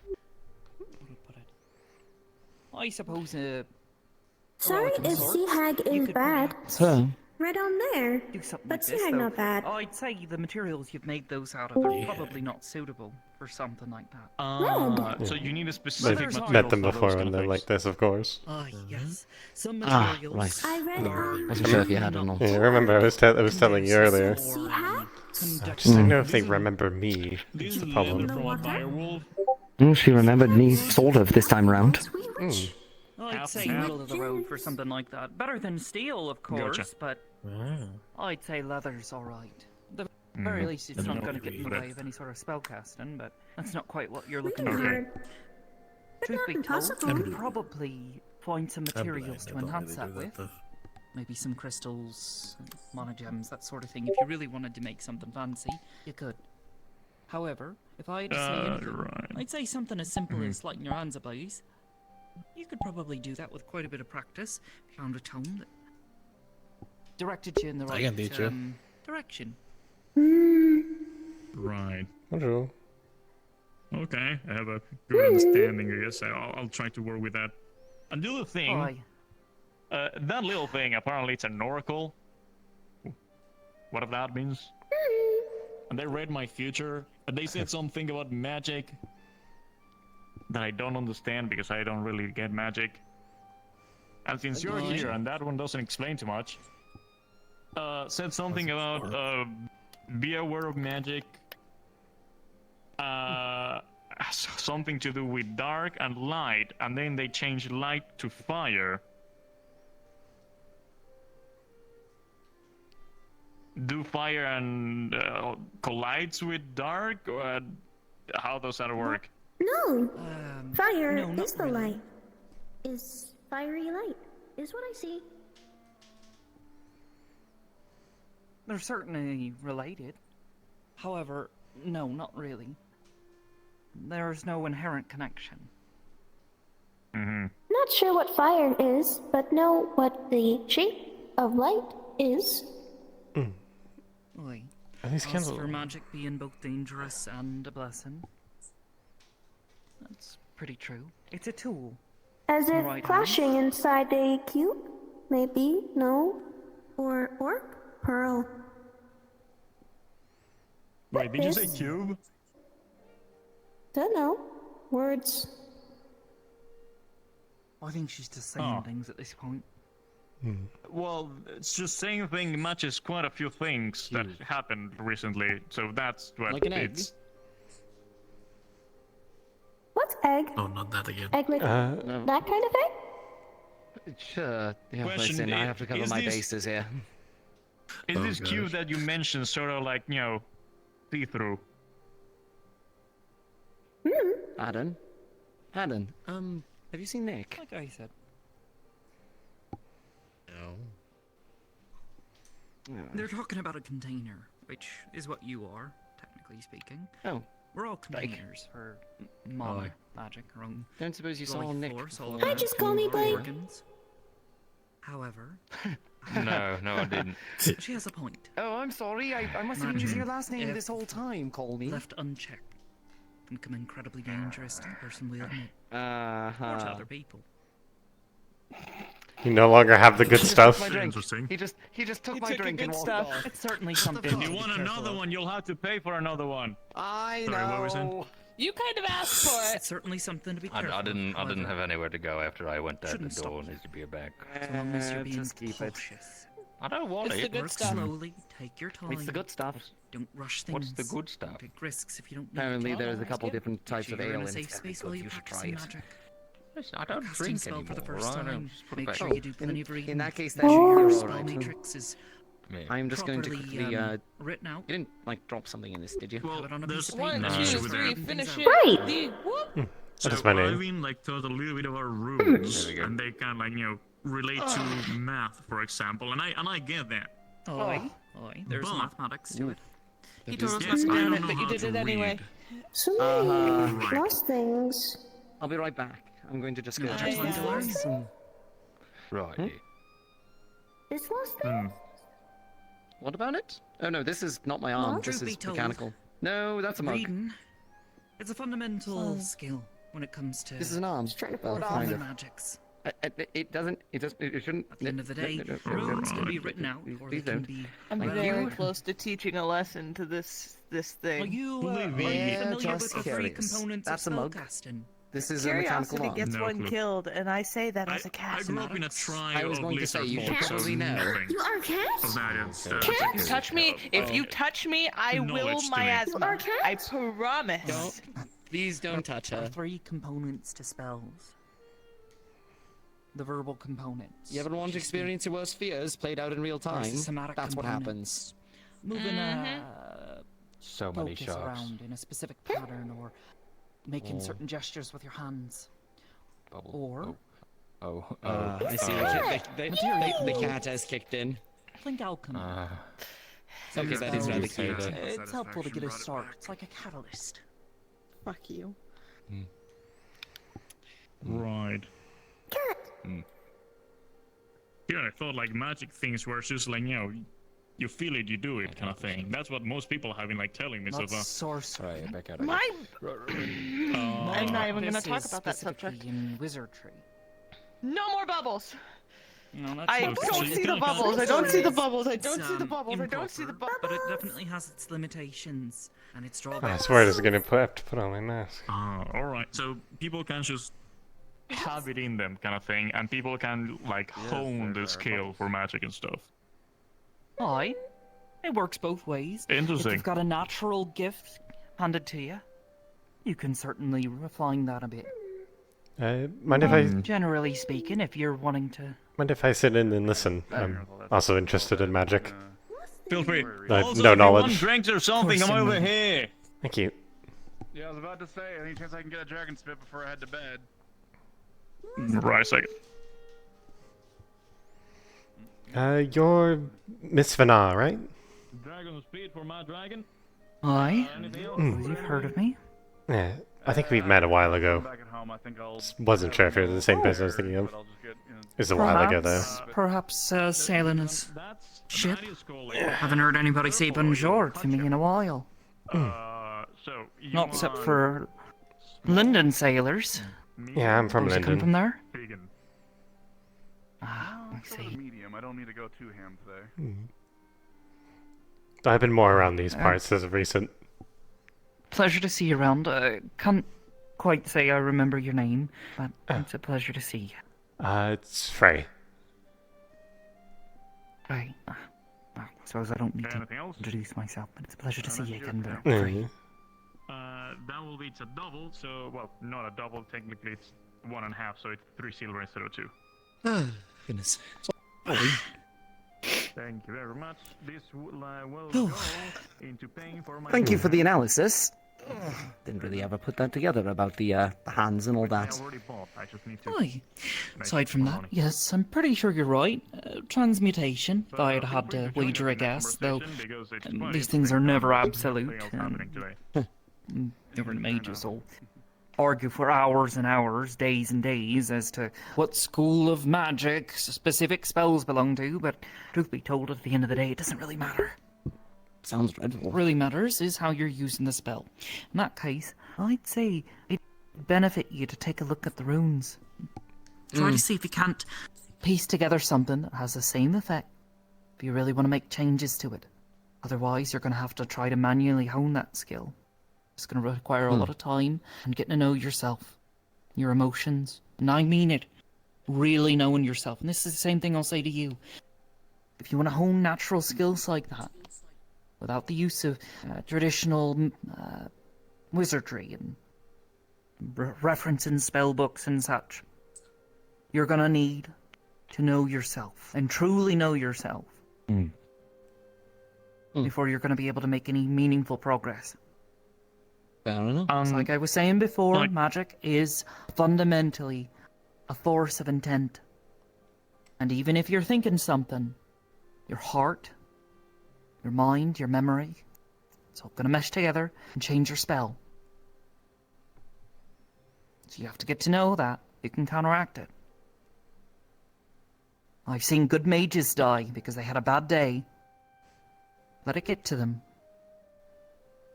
I suppose Sorry if Sea Hag is bad. So, Right on there. do something But like Sea this, Hag though. not bad. I'd say the materials you've made those out of are probably not suitable for something like that. So you need a They've specific material met them for those before kind when of they're things. like this, of course. Yes. Some Ah, materials. right. I read Wasn't sure if you had or not. Yeah, remember I was telling you earlier. Sea Hag? I just don't know if they remember me. That's the problem. from a direwolf. She remembered me, sort of, this time round. I'd say middle of the road for something like that. Better than steel, of course, Gotcha. but I'd say leather's alright. At the very least, it's not going to get in the way of any sort of spell casting, but that's not quite what you're looking for. Truth be told, you could probably find some materials to enhance that with. Maybe some crystals, monogems, that sort of thing. If you really wanted to make something fancy, you could. However, if I had to say anything, I'd say something as simple as lighting your hands ablaze. You could probably do that with quite a bit of practice. Found a tone that directed you in the I right can teach you. direction. Right. Hello. Okay, I have a good understanding, I guess. I'll try to work with that. And the other thing, Aye. that little thing, apparently it's an oracle. What if that means? And they read my future, and they said something about magic that I don't understand because I don't really get magic. And since you're here and that one doesn't explain too much, said something about be aware of magic, something to do with dark and light, and then they change light to fire. Do fire and collides with dark, or how does that work? No. Fire no, not is the really. light. Is fiery light. Is what I see. They're certainly related. However, no, not really. There's no inherent connection. Not sure what fire is, but know what the shape of light is. Oi. These As candles. for magic being both dangerous and a blessing, that's pretty true. It's a tool. As if Right. clashing inside a cube? Maybe, no. Or orc? Pearl. Wait, did you say This- cube? Don't know. Words. I think she's just saying things at this point. Well, it's just saying thing matches quite a few things that happened recently, so that's what Like an egg? it's. What? Egg? Oh, not that again. Egg like No. that kind of egg? Sure. Yeah, Question, listen, I have to cover is my this- bases here. Is Oh, this cube gosh. that you mentioned sort of like, you know, see-through? Adam? Adam, have you seen Nick? Like I said. No. They're talking about a container, which is what you are, technically speaking. Oh. We're all containers for mana, magic, our own. Don't suppose you saw life Nick force, all before? of Hi, that, just call me our Blake. organs. However, No, I didn't. she has a point. Oh, I'm sorry. I must have used your last name if this whole time, call me. Left unchecked, can become incredibly dangerous to the person wielding it, or to Uh-huh. other people. You no longer have the good stuff. My drink. Interesting. He just took He my took the drink good and walked stuff. off. It's certainly something. If to you be want careful another of. one, you'll have to pay for another one. I Sorry, what were you saying? know. You kind of asked for it. It's certainly something to be careful. I didn't however, have anywhere to go after I went out the Shouldn't stop door. you. Needs to be back. As long as you're being Just keep it. cautious. I don't want It's the it. good Work stuff. slowly, take your time. It's the good stuff. Don't rush things. What's the good stuff? Don't take risks if you don't need Apparently, to. there is a couple different types Make of sure you're ale, in a and safe it's very space good. while You you should practice try it. magic. Listen, I don't Casting drink spell anymore. for the first right? time. Just put it Make back. sure you do plenty of reading. In that case, Make then sure you're your all spell right. matrix is Yeah. I'm just going to properly, quickly, written out. You didn't, like, drop something in this, did you? Well, it on a there's piece of One, no two, issue with three, that. finish it. Right. The whoop. That is So my name. Irving like told a little bit of our rules, There we go. and they kind of like relate to math, for example, and I get that. Oi. There's But- mathematics to it. He told us Yes, not to I do don't it, know but you how did to it anyway. read. So many Right. lost things. I'll be right back. I'm going to just go Yeah, check I my know. doors. Right. This lost things? What about it? Oh no, this is not my arm. Truth This be is told, mechanical. No, that's a mug. Reading. It's a fundamental skill when it comes to This is an arm. all kind the of. magics. It doesn't. It shouldn't. At the end of the day, no, runes can be written out, or they Please can don't. be. I'm Thank very you. close to teaching a lesson to this thing. Are you Believe me. familiar just with the three curious. components That's of a mug. spellcasting? This is a mechanical Curiosity arm. gets No one clue. killed, and I say that as a I cat. grew up in a tribe I was of going to lizard say, you should folk, so probably know. nothing You are of cats? that is, You touch me, if you touch me, I will Knowledge to me. miasma. Are cats? I promise. Please don't touch There are her. three components to spells. The verbal components. You ever want to experience your worst fears played out in real time? There's the somatic That's what components. happens. Moving So many focus sharks. around in a specific pattern, or making Oh. certain gestures with your hands. Bubble. Or I see. The cat has kicked in. think alchemy. Okay, that is rather cute. It's helpful to get a start. It's like a catalyst. Fuck you. Right. Yeah, I thought like magic things were just like you feel it, you do it kind of thing. That's what most people have been like telling me so Not far. sorcery. Right, back out. My. I'm not even going to This talk is about that specifically subject. in wizardry. No more bubbles. No, that's I not don't sorcery. see the bubbles. I don't see the bubbles. I don't It's, see the bubbles. I don't see the improper, bubbles. But it definitely has its limitations and its I drawbacks. swear I was gonna have to put on my mask. Alright, so people can just have it in them kind of thing, and people can like hone the skill for magic and stuff. Aye. It works both ways. Interesting. If you've got a natural gift handed to you, you can certainly refine that a bit. Mind if I Generally speaking, if you're wanting to... mind if I sit in and listen? I'm also interested in magic. Feel free. I have Also, no if you want knowledge. drinks or something, Of I'm course you over will. here. Thank you. Yeah, I was about to say, any chance I can get a dragon spit before I head to bed? Right a second. You're Miss Vana, right? Dragon speed for my dragon. Aye. Anything else? You've heard of me? Yeah, I think we've met a while ago. Back at home, I think I'll. Wasn't sure if you're the same person I was thinking of. But I'll just get, It was a while ago, though. Perhaps sailing his ship. Haven't heard anybody say bonjour to me in a while. So you Not except are for London sailors. Yeah, I'm from Does it come London. from there? vegan. Ah, I sort of see. medium. I don't need to go too ham today. I've been more around these parts as of recent. Pleasure to see you around. Can't quite say I remember your name, but it's a pleasure to see you. It's Fray. Right. I suppose I don't need to Anything else? introduce myself, but it's a pleasure to see you again, Mhm. Fray. that will be a double. So, well, not a double. Technically, it's 1.5. So it's 3 silver instead of 2. Goodness. Thank you very much. This will go into paying for my. Thank you for the analysis. Didn't really ever put that together about the hands and all that. I already bought. I just need to. Aye. Aside from that, yes, I'm pretty sure you're right. Transmutation, if I'd had to wager a guess, though these things are never absolute. Different mages will argue for hours and hours, days and days, as to what school of magic specific spells belong to, but truth be told, at the end of the day, it doesn't really matter. Sounds dreadful. What really matters is how you're using the spell. In that case, I'd say it'd benefit you to take a look at the runes. Try to see if you can't piece together something that has the same effect, if you really want to make changes to it. Otherwise, you're going to have to try to manually hone that skill. It's going to require a lot of time and getting to know yourself, your emotions. And I mean it, really knowing yourself. And this is the same thing I'll say to you. If you want to hone natural skills like that, without the use of traditional wizardry and referencing spell books and such, you're going to need to know yourself and truly know yourself before you're going to be able to make any meaningful progress. Fair enough. It's like I was saying before, magic is fundamentally a force of intent. And even if you're thinking something, your heart, your mind, your memory, it's all going to mesh together and change your spell. So you have to get to know that. You can counteract it. I've seen good mages die because they had a bad day. Let it get to them.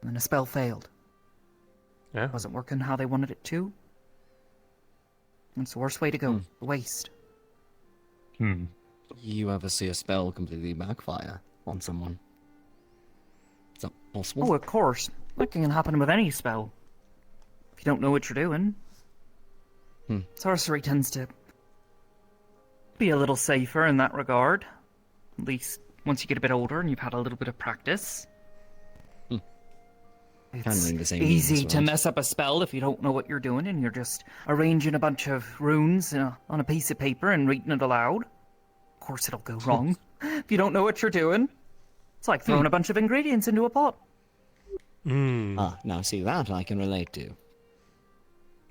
And then a spell failed. Yeah. It wasn't working how they wanted it to. It's the worst way to go. Waste. You ever see a spell completely backfire on someone? Is that possible? Oh, of course. That can happen with any spell. If you don't know what you're doing. Sorcery tends to be a little safer in that regard. At least once you get a bit older and you've had a little bit of practice. It's easy to mess up a spell if you don't know what you're doing and you're just arranging a bunch of runes on a piece of paper and reading it aloud. Of course it'll go wrong if you don't know what you're doing. It's like throwing a bunch of ingredients into a pot. Now see that I can relate to.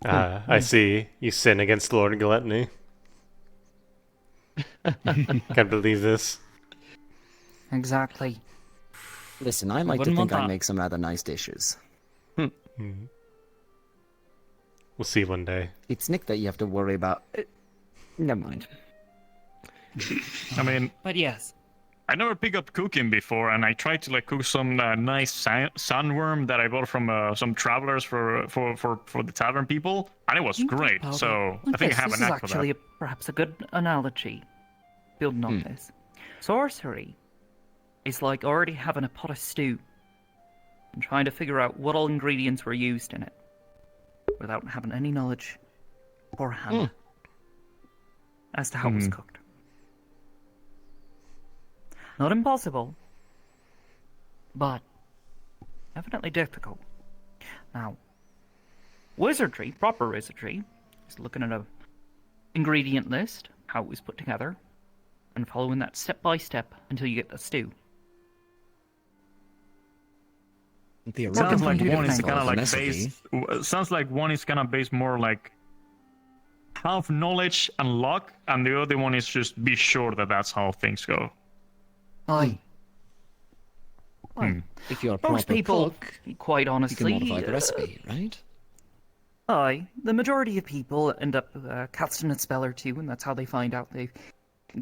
I see. You sin against Lord Gluttony. Can't believe this. Exactly. Listen, I like to think I make some rather nice dishes. We'll see one day. It's Nick that you have to worry about. Never mind. I mean, but yes, I never picked up cooking before, and I tried to cook some nice sandworm that I bought from some travelers for the tavern people, and it was great. So I think I have a knack for that. This is actually perhaps a good analogy. Building on this, sorcery is like already having a pot of stew and trying to figure out what all ingredients were used in it without having any knowledge beforehand as to how it was cooked. Not impossible, but evidently difficult. Now, wizardry, proper wizardry, is looking at a ingredient list, how it was put together, and following that step by step until you get the stew. Sounds like one is kind of based. Sounds like one is kind of based more like half knowledge and luck, and the other one is just be sure that that's how things go. Aye. If you're a most proper people, cook, quite honestly, you can modify the recipe, right? Aye. The majority of people end up casting a spell or two, and that's how they find out they've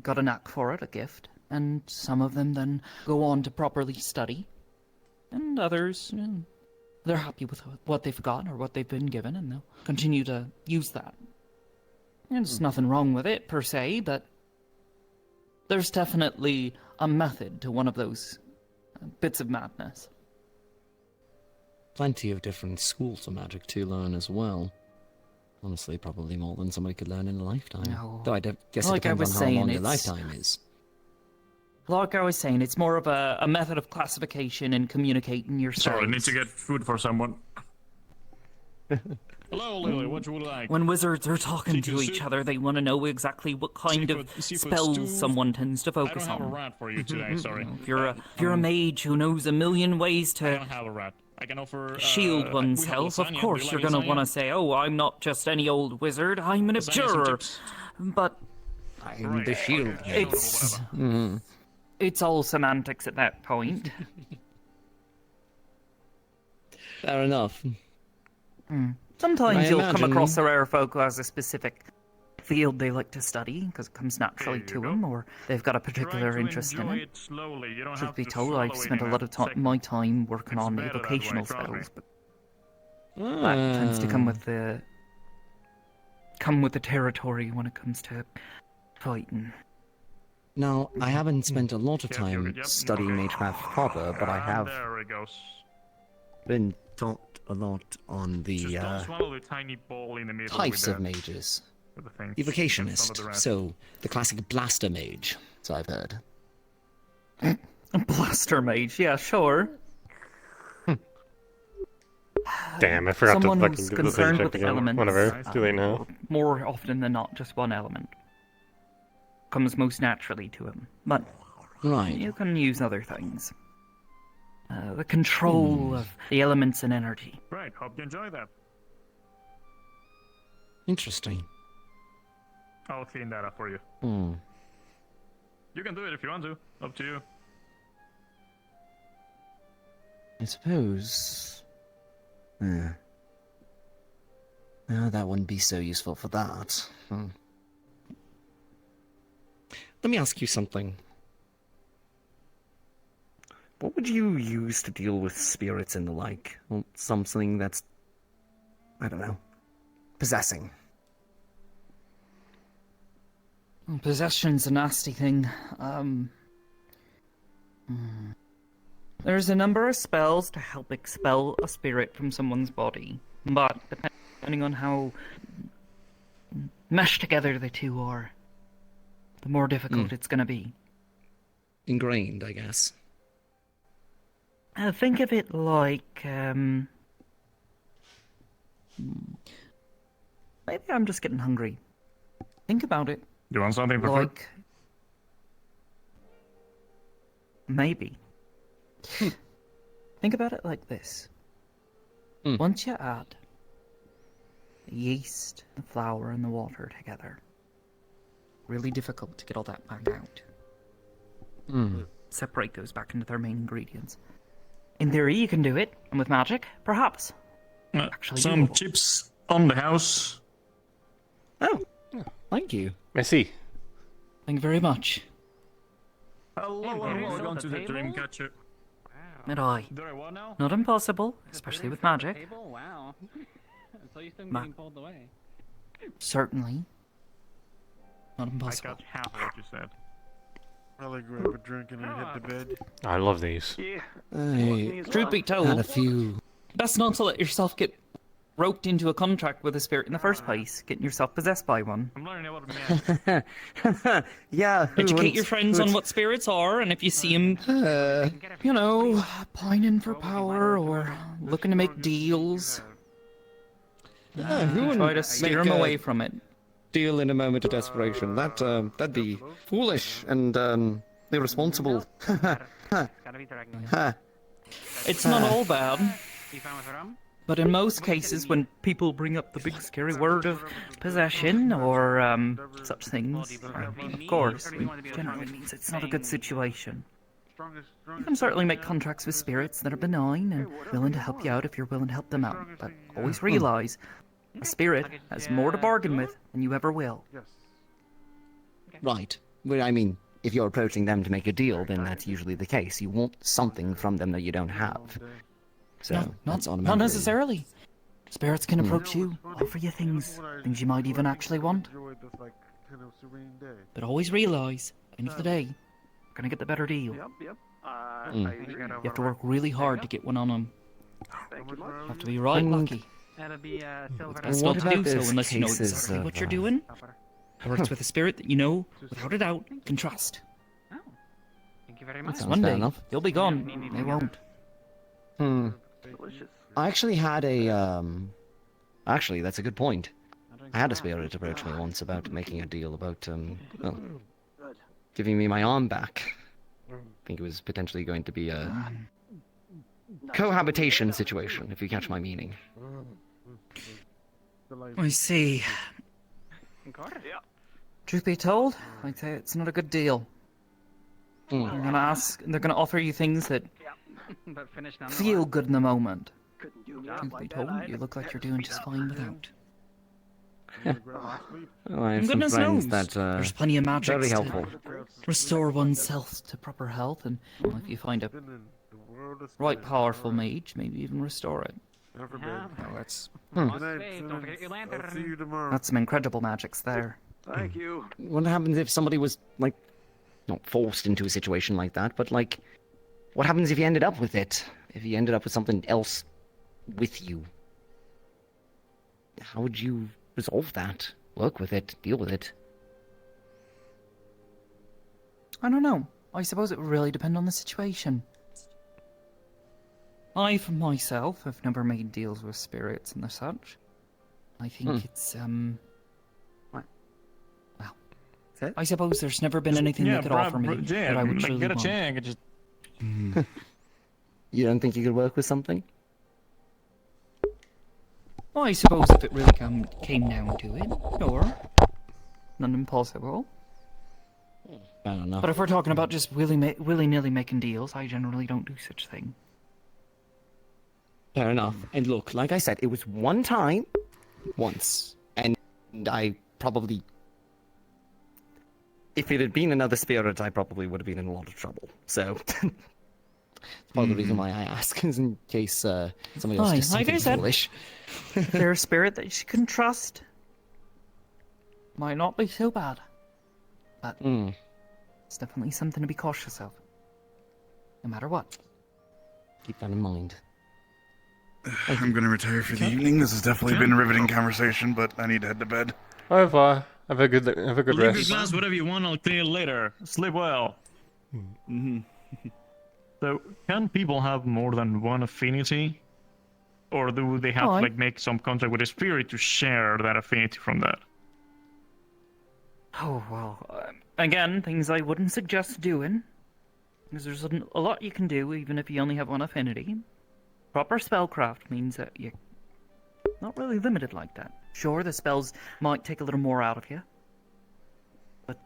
got a knack for it, a gift. And some of them then go on to properly study. And others, they're happy with what they've got or what they've been given, and they'll continue to use that. And there's nothing wrong with it, per se, but there's definitely a method to one of those bits of madness. Plenty of different schools of magic to learn as well. Honestly, probably more than somebody could learn in a lifetime. No. Though I guess Like it I depends was on how long saying, your lifetime is. Like I was saying, it's more of a method of classification and communicating your Sorry, I spells. need to get food for someone. Hello, Lily. What would you like? When wizards are talking to Secret each soup? other, they want to know exactly what kind of Seafood spells stew? someone tends to I focus don't have a on. rat for you today. Sorry. If you're a mage who knows a million ways I to don't have a rat. I can offer. shield one's we have health, of lasagna. course Do you you're like gonna lasagna? want to say, "Oh, I'm not just any old wizard. I'm an Lasagna, some abjurer." chips? But I'm the shield. it's Mm. it's all semantics at that point. Fair enough. Sometimes I you'll come imagine- across a rare folk who has a specific field they like to study because it comes naturally to them, or they've got a particular interest in Enjoy it. it slowly. You don't Truth have be to told, I've swallow it spent a in lot of second. my time working on better that way, evocational trust me. spells, but that tends to come with the territory when it comes to fighting. Now, I haven't spent a lot of time Yep. studying Magecraft proper, but I And have There it goes. been taught a lot on the Just don't swallow the tiny ball in the middle. types with of the, mages. With the thing. Don't swallow Evocationist, the rest. so the classic blaster mage, so I've heard. A blaster mage, yeah, sure. Damn, I forgot Someone to who's fucking do the thing concerned check with again. elements. Whatever, it's too late now. More often than not, just one element comes most naturally to him. But Right. you can use other things. The control of the elements and energy. Right. Hope you enjoy that. Interesting. I'll clean that up for you. Hmm. You can do it if you want to. Up to you. I suppose. No, that wouldn't be so useful for that. Let me ask you something. What would you use to deal with spirits and the like? Well, something that's, I don't know, possessing. Possession's a nasty thing. There's a number of spells to help expel a spirit from someone's body, but depending on how meshed together the two are, the more difficult it's going to be. Ingrained, I guess. Think of it like, maybe I'm just getting hungry. Think about it. You want something for food? Like, maybe. Think about it like this. Once you add the yeast, the flour, and the water together, really difficult to get all that back out. Separate those back into their main ingredients. In theory, you can do it, and with magic, perhaps. Actually Some doable. chips on the house. Oh, thank you. Merci. Thank you very much. Hello and welcome to the Dreamcatcher. And I. There, what now? Not impossible, especially with magic. Wow. So you still Ma- getting pulled away. Certainly. Not I impossible. got half of what you said. Probably grab a drink and then hit the bed. I love these. Truth be told, Had a few. best not to let yourself get roped into a contract with a spirit in the first place, getting yourself possessed by one. I'm learning about it, man. Yeah. Educate your friends on what spirits are, and if you see them, you know, pining for power or looking to make deals, Who wouldn't try to steer make them a away from it. Deal in a moment of desperation. That'd be foolish and irresponsible. It's not all bad. But in most cases, when people bring up the big scary word of possession or such things, of course, it generally means it's not a good situation. You can certainly make contracts with spirits that are benign and willing to help you out if you're willing to help them out, but always realize a spirit has more to bargain with than you ever will. Right. Well, I mean, if you're approaching them to make a deal, then that's usually the case. You want something from them that you don't have. So that's automatically. Not necessarily. Spirits can approach you, offer you things you might even actually want. But always realize, at the end of the day, you're gonna get the better deal. You have to work really hard to get one on them. You have to be right lucky. That'll be silver. It's best not to do so unless you know exactly what you're doing. It works with a spirit that you know, without a doubt, can trust. Thank you very much. Sounds One fair day, enough. you'll be gone. They won't. I actually had a Actually, that's a good point. I had a spirit approach me once about making a deal about, well, giving me my arm back. I think it was potentially going to be a cohabitation situation, if you catch my meaning. I see. Truth be told, I'd say it's not a good deal. They're gonna offer you things that feel good in the moment. Truth be told, you look like you're doing just fine without. Well, I have some Goodness friends knows, that, there's plenty of magic very to helpful. restore oneself to proper health, and well, if you find a right powerful mage, maybe even restore it. That's that's some incredible magics there. Thank you. What happens if somebody was, like, not forced into a situation like that, but, like, what happens if you ended up with it? If you ended up with something else with you? How would you resolve that? Work with it? Deal with it? I don't know. I suppose it would really depend on the situation. I, for myself, have never made deals with spirits and the such. I think it's, well, I suppose there's never been anything they could offer me that I would truly get a want. chance. Just... You don't think you could work with something? Well, I suppose if it really came down to it, sure. Not impossible. I don't know. But if we're talking about just willy-nilly making deals, I generally don't do such thing. Fair enough. And look, like I said, it was one time, once, and I probably... If it had been another spirit, I probably would have been in a lot of trouble. So, that's part of the reason why I ask, is in case somebody else does like something I said, foolish. If there's a spirit that you can trust, might not be so bad. But it's definitely something to be cautious of. No matter what. Keep that in mind. I'm gonna retire for the evening. This has definitely been a riveting conversation, but I need to head to bed. Au revoir. Have a good Leave rest. your glass, whatever you want, I'll clean it later. Sleep well. So, can people have more than one affinity? Or do they have to like make some contract with a spirit to share that affinity from that? Oh, well, again, things I wouldn't suggest doing. Because there's a lot you can do, even if you only have one affinity. Proper spellcraft means that you're not really limited like that. Sure, the spells might take a little more out of you. But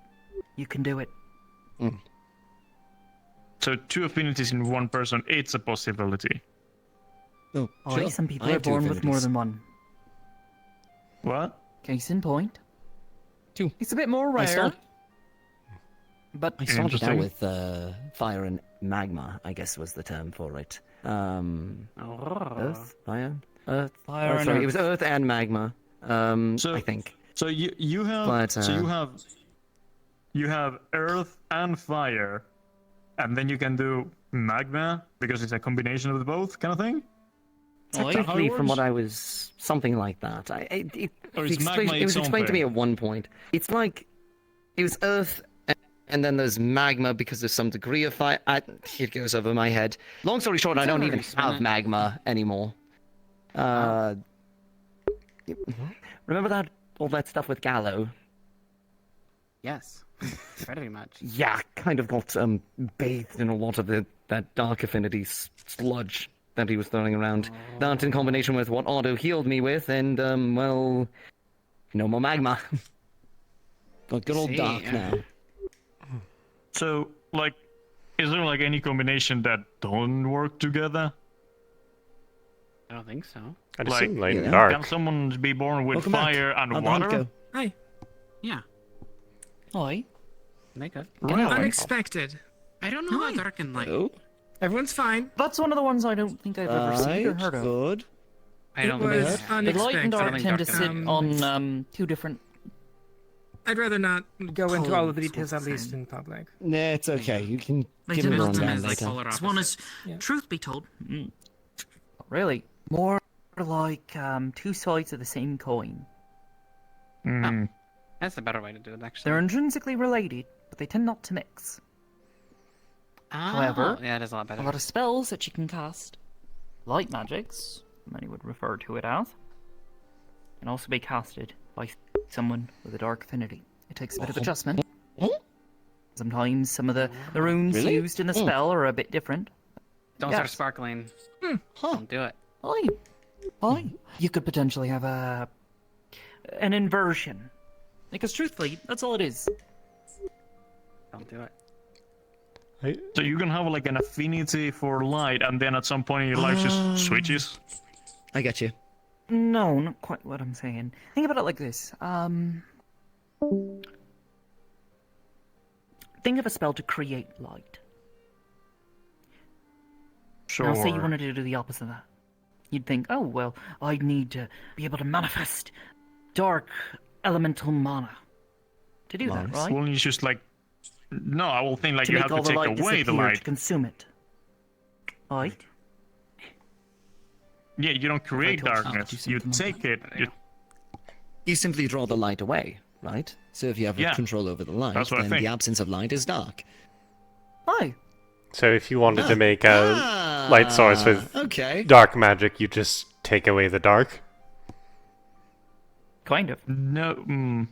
you can do it. So 2 affinities in one person, it's a possibility. Oh, sure. Some people are born with more than one. What? Case in point. 2. It's a bit more rare. But I started out with fire and magma, I guess was the term for it. Earth? Fire? Earth? Fire and sorry, earth. it was earth and magma. I think. So you have But, you have earth and fire, and then you can do magma because it's a combination of both, kind of thing. Technically, from what I was, something like that. It was explained to me at one point. It's like it was earth, and then there's magma because there's some degree of fire. It goes over my head. Long story short, I don't even have magma anymore. Remember all that stuff with Gallo? Yes, very much. Yeah, kind of got bathed in a lot of that dark affinity sludge that he was throwing around. That in combination with what Otto healed me with, and well, no more magma. Got good old dark now. So, like, is there like any combination that don't work together? I don't think so. I'd assume light and dark. Can someone be born with Welcome fire back. and water? Hi. Yeah. Hi. Makeup. Really? Unexpected. I don't know how dark and light. Everyone's fine. That's one of the ones I don't think I've ever seen or heard of. Good. I don't think The light and dark tend to sit on 2 different... I'd rather not go into all of the details, at least in public. Nah, it's okay. You can Light give me and a dark rundown is like later. polar opposites. One is, truth be told, Really? More like 2 sides of the same coin. That's the better way to do it, actually. They're intrinsically related, but they tend not to mix. However, yeah, it is a lot better. a lot of spells that you can cast, light magics, many would refer to it as, can also be casted by someone with a dark affinity. It takes a bit of adjustment. Sometimes some of the runes Really? used in the spell are a bit different. Don't start sparkling. Don't do it. Aye. You could potentially have an inversion. Because truthfully, that's all it is. Don't do it. So you can have like an affinity for light, and then at some point in your life just switches. I get you. No, not quite what I'm saying. Think about it like this. Think of a spell to create light. Sure. Now, say you wanted to do the opposite of that. You'd think, oh, well, I need to be able to manifest dark elemental mana. To do that, right? Well, you just like... No, I will think like to you make have all to the take light away the disappear, light. to consume it. Right? Yeah, you don't create darkness. You take it. You simply draw the light away, right? So if you have control over the light, That's what I then think. the absence of light is dark. Aye. So if you wanted to make a light source with dark magic, you just take away the dark? Kind of. No.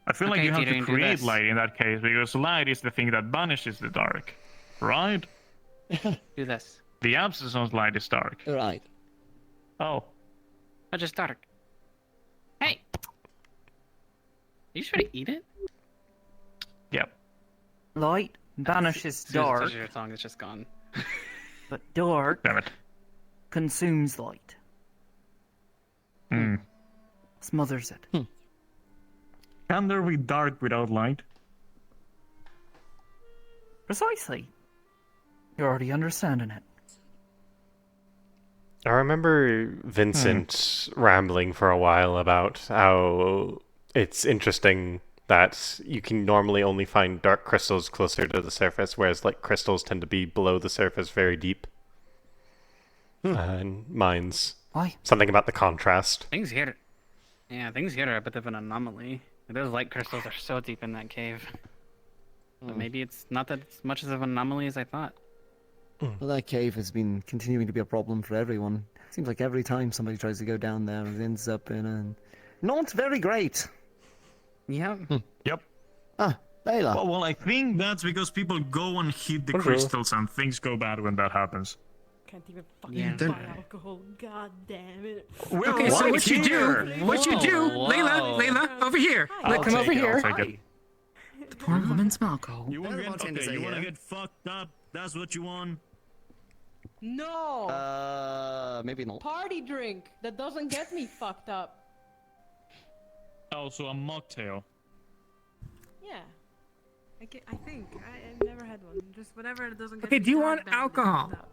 I feel like you have to Peter, do create this. light in that case, because light is the thing that banishes the dark, right? Do this. The absence of light is dark. Right. Oh. I just dark. Hey! You trying to eat it? Yep. Light banishes As soon as it dark, touches your tongue, it's just gone. but dark Damn it. consumes light. Smothers it. Can there be dark without light? Precisely. You're already understanding it. I remember Vincent rambling for a while about how it's interesting that you can normally only find dark crystals closer to the surface, whereas light crystals tend to be below the surface very deep. In mines. Why? Something about the contrast. Things here... Yeah, things here are a bit of an anomaly. Those light crystals are so deep in that cave. But maybe it's not that as much of an anomaly as I thought. Well, that cave has been continuing to be a problem for everyone. Seems like every time somebody tries to go down there, it ends up in a... Not very great. Yeah. Yep. Ah, Layla. Well, I think that's because people go and hit the crystals and things go bad when that happens. Can't even fucking buy alcohol. God damn it. Well, Okay, so what you do? Layla, over here. Hi. Come over here. I'll take it. The poor woman's alcohol. You want to get fucked up? That's what you want? No. Maybe not. Party drink that doesn't get me fucked up. Oh, so a mocktail. Yeah. I think. I've never had one. Just whatever it doesn't get Okay, me do you so want badly alcohol? fucked up.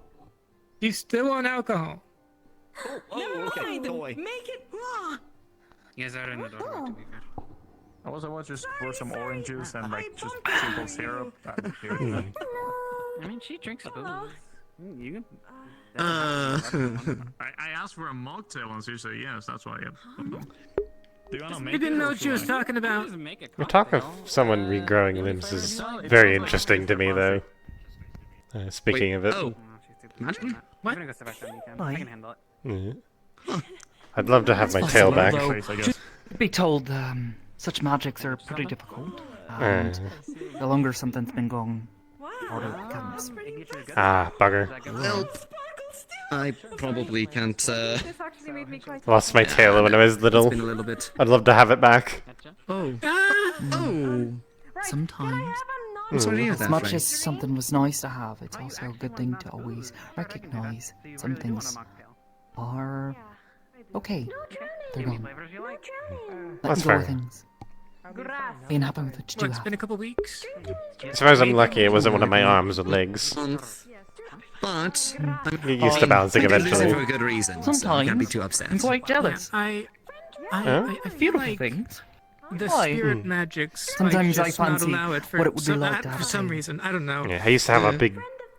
You still want alcohol? Never okay, mind. go away. Make it. You guys are in the doorway, to be fair. I was just pour some orange juice and like just simple syrup. I mean, she drinks booze. You can... I asked for a mocktail and she said yes, that's why. Do you want to make You didn't it, know or what she should was I? talking about. The talk of someone regrowing limbs is very interesting to me, though. Speaking of it. Oh. Magic? What? I'm gonna go sit back down. You can. I can handle it. Yeah. I'd love to have my tail back. Be told, such magics are pretty difficult. And the longer something's been going, the harder it becomes. Ah, bugger. Well, I probably can't, This actually made me quite. Lost my tail when I was little. It's been a little bit. I'd love to have it back. Oh. Oh. Sometimes, as much as something was nice to have, it's also a good thing to always recognize some things are okay. They're gone. That's Let go fair. of things. Being happy with what you do It's have. been a couple weeks. As far as I'm lucky, it wasn't one of my arms or legs. But Get used to balancing I did lose it eventually. for a good reason, so I can't be too upset. I'm quite jealous. I feel Beautiful like things. the Why? spirit magics Sometimes might I just not fancy allow it for what it would be some, like to have for a some tail. reason. I don't know. Yeah, I used to have a big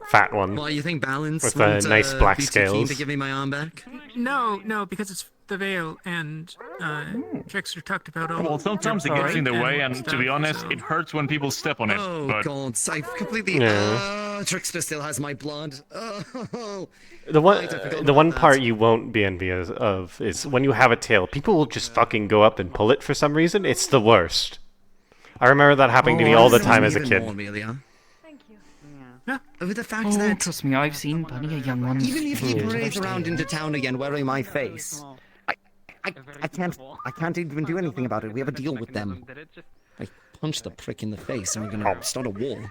fat one. Well, you think balance with wouldn't, nice black be too keen scales. to give me my arm back? No, because it's the veil and tricks are talked about all. Well, sometimes it gets in the way, and to be honest, it hurts when people step on it. Oh but God, I completely. Yeah. Oh, Trickster still has my blood. Oh. The one part you won't be envious of is when you have a tail. People will just fucking go up and pull it for some reason. It's the worst. I remember that happening to me all the time as a kid. Yeah. Over the fact that trust me, I've seen plenty of young ones. even if he parades around into town again wearing my face, I can't even do anything about it. We have a deal with them. I punch the prick in the face and we're gonna start a war.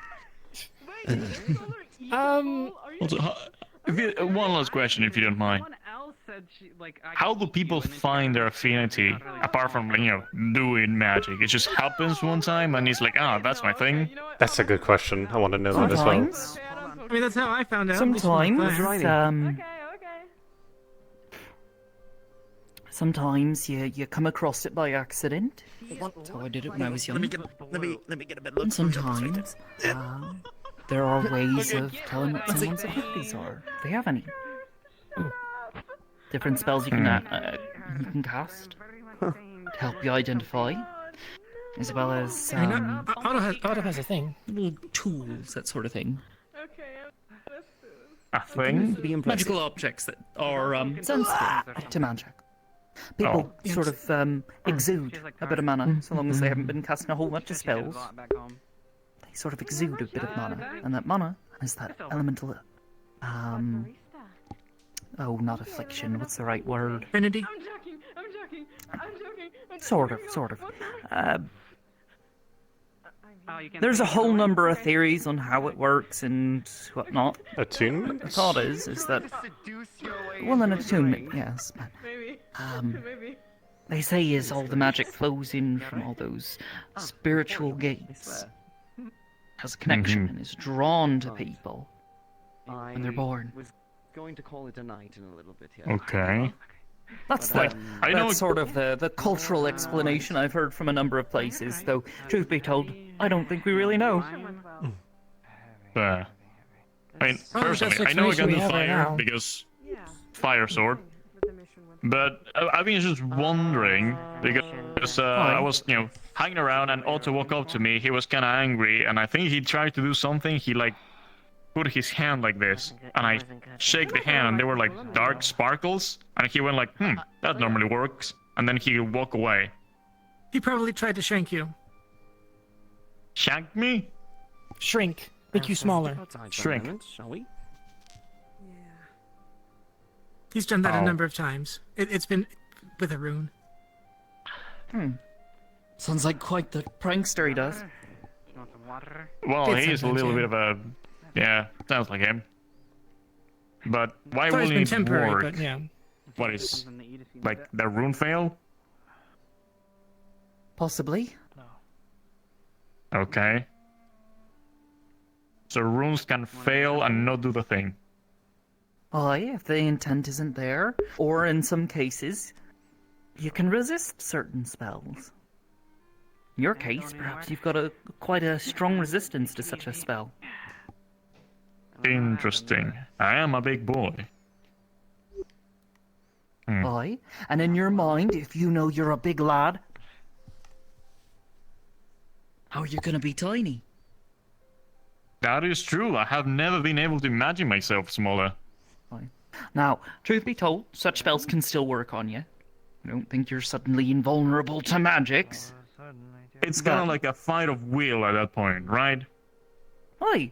One last question, if you don't mind. How do people find their affinity, apart from, doing magic? It just happens one time, and it's like, that's my thing? That's a good question. I want to know that as well. I mean, that's how I found out. Sometimes you come across it by accident. That's how I did it when I was young. Let me get a bit. And sometimes there are ways of telling what someone's abilities are. If they have any. Different spells you can cast to help you identify, as well as Otto has a thing. Little tools, that sort of thing. A thing? Magical objects that are sensitive to magic. People sort of exude a bit of mana, so long as they haven't been casting a whole bunch of spells. They sort of exude a bit of mana, and that mana is that elemental. Oh, not affliction. What's the right word? Affinity? I'm joking. Sort of. There's a whole number of theories on how it works and whatnot. Attunement? The thought is that... Well, an attunement, yes. But, they say as all the magic flows in from all those spiritual gates, has a connection and is drawn to people when they're born. Going to call it a night in a little bit here. Okay. That's sort of the cultural explanation I've heard from a number of places, though, truth be told, I don't think we really know. I mean, personally, I know I got the fire because fire sword, but I've been just wondering because I was, hanging around and Otto walked up to me. He was kind of angry, and I think he tried to do something. He put his hand like this, and I shake the hand, and there were like dark sparkles, and he went like, that normally works, and then he walk away. He probably tried to shrink you. Shank me? Shrink. Make you smaller. Shrink. Shall we? He's done that a number of times. It's been with a rune. Sounds like quite the prankster he does. Well, he's a little bit of a... Yeah, sounds like him. But why will it work? But yeah. What is... like, the rune fail? Possibly. Okay. So runes can fail and not do the thing. Aye, if the intent isn't there, or in some cases, you can resist certain spells. In your case, perhaps you've got quite a strong resistance to such a spell. Interesting. I am a big boy. Aye, and in your mind, if you know you're a big lad, how are you gonna be tiny? That is true. I have never been able to imagine myself smaller. Aye. Now, truth be told, such spells can still work on you. I don't think you're suddenly invulnerable to magics. It's kind of like a fight of will at that point, right? Aye.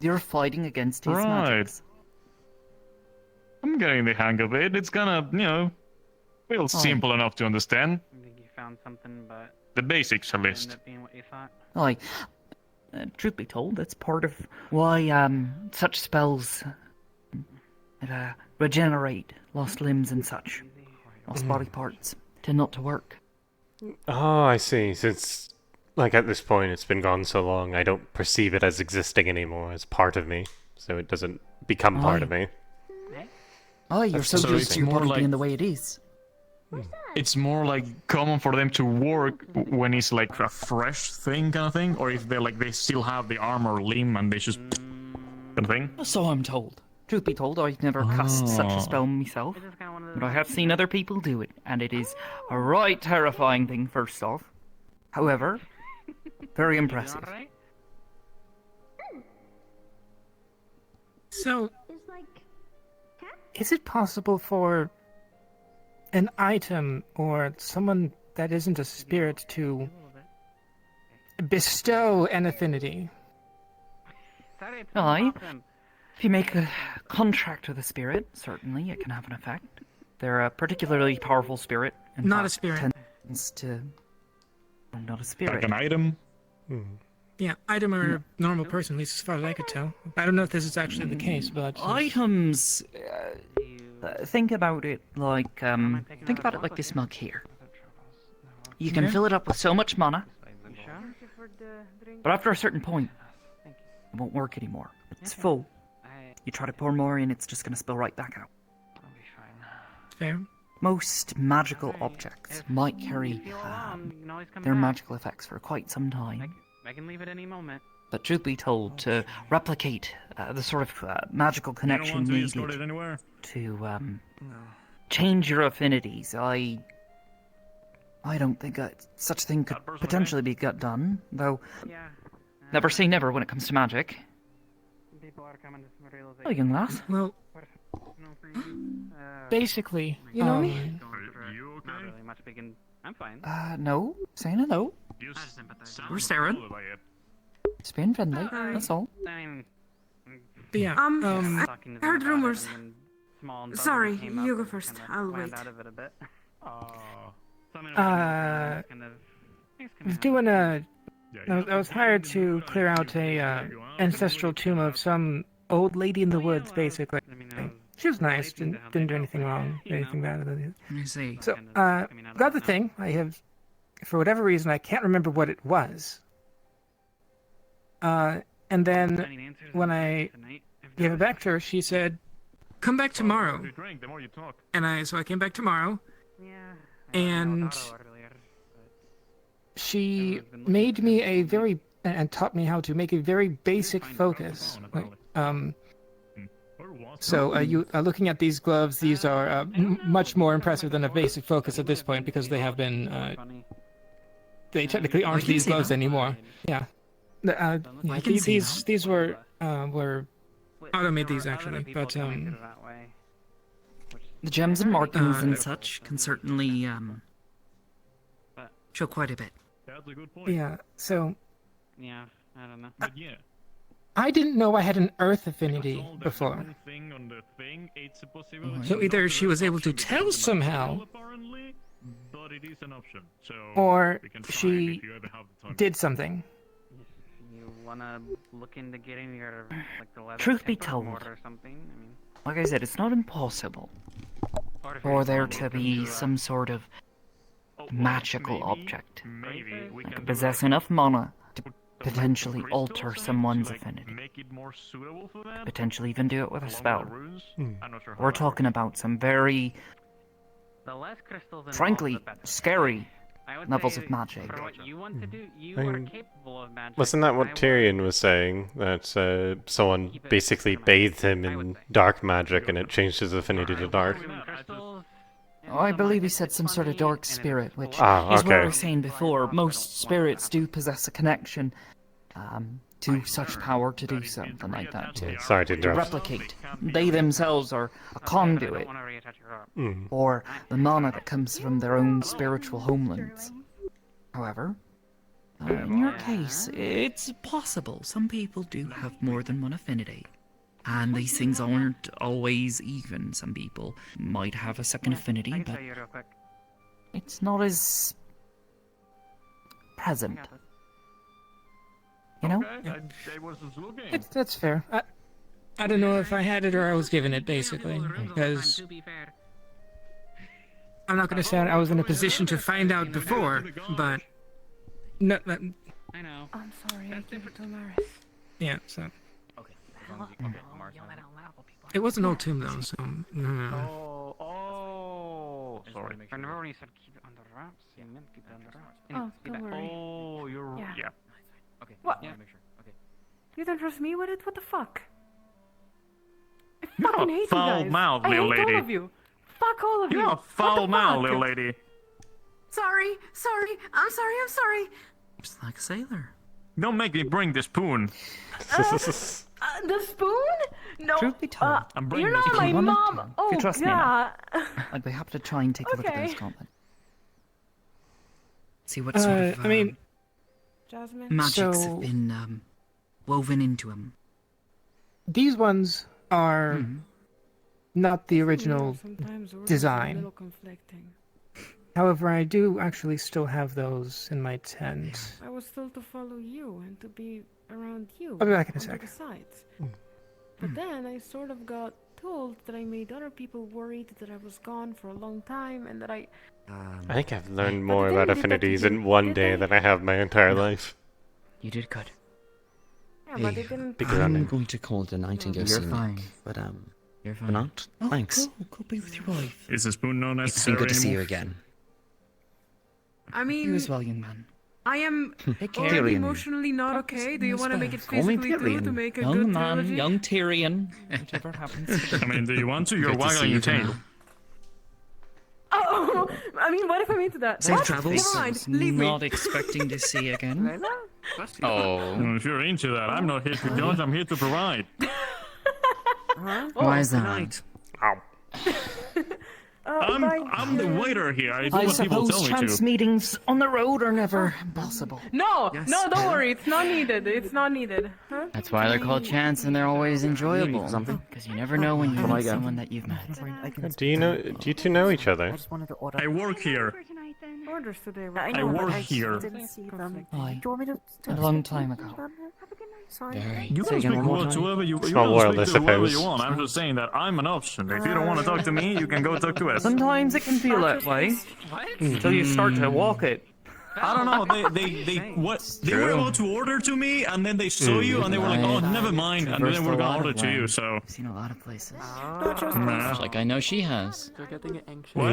You're fighting against his magics. I'm getting the hang of it. It's kind of, real simple enough to understand. I think you found something, but... The basics at least. Ended up being what you thought. Aye. Truth be told, that's part of why such spells regenerate lost limbs and such. Lost body parts tend not to work. Oh, I see. Since, at this point, it's been gone so long, I don't perceive it as existing anymore, as part of me. So it doesn't become part of me. Oh, you're so used to your body being the way it is. It's more common for them to work when it's a fresh thing kind of thing, or if they still have the arm or limb and they just kind of thing. So I'm told. Truth be told, I've never cast such a spell myself, but I have seen other people do it, and it is a right terrifying thing. First off, however, very impressive. So, is it possible for an item or someone that isn't a spirit to bestow an affinity? Aye. If you make a contract with a spirit, certainly it can have an effect. They're a particularly powerful spirit. Not a spirit. Tends to... Not a spirit. Like an item? Yeah, item or a normal person, at least as far as I could tell. I don't know if this is actually the case, but... Items... think about it like... think about it like this mug here. You can fill it up with so much mana, but after a certain point, it won't work anymore. It's full. You try to pour more in, it's just going to spill right back out. Fair. Most magical objects might carry their magical effects for quite some time. I can leave at any moment. But truth be told, to replicate the sort of magical connection needed to change your affinities, I don't think such a thing could potentially be done, though never say never when it comes to magic. Oh, young lass. Well, basically, you know me? Not really much begin. I'm fine. No. Saying hello. We're Sarah. Just being friendly, that's all. But yeah, I heard rumors. Sorry, Sorry, you go first. I'll wait. I was doing I was hired to clear out a ancestral tomb of some old lady in the woods, basically. She was nice, didn't do anything wrong, anything bad. I see. So, got the thing. I have, for whatever reason, I can't remember what it was. And then when I gave it back to her, she said, "Come back tomorrow." And so I came back tomorrow. And she made me and taught me how to make a very basic focus. So looking at these gloves, these are much more impressive than a basic focus at this point because they have been. They technically aren't these gloves anymore. Yeah. These were. Otto made these actually, but the gems and markings and such can certainly show quite a bit. That's a good point. Yeah. So. Yeah, I don't know. But yeah. I didn't know I had an earth affinity before. So either she was able to tell somehow, but it is an option. So or she did something. You wanna look into getting your the leather Truth be temper told, mortar or something? I mean, like I said, it's not impossible for there to be some sort of magical object that could possess enough mana to potentially alter someone's affinity. Potentially even do it with a spell. We're talking about some very, frankly, scary levels of magic. Wasn't that what Tyrion was saying? That someone basically bathed him in dark magic and it changed his affinity to dark? Oh, I believe he said some sort of dark spirit, which is okay. what I was saying before. Most spirits do possess a connection to such power to do something like that, Sorry to interrupt. replicate. They themselves are a conduit for the mana that comes from their own spiritual homelands. However, in your case, It's possible. Some people do have more than one affinity. And these things aren't always even. Some people might have a second affinity, but it's not as present. You know? That's fair. I don't know if I had it or I was given it, basically, because I'm not going to say I was in a position to find out before, but no. I know. I'm sorry, I gave it to Laris. Yeah. So. it was an old tomb though. So. Sorry. I remember when you said keep it under wraps. You meant keep it under wraps. Oh, don't worry. Oh, you're Yeah. Okay. What? Yeah, make sure. Okay. You don't trust me with it? What the fuck? I You're fucking a hate you foul guys. mouth, I little hate all lady. of you. Fuck all of you. You're a foul What the mouth, fuck? little lady. Sorry. I'm sorry. just like a sailor. Don't make me bring the spoon. The spoon? No. Truth be told, I'm bringing You're the not spoon. my wanted mom. to, Oh, if you trust me God. now, I'd be happy to try and take a look at those Okay. gauntlets. See what sort of I mean, Jasmine? magics so- have been woven into them. these ones are not the Yeah, original sometimes orders are a design. little conflicting. However, I do actually still have those in my tent. I was told to follow you and to be around you. I'll be back in a on sec. the sides. But then I sort of got told that I made other people worried that I was gone for a long time and that I... I think I've learned But more they about didn't do that to affinities you, in one did day they? than I have my entire life. You did good. Yeah, but they didn't... Big I'm running. going to call it a night and go You're see Nick, fine. but You're for fine. not. Thanks. Go be with your wife. Is the spoon not It's necessary been good to see you anymore? again. I You mean, as well, young man. I am Take already care. Tyrion. emotionally not okay. Do you want to make it Call me physically too to Tyrion. make a Young good man, trilogy? young Tyrion. Whichever happens. I mean, do you want to? You're Good to see waggling your you tail. now. Oh, I mean, what if I'm into that? Safe What? travels. Never mind. Leave me. Not expecting to see again. Oh. Well, if you're into that, I'm not here to judge, I'm here to provide. Why is that? Ow. I'm the waiter here. I do I what people suppose tell me chance to. meetings on the road are never impossible. No, no, don't worry. It's not needed. It's not needed. Huh? That's why they're called chance and they're always enjoyable. Because you never know when you meet someone that you've met. Do you two know each other? I work here. Orders today. I work here. Aye. A long time ago. You can speak words to whoever you, Small world, I speak to whoever suppose. you want. I'm just saying that I'm an option. If you don't want to talk to me, you can go talk to us. Sometimes it can feel that way. Until you start to walk it. I don't know. They were about to order to me, and then they saw you, and they were like, "Oh, never mind," and then they were gonna order to you. So. I've seen a lot of places. Nah. Like I know she has. They're getting anxious. What?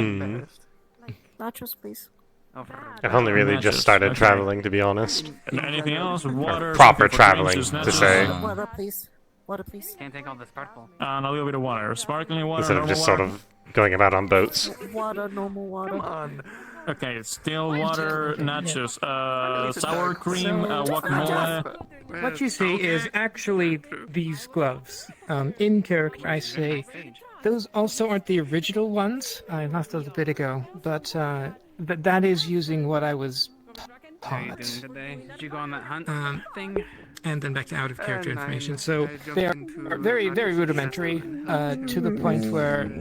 Nachos, please. I've only really just started traveling, to be honest. And anything else? Water. Or proper something for traveling, drinks, to say. Water, please. Water, please. Can't take all the sparkle. And a little bit of water. Sparkling water. Instead of normal just sort water. of going about on boats. Water, normal water. Come on. Okay, still water, nachos, sour cream, guacamole. What you see is actually these gloves. In character, I say those also aren't the original ones. I lost those a bit ago, but that is using what I was taught. Did you go on that hunt thing? And then back to out of character information. So they are very, very rudimentary to the point where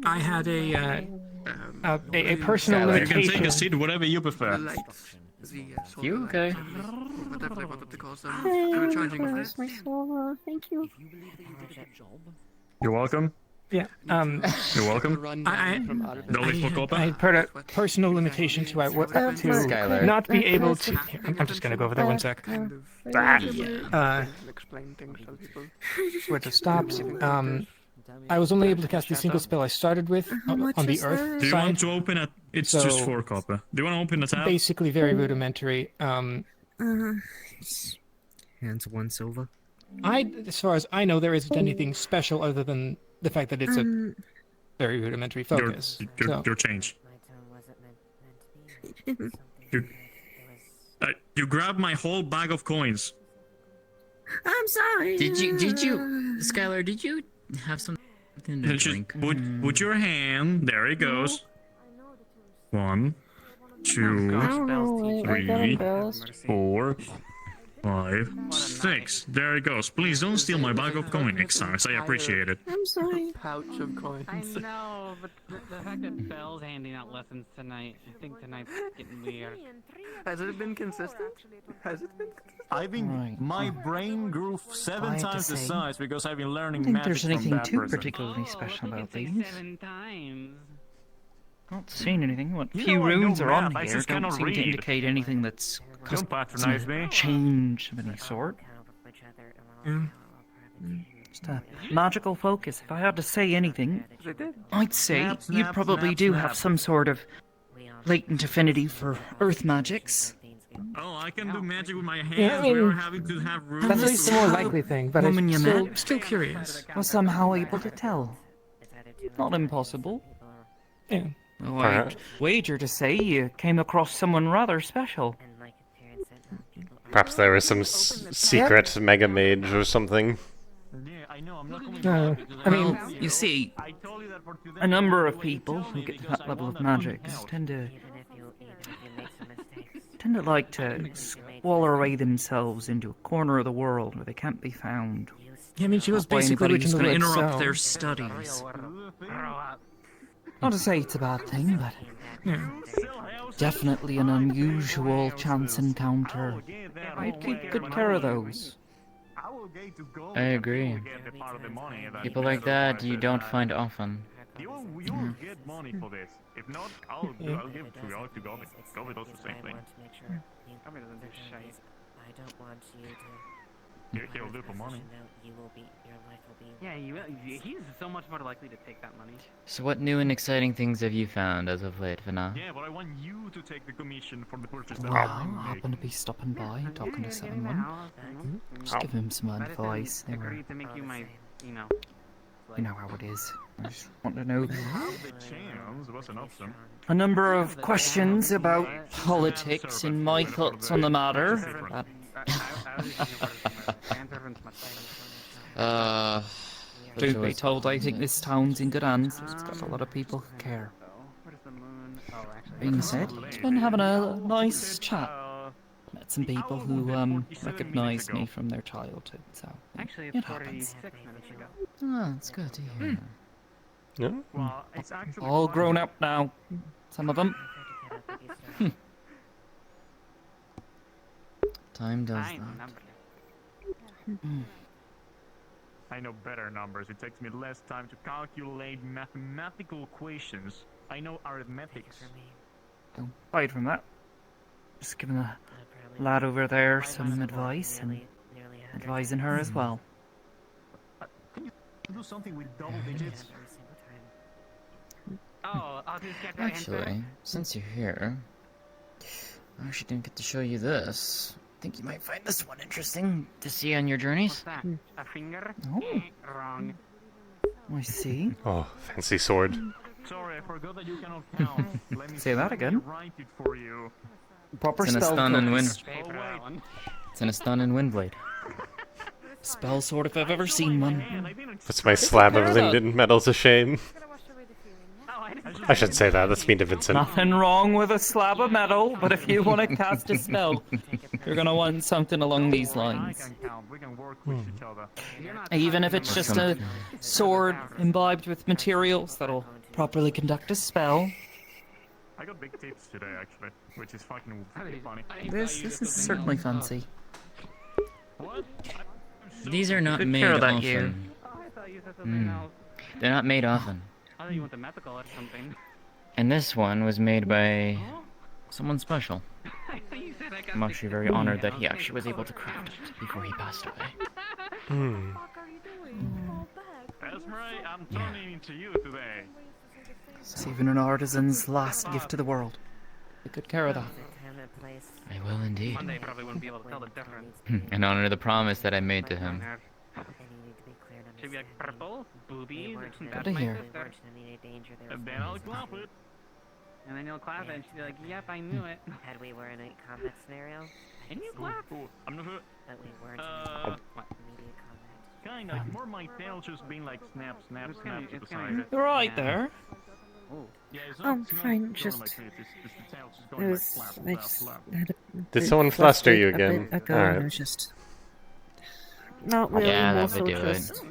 I had a personal You can limitation. take a seat, whatever you prefer. You okay? Hi, where's my soda? Thank you. You're welcome. Yeah. You're welcome. I I had put a personal limitation to Skylar. not be able to. Here, I'm just gonna go over there one sec. Explain things to people. Where to stop. I was only able to cast the single spell I started with on the earth Do you side. want to open it? It's So, just 4 copper. Do you want to open the tab? Basically, very rudimentary. Hands 1 silver. As far as I know, there isn't anything special other than the fact that it's a very rudimentary focus. Your change. You grabbed my whole bag of coins. I'm sorry. Did you, Skylar, did you have something to And just drink? put your hand. There it goes. 1, 2, 3, 4, 5, 6. There it goes. Please don't steal my bag of coin next time. I appreciate it. I'm sorry. Pouch of coins. I know, but the fact that Belle's handing out lessons tonight, I think tonight's getting weird. Has it been consistent? Has it been consistent? I think my brain grew 7 I have to times the say, size because I've been I learning don't think magic there's from anything that too person. particularly special about these. 7 times. Not seeing anything. What You few know I know runes are on math, I here just don't cannot seem to read. indicate anything that's Don't patronize me. change of any sort. Just a magical focus. If I had to say anything, I'd say Snap, you snap, probably snap, do snap. have some sort of latent affinity for earth magics. Oh, I can do magic with my hands. Yeah, I mean, we were having to have runes. That's at least the more likely thing, but Woman you I'm met? still curious. Was somehow able to tell. Not impossible. Yeah. Oh, I'd wager to say you came across someone rather special. Perhaps there is some secret mega mage or something. I mean, you see, a number of people who get to that level of magic tend to like to squalor away themselves into a corner of the world where they can't be found. Yeah, I mean, she was By basically anybody just who's going to gonna interrupt excel. their studies. Not to say it's a bad thing, but definitely an unusual chance encounter. I'd keep good care of those. I agree. People like that you don't find often. You will get money for this. If not, I'll give it to you. I'll to Gobit. Gobit does the same thing. Gobit doesn't do shit. I don't want you to. He'll do it for money. Yeah, he's so much more likely to take that money. So what new and exciting things have you found as of late, Vana? Yeah, but I want you to take the commission for the purchase that Well, I I happen to be stopping by, talking to someone. Just give him some advice. They were, Agreed to make you my, you know how it is. I just want to know The chance was an option. a number of questions about politics and my thoughts on the matter. Truth be told, I think this town's in good hands. It's got a lot of people who care. Being said, it's been having a nice chat. Met some people who recognized me from their childhood, so Actually, it it's happens. 46 minutes ago. Oh, that's good to hear. Yeah. Well, it's actually All grown up now, some of them. Time does I know that. numbers. I know better numbers. It takes me less time to calculate mathematical equations. I know arithmetics. Don't hide from that. Just giving the lad over there some advice and advising her as well. Can you do something with double digits? Oh, I'll just get the answer. Actually, since you're here, I actually didn't get to show you this. I think you might find this one interesting to see on your journeys. What's that? A finger? Oh. Wrong. I see. Oh, fancy sword. Sorry, I forgot that you cannot count. Let me Say that again. write it for you. Proper It's in a spell stun and wind. codes. Pay for that one. It's in a stun and windblade. Spell sword if I've ever seen one. Puts my slab of linden metal to shame. I should say that. That's mean to Vincent. Nothing wrong with a slab of metal, but if you want to cast a spell, you're gonna want something along these lines. We can work with each other. Even if it's just a sword imbibed with materials that'll properly conduct a spell. I got big tips today, actually, which is fucking funny. This is certainly fancy. These are not Good made care of that often. here. Oh, I thought you said something else. They're not made often. I thought you went to mythical or something. And this one was made by someone special. I thought you said I got I'm actually very honored that he actually was able to craft it before he passed away. That's right, I'm turning into you today. Saving an artisan's last gift to the world. Take good care of that. I will indeed. Monday probably wouldn't be able to tell the difference. And honor the promise that I made to him. Should be like purple, boobies, Good that's to my hear. sister. And then I'll clap it. And then you'll clap it and she'll be like, yep, I knew it. Had we were in a combat scenario, And you clap. Ooh, I'm not sure. but we weren't What? in immediate combat. Kinda, more my tail just being like snap, snap, It's snap kinda- to the it's kinda- side. You're right there. Yeah, it's Oh, it's fine, going just- like this, it's the tail just I going like was, slap, I slap, just slap. had a Did bit someone fluster you flustered a again? bit ago, Alright. and I was just not really Yeah, more that so would do it. just.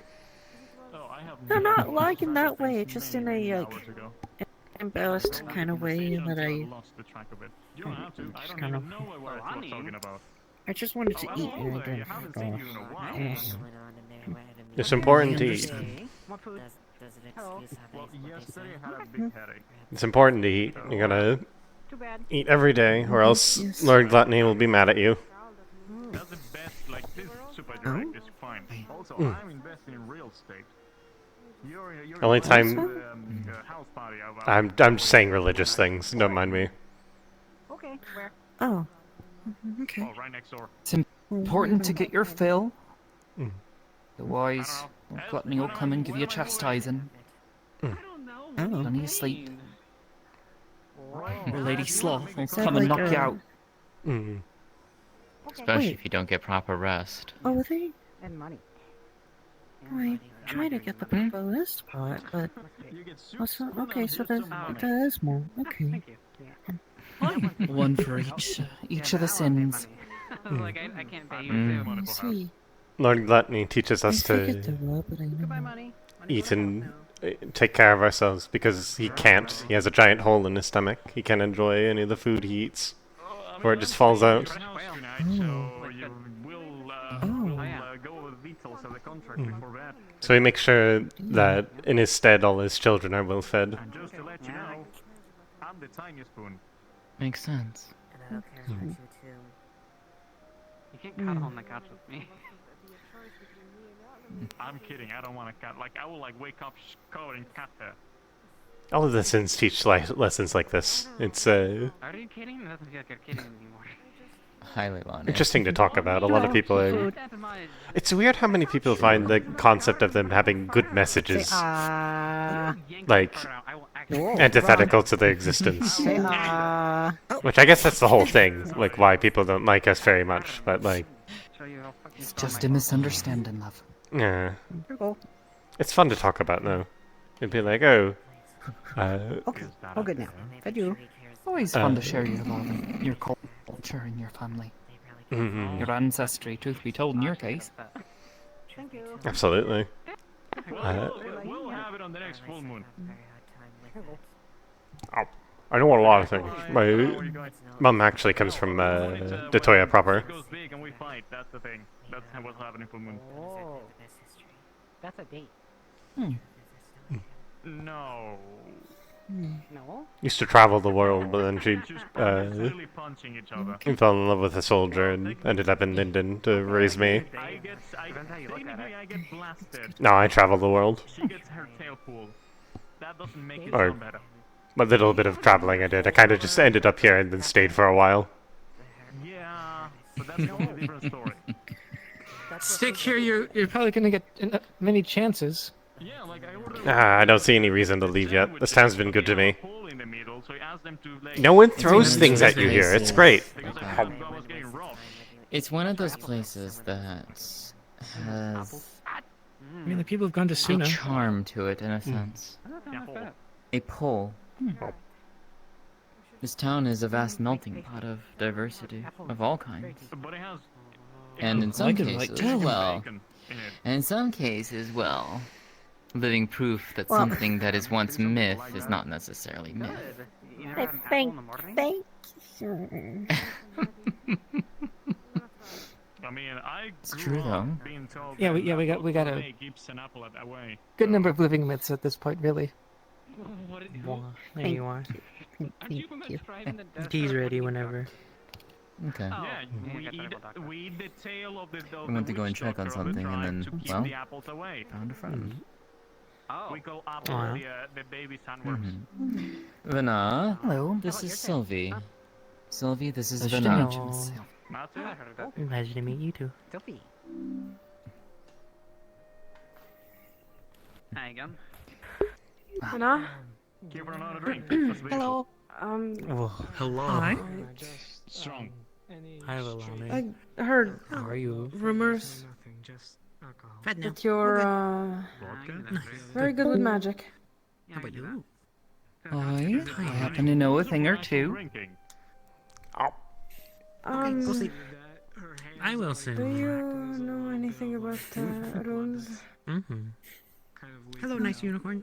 Oh, I have No, not like in that way. Just in many a like hours ago. embarrassed kind of way that I lost the track of it. You don't have to. I just don't kind even of. know what I was talking about. I just wanted to Oh, eat, hello and I there. You didn't. haven't seen you in a while. Yes. It's important to eat. What food? Does it Hello. excuse how Well, they what they yesterday say? I had a big headache. It's important to eat. You gotta Too bad. eat every day, or else Yes. Lord Gluttony will be mad at you. That's the best. Like this super direct is fine. Also, I'm investing in real estate. You're Only invited time- to the house party. I'm just saying religious things. Don't mind me. Okay, where? Oh. Okay. Oh, right next door. It's important to get your fill. Mm. Otherwise, Lord Gluttony will come and give you a chastising. I don't know. Oh. None of you sleep. Or Lady Sloth will Is that come and like knock you a- out. Mm. Especially Wait. if you don't get proper rest. Oh, they... And money. I try to get the proper list part, but... Also, okay, so there is more. Okay. One for each of the sins. Like, I can't pay you Mm. too. See. Lord Gluttony teaches us figured to there were, but I know. eat and take care of ourselves because he can't. He has a giant hole in his stomach. He can't enjoy any of the food he eats, or it just falls out. So he makes sure that in his stead all his children are well fed. And just to let you know, I'm the tiny spoon. Makes sense. And I don't care about you too. You can't cuddle on the couch with me. I'm kidding. I don't want to cut. Like, I will like wake up covered in cat hair. All of the sins teach lessons like this. It's Are you kidding? It doesn't feel like you're kidding anymore. Highly Lonnie. interesting to talk about. A lot of people are... It's weird how many people find the concept of them having good messages like antithetical to their existence. Which I guess that's the whole thing, like why people don't like us very much, but like... It's just a misunderstanding, love. Yeah. It's fun to talk about though. It'd be like, oh... Okay, all good now. Fed you. Always fun to share your love and your culture and your family. Mhm. Your ancestry, truth be told, in your case. Absolutely. We'll have it on the next full moon. I know a lot of things. My mum actually comes from Detoya proper. It goes big and we fight. That's the thing. That's what's happening full moon. Oh. That's a date. No. No? Used to travel the world, but then she Literally punching each other. fell in love with a soldier and ended up in Linden to raise me. Technically I get blasted. No, I travel the world. She gets her tail pulled. That doesn't make it Or sound better. a little bit of traveling I did. I kind of just ended up here and then stayed for a while. Yeah, but that's a completely different story. Stick here, you're probably gonna get many chances. Yeah, like I don't see any reason to leave yet. This town's been good to me. No one throws things at you here. It's great. It's one of those places that has I mean, the people have gone to a Suna. charm to it in a sense. A pull. This town is a vast melting pot of diversity of all kinds. And in some cases, well, living proof that Well- something that is once myth is not necessarily myth. I thank you. I mean, I It's true though. being told Yeah, that we got a keeps an apple away. good number of living myths at this point, really. There Thank you are. Thank you. Tea's ready whenever. Okay. Yeah, we eat the tail of the I went to go and check on something and then, to keep well, the apples away. found a friend. We call apple Aw. the baby sandworms. Vana. Hello. This is Sylvie. Sylvie, this is Pleasure to Vana. meet you. Pleasure to meet you too. Sophie. Hi again. Anna? Give her another drink. That's the Hello. Hello. Hi. Strong. Hi, Lilani. I heard How are you? rumors Just alcohol. that you're very good with magic. How about you? I happen to know a thing or two. Go sleep. I will Do soon. you know anything about runes? Mm-hmm. Hello, nice unicorn.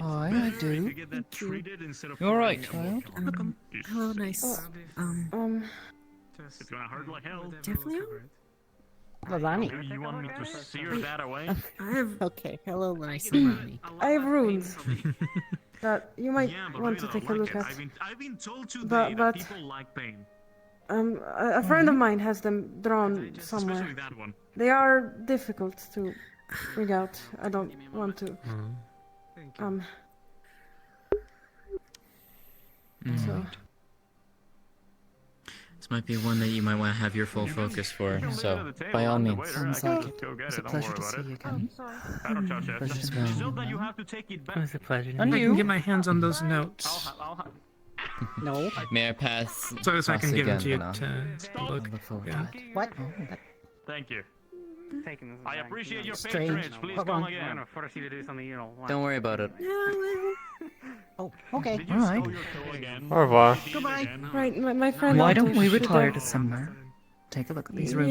I do. You're right, child. Welcome. Hello, nice. It's gonna hurt like hell. Definitely. Maybe you want me to sear that away? I have Okay, hello, nice Lilani. I have runes that you might Yeah, but want I to don't take a like look it. at. I've been told today But- that but- people like pain. A friend of mine has them drawn Especially somewhere. that one. They are difficult to bring out. I don't want to. So This might be one that you might want to have your full focus for, so by all means. Sounds like it. Go get It's a it, don't pleasure worry to about see it. you again. I don't touch it. Pleasure Just to meet know you. that you have to take it It back. was a pleasure. And I you? can get my hands on those notes. No. May I pass? So I can give it to you again, to look. look forward Yeah. to it. What? Thank you. Taking this I back, appreciate your Strange. patronage. Please Hold come on. I'm again. gonna force you to do something you don't want. Don't worry about it. Oh, okay. Did you Alright. steal your toe again? Au revoir. Did you Goodbye. again? Right, my friend. Why Otto don't we should, retire to somewhere? Take a look at these rooms,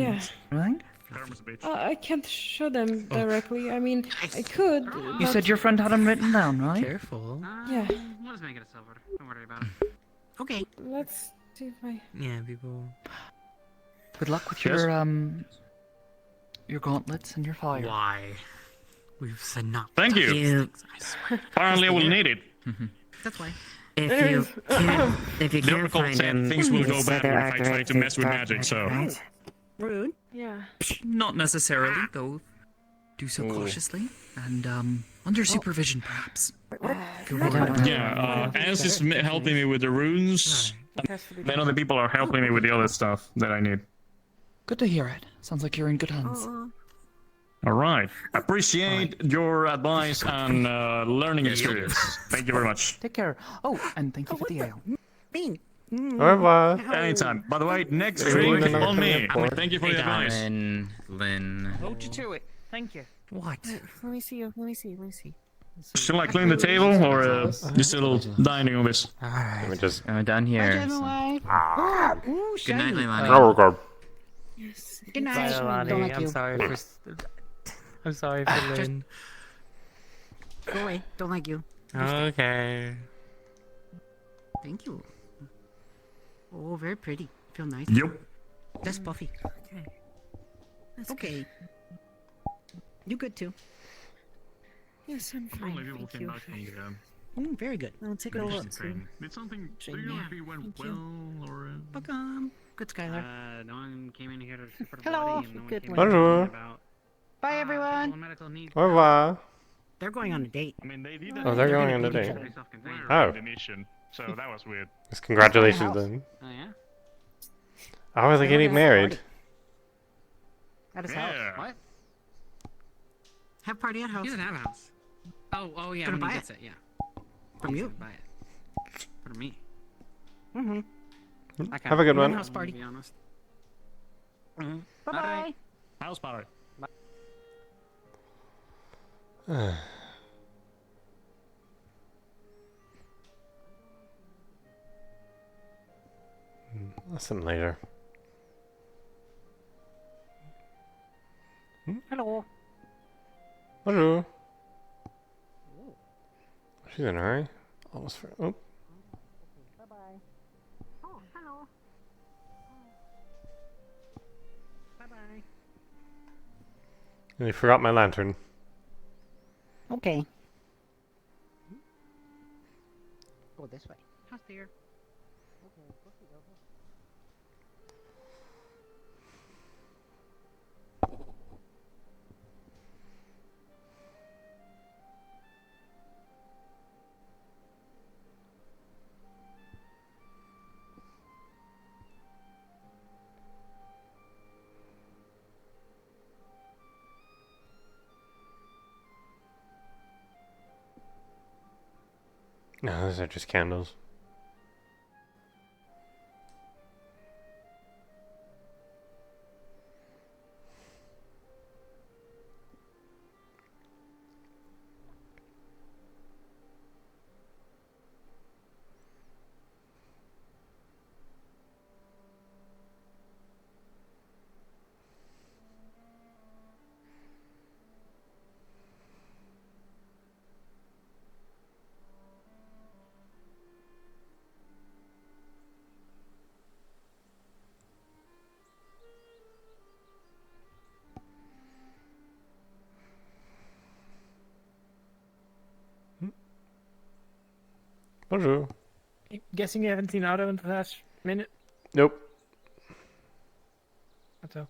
Yeah. right? Karma's a bitch. I can't show them directly. I mean, I could. You but- said your friend had them written down, right? Careful. Yeah. We'll just make it a silver. Don't worry about it. Okay. Let's see if I. Yeah, people. Good luck with Yes. your gauntlets and your fire. Why? We've said not. Thank you. I swear. Apparently I will need it. That's why. If you can't, if you The can't oracle find said them, things will you go said badly they're if I try to mess with magic, so... right? Rude. Yeah. Not necessarily, though. Do so cautiously and under supervision, perhaps. Yeah, Ans is helping me with the runes. Then other people are helping me with the other stuff that I need. Good to hear it. Sounds like you're in good hands. Alright. Appreciate your advice and learning experience. Thank you very much. Take care. Oh, and thank you for the ale. Bean. Au revoir. Anytime. By the way, next Hey, drink Lynn, on me. airport. Thank you for your advice. Lynn. Hold you to it. Thank you. What? Let me see you. Let me see. Let me see. Shall I clean the table or you still dining on this? Let me just. Down here. so- Ooh, Good night, shiny. Leilani. Oh, God. Yes. Good night. Bye, Leilani. Don't like I'm you. sorry for. I'm sorry for Lynn. Go away. Don't like you. Okay. Thank you. Oh, very pretty. Feel nice. Yep. That's Buffy. Okay. That's okay. You good too? Yes, I'm fine. Thank you. Very good. I'll take a look. Did something Shame, do you know yeah. if it went Thank you. well or Welcome. Good, Skylar. No one came in here to super Hello. bloody, and no one Good came in morning. here Bonjour. about Bye, everyone. medical needs. Au revoir. They're going on a date. I mean they did Oh, they're going on a pretty date. self-contained Oh. mission, so that was weird. Yes, congratulations then. Oh yeah. How are they getting married? At his Yeah. house. What? Have party at house. He doesn't have a house. Oh yeah. Gonna When he buy gets it, yeah. From He's you. gonna buy it. For me. Mm-hmm. Have a good one. House party. To be honest. Mm-hmm. Bye-bye. House party. Listen later. Hello. Bonjour. She's in a hurry. Almost for. Oh. Bye-bye. Oh, hello. Bye-bye. And I forgot my lantern. Okay. Go this way. House dear. No, those are just candles. Bonjour. Guessing you haven't seen Otto in the last minute? Nope. Otto.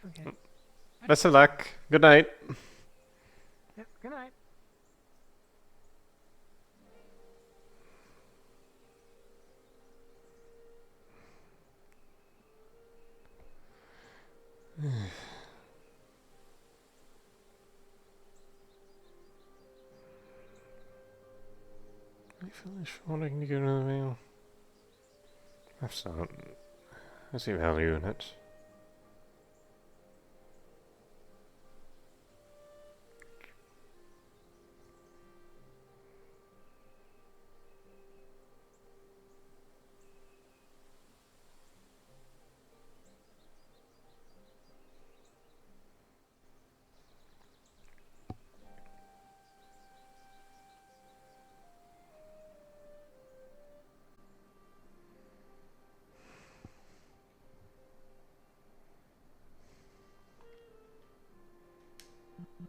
Okay. Best of luck. Good night. Yep, good night. foolish wanting to go to the mail. I've not. I see value in it.